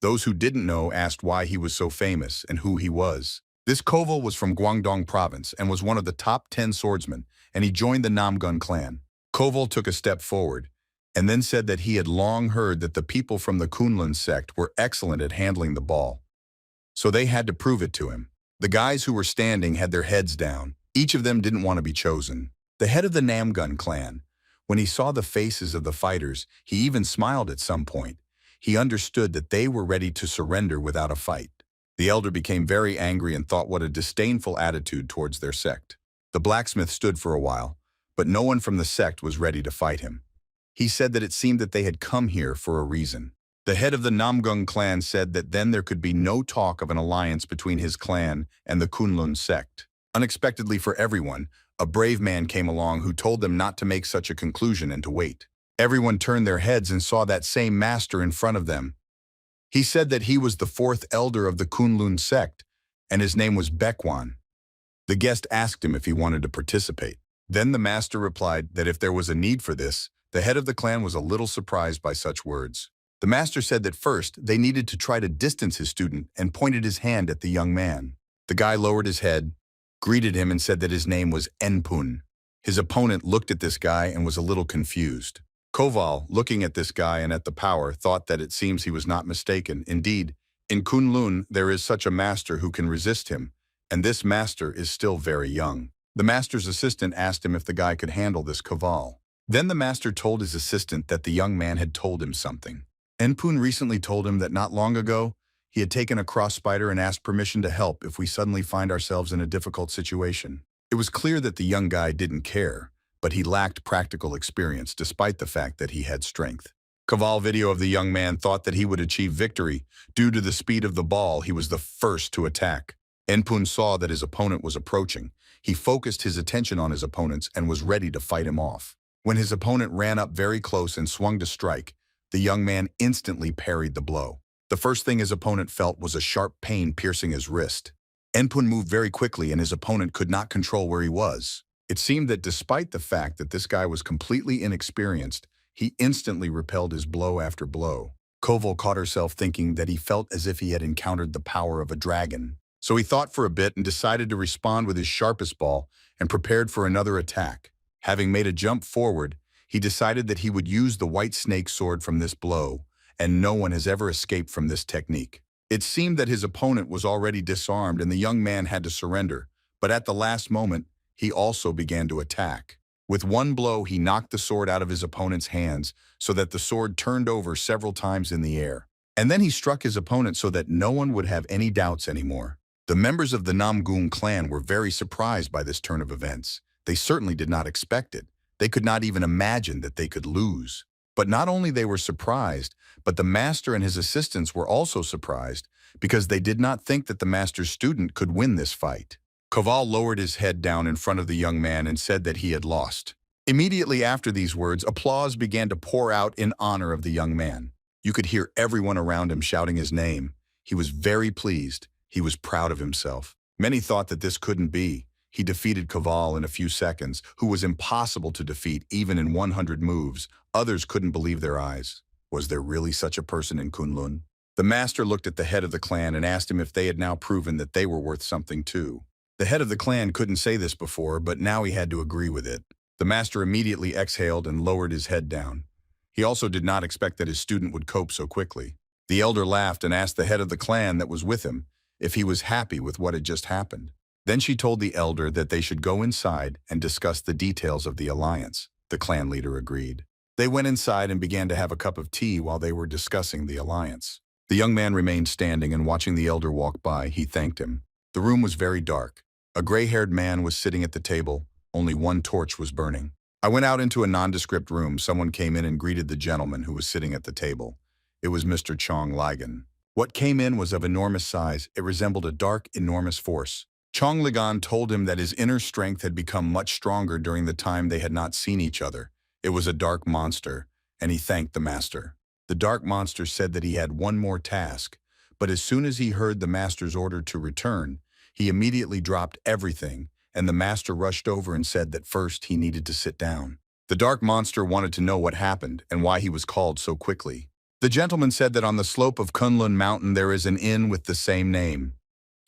Those who didn't know asked why he was so famous and who he was. This Koval was from Guangdong province and was one of the top 10 swordsmen, and he joined the Namgun clan. Koval took a step forward and then said that he had long heard that the people from the Kunlun sect were excellent at handling the ball. So they had to prove it to him. The guys who were standing had their heads down. Each of them didn't want to be chosen. The head of the Namgun clan, when he saw the faces of the fighters, he even smiled at some point. He understood that they were ready to surrender without a fight. The elder became very angry and thought what a disdainful attitude towards their sect. The blacksmith stood for a while, but no one from the sect was ready to fight him. He said that it seemed that they had come here for a reason. The head of the Namgung clan said that then there could be no talk of an alliance between his clan and the Kunlun sect. Unexpectedly for everyone, a brave man came along who told them not to make such a conclusion and to wait. Everyone turned their heads and saw that same master in front of them. He said that he was the fourth elder of the Kunlun sect, and his name was Baekwan. The guest asked him if he wanted to participate. Then the master replied that if there was a need for this, the head of the clan was a little surprised by such words. The master said that first they needed to try to distance his student and pointed his hand at the young man. The guy lowered his head, greeted him and said that his name was Enpun. His opponent looked at this guy and was a little confused. Koval, looking at this guy and at the power, thought that it seems he was not mistaken. Indeed, in Kunlun there is such a master who can resist him, and this master is still very young. The master's assistant asked him if the guy could handle this Koval. Then the master told his assistant that the young man had told him something. Enpun recently told him that not long ago, he had taken a cross spider and asked permission to help if we suddenly find ourselves in a difficult situation. It was clear that the young guy didn't care, but he lacked practical experience despite the fact that he had strength. Kaval video of the young man thought that he would achieve victory. Due to the speed of the ball, he was the first to attack. Enpun saw that his opponent was approaching. He focused his attention on his opponents and was ready to fight him off. When his opponent ran up very close and swung to strike, the young man instantly parried the blow. The first thing his opponent felt was a sharp pain piercing his wrist. Enpun moved very quickly and his opponent could not control where he was. It seemed that despite the fact that this guy was completely inexperienced, he instantly repelled his blow after blow. Koval caught herself thinking that he felt as if he had encountered the power of a dragon. So he thought for a bit and decided to respond with his sharpest ball and prepared for another attack. Having made a jump forward, he decided that he would use the white snake sword from this blow, and no one has ever escaped from this technique. It seemed that his opponent was already disarmed and the young man had to surrender, but at the last moment, he also began to attack. With one blow, he knocked the sword out of his opponent's hands so that the sword turned over several times in the air. And then he struck his opponent so that no one would have any doubts anymore. The members of the Namgung clan were very surprised by this turn of events. They certainly did not expect it. They could not even imagine that they could lose. But not only they were surprised, but the master and his assistants were also surprised because they did not think that the master's student could win this fight. Koval lowered his head down in front of the young man and said that he had lost. Immediately after these words, applause began to pour out in honor of the young man. You could hear everyone around him shouting his name. He was very pleased. He was proud of himself. Many thought that this couldn't be. He defeated Koval in a few seconds, who was impossible to defeat even in 100 moves. Others couldn't believe their eyes. Was there really such a person in Kunlun? The master looked at the head of the clan and asked him if they had now proven that they were worth something too. The head of the clan couldn't say this before, but now he had to agree with it. The master immediately exhaled and lowered his head down. He also did not expect that his student would cope so quickly. The elder laughed and asked the head of the clan that was with him if he was happy with what had just happened. Then she told the elder that they should go inside and discuss the details of the alliance. The clan leader agreed. They went inside and began to have a cup of tea while they were discussing the alliance. The young man remained standing and watching the elder walk by, he thanked him. The room was very dark. A gray-haired man was sitting at the table. Only one torch was burning. I went out into a nondescript room. Someone came in and greeted the gentleman who was sitting at the table. It was Mr. Chong Ligan. What came in was of enormous size. It resembled a dark, enormous force. Chong Ligan told him that his inner strength had become much stronger during the time they had not seen each other. It was a dark monster, and he thanked the master. The dark monster said that he had one more task, but as soon as he heard the master's order to return, he immediately dropped everything, and the master rushed over and said that first he needed to sit down. The dark monster wanted to know what happened and why he was called so quickly. The gentleman said that on the slope of Kunlun Mountain there is an inn with the same name.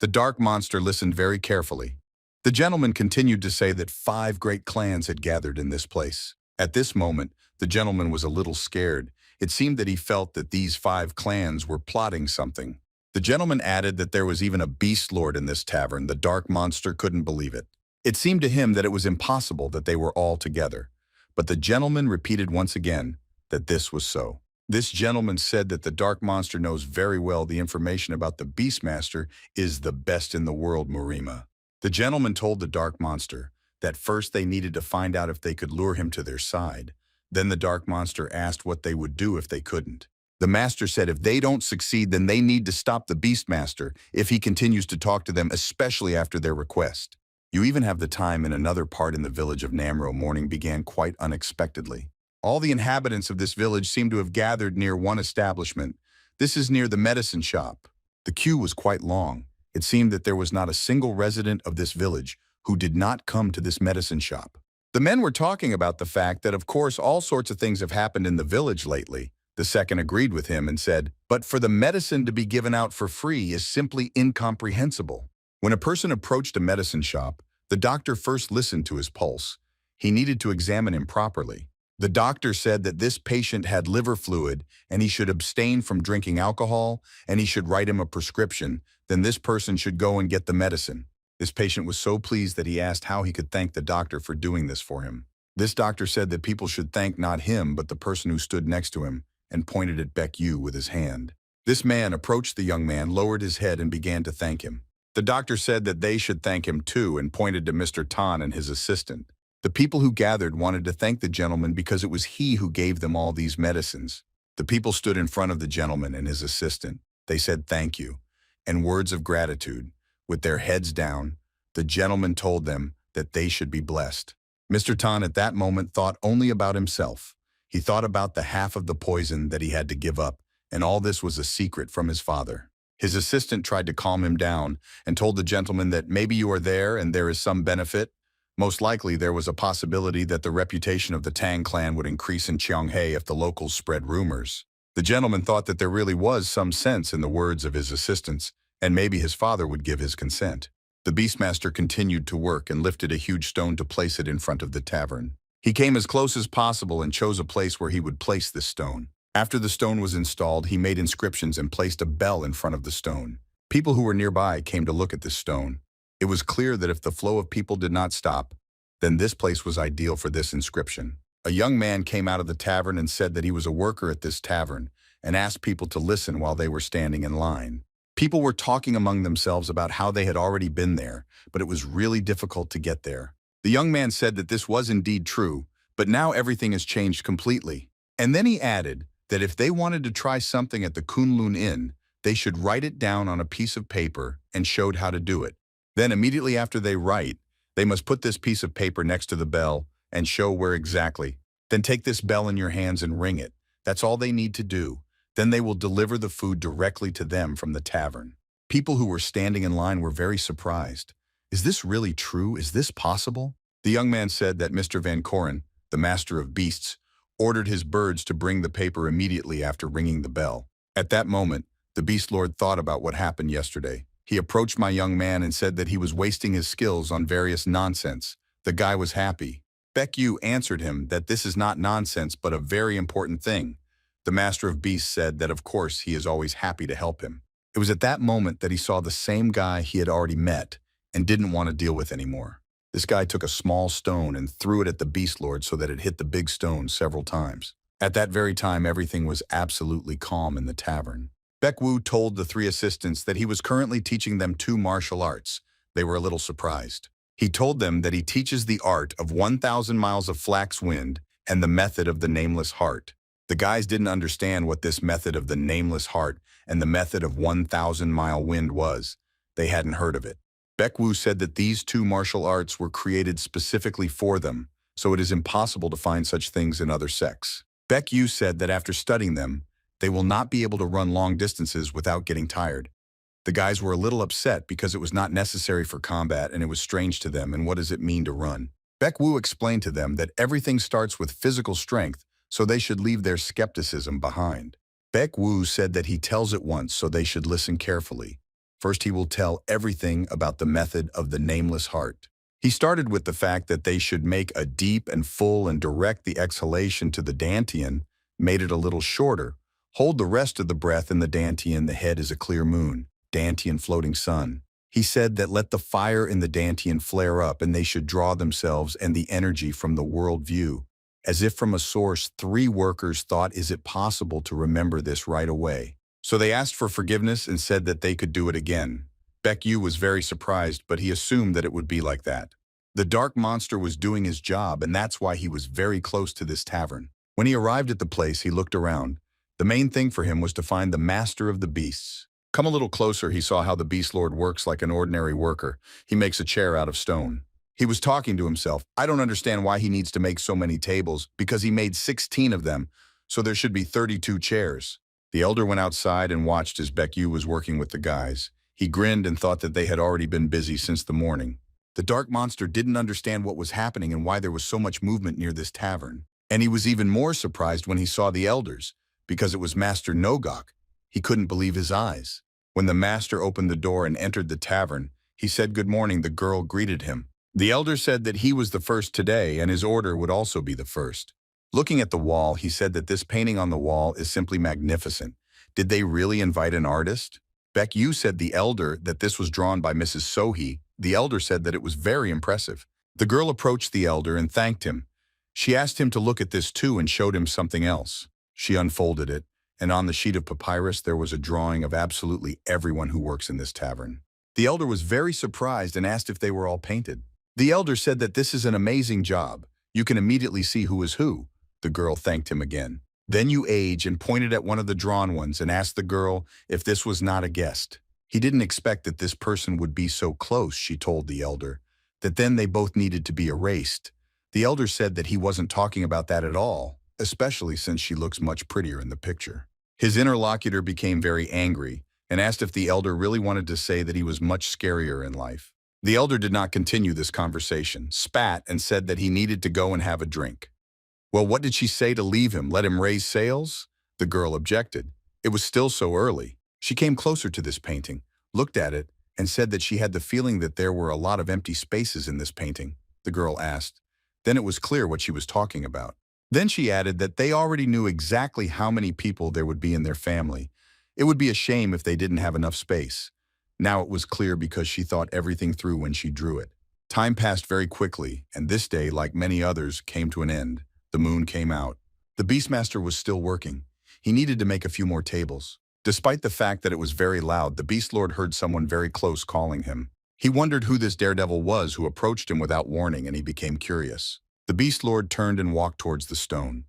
The dark monster listened very carefully. The gentleman continued to say that 5 great clans had gathered in this place. At this moment, the gentleman was a little scared. It seemed that he felt that these 5 clans were plotting something. The gentleman added that there was even a beast lord in this tavern. The dark monster couldn't believe it. It seemed to him that it was impossible that they were all together. But the gentleman repeated once again that this was so. This gentleman said that the dark monster knows very well the information about the Beastmaster is the best in the world, Murima. The gentleman told the dark monster that first they needed to find out if they could lure him to their side. Then the dark monster asked what they would do if they couldn't. The master said if they don't succeed, then they need to stop the Beastmaster if he continues to talk to them, especially after their request. You even have the time in another part in the village of Namro. Morning began quite unexpectedly. All the inhabitants of this village seemed to have gathered near one establishment. This is near the medicine shop. The queue was quite long. It seemed that there was not a single resident of this village who did not come to this medicine shop. The men were talking about the fact that, of course, all sorts of things have happened in the village lately. The second agreed with him and said, but for the medicine to be given out for free is simply incomprehensible. When a person approached a medicine shop, the doctor first listened to his pulse. He needed to examine him properly. The doctor said that this patient had liver fluid and he should abstain from drinking alcohol and he should write him a prescription. Then this person should go and get the medicine. This patient was so pleased that he asked how he could thank the doctor for doing this for him. This doctor said that people should thank not him but the person who stood next to him and pointed at Baek Yu with his hand. This man approached the young man, lowered his head and began to thank him. The doctor said that they should thank him too and pointed to Mr. Tan and his assistant. The people who gathered wanted to thank the gentleman because it was he who gave them all these medicines. The people stood in front of the gentleman and his assistant. They said thank you and words of gratitude. With their heads down, the gentleman told them that they should be blessed. Mr. Tan at that moment thought only about himself. He thought about the half of the poison that he had to give up, and all this was a secret from his father. His assistant tried to calm him down and told the gentleman that maybe you are there and there is some benefit. Most likely there was a possibility that the reputation of the Tang clan would increase in Cheonghae if the locals spread rumors. The gentleman thought that there really was some sense in the words of his assistants, and maybe his father would give his consent. The Beastmaster continued to work and lifted a huge stone to place it in front of the tavern. He came as close as possible and chose a place where he would place this stone. After the stone was installed, he made inscriptions and placed a bell in front of the stone. People who were nearby came to look at this stone. It was clear that if the flow of people did not stop, then this place was ideal for this inscription. A young man came out of the tavern and said that he was a worker at this tavern and asked people to listen while they were standing in line. People were talking among themselves about how they had already been there, but it was really difficult to get there. The young man said that this was indeed true, but now everything has changed completely. And then he added that if they wanted to try something at the Kunlun Inn, they should write it down on a piece of paper and showed how to do it. Then immediately after they write, they must put this piece of paper next to the bell and show where exactly. Then take this bell in your hands and ring it. That's all they need to do. Then they will deliver the food directly to them from the tavern. People who were standing in line were very surprised. Is this really true? Is this possible? The young man said that Mr. Van Koren, the master of beasts, ordered his birds to bring the paper immediately after ringing the bell. At that moment, the Beast Lord thought about what happened yesterday. He approached my young man and said that he was wasting his skills on various nonsense. The guy was happy. Baek Yu answered him that this is not nonsense but a very important thing. The Master of Beasts said that of course he is always happy to help him. It was at that moment that he saw the same guy he had already met and didn't want to deal with anymore. This guy took a small stone and threw it at the Beast Lord so that it hit the big stone several times. At that very time, everything was absolutely calm in the tavern. Baek Wu told the three assistants that he was currently teaching them 2 martial arts. They were a little surprised. He told them that he teaches the art of 1,000 miles of flax wind and the method of the nameless heart. The guys didn't understand what this method of the nameless heart and the method of 1,000-mile wind was. They hadn't heard of it. Baek Wu said that these 2 martial arts were created specifically for them, so it is impossible to find such things in other sects. Baek Yu said that after studying them, they will not be able to run long distances without getting tired. The guys were a little upset because it was not necessary for combat and it was strange to them and what does it mean to run. Baek Wu explained to them that everything starts with physical strength, so they should leave their skepticism behind. Baek Wu said that he tells it once so they should listen carefully. First he will tell everything about the method of the nameless heart. He started with the fact that they should make a deep and full and direct the exhalation to the dantian, made it a little shorter. Hold the rest of the breath in the dantian, the head is a clear moon, dantian floating sun. He said that let the fire in the dantian flare up and they should draw themselves and the energy from the world view. As if from a source, 3 workers thought, is it possible to remember this right away? So they asked for forgiveness and said that they could do it again. Baek Yu was very surprised, but he assumed that it would be like that. The dark monster was doing his job and that's why he was very close to this tavern. When he arrived at the place, he looked around. The main thing for him was to find the master of the beasts. Come a little closer, he saw how the Beast Lord works like an ordinary worker. He makes a chair out of stone. He was talking to himself. I don't understand why he needs to make so many tables, because he made 16 of them, so there should be 32 chairs. The elder went outside and watched as Baek Yu was working with the guys. He grinned and thought that they had already been busy since the morning. The dark monster didn't understand what was happening and why there was so much movement near this tavern. And he was even more surprised when he saw the elders, because it was Master Nogok. He couldn't believe his eyes. When the master opened the door and entered the tavern, he said good morning. The girl greeted him. The elder said that he was the first today and his order would also be the first. Looking at the wall, he said that this painting on the wall is simply magnificent. Did they really invite an artist? Baek Yu said the elder that this was drawn by Mrs. Sohee. The elder said that it was very impressive. The girl approached the elder and thanked him. She asked him to look at this too and showed him something else. She unfolded it, and on the sheet of papyrus there was a drawing of absolutely everyone who works in this tavern. The elder was very surprised and asked if they were all painted. The elder said that this is an amazing job. You can immediately see who is who. The girl thanked him again. Then you age and pointed at one of the drawn ones and asked the girl if this was not a guest. He didn't expect that this person would be so close, she told the elder, that then they both needed to be erased. The elder said that he wasn't talking about that at all, especially since she looks much prettier in the picture. His interlocutor became very angry and asked if the elder really wanted to say that he was much scarier in life. The elder did not continue this conversation, spat, and said that he needed to go and have a drink. Well, what did she say to leave him, let him raise sails? The girl objected. It was still so early. She came closer to this painting, looked at it, and said that she had the feeling that there were a lot of empty spaces in this painting. The girl asked. Then it was clear what she was talking about. Then she added that they already knew exactly how many people there would be in their family. It would be a shame if they didn't have enough space. Now it was clear because she thought everything through when she drew it. Time passed very quickly, and this day, like many others, came to an end. The moon came out. The Beastmaster was still working. He needed to make a few more tables. Despite the fact that it was very loud, the Beast Lord heard someone very close calling him. He wondered who this daredevil was who approached him without warning, and he became curious. The Beast Lord turned and walked towards the stone.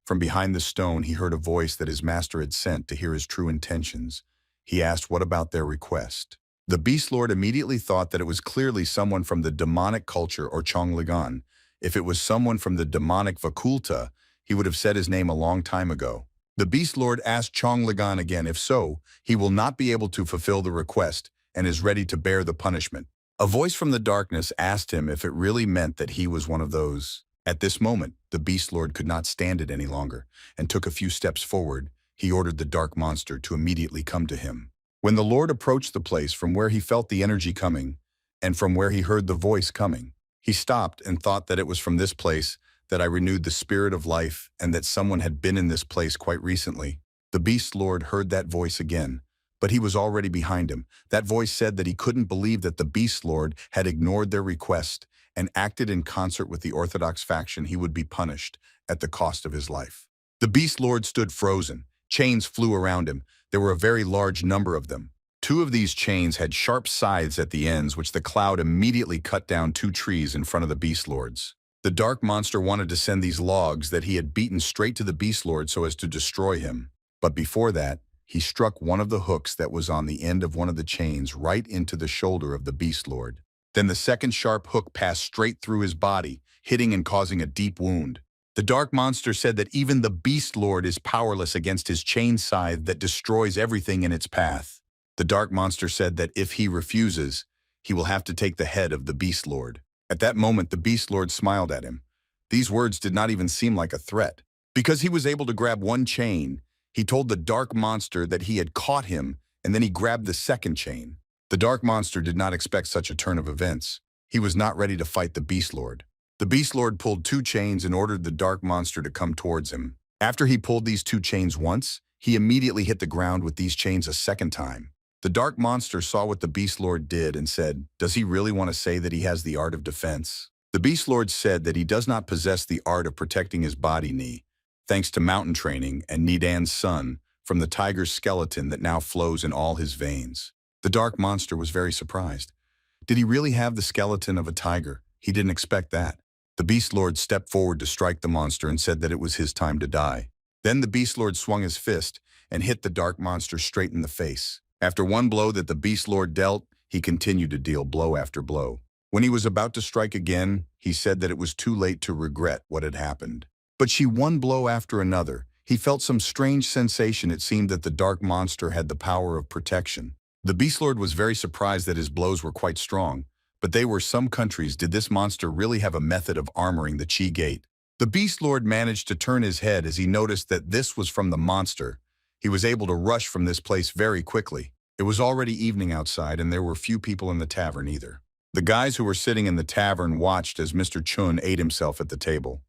From behind the stone, he heard a voice that his master had sent to hear his true intentions. He asked what about their request. The Beast Lord immediately thought that it was clearly someone from the demonic culture or Chongligan. If it was someone from the demonic Vakulta, he would have said his name a long time ago. The Beast Lord asked Chongligan again if so, he will not be able to fulfill the request and is ready to bear the punishment. A voice from the darkness asked him if it really meant that he was one of those. At this moment, the Beast Lord could not stand it any longer and took a few steps forward. He ordered the dark monster to immediately come to him. When the Lord approached the place from where he felt the energy coming and from where he heard the voice coming, he stopped and thought that it was from this place that I renewed the spirit of life and that someone had been in this place quite recently. The Beast Lord heard that voice again, but he was already behind him. That voice said that he couldn't believe that the Beast Lord had ignored their request and acted in concert with the Orthodox faction. He would be punished at the cost of his life. The Beast Lord stood frozen. Chains flew around him. There were a very large number of them. 2 of these chains had sharp scythes at the ends, which the cloud immediately cut down 2 trees in front of the Beast Lords. The dark monster wanted to send these logs that he had beaten straight to the Beast Lord so as to destroy him. But before that, he struck one of the hooks that was on the end of one of the chains right into the shoulder of the Beast Lord. Then the second sharp hook passed straight through his body, hitting and causing a deep wound. The dark monster said that even the Beast Lord is powerless against his chain scythe that destroys everything in its path. The dark monster said that if he refuses, he will have to take the head of the Beast Lord. At that moment, the Beast Lord smiled at him. These words did not even seem like a threat. Because he was able to grab one chain, he told the dark monster that he had caught him, and then he grabbed the second chain. The dark monster did not expect such a turn of events. He was not ready to fight the Beast Lord. The Beast Lord pulled 2 chains and ordered the dark monster to come towards him. After he pulled these 2 chains once, he immediately hit the ground with these chains a second time. The dark monster saw what the Beast Lord did and said, "Does he really want to say that he has the art of defense?" The Beast Lord said that he does not possess the art of protecting his body knee, thanks to mountain training and Nidan's son from the tiger's skeleton that now flows in all his veins. The dark monster was very surprised. Did he really have the skeleton of a tiger? He didn't expect that. The Beast Lord stepped forward to strike the monster and said that it was his time to die. Then the Beast Lord swung his fist and hit the dark monster straight in the face. After one blow that the Beast Lord dealt, he continued to deal blow after blow. When he was about to strike again, he said that it was too late to regret what had happened. But she one blow after another. He felt some strange sensation. It seemed that the dark monster had the power of protection. The Beast Lord was very surprised that his blows were quite strong, but they were some countries. Did this monster really have a method of armoring the Chi Gate? The Beast Lord managed to turn his head as he noticed that this was from the monster. He was able to rush from this place very quickly. It was already evening outside, and there were few people in the tavern either. The guys who were sitting in the tavern watched as Mr. Chun ate himself at the table.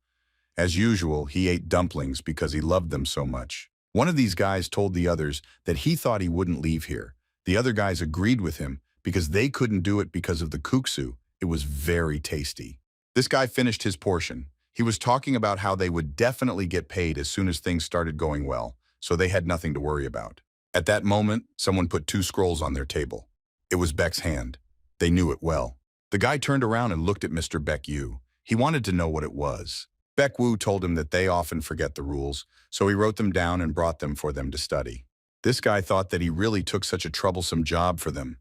As usual, he ate dumplings because he loved them so much. One of these guys told the others that he thought he wouldn't leave here. The other guys agreed with him because they couldn't do it because of the kuksu. It was very tasty. This guy finished his portion. He was talking about how they would definitely get paid as soon as things started going well, so they had nothing to worry about. At that moment, someone put 2 scrolls on their table. It was Beck's hand. They knew it well. The guy turned around and looked at Mr. Beck Yu. He wanted to know what it was. Beck Wu told him that they often forget the rules, so he wrote them down and brought them for them to study. This guy thought that he really took such a troublesome job for them.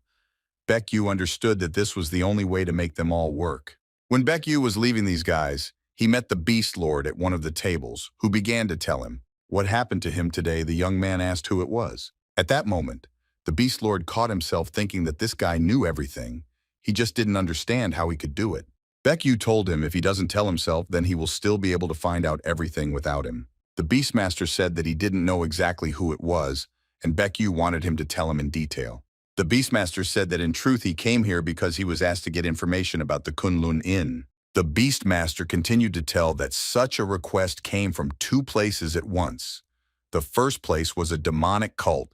Beck Yu understood that this was the only way to make them all work. When Beck Yu was leaving these guys, he met the Beast Lord at one of the tables, who began to tell him what happened to him today. The young man asked who it was. At that moment, the Beast Lord caught himself thinking that this guy knew everything. He just didn't understand how he could do it. Beck Yu told him if he doesn't tell himself, then he will still be able to find out everything without him. The Beastmaster said that he didn't know exactly who it was, and Beck Yu wanted him to tell him in detail. The Beastmaster said that in truth he came here because he was asked to get information about the Kunlun Inn. The Beastmaster continued to tell that such a request came from two places at once. The first place was a demonic cult,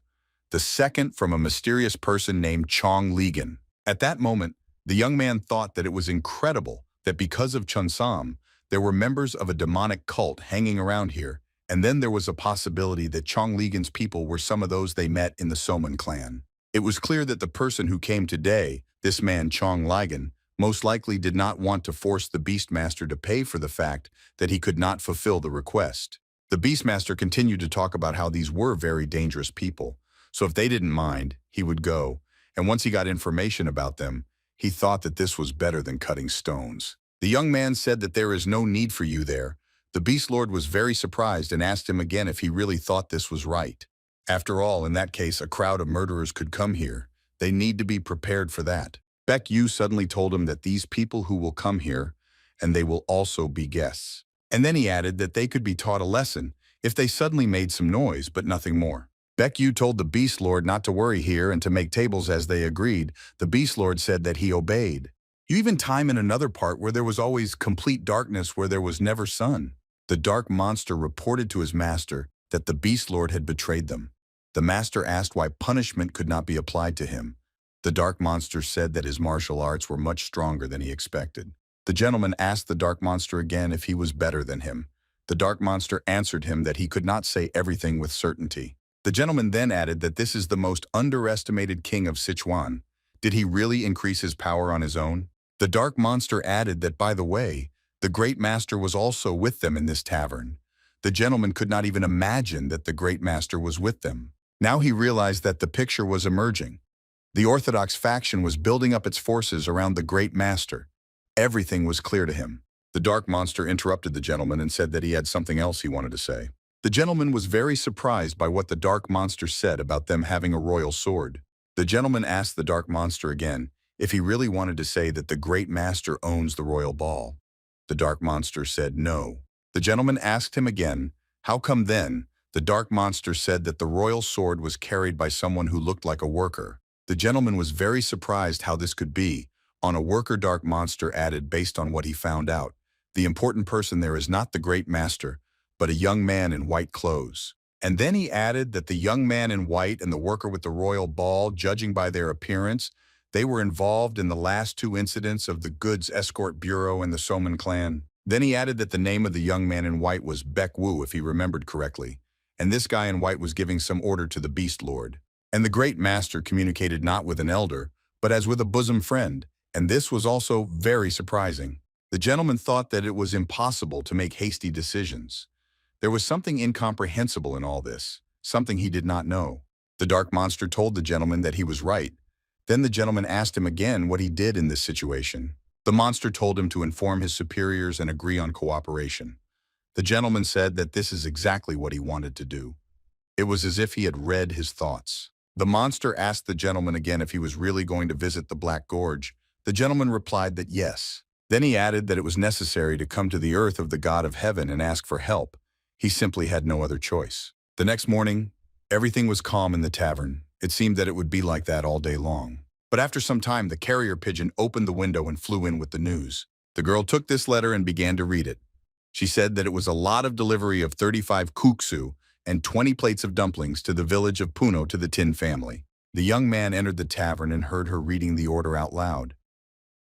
the second from a mysterious person named Chong Ligan. At that moment, the young man thought that it was incredible that because of Chunsam, there were members of a demonic cult hanging around here, and then there was a possibility that Chong Ligan's people were some of those they met in the Soman clan. It was clear that the person who came today, this man Chong Ligan, most likely did not want to force the Beastmaster to pay for the fact that he could not fulfill the request. The Beastmaster continued to talk about how these were very dangerous people, so if they didn't mind, he would go, and once he got information about them, he thought that this was better than cutting stones. The young man said that there is no need for you there. The Beast Lord was very surprised and asked him again if he really thought this was right. After all, in that case, a crowd of murderers could come here. They need to be prepared for that. Beck Yu suddenly told him that these people who will come here, and they will also be guests. And then he added that they could be taught a lesson if they suddenly made some noise, but nothing more. Beck Yu told the Beast Lord not to worry here and to make tables as they agreed. The Beast Lord said that he obeyed. You even time in another part where there was always complete darkness where there was never sun. The dark monster reported to his master that the Beast Lord had betrayed them. The master asked why punishment could not be applied to him. The dark monster said that his martial arts were much stronger than he expected. The gentleman asked the dark monster again if he was better than him. The dark monster answered him that he could not say everything with certainty. The gentleman then added that this is the most underestimated king of Sichuan. Did he really increase his power on his own? The dark monster added that, by the way, the great master was also with them in this tavern. The gentleman could not even imagine that the great master was with them. Now he realized that the picture was emerging. The Orthodox faction was building up its forces around the great master. Everything was clear to him. The dark monster interrupted the gentleman and said that he had something else he wanted to say. The gentleman was very surprised by what the dark monster said about them having a royal sword. The gentleman asked the dark monster again if he really wanted to say that the great master owns the royal ball. The dark monster said no. The gentleman asked him again, how come then? The dark monster said that the royal sword was carried by someone who looked like a worker. The gentleman was very surprised how this could be. On a worker, dark monster added based on what he found out. The important person there is not the great master, but a young man in white clothes. And then he added that the young man in white and the worker with the royal ball, judging by their appearance, they were involved in the last two incidents of the Goods Escort Bureau and the Soman clan. Then he added that the name of the young man in white was Beck Wu, if he remembered correctly. And this guy in white was giving some order to the Beast Lord. And the great master communicated not with an elder, but as with a bosom friend. And this was also very surprising. The gentleman thought that it was impossible to make hasty decisions. There was something incomprehensible in all this, something he did not know. The dark monster told the gentleman that he was right. Then the gentleman asked him again what he did in this situation. The monster told him to inform his superiors and agree on cooperation. The gentleman said that this is exactly what he wanted to do. It was as if he had read his thoughts. The monster asked the gentleman again if he was really going to visit the Black Gorge. The gentleman replied that yes. Then he added that it was necessary to come to the earth of the God of Heaven and ask for help. He simply had no other choice. The next morning, everything was calm in the tavern. It seemed that it would be like that all day long. But after some time, the carrier pigeon opened the window and flew in with the news. The girl took this letter and began to read it. She said that it was a lot of delivery of 35 kuksu and 20 plates of dumplings to the village of Puno to the Tin family. The young man entered the tavern and heard her reading the order out loud.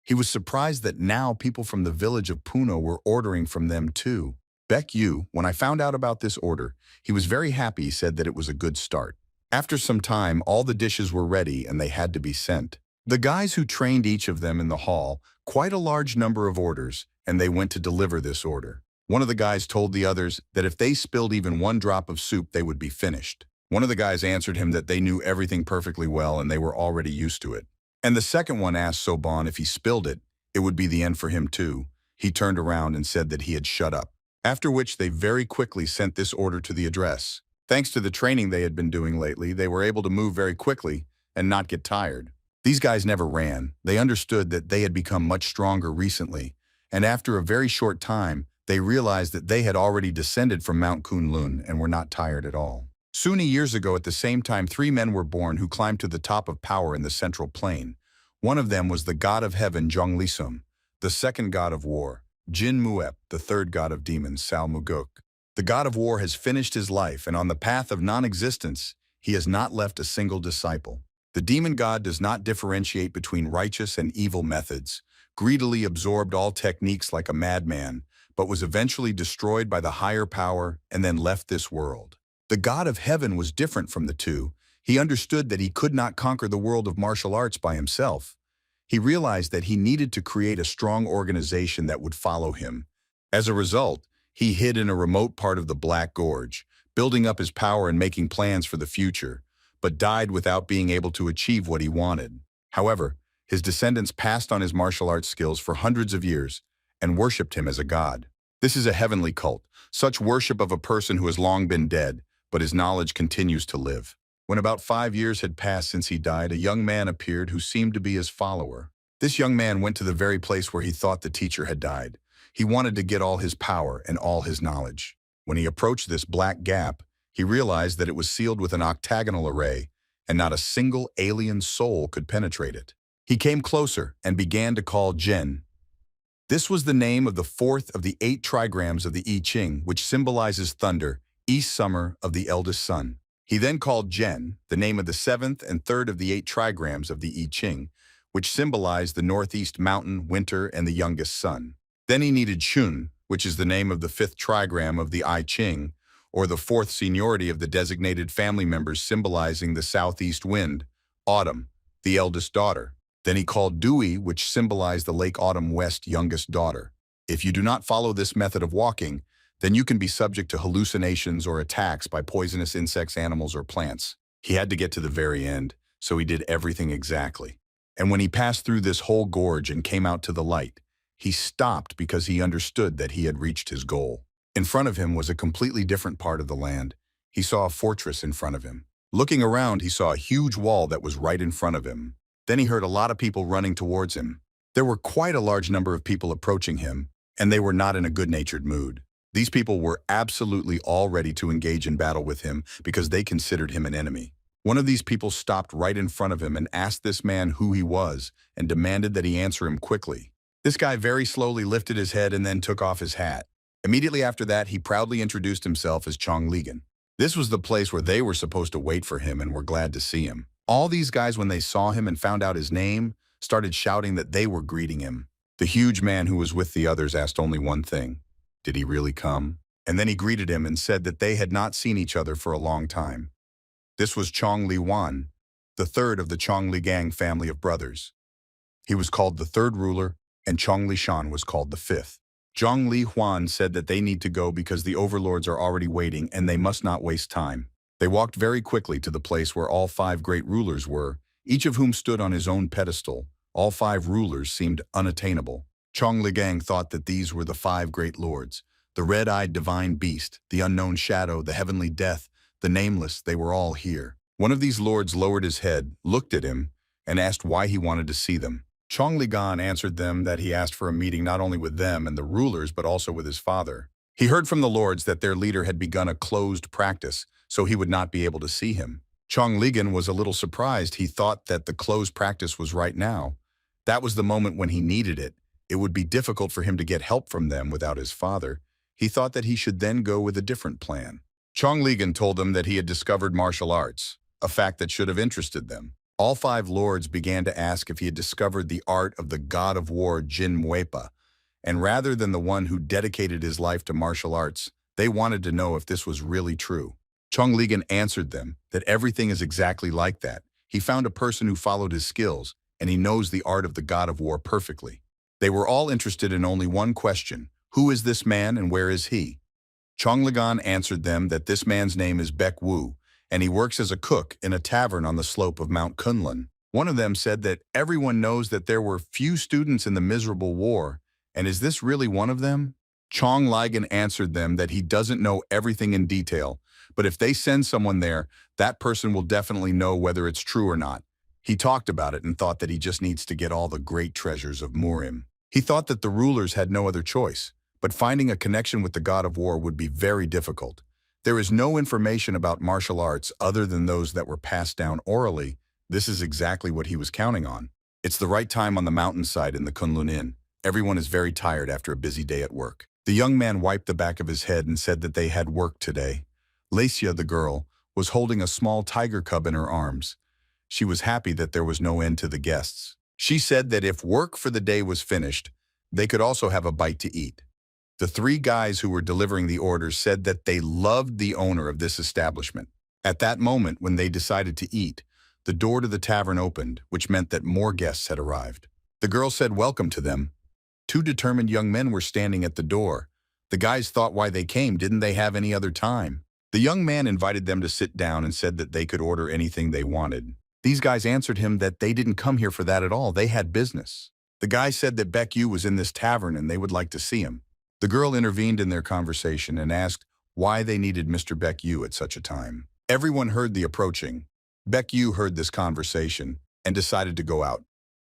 He was surprised that now people from the village of Puno were ordering from them too. Beck Yu, when I found out about this order, he was very happy. He said that it was a good start. After some time, all the dishes were ready and they had to be sent. The guys who trained each of them in the hall, quite a large number of orders, and they went to deliver this order. One of the guys told the others that if they spilled even one drop of soup, they would be finished. One of the guys answered him that they knew everything perfectly well and they were already used to it. And the second one asked Soban if he spilled it, it would be the end for him too. He turned around and said that he had shut up. After which they very quickly sent this order to the address. Thanks to the training they had been doing lately, they were able to move very quickly and not get tired. These guys never ran. They understood that they had become much stronger recently, and after a very short time, they realized that they had already descended from Mount Kunlun and were not tired at all. Soon years ago at the same time, 3 men were born who climbed to the top of power in the central plain. One of them was the god of heaven Zhonglisum, the second god of war, Jin Muep, the third god of demons, Sal Muguk. The god of war has finished his life, and on the path of non-existence, he has not left a single disciple. The demon god does not differentiate between righteous and evil methods, greedily absorbed all techniques like a madman, but was eventually destroyed by the higher power and then left this world. The god of heaven was different from the two. He understood that he could not conquer the world of martial arts by himself. He realized that he needed to create a strong organization that would follow him. As a result, he hid in a remote part of the Black Gorge, building up his power and making plans for the future, but died without being able to achieve what he wanted. However, his descendants passed on his martial arts skills for hundreds of years and worshipped him as a god. This is a heavenly cult, such worship of a person who has long been dead, but his knowledge continues to live. When about 5 years had passed since he died, a young man appeared who seemed to be his follower. This young man went to the very place where he thought the teacher had died. He wanted to get all his power and all his knowledge. When he approached this black gap, he realized that it was sealed with an octagonal array, and not a single alien soul could penetrate it. He came closer and began to call Jin. This was the name of the 4th of the 8 trigrams of the I Ching, which symbolizes thunder, east summer of the eldest sun. He then called Zhen, the name of the 7th and 3rd of the 8 trigrams of the I Ching, which symbolized the northeast mountain, winter, and the youngest sun. Then he needed Shun, which is the name of the 5th trigram of the I Ching, or the 4th seniority of the designated family members symbolizing the southeast wind, Autumn, the eldest daughter. Then he called Dewey, which symbolized the Lake Autumn West youngest daughter. If you do not follow this method of walking, then you can be subject to hallucinations or attacks by poisonous insects, animals, or plants. He had to get to the very end, so he did everything exactly. And when he passed through this whole gorge and came out to the light, he stopped because he understood that he had reached his goal. In front of him was a completely different part of the land. He saw a fortress in front of him. Looking around, he saw a huge wall that was right in front of him. Then he heard a lot of people running towards him. There were quite a large number of people approaching him, and they were not in a good-natured mood. These people were absolutely all ready to engage in battle with him because they considered him an enemy. One of these people stopped right in front of him and asked this man who he was and demanded that he answer him quickly. This guy very slowly lifted his head and then took off his hat. Immediately after that, he proudly introduced himself as Chong Ligan. This was the place where they were supposed to wait for him and were glad to see him. All these guys, when they saw him and found out his name, started shouting that they were greeting him. The huge man who was with the others asked only one thing. Did he really come? And then he greeted him and said that they had not seen each other for a long time. This was Chong Li Wan, the 3rd of the Chong Li Gang family of brothers. He was called the 3rd ruler, and Chong Li Shan was called the 5th. Zhang Li Huan said that they need to go because the overlords are already waiting and they must not waste time. They walked very quickly to the place where all 5 great rulers were, each of whom stood on his own pedestal. All 5 rulers seemed unattainable. Chong Li Gang thought that these were the 5 great lords, the red-eyed divine beast, the unknown shadow, the heavenly death, the nameless. They were all here. One of these lords lowered his head, looked at him, and asked why he wanted to see them. Chong Li Gan answered them that he asked for a meeting not only with them and the rulers, but also with his father. He heard from the lords that their leader had begun a closed practice, so he would not be able to see him. Chong Ligan was a little surprised. He thought that the closed practice was right now. That was the moment when he needed it. It would be difficult for him to get help from them without his father. He thought that he should then go with a different plan. Chong Ligan told them that he had discovered martial arts, a fact that should have interested them. All 5 lords began to ask if he had discovered the art of the god of war Jin Muepa, and rather than the one who dedicated his life to martial arts, they wanted to know if this was really true. Chong Ligan answered them that everything is exactly like that. He found a person who followed his skills, and he knows the art of the god of war perfectly. They were all interested in only one question: who is this man and where is he? Chonglagan answered them that this man's name is Baek Woo, and he works as a cook in a tavern on the slope of Mount Kunlun. One of them said that everyone knows that there were few students in the miserable war, and is this really one of them? Chong Ligan answered them that he doesn't know everything in detail, but if they send someone there, that person will definitely know whether it's true or not. He talked about it and thought that he just needs to get all the great treasures of Murim. He thought that the rulers had no other choice, but finding a connection with the god of war would be very difficult. There is no information about martial arts other than those that were passed down orally. This is exactly what he was counting on. It's the right time on the mountainside in the Kunlun Inn. Everyone is very tired after a busy day at work. The young man wiped the back of his head and said that they had work today. Lacia, the girl, was holding a small tiger cub in her arms. She was happy that there was no end to the guests. She said that if work for the day was finished, they could also have a bite to eat. The three guys who were delivering the orders said that they loved the owner of this establishment. At that moment, when they decided to eat, the door to the tavern opened, which meant that more guests had arrived. The girl said welcome to them. Two determined young men were standing at the door. The guys thought why they came, didn't they have any other time? The young man invited them to sit down and said that they could order anything they wanted. These guys answered him that they didn't come here for that at all, they had business. The guy said that Baek Yu was in this tavern and they would like to see him. The girl intervened in their conversation and asked why they needed Mr. Baek Yu at such a time. Everyone heard the approaching. Baek Yu heard this conversation and decided to go out.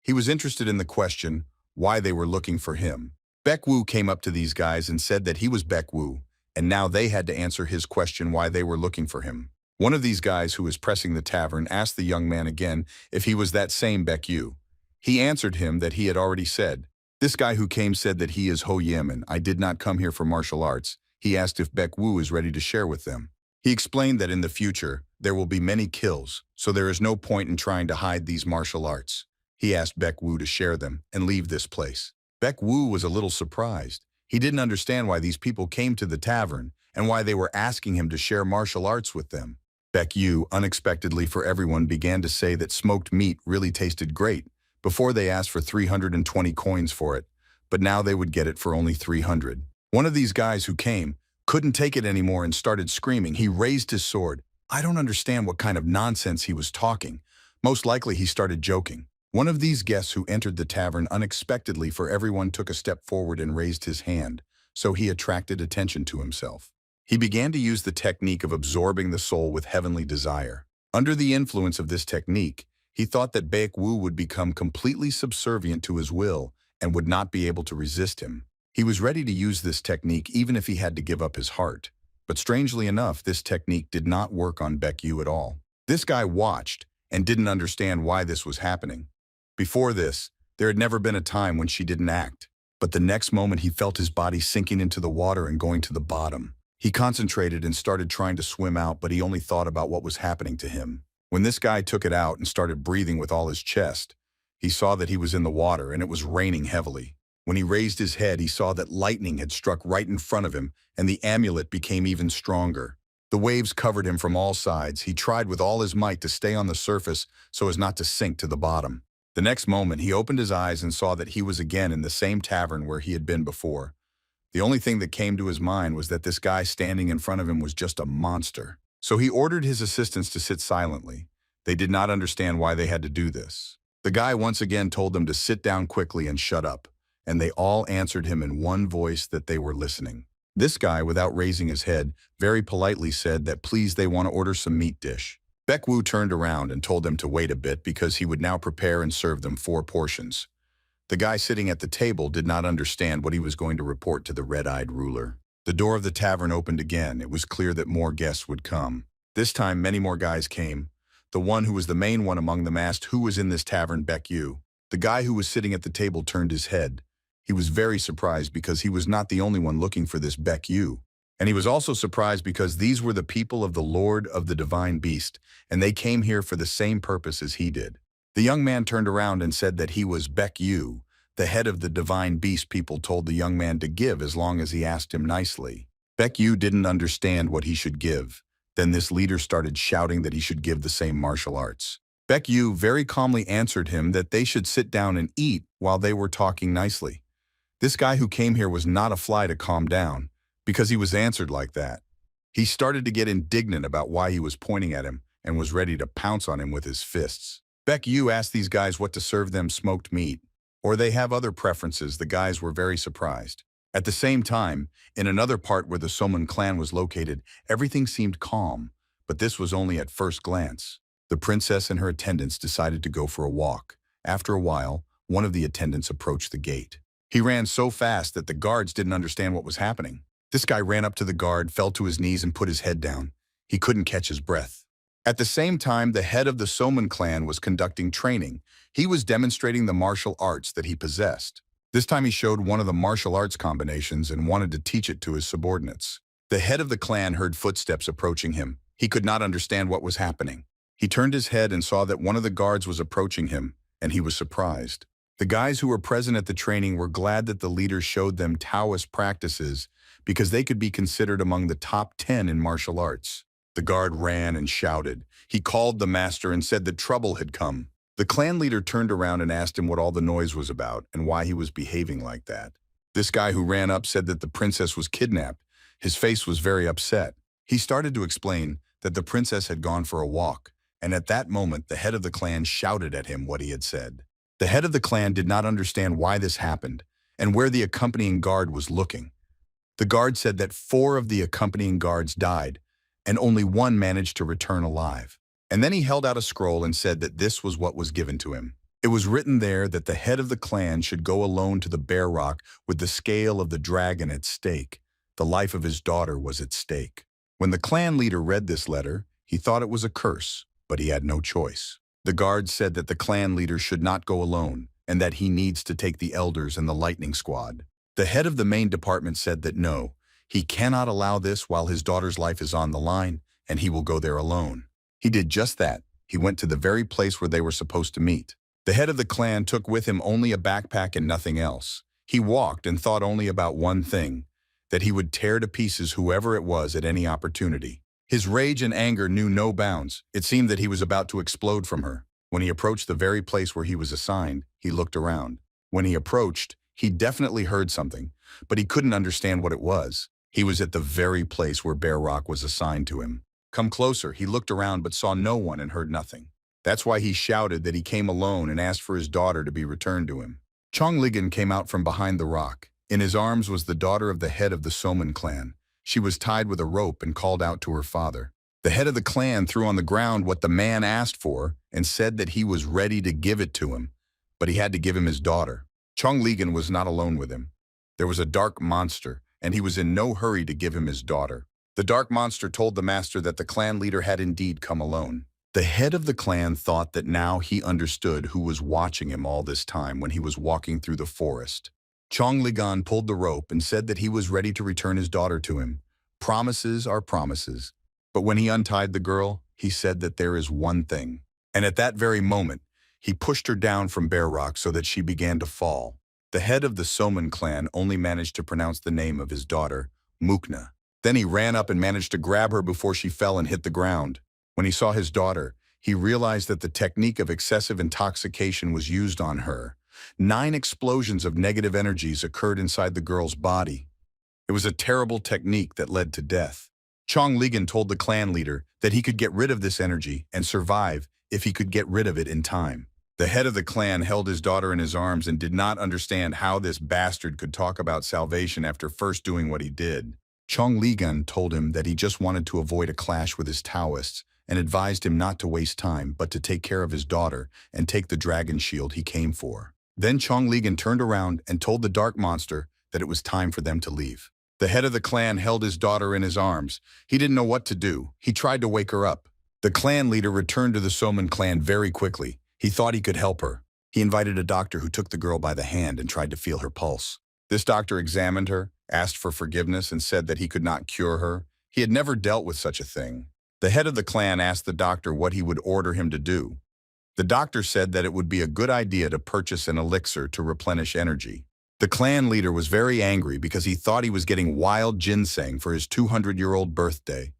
He was interested in the question why they were looking for him. Baek Woo came up to these guys and said that he was Baek Woo, and now they had to answer his question why they were looking for him. One of these guys who was pressing the tavern asked the young man again if he was that same Baek Yu. He answered him that he had already said. This guy who came said that he is Ho Yim and I did not come here for martial arts. He asked if Baek Woo is ready to share with them. He explained that in the future, there will be many kills, so there is no point in trying to hide these martial arts. He asked Baek Woo to share them and leave this place. Baek Woo was a little surprised. He didn't understand why these people came to the tavern and why they were asking him to share martial arts with them. Baek Yu, unexpectedly for everyone, began to say that smoked meat really tasted great. Before they asked for 320 coins for it, but now they would get it for only 300. One of these guys who came couldn't take it anymore and started screaming. He raised his sword. I don't understand what kind of nonsense he was talking. Most likely he started joking. One of these guests who entered the tavern unexpectedly for everyone took a step forward and raised his hand, so he attracted attention to himself. He began to use the technique of absorbing the soul with heavenly desire. Under the influence of this technique, he thought that Baek Woo would become completely subservient to his will and would not be able to resist him. He was ready to use this technique even if he had to give up his heart. But strangely enough, this technique did not work on Baek Yu at all. This guy watched and didn't understand why this was happening. Before this, there had never been a time when she didn't act. But the next moment he felt his body sinking into the water and going to the bottom. He concentrated and started trying to swim out, but he only thought about what was happening to him. When this guy took it out and started breathing with all his chest, he saw that he was in the water and it was raining heavily. When he raised his head, he saw that lightning had struck right in front of him and the amulet became even stronger. The waves covered him from all sides. He tried with all his might to stay on the surface so as not to sink to the bottom. The next moment, he opened his eyes and saw that he was again in the same tavern where he had been before. The only thing that came to his mind was that this guy standing in front of him was just a monster. So he ordered his assistants to sit silently. They did not understand why they had to do this. The guy once again told them to sit down quickly and shut up, and they all answered him in one voice that they were listening. This guy, without raising his head, very politely said that please they want to order some meat dish. Baek Woo turned around and told them to wait a bit because he would now prepare and serve them 4 portions. The guy sitting at the table did not understand what he was going to report to the red-eyed ruler. The door of the tavern opened again. It was clear that more guests would come. This time, many more guys came. The one who was the main one among them asked who was in this tavern, Baek Yu. The guy who was sitting at the table turned his head. He was very surprised because he was not the only one looking for this Baek Yu. And he was also surprised because these were the people of the Lord of the Divine Beast, and they came here for the same purpose as he did. The young man turned around and said that he was Baek Yu, the head of the Divine Beast people told the young man to give as long as he asked him nicely. Baek Yu didn't understand what he should give. Then this leader started shouting that he should give the same martial arts. Baek Yu very calmly answered him that they should sit down and eat while they were talking nicely. This guy who came here was not a fly to calm down, because he was answered like that. He started to get indignant about why he was pointing at him and was ready to pounce on him with his fists. Baek Yu asked these guys what to serve them smoked meat, or they have other preferences. The guys were very surprised. At the same time, in another part where the Somun clan was located, everything seemed calm, but this was only at first glance. The princess and her attendants decided to go for a walk. After a while, one of the attendants approached the gate. He ran so fast that the guards didn't understand what was happening. This guy ran up to the guard, fell to his knees and put his head down. He couldn't catch his breath. At the same time, the head of the Somun clan was conducting training. He was demonstrating the martial arts that he possessed. This time he showed one of the martial arts combinations and wanted to teach it to his subordinates. The head of the clan heard footsteps approaching him. He could not understand what was happening. He turned his head and saw that one of the guards was approaching him, and he was surprised. The guys who were present at the training were glad that the leader showed them Taoist practices because they could be considered among the top 10 in martial arts. The guard ran and shouted. He called the master and said that trouble had come. The clan leader turned around and asked him what all the noise was about and why he was behaving like that. This guy who ran up said that the princess was kidnapped. His face was very upset. He started to explain that the princess had gone for a walk, and at that moment the head of the clan shouted at him what he had said. The head of the clan did not understand why this happened and where the accompanying guard was looking. The guard said that 4 of the accompanying guards died, and only one managed to return alive. And then he held out a scroll and said that this was what was given to him. It was written there that the head of the clan should go alone to the Bear Rock with the scale of the dragon at stake. The life of his daughter was at stake. When the clan leader read this letter, he thought it was a curse, but he had no choice. The guard said that the clan leader should not go alone and that he needs to take the elders and the lightning squad. The head of the main department said that no, he cannot allow this while his daughter's life is on the line, and he will go there alone. He did just that. He went to the very place where they were supposed to meet. The head of the clan took with him only a backpack and nothing else. He walked and thought only about one thing, that he would tear to pieces whoever it was at any opportunity. His rage and anger knew no bounds. It seemed that he was about to explode from her. When he approached the very place where he was assigned, he looked around. When he approached, he definitely heard something, but he couldn't understand what it was. He was at the very place where Bear Rock was assigned to him. Come closer, he looked around but saw no one and heard nothing. That's why he shouted that he came alone and asked for his daughter to be returned to him. Chong Ligan came out from behind the rock. In his arms was the daughter of the head of the Somun clan. She was tied with a rope and called out to her father. The head of the clan threw on the ground what the man asked for and said that he was ready to give it to him, but he had to give him his daughter. Chong Ligan was not alone with him. There was a dark monster, and he was in no hurry to give him his daughter. The dark monster told the master that the clan leader had indeed come alone. The head of the clan thought that now he understood who was watching him all this time when he was walking through the forest. Chong Ligan pulled the rope and said that he was ready to return his daughter to him. Promises are promises. But when he untied the girl, he said that there is one thing. And at that very moment, he pushed her down from Bear Rock so that she began to fall. The head of the Somun clan only managed to pronounce the name of his daughter, Mukna. Then he ran up and managed to grab her before she fell and hit the ground. When he saw his daughter, he realized that the technique of excessive intoxication was used on her. 9 explosions of negative energies occurred inside the girl's body. It was a terrible technique that led to death. Chong Ligan told the clan leader that he could get rid of this energy and survive if he could get rid of it in time. The head of the clan held his daughter in his arms and did not understand how this bastard could talk about salvation after first doing what he did. Chong Ligan told him that he just wanted to avoid a clash with his Taoists and advised him not to waste time but to take care of his daughter and take the dragon shield he came for. Then Chong Ligan turned around and told the dark monster that it was time for them to leave. The head of the clan held his daughter in his arms. He didn't know what to do. He tried to wake her up. The clan leader returned to the Somun clan very quickly. He thought he could help her. He invited a doctor who took the girl by the hand and tried to feel her pulse. This doctor examined her, asked for forgiveness, and said that he could not cure her. He had never dealt with such a thing. The head of the clan asked the doctor what he would order him to do. The doctor said that it would be a good idea to purchase an elixir to replenish energy. The clan leader was very angry because he thought he was getting wild ginseng for his 200-year-old birthday.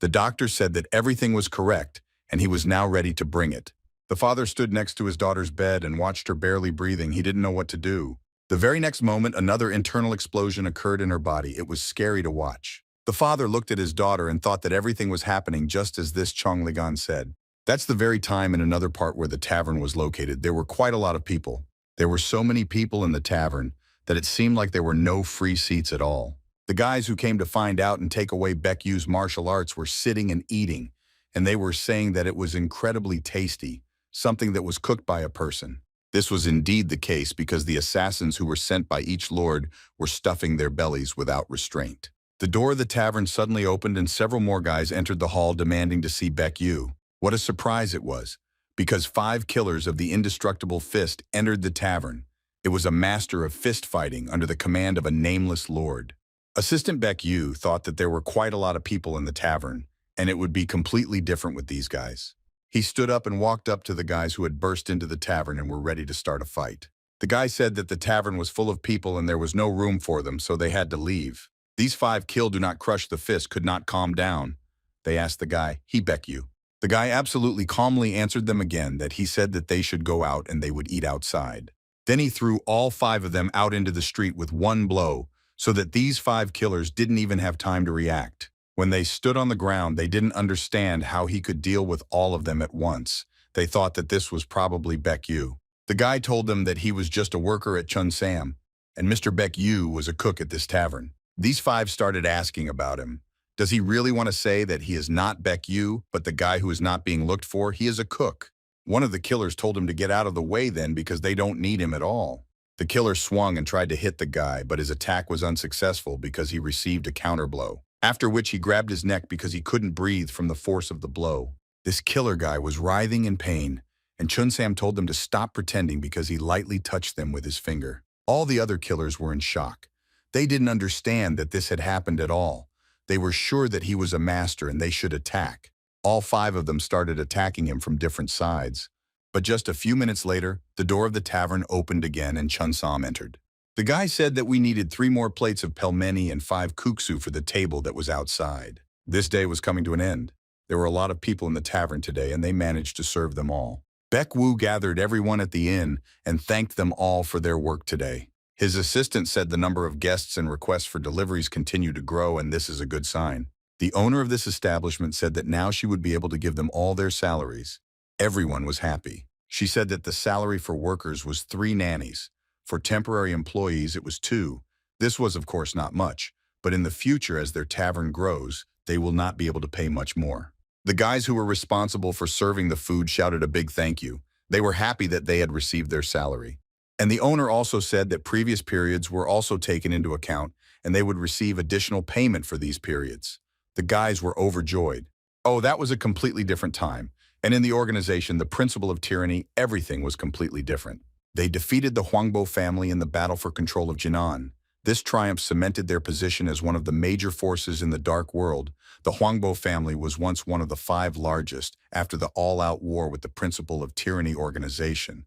The doctor said that everything was correct and he was now ready to bring it. The father stood next to his daughter's bed and watched her barely breathing. He didn't know what to do. The very next moment, another internal explosion occurred in her body. It was scary to watch. The father looked at his daughter and thought that everything was happening just as this Chong Ligan said. That's the very time in another part where the tavern was located. There were quite a lot of people. There were so many people in the tavern that it seemed like there were no free seats at all. The guys who came to find out and take away Baek Yu's martial arts were sitting and eating, and they were saying that it was incredibly tasty, something that was cooked by a person. This was indeed the case because the assassins who were sent by each lord were stuffing their bellies without restraint. The door of the tavern suddenly opened and several more guys entered the hall demanding to see Baek Yu. What a surprise it was, because 5 killers of the indestructible fist entered the tavern. It was a master of fist fighting under the command of a nameless lord. Assistant Baek Yu thought that there were quite a lot of people in the tavern, and it would be completely different with these guys. He stood up and walked up to the guys who had burst into the tavern and were ready to start a fight. The guy said that the tavern was full of people and there was no room for them, so they had to leave. These 5 kill do not crush the fist could not calm down. They asked the guy, "He Baek Yu." The guy absolutely calmly answered them again that he said that they should go out and they would eat outside. Then he threw all 5 of them out into the street with one blow, so that these 5 killers didn't even have time to react. When they stood on the ground, they didn't understand how he could deal with all of them at once. They thought that this was probably Baek Yu. The guy told them that he was just a worker at Chun Sam, and Mr. Baek Yu was a cook at this tavern. These 5 started asking about him. Does he really want to say that he is not Baek Yu, but the guy who is not being looked for? He is a cook. One of the killers told him to get out of the way then because they don't need him at all. The killer swung and tried to hit the guy, but his attack was unsuccessful because he received a counterblow, after which he grabbed his neck because he couldn't breathe from the force of the blow. This killer guy was writhing in pain, and Chun Sam told them to stop pretending because he lightly touched them with his finger. All the other killers were in shock. They didn't understand that this had happened at all. They were sure that he was a master and they should attack. All 5 of them started attacking him from different sides. But just a few minutes later, the door of the tavern opened again and Chun Sam entered. The guy said that we needed 3 more plates of pelmeni and 5 kuksu for the table that was outside. This day was coming to an end. There were a lot of people in the tavern today and they managed to serve them all. Baek Wu gathered everyone at the inn and thanked them all for their work today. His assistant said the number of guests and requests for deliveries continue to grow, and this is a good sign. The owner of this establishment said that now she would be able to give them all their salaries. Everyone was happy. She said that the salary for workers was 3 nannies. For temporary employees, it was 2. This was, of course, not much, but in the future, as their tavern grows, they will not be able to pay much more. The guys who were responsible for serving the food shouted a big thank you. They were happy that they had received their salary. And the owner also said that previous periods were also taken into account and they would receive additional payment for these periods. The guys were overjoyed. Oh, that was a completely different time. And in the organization, the principle of tyranny, everything was completely different. They defeated the Huangbo family in the battle for control of Jinan. This triumph cemented their position as one of the major forces in the dark world. The Huangbo family was once one of the 5 largest after the all-out war with the principle of tyranny organization.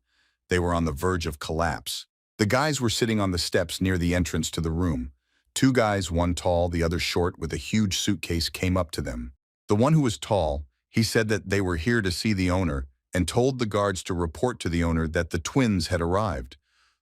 They were on the verge of collapse. The guys were sitting on the steps near the entrance to the room. 2 guys, one tall, the other short, with a huge suitcase, came up to them. The one who was tall, he said that they were here to see the owner and told the guards to report to the owner that the twins had arrived.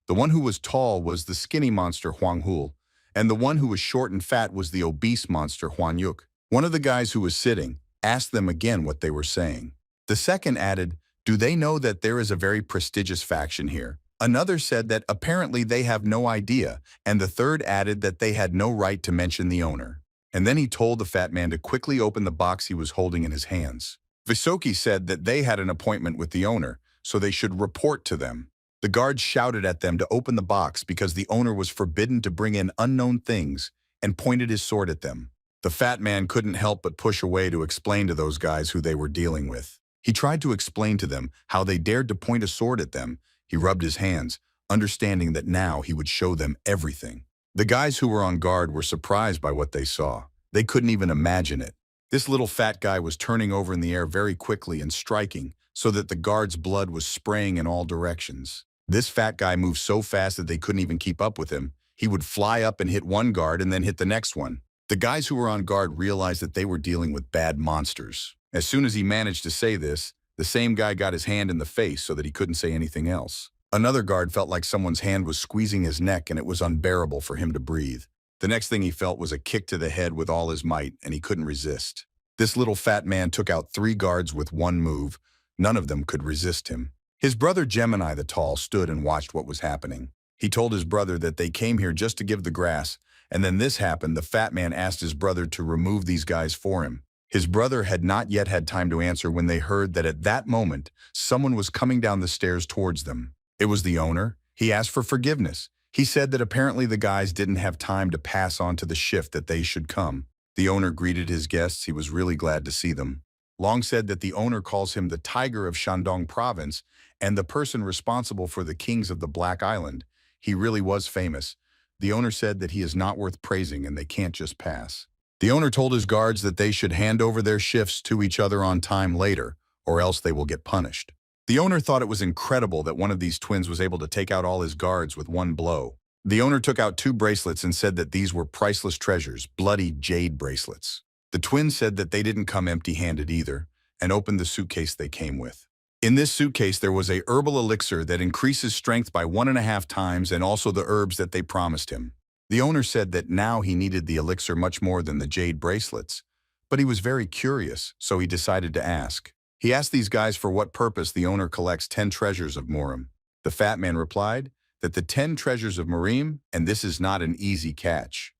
The one who was tall was the skinny monster Huang Hul, and the one who was short and fat was the obese monster Huan Yuk. One of the guys who was sitting asked them again what they were saying. The second added, "Do they know that there is a very prestigious faction here?" Another said that apparently they have no idea, and the third added that they had no right to mention the owner. And then he told the fat man to quickly open the box he was holding in his hands. Visoki said that they had an appointment with the owner, so they should report to them. The guards shouted at them to open the box because the owner was forbidden to bring in unknown things and pointed his sword at them. The fat man couldn't help but push away to explain to those guys who they were dealing with. He tried to explain to them how they dared to point a sword at them. He rubbed his hands, understanding that now he would show them everything. The guys who were on guard were surprised by what they saw. They couldn't even imagine it. This little fat guy was turning over in the air very quickly and striking so that the guard's blood was spraying in all directions. This fat guy moved so fast that they couldn't even keep up with him. He would fly up and hit one guard and then hit the next one. The guys who were on guard realized that they were dealing with bad monsters. As soon as he managed to say this, The same guy got his hand in the face so that he couldn't say anything else. Another guard felt like someone's hand was squeezing his neck and it was unbearable for him to breathe. The next thing he felt was a kick to the head with all his might, and he couldn't resist. This little fat man took out 3 guards with one move. None of them could resist him. His brother Gemini the Tall stood and watched what was happening. He told his brother that they came here just to give the grass, and then this happened. The fat man asked his brother to remove these guys for him. His brother had not yet had time to answer when they heard that at that moment, someone was coming down the stairs towards them. It was the owner. He asked for forgiveness. He said that apparently the guys didn't have time to pass on to the shift that they should come. The owner greeted his guests. He was really glad to see them. Long said that the owner calls him the Tiger of Shandong Province and the person responsible for the kings of the Black Island. He really was famous. The owner said that he is not worth praising and they can't just pass. The owner told his guards that they should hand over their shifts to each other on time later, or else they will get punished. The owner thought it was incredible that one of these twins was able to take out all his guards with one blow. The owner took out 2 bracelets and said that these were priceless treasures, bloody jade bracelets. The twins said that they didn't come empty-handed either, and opened the suitcase they came with. In this suitcase there was a herbal elixir that increases strength by 1.5 times and also the herbs that they promised him. The owner said that now he needed the elixir much more than the jade bracelets, but he was very curious, so he decided to ask. He asked these guys for what purpose the owner collects 10 treasures of Murim. The fat man replied that the 10 treasures of Murim, and this is not an easy catch.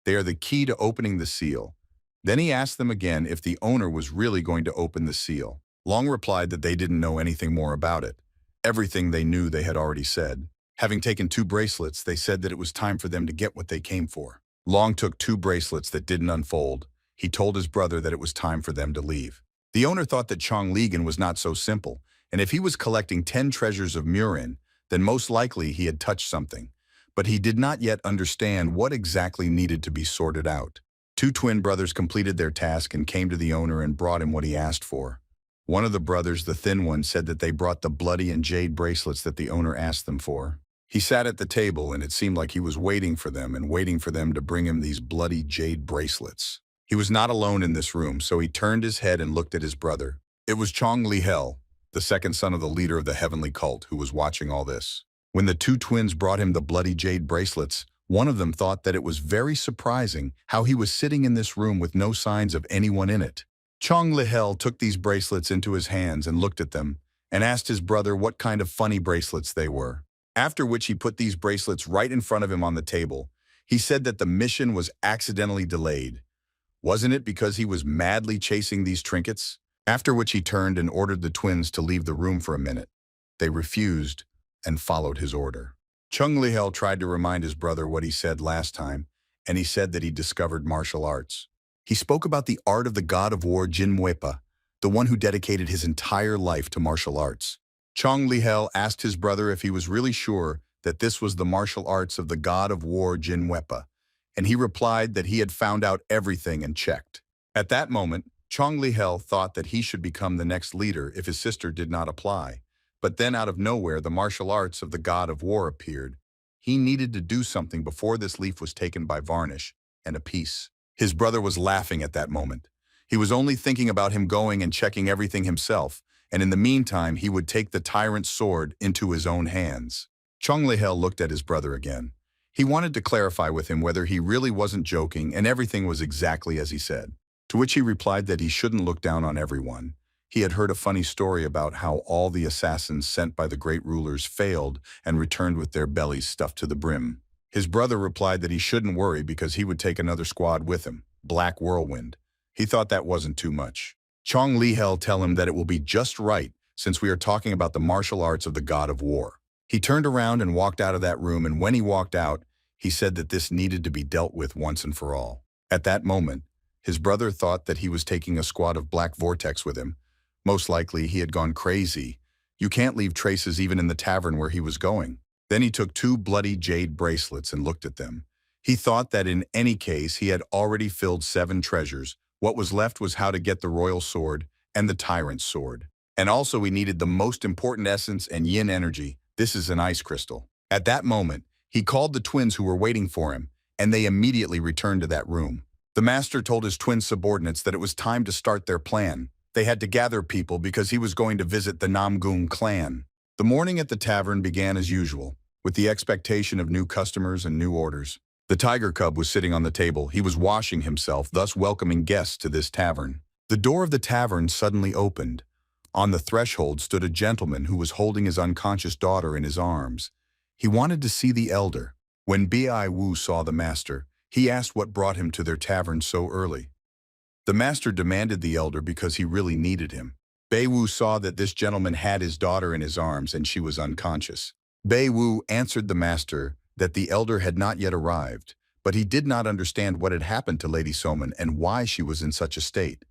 They are the key to opening the seal. Then he asked them again if the owner was really going to open the seal. Long replied that they didn't know anything more about it. Everything they knew they had already said. Having taken 2 bracelets, they said that it was time for them to get what they came for. Long took 2 bracelets that didn't unfold. He told his brother that it was time for them to leave. The owner thought that Chong Ligan was not so simple, and if he was collecting 10 treasures of Murin, then most likely he had touched something. But he did not yet understand what exactly needed to be sorted out. 2 twin brothers completed their task and came to the owner and brought him what he asked for. One of the brothers, the thin one, said that they brought the bloody and jade bracelets that the owner asked them for. He sat at the table and it seemed like he was waiting for them and waiting for them to bring him these bloody jade bracelets. He was not alone in this room, so he turned his head and looked at his brother. It was Chong Lihel, the second son of the leader of the heavenly cult, who was watching all this. When the 2 twins brought him the bloody jade bracelets, one of them thought that it was very surprising how he was sitting in this room with no signs of anyone in it. Chong Lihel took these bracelets into his hands and looked at them, and asked his brother what kind of funny bracelets they were. After which he put these bracelets right in front of him on the table. He said that the mission was accidentally delayed. Wasn't it because he was madly chasing these trinkets? After which he turned and ordered the twins to leave the room for a minute. They refused and followed his order. Chung Lihel tried to remind his brother what he said last time, and he said that he discovered martial arts. He spoke about the art of the god of war Jin Muepa, the one who dedicated his entire life to martial arts. Chung Lihel asked his brother if he was really sure that this was the martial arts of the god of war Jin Muepa, and he replied that he had found out everything and checked. At that moment, Chong Lihel thought that he should become the next leader if his sister did not apply. But then out of nowhere, the martial arts of the god of war appeared. He needed to do something before this leaf was taken by Varnish and a piece. His brother was laughing at that moment. He was only thinking about him going and checking everything himself, and in the meantime, he would take the tyrant's sword into his own hands. Chong Lihel looked at his brother again. He wanted to clarify with him whether he really wasn't joking and everything was exactly as he said. To which he replied that he shouldn't look down on everyone. He had heard a funny story about how all the assassins sent by the great rulers failed and returned with their bellies stuffed to the brim. His brother replied that he shouldn't worry because he would take another squad with him, Black Whirlwind. He thought that wasn't too much. Chong Lihel tell him that it will be just right since we are talking about the martial arts of the god of war. He turned around and walked out of that room, and when he walked out, he said that this needed to be dealt with once and for all. At that moment, his brother thought that he was taking a squad of Black Vortex with him. Most likely, he had gone crazy. You can't leave traces even in the tavern where he was going. Then he took 2 bloody jade bracelets and looked at them. He thought that in any case, he had already filled 7 treasures. What was left was how to get the royal sword and the tyrant's sword. And also he needed the most important essence and yin energy. This is an ice crystal. At that moment, he called the twins who were waiting for him, and they immediately returned to that room. The master told his twin subordinates that it was time to start their plan. They had to gather people because he was going to visit the Namgung clan. The morning at the tavern began as usual, with the expectation of new customers and new orders. The tiger cub was sitting on the table. He was washing himself, thus welcoming guests to this tavern. The door of the tavern suddenly opened. On the threshold stood a gentleman who was holding his unconscious daughter in his arms. He wanted to see the elder. When Bai Wu saw the master, he asked what brought him to their tavern so early. The master demanded the elder because he really needed him. Bai Wu saw that this gentleman had his daughter in his arms and she was unconscious. Bai Wu answered the master that the elder had not yet arrived, but he did not understand what had happened to Lady Soman and why she was in such a state.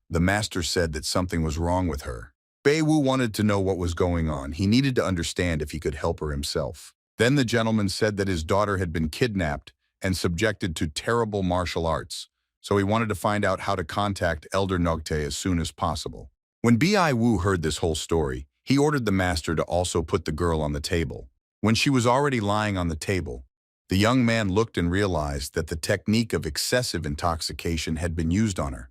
The master said that something was wrong with her. Bai Wu wanted to know what was going on. He needed to understand if he could help her himself. Then the gentleman said that his daughter had been kidnapped and subjected to terrible martial arts, so he wanted to find out how to contact Elder Nogte as soon as possible. When Bai Wu heard this whole story, he ordered the master to also put the girl on the table. When she was already lying on the table, the young man looked and realized that the technique of excessive intoxication had been used on her.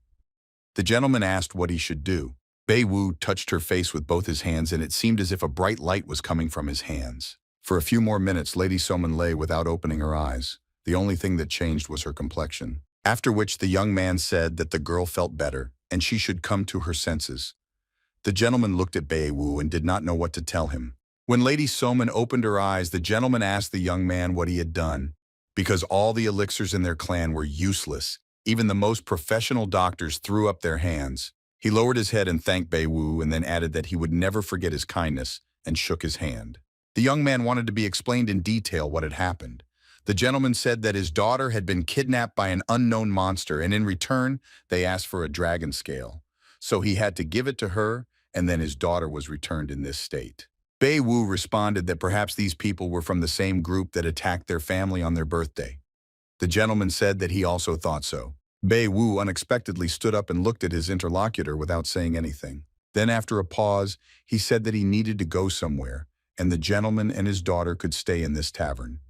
The gentleman asked what he should do. Bai Wu touched her face with both his hands and it seemed as if a bright light was coming from his hands. For a few more minutes, Lady Soman lay without opening her eyes. The only thing that changed was her complexion. After which the young man said that the girl felt better and she should come to her senses. The gentleman looked at Bai Wu and did not know what to tell him. When Lady Soman opened her eyes, the gentleman asked the young man what he had done. Because all the elixirs in their clan were useless, even the most professional doctors threw up their hands. He lowered his head and thanked Bai Wu and then added that he would never forget his kindness and shook his hand. The young man wanted to be explained in detail what had happened. The gentleman said that his daughter had been kidnapped by an unknown monster and in return, they asked for a dragon scale. So he had to give it to her and then his daughter was returned in this state. Bai Wu responded that perhaps these people were from the same group that attacked their family on their birthday. The gentleman said that he also thought so. Bai Wu unexpectedly stood up and looked at his interlocutor without saying anything. Then after a pause, he said that he needed to go somewhere, and the gentleman and his daughter could stay in this tavern.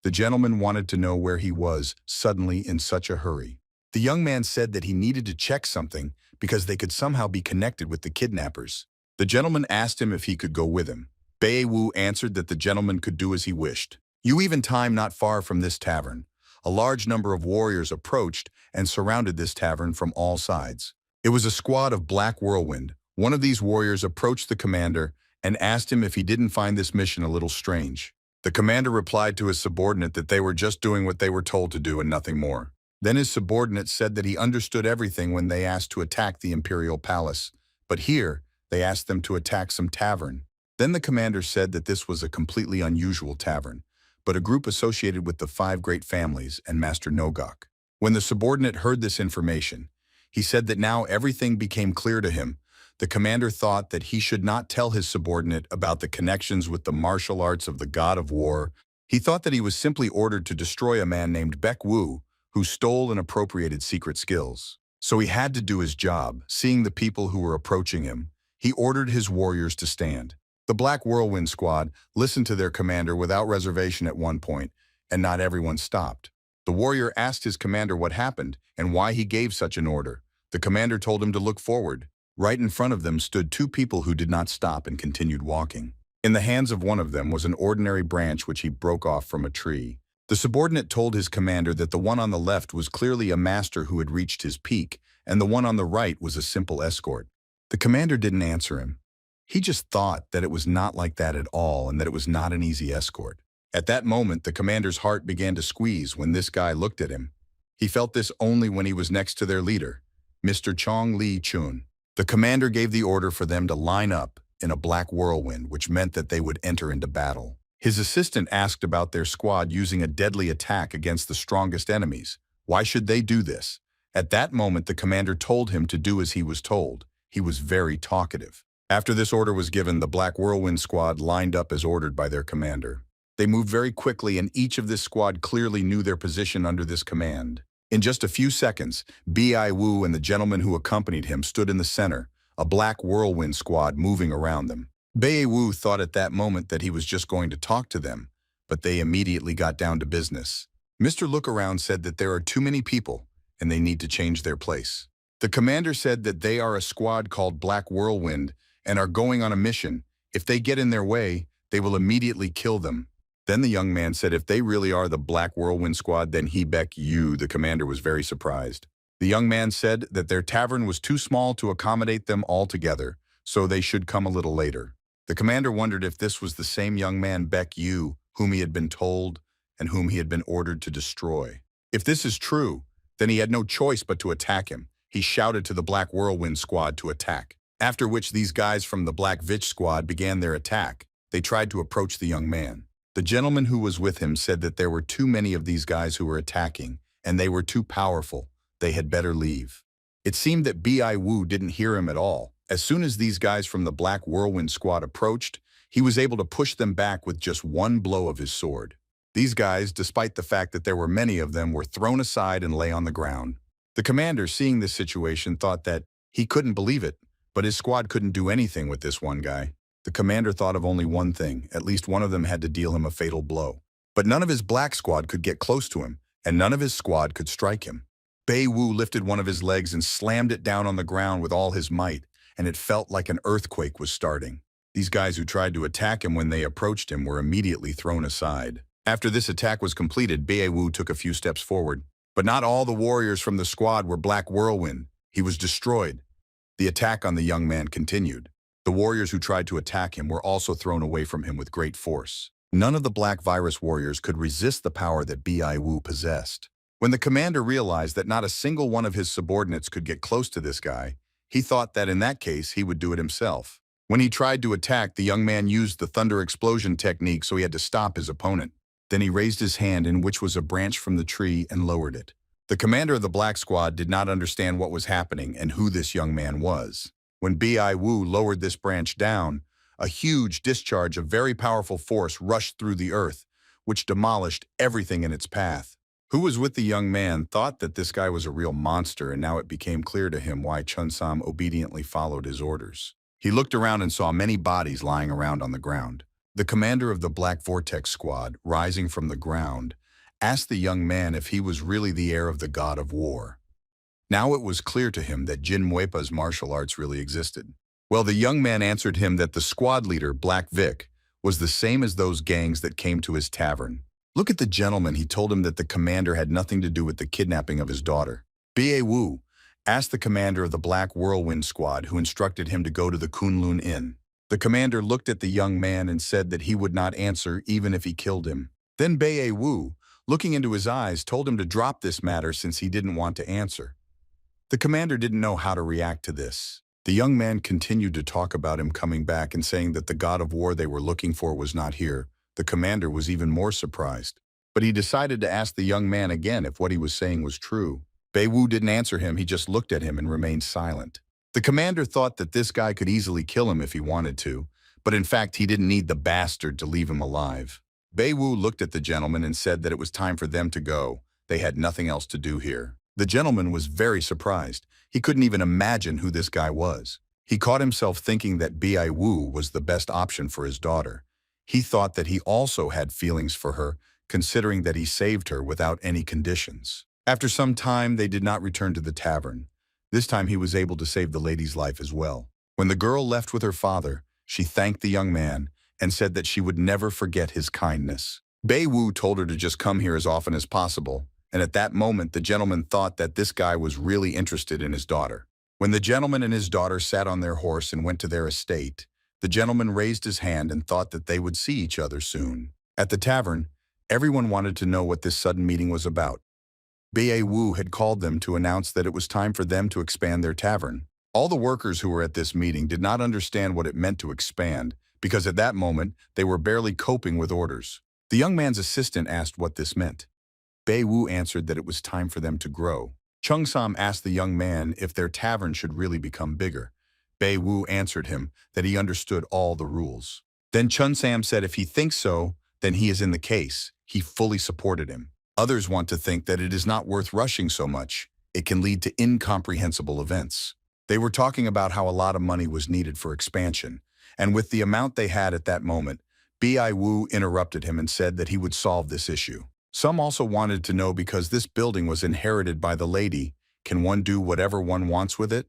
The gentleman wanted to know where he was, suddenly in such a hurry. The young man said that he needed to check something because they could somehow be connected with the kidnappers. The gentleman asked him if he could go with him. Bai Wu answered that the gentleman could do as he wished. You even time not far from this tavern. A large number of warriors approached and surrounded this tavern from all sides. It was a squad of Black Whirlwind. One of these warriors approached the commander and asked him if he didn't find this mission a little strange. The commander replied to his subordinate that they were just doing what they were told to do and nothing more. Then his subordinate said that he understood everything when they asked to attack the imperial palace, but here they asked them to attack some tavern. Then the commander said that this was a completely unusual tavern, but a group associated with the 5 great families and Master Nogok. When the subordinate heard this information, he said that now everything became clear to him. The commander thought that he should not tell his subordinate about the connections with the martial arts of the god of war. He thought that he was simply ordered to destroy a man named Baek Wu, who stole and appropriated secret skills. So he had to do his job. Seeing the people who were approaching him, he ordered his warriors to stand. The Black Whirlwind squad listened to their commander without reservation at one point, and not everyone stopped. The warrior asked his commander what happened and why he gave such an order. The commander told him to look forward. Right in front of them stood 2 people who did not stop and continued walking. In the hands of one of them was an ordinary branch which he broke off from a tree. The subordinate told his commander that the one on the left was clearly a master who had reached his peak, and the one on the right was a simple escort. The commander didn't answer him. He just thought that it was not like that at all and that it was not an easy escort. At that moment, the commander's heart began to squeeze when this guy looked at him. He felt this only when he was next to their leader, Mr. Chong Li Chun. The commander gave the order for them to line up in a black whirlwind, which meant that they would enter into battle. His assistant asked about their squad using a deadly attack against the strongest enemies. Why should they do this? At that moment, the commander told him to do as he was told. He was very talkative. After this order was given, the Black Whirlwind squad lined up as ordered by their commander. They moved very quickly, and each of this squad clearly knew their position under this command. In just a few seconds, Bai Wu and the gentleman who accompanied him stood in the center, a Black Whirlwind squad moving around them. Bai Wu thought at that moment that he was just going to talk to them, but they immediately got down to business. Mr. Lookaround said that there are too many people, and they need to change their place. The commander said that they are a squad called Black Whirlwind and are going on a mission. If they get in their way, they will immediately kill them. Then the young man said if they really are the Black Whirlwind squad, then he bet you. The commander was very surprised. The young man said that their tavern was too small to accommodate them all together, so they should come a little later. The commander wondered if this was the same young man Beck Yu, whom he had been told and whom he had been ordered to destroy. If this is true, then he had no choice but to attack him. He shouted to the Black Whirlwind squad to attack, after which these guys from the Black Vitch squad began their attack. They tried to approach the young man. The gentleman who was with him said that there were too many of these guys who were attacking, and they were too powerful. They had better leave. It seemed that B.I. Wu didn't hear him at all. As soon as these guys from the Black Whirlwind squad approached, he was able to push them back with just one blow of his sword. These guys, despite the fact that there were many of them, were thrown aside and lay on the ground. The commander, seeing this situation, thought that he couldn't believe it, but his squad couldn't do anything with this one guy. The commander thought of only one thing. At least one of them had to deal him a fatal blow. But none of his black squad could get close to him, and none of his squad could strike him. Bei Wu lifted one of his legs and slammed it down on the ground with all his might, and it felt like an earthquake was starting. These guys who tried to attack him when they approached him were immediately thrown aside. After this attack was completed, Bei Wu took a few steps forward. But not all the warriors from the squad were Black Whirlwind. He was destroyed. The attack on the young man continued. The warriors who tried to attack him were also thrown away from him with great force. None of the Black Virus warriors could resist the power that Bei Wu possessed. When the commander realized that not a single one of his subordinates could get close to this guy, he thought that in that case he would do it himself. When he tried to attack, the young man used the thunder explosion technique, so he had to stop his opponent. Then he raised his hand, in which was a branch from the tree, and lowered it. The commander of the Black Squad did not understand what was happening and who this young man was. When Bei Wu lowered this branch down, a huge discharge of very powerful force rushed through the earth, which demolished everything in its path. Who was with the young man thought that this guy was a real monster, and now it became clear to him why Chun-Sam obediently followed his orders. He looked around and saw many bodies lying around on the ground. The commander of the Black Vortex Squad, rising from the ground, asked the young man if he was really the heir of the god of war. Now it was clear to him that Jin Muepa's martial arts really existed. Well, the young man answered him that the squad leader, Black Vic, was the same as those gangs that came to his tavern. Look at the gentleman. He told him that the commander had nothing to do with the kidnapping of his daughter. Bei Wu asked the commander of the Black Whirlwind Squad, who instructed him to go to the Kunlun Inn. The commander looked at the young man and said that he would not answer even if he killed him. Then Bei Wu, looking into his eyes, told him to drop this matter since he didn't want to answer. The commander didn't know how to react to this. The young man continued to talk about him coming back and saying that the god of war they were looking for was not here. The commander was even more surprised. But he decided to ask the young man again if what he was saying was true. Bei Wu didn't answer him. He just looked at him and remained silent. The commander thought that this guy could easily kill him if he wanted to, but in fact he didn't need the bastard to leave him alive. Bei Wu looked at the gentleman and said that it was time for them to go. They had nothing else to do here. The gentleman was very surprised. He couldn't even imagine who this guy was. He caught himself thinking that Bei Wu was the best option for his daughter. He thought that he also had feelings for her, considering that he saved her without any conditions. After some time, they did not return to the tavern. This time he was able to save the lady's life as well. When the girl left with her father, she thanked the young man and said that she would never forget his kindness. Bei Wu told her to just come here as often as possible, and at that moment the gentleman thought that this guy was really interested in his daughter. When the gentleman and his daughter sat on their horse and went to their estate, the gentleman raised his hand and thought that they would see each other soon. At the tavern, everyone wanted to know what this sudden meeting was about. Bei Wu had called them to announce that it was time for them to expand their tavern. All the workers who were at this meeting did not understand what it meant to expand, because at that moment they were barely coping with orders. The young man's assistant asked what this meant. Bei Wu answered that it was time for them to grow. Chung-Sam asked the young man if their tavern should really become bigger. Bei Wu answered him that he understood all the rules. Then Chun-Sam said if he thinks so, then he is in the case. He fully supported him. Others want to think that it is not worth rushing so much. It can lead to incomprehensible events. They were talking about how a lot of money was needed for expansion, and with the amount they had at that moment, Bei Wu interrupted him and said that he would solve this issue. Some also wanted to know because this building was inherited by the lady, Can one do whatever one wants with it?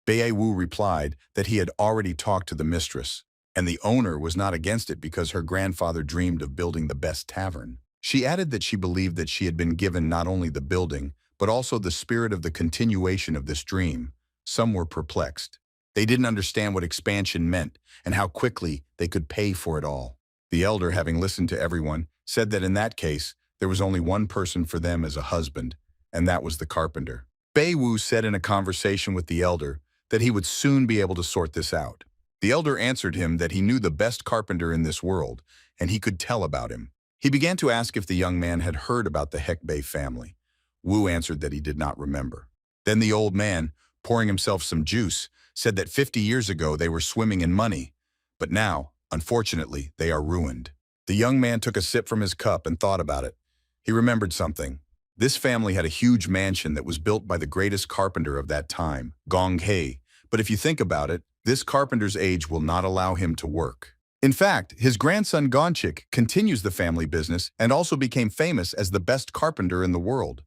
Wu replied that he had already talked to the mistress, and the owner was not against it because her grandfather dreamed of building the best tavern. She added that she believed that she had been given not only the building, but also the spirit of the continuation of this dream. Some were perplexed. They didn't understand what expansion meant and how quickly they could pay for it all. The elder, having listened to everyone, said that in that case, there was only one person for them as a husband, and that was the carpenter. Wu said in a conversation with the elder that he would soon be able to sort this out. The elder answered him that he knew the best carpenter in this world, and he could tell about him. He began to ask if the young man had heard about the Hekbei family. Wu answered that he did not remember. Then the old man, pouring himself some juice, said that 50 years ago they were swimming in money, but now, unfortunately, they are ruined. The young man took a sip from his cup and thought about it. He remembered something. This family had a huge mansion that was built by the greatest carpenter of that time, Gong He, but if you think about it, this carpenter's age will not allow him to work. In fact, his grandson Gonchik continues the family business and also became famous as the best carpenter in the world.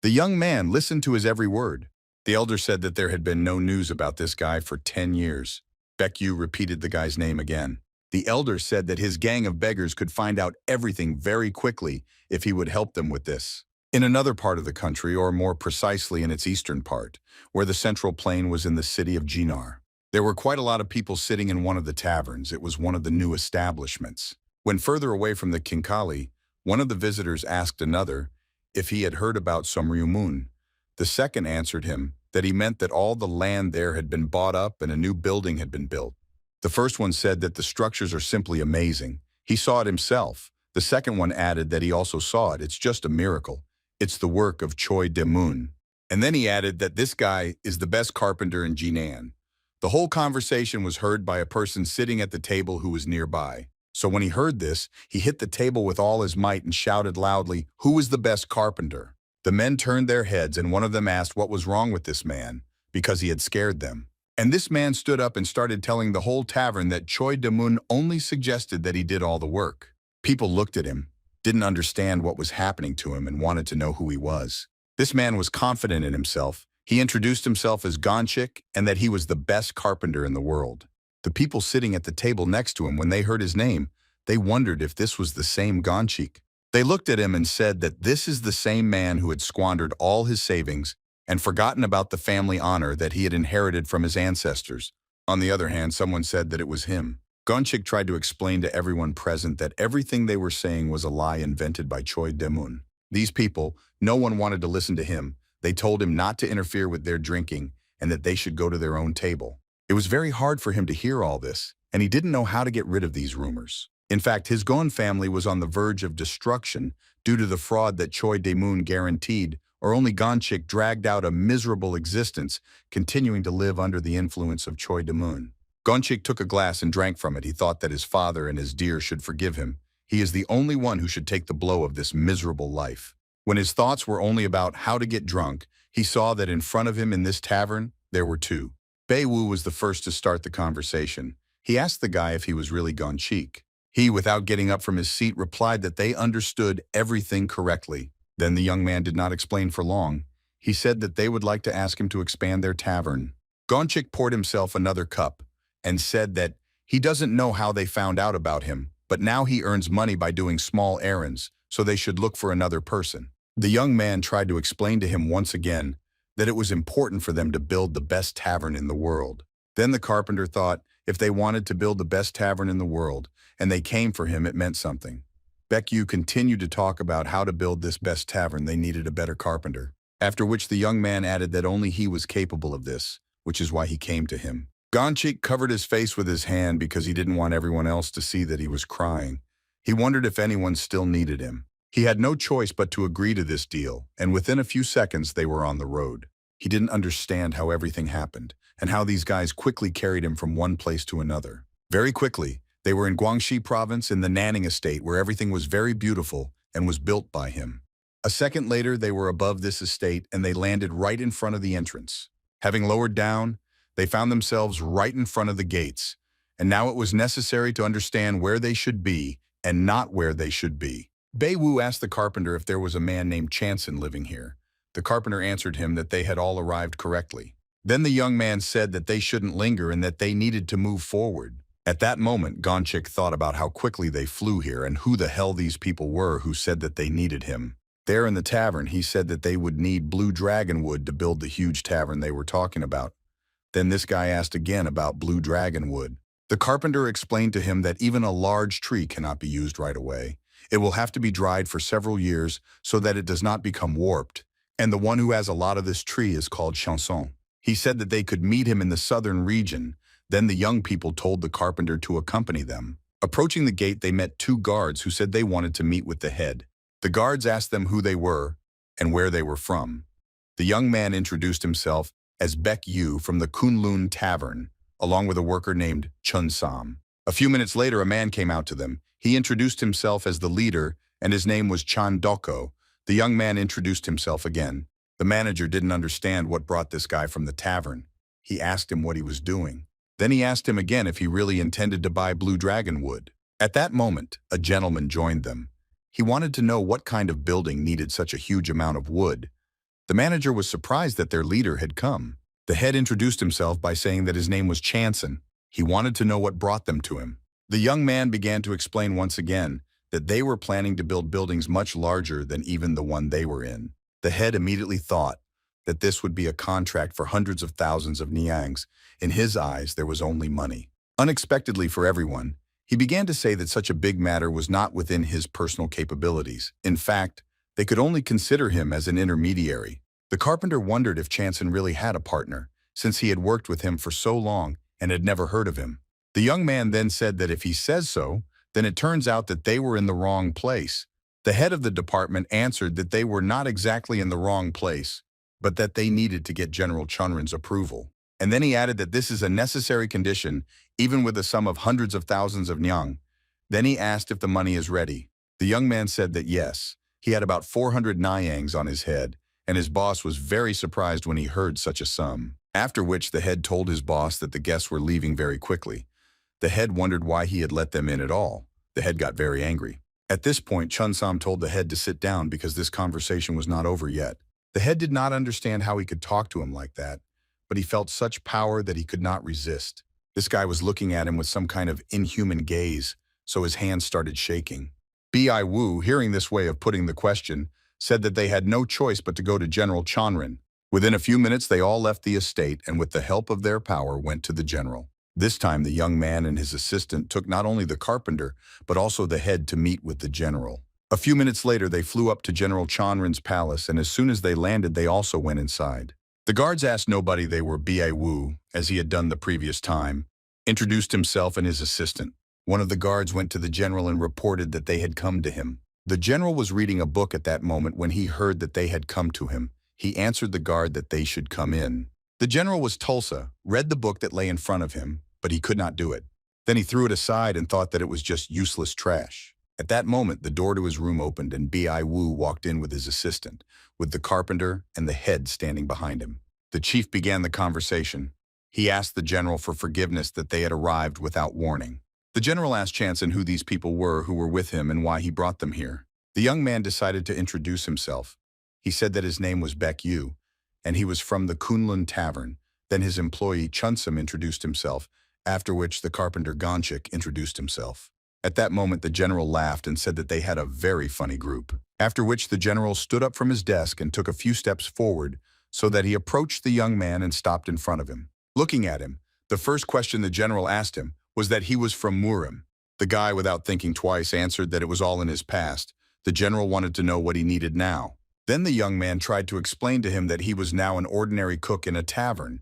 The young man listened to his every word. The elder said that there had been no news about this guy for 10 years. Yu repeated the guy's name again. The elder said that his gang of beggars could find out everything very quickly if he would help them with this. In another part of the country, or more precisely in its eastern part, where the central plain was in the city of Jinar, there were quite a lot of people sitting in one of the taverns. It was one of the new establishments. When further away from the Kinkali, one of the visitors asked another if he had heard about Somryumun. The second answered him that he meant that all the land there had been bought up and a new building had been built. The first one said that the structures are simply amazing. He saw it himself. The second one added that he also saw it. It's just a miracle. It's the work of Choi De-moon. And then he added that this guy is the best carpenter in Jinan. The whole conversation was heard by a person sitting at the table who was nearby. So when he heard this, he hit the table with all his might and shouted loudly, "Who is the best carpenter?" The men turned their heads, and one of them asked what was wrong with this man, because he had scared them. And this man stood up and started telling the whole tavern that Choi De-moon only suggested that he did all the work. People looked at him, didn't understand what was happening to him, and wanted to know who he was. This man was confident in himself. He introduced himself as Gonchik and that he was the best carpenter in the world. The people sitting at the table next to him, when they heard his name, they wondered if this was the same Gonchik. They looked at him and said that this is the same man who had squandered all his savings and forgotten about the family honor that he had inherited from his ancestors. On the other hand, someone said that it was him. Gonchik tried to explain to everyone present that everything they were saying was a lie invented by Choi De-moon. These people, no one wanted to listen to him. They told him not to interfere with their drinking and that they should go to their own table. It was very hard for him to hear all this, and he didn't know how to get rid of these rumors. In fact, his Gon family was on the verge of destruction due to the fraud that Choi De-moon guaranteed, or only Gonchik dragged out a miserable existence, continuing to live under the influence of Choi De-moon. Gonchik took a glass and drank from it. He thought that his father and his dear should forgive him. He is the only one who should take the blow of this miserable life. When his thoughts were only about how to get drunk, he saw that in front of him in this tavern, there were two. Wu was the first to start the conversation. He asked the guy if he was really Gonchik. He, without getting up from his seat, replied that they understood everything correctly. Then the young man did not explain for long. He said that they would like to ask him to expand their tavern. Gonchik poured himself another cup and said that he doesn't know how they found out about him, but now he earns money by doing small errands, so they should look for another person. The young man tried to explain to him once again that it was important for them to build the best tavern in the world. Then the carpenter thought if they wanted to build the best tavern in the world, and they came for him, it meant something. Yu continued to talk about how to build this best tavern. They needed a better carpenter. After which the young man added that only he was capable of this, which is why he came to him. Gonchik covered his face with his hand because he didn't want everyone else to see that he was crying. He wondered if anyone still needed him. He had no choice but to agree to this deal, and within a few seconds they were on the road. He didn't understand how everything happened, and how these guys quickly carried him from one place to another. Very quickly, they were in Guangxi province in the Nanning estate where everything was very beautiful and was built by him. A second later, they were above this estate and they landed right in front of the entrance. Having lowered down, they found themselves right in front of the gates, and now it was necessary to understand where they should be and not where they should be. Wu asked the carpenter if there was a man named Chanson living here, The carpenter answered him that they had all arrived correctly. Then the young man said that they shouldn't linger and that they needed to move forward. At that moment, Gonchik thought about how quickly they flew here and who the hell these people were who said that they needed him. There in the tavern, he said that they would need blue dragon wood to build the huge tavern they were talking about. Then this guy asked again about blue dragon wood. The carpenter explained to him that even a large tree cannot be used right away. It will have to be dried for several years so that it does not become warped. And the one who has a lot of this tree is called Chanson. He said that they could meet him in the southern region. Then the young people told the carpenter to accompany them. Approaching the gate, they met two guards who said they wanted to meet with the head. The guards asked them who they were and where they were from. The young man introduced himself as Baek Yu from the Kunlun Tavern, along with a worker named Chun Sam. A few minutes later, a man came out to them. He introduced himself as the leader, and his name was Chan Doko. The young man introduced himself again. The manager didn't understand what brought this guy from the tavern. He asked him what he was doing. Then he asked him again if he really intended to buy blue dragon wood. At that moment, a gentleman joined them. He wanted to know what kind of building needed such a huge amount of wood. The manager was surprised that their leader had come. The head introduced himself by saying that his name was Chanson. He wanted to know what brought them to him. The young man began to explain once again that they were planning to build buildings much larger than even the one they were in. The head immediately thought that this would be a contract for hundreds of thousands of niangs. In his eyes, there was only money. Unexpectedly for everyone, he began to say that such a big matter was not within his personal capabilities. In fact, they could only consider him as an intermediary. The carpenter wondered if Chanson really had a partner, since he had worked with him for so long and had never heard of him. The young man then said that if he says so, then it turns out that they were in the wrong place. The head of the department answered that they were not exactly in the wrong place, but that they needed to get General Chunrin's approval. And then he added that this is a necessary condition, even with a sum of hundreds of thousands of nyang. Then he asked if the money is ready. The young man said that yes, he had about 400 nyangs on his head, and his boss was very surprised when he heard such a sum. After which the head told his boss that the guests were leaving very quickly. The head wondered why he had let them in at all. The head got very angry. At this point, Chun Sam told the head to sit down because this conversation was not over yet. The head did not understand how he could talk to him like that, but he felt such power that he could not resist. This guy was looking at him with some kind of inhuman gaze, so his hands started shaking. B.I. Wu, hearing this way of putting the question, said that they had no choice but to go to General Chanrin. Within a few minutes, they all left the estate and with the help of their power went to the general. This time, the young man and his assistant took not only the carpenter, but also the head to meet with the general. A few minutes later, they flew up to General Chanrin's palace, and as soon as they landed, they also went inside. The guards asked nobody they were B.A. Wu, as he had done the previous time, introduced himself and his assistant. One of the guards went to the general and reported that they had come to him. The general was reading a book at that moment when he heard that they had come to him. He answered the guard that they should come in. The general was Tulsa, read the book that lay in front of him, but he could not do it. Then he threw it aside and thought that it was just useless trash. At that moment, the door to his room opened and B.I. Wu walked in with his assistant, with the carpenter and the head standing behind him. The chief began the conversation. He asked the general for forgiveness that they had arrived without warning. The general asked Chanson who these people were who were with him and why he brought them here. The young man decided to introduce himself. He said that his name was Baek Yu, and he was from the Kunlun Tavern. Then his employee Chunsam introduced himself, after which the carpenter Gonchik introduced himself. At that moment, the general laughed and said that they had a very funny group. After which the general stood up from his desk and took a few steps forward so that he approached the young man and stopped in front of him. Looking at him, the first question the general asked him was that he was from Murim. The guy, without thinking twice, answered that it was all in his past. The general wanted to know what he needed now. Then the young man tried to explain to him that he was now an ordinary cook in a tavern.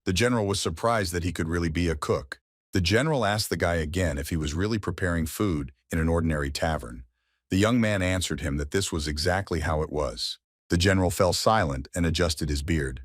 The general was surprised that he could really be a cook. The general asked the guy again if he was really preparing food in an ordinary tavern. The young man answered him that this was exactly how it was. The general fell silent and adjusted his beard.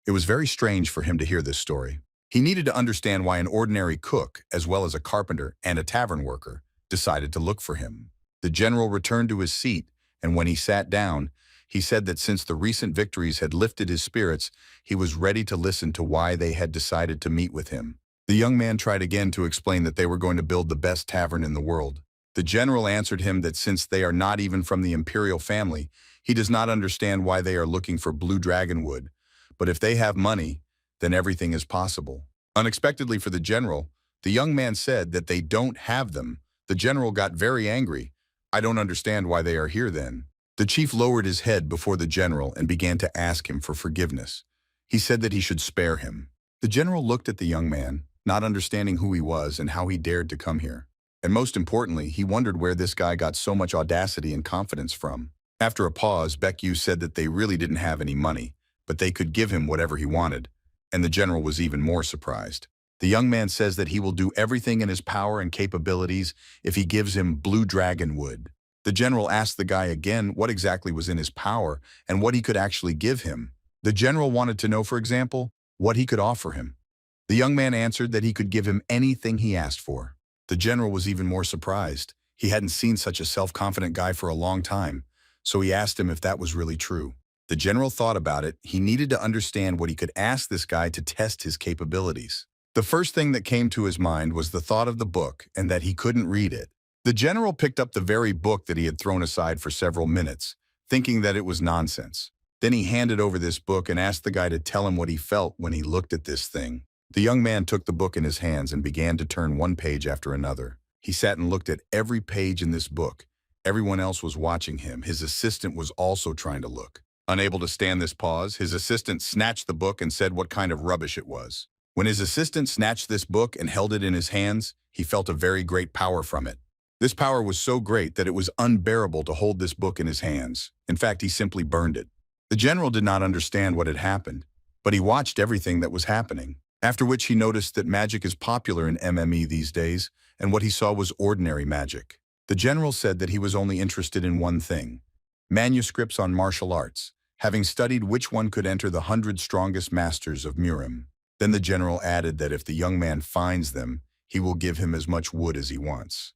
It was very strange for him to hear this story. He needed to understand why an ordinary cook, as well as a carpenter and a tavern worker, decided to look for him. The general returned to his seat, and when he sat down, he said that since the recent victories had lifted his spirits, he was ready to listen to why they had decided to meet with him. The young man tried again to explain that they were going to build the best tavern in the world. The general answered him that since they are not even from the imperial family, he does not understand why they are looking for blue dragon wood. But if they have money, then everything is possible. Unexpectedly for the general, the young man said that they don't have them. The general got very angry. I don't understand why they are here then. The chief lowered his head before the general and began to ask him for forgiveness. He said that he should spare him. The general looked at the young man, not understanding who he was and how he dared to come here. And most importantly, he wondered where this guy got so much audacity and confidence from. After a pause, Baekyu said that they really didn't have any money, but they could give him whatever he wanted, and the general was even more surprised. The young man says that he will do everything in his power and capabilities if he gives him blue dragon wood. The general asked the guy again what exactly was in his power and what he could actually give him. The general wanted to know, for example, what he could offer him. The young man answered that he could give him anything he asked for. The general was even more surprised. He hadn't seen such a self-confident guy for a long time, so he asked him if that was really true. The general thought about it. He needed to understand what he could ask this guy to test his capabilities. The first thing that came to his mind was the thought of the book and that he couldn't read it. The general picked up the very book that he had thrown aside for several minutes, thinking that it was nonsense. Then he handed over this book and asked the guy to tell him what he felt when he looked at this thing. The young man took the book in his hands and began to turn one page after another. He sat and looked at every page in this book. Everyone else was watching him. His assistant was also trying to look. Unable to stand this pause, his assistant snatched the book and said what kind of rubbish it was. When his assistant snatched this book and held it in his hands, he felt a very great power from it. This power was so great that it was unbearable to hold this book in his hands. In fact, he simply burned it. The general did not understand what had happened, but he watched everything that was happening. After which he noticed that magic is popular in MME these days, and what he saw was ordinary magic. The general said that he was only interested in one thing: manuscripts on martial arts, having studied which one could enter the 100 strongest masters of Murim. Then the general added that if the young man finds them, he will give him as much wood as he wants.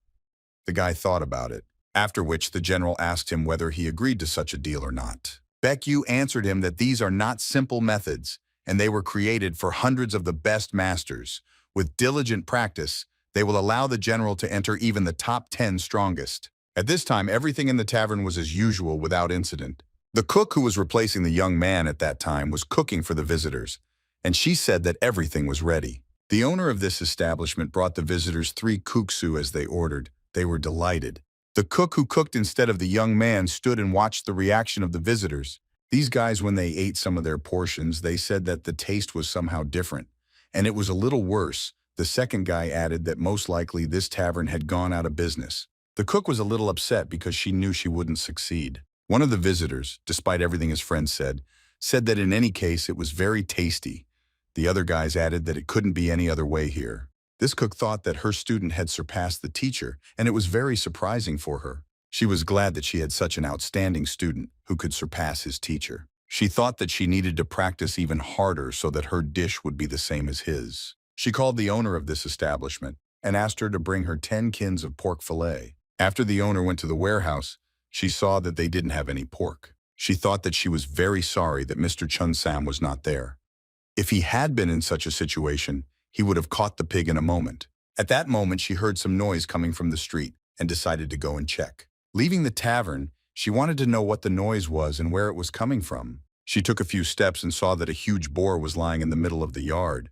The guy thought about it, after which the general asked him whether he agreed to such a deal or not. Baekyu answered him that these are not simple methods, and they were created for hundreds of the best masters. With diligent practice, they will allow the general to enter even the top 10 strongest. At this time, everything in the tavern was as usual without incident. The cook who was replacing the young man at that time was cooking for the visitors, and she said that everything was ready. The owner of this establishment brought the visitors 3 kuksu as they ordered. They were delighted. The cook who cooked instead of the young man stood and watched the reaction of the visitors. These guys, when they ate some of their portions, they said that the taste was somehow different, and it was a little worse. The second guy added that most likely this tavern had gone out of business. The cook was a little upset because she knew she wouldn't succeed. One of the visitors, despite everything his friend said that in any case it was very tasty. The other guys added that it couldn't be any other way here. This cook thought that her student had surpassed the teacher, and it was very surprising for her. She was glad that she had such an outstanding student who could surpass his teacher. She thought that she needed to practice even harder so that her dish would be the same as his. She called the owner of this establishment and asked her to bring her 10 kins of pork fillet. After the owner went to the warehouse, she saw that they didn't have any pork. She thought that she was very sorry that Mr. Chun-sam was not there. If he had been in such a situation, he would have caught the pig in a moment. At that moment, she heard some noise coming from the street and decided to go and check. Leaving the tavern, she wanted to know what the noise was and where it was coming from. She took a few steps and saw that a huge boar was lying in the middle of the yard.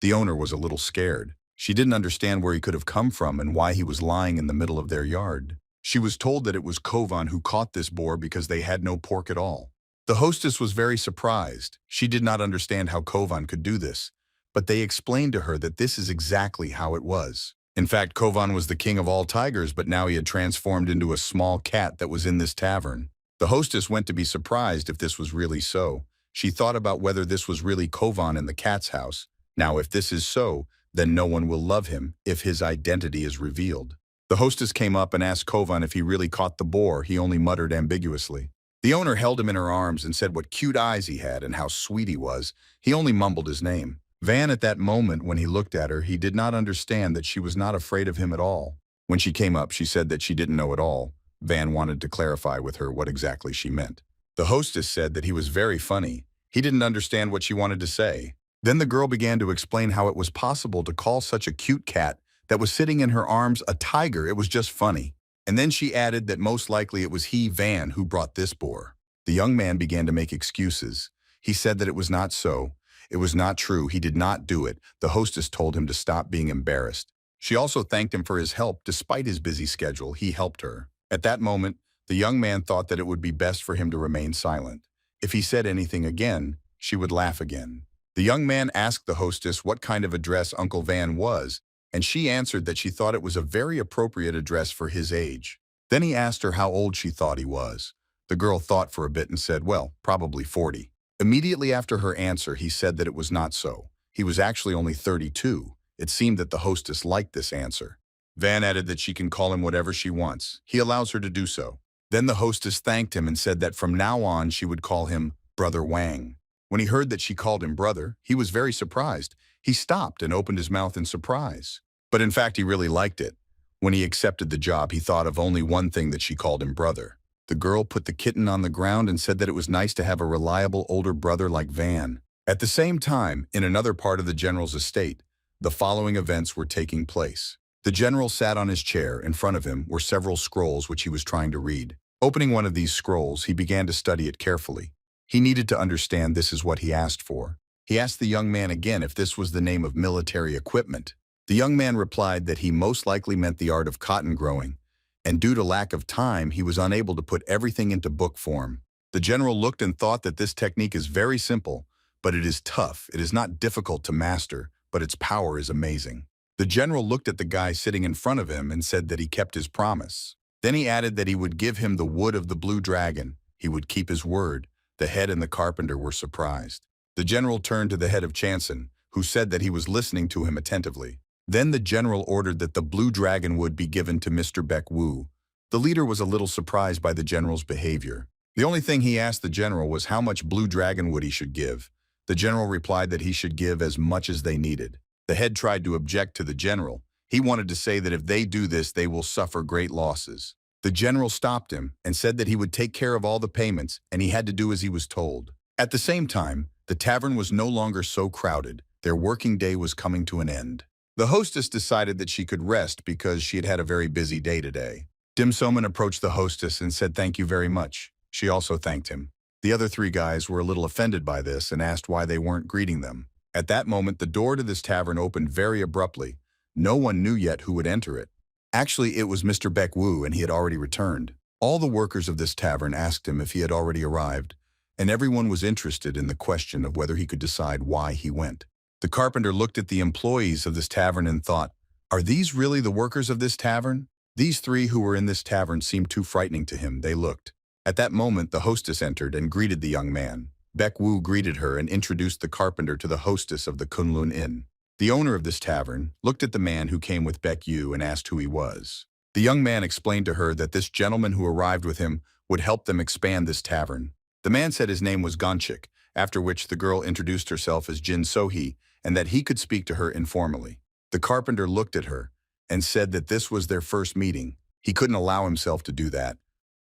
The owner was a little scared. She didn't understand where he could have come from and why he was lying in the middle of their yard. She was told that it was Kovan who caught this boar because they had no pork at all. The hostess was very surprised. She did not understand how Kovan could do this, but they explained to her that this is exactly how it was. In fact, Kovan was the king of all tigers, but now he had transformed into a small cat that was in this tavern. The hostess went to be surprised if this was really so. She thought about whether this was really Kovan in the cat's house. Now, if this is so, then no one will love him if his identity is revealed. The hostess came up and asked Kovan if he really caught the boar. He only muttered ambiguously. The owner held him in her arms and said what cute eyes he had and how sweet he was. He only mumbled his name. Van, at that moment, when he looked at her, he did not understand that she was not afraid of him at all. When she came up, she said that she didn't know at all. Van wanted to clarify with her what exactly she meant. The hostess said that he was very funny. He didn't understand what she wanted to say. Then the girl began to explain how it was possible to call such a cute cat that was sitting in her arms a tiger. It was just funny. And then she added that most likely it was he, Van, who brought this boar. The young man began to make excuses. He said that it was not so. It was not true. He did not do it. The hostess told him to stop being embarrassed. She also thanked him for his help. Despite his busy schedule, he helped her. At that moment, the young man thought that it would be best for him to remain silent. If he said anything again, she would laugh again. The young man asked the hostess what kind of address Uncle Van was, and she answered that she thought it was a very appropriate address for his age. Then he asked her how old she thought he was. The girl thought for a bit and said, well, probably 40. Immediately after her answer, he said that it was not so. He was actually only 32. It seemed that the hostess liked this answer. Van added that she can call him whatever she wants. He allows her to do so. Then the hostess thanked him and said that from now on she would call him Brother Wang. When he heard that she called him brother, he was very surprised. He stopped and opened his mouth in surprise. But in fact, he really liked it. When he accepted the job, he thought of only one thing that she called him brother. The girl put the kitten on the ground and said that it was nice to have a reliable older brother like Van. At the same time, in another part of the general's estate, the following events were taking place. The general sat on his chair. In front of him were several scrolls which he was trying to read. Opening one of these scrolls, he began to study it carefully. He needed to understand this is what he asked for. He asked the young man again if this was the name of military equipment. The young man replied that he most likely meant the art of cotton growing, and due to lack of time, he was unable to put everything into book form. The general looked and thought that this technique is very simple, but it is tough. It is not difficult to master, but its power is amazing. The general looked at the guy sitting in front of him and said that he kept his promise. Then he added that he would give him the wood of the blue dragon. He would keep his word. The head and the carpenter were surprised. The general turned to the head of Chanson, who said that he was listening to him attentively. Then the general ordered that the blue dragon wood be given to Mr. Beck Wu. The leader was a little surprised by the general's behavior. The only thing he asked the general was how much blue dragon wood he should give. The general replied that he should give as much as they needed. The head tried to object to the general. He wanted to say that if they do this, they will suffer great losses. The general stopped him and said that he would take care of all the payments and he had to do as he was told. At the same time, the tavern was no longer so crowded. Their working day was coming to an end. The hostess decided that she could rest because she had had a very busy day today. Dim Soman approached the hostess and said thank you very much. She also thanked him. The other three guys were a little offended by this and asked why they weren't greeting them. At that moment, the door to this tavern opened very abruptly. No one knew yet who would enter it. Actually, it was Mr. Beck Wu, and he had already returned. All the workers of this tavern asked him if he had already arrived, and everyone was interested in the question of whether he could decide why he went. The carpenter looked at the employees of this tavern and thought, are these really the workers of this tavern? These three who were in this tavern seemed too frightening to him. They looked. At that moment, the hostess entered and greeted the young man. Beck Wu greeted her and introduced the carpenter to the hostess of the Kunlun Inn. The owner of this tavern looked at the man who came with Beck Yu and asked who he was. The young man explained to her that this gentleman who arrived with him would help them expand this tavern. The man said his name was Gonchik, after which the girl introduced herself as Jin Sohee and that he could speak to her informally. The carpenter looked at her and said that this was their first meeting. He couldn't allow himself to do that.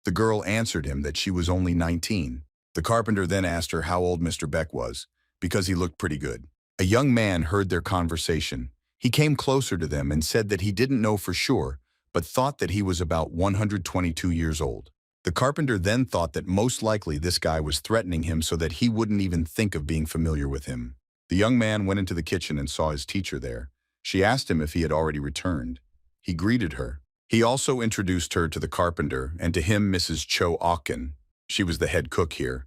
The girl answered him that she was only 19. The carpenter then asked her how old Mr. Beck was, because he looked pretty good. A young man heard their conversation. He came closer to them and said that he didn't know for sure, but thought that he was about 122 years old. The carpenter then thought that most likely this guy was threatening him so that he wouldn't even think of being familiar with him. The young man went into the kitchen and saw his teacher there. She asked him if he had already returned. He greeted her. He also introduced her to the carpenter and to him Mrs. Cho Okken. She was the head cook here.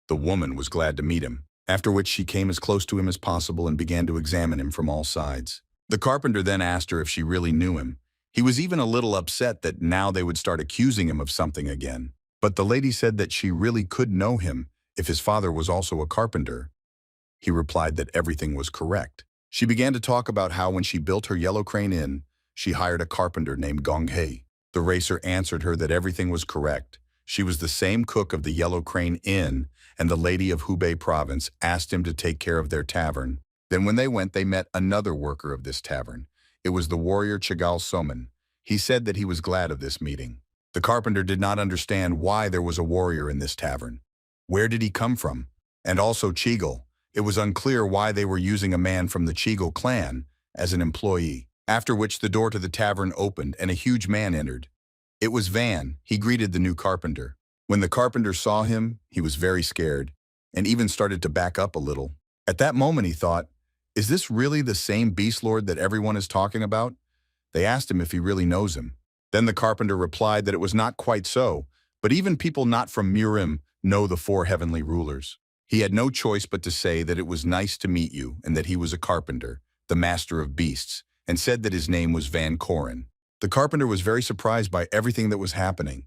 The woman was glad to meet him, after which she came as close to him as possible and began to examine him from all sides. The carpenter then asked her if she really knew him. He was even a little upset that now they would start accusing him of something again. But the lady said that she really could know him if his father was also a carpenter. He replied that everything was correct. She began to talk about how when she built her Yellow Crane Inn, she hired a carpenter named Gong Hei. The racer answered her that everything was correct. She was the same cook of the Yellow Crane Inn, and the lady of Hubei province asked him to take care of their tavern. Then when they went, they met another worker of this tavern. It was the warrior Chigal Soman. He said that he was glad of this meeting. The carpenter did not understand why there was a warrior in this tavern. Where did he come from? And also Chigal. It was unclear why they were using a man from the Chigal clan as an employee. After which the door to the tavern opened and a huge man entered. It was Van. He greeted the new carpenter. When the carpenter saw him, he was very scared, and even started to back up a little. At that moment he thought, is this really the same beast lord that everyone is talking about? They asked him if he really knows him. Then the carpenter replied that it was not quite so, but even people not from Murim know the four heavenly rulers. He had no choice but to say that it was nice to meet you and that he was a carpenter, the master of beasts, and said that his name was Van Koren. The carpenter was very surprised by everything that was happening.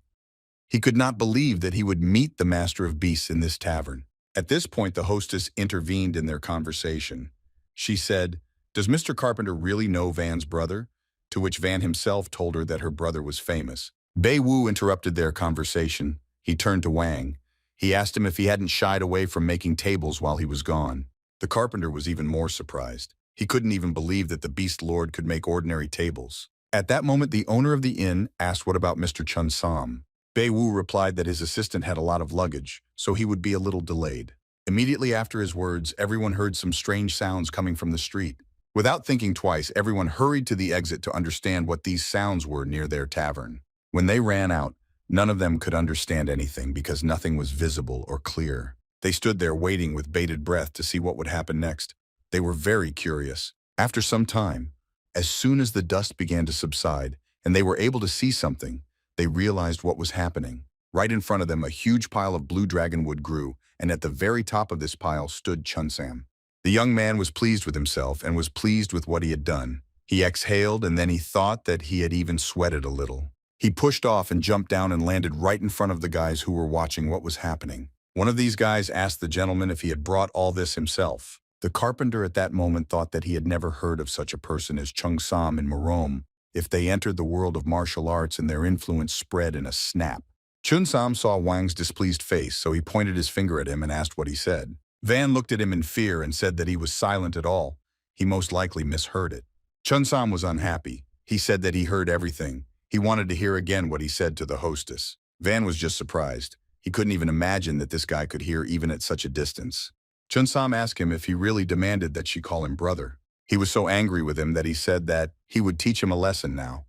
He could not believe that he would meet the master of beasts in this tavern. At this point, the hostess intervened in their conversation. She said, "Does Mr. Carpenter really know Van's brother?" To which Van himself told her that her brother was famous. Bei Wu interrupted their conversation. He turned to Wang. He asked him if he hadn't shied away from making tables while he was gone. The carpenter was even more surprised. He couldn't even believe that the beast lord could make ordinary tables. At that moment, the owner of the inn asked what about Mr. Chun Sam. Bei Wu replied that his assistant had a lot of luggage, so he would be a little delayed. Immediately after his words, everyone heard some strange sounds coming from the street. Without thinking twice, everyone hurried to the exit to understand what these sounds were near their tavern. When they ran out, none of them could understand anything because nothing was visible or clear. They stood there waiting with bated breath to see what would happen next. They were very curious. After some time, as soon as the dust began to subside and they were able to see something, they realized what was happening. Right in front of them, a huge pile of blue dragonwood grew, and at the very top of this pile stood Chun Sam. The young man was pleased with himself and was pleased with what he had done. He exhaled, and then he thought that he had even sweated a little. He pushed off and jumped down and landed right in front of the guys who were watching what was happening. One of these guys asked the gentleman if he had brought all this himself. The carpenter at that moment thought that he had never heard of such a person as Chung Sam in Morom, if they entered the world of martial arts and their influence spread in a snap. Chun Sam saw Wang's displeased face, so he pointed his finger at him and asked what he said. Van looked at him in fear and said that he was silent at all. He most likely misheard it. Chun Sam was unhappy. He said that he heard everything. He wanted to hear again what he said to the hostess. Van was just surprised. He couldn't even imagine that this guy could hear even at such a distance. Chun Sam asked him if he really demanded that she call him brother. He was so angry with him that he said that he would teach him a lesson now.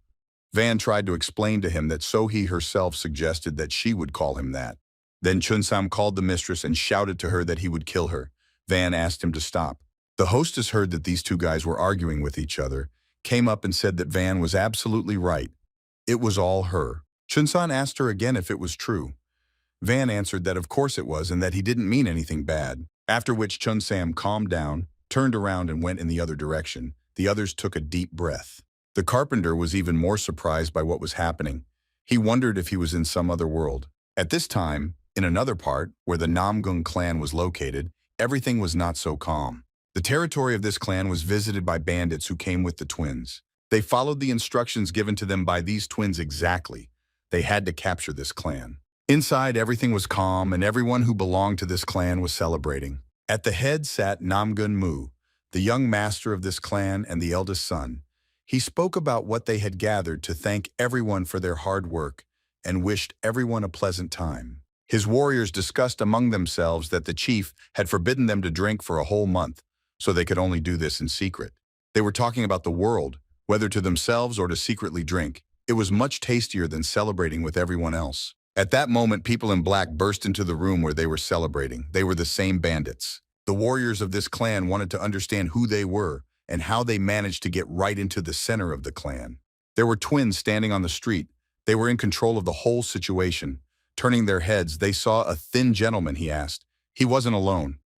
Van tried to explain to him that so he herself suggested that she would call him that. Then Chun Sam called the mistress and shouted to her that he would kill her. Van asked him to stop. The hostess heard that these two guys were arguing with each other, came up and said that Van was absolutely right. It was all her. Chun Sam asked her again if it was true. Van answered that of course it was and that he didn't mean anything bad. After which Chun Sam calmed down, turned around and went in the other direction. The others took a deep breath. The carpenter was even more surprised by what was happening. He wondered if he was in some other world. At this time, in another part, where the Namgung clan was located, everything was not so calm. The territory of this clan was visited by bandits who came with the twins. They followed the instructions given to them by these twins exactly. They had to capture this clan. Inside, everything was calm, and everyone who belonged to this clan was celebrating. At the head sat Namgun Mu, the young master of this clan and the eldest son. He spoke about what they had gathered to thank everyone for their hard work and wished everyone a pleasant time. His warriors discussed among themselves that the chief had forbidden them to drink for a whole month, so they could only do this in secret. They were talking about the world, whether to themselves or to secretly drink. It was much tastier than celebrating with everyone else. At that moment, people in black burst into the room where they were celebrating. They were the same bandits. The warriors of this clan wanted to understand who they were and how they managed to get right into the center of the clan. There were twins standing on the street. They were in control of the whole situation. Turning their heads, they saw a thin gentleman, he asked. He wasn't alone.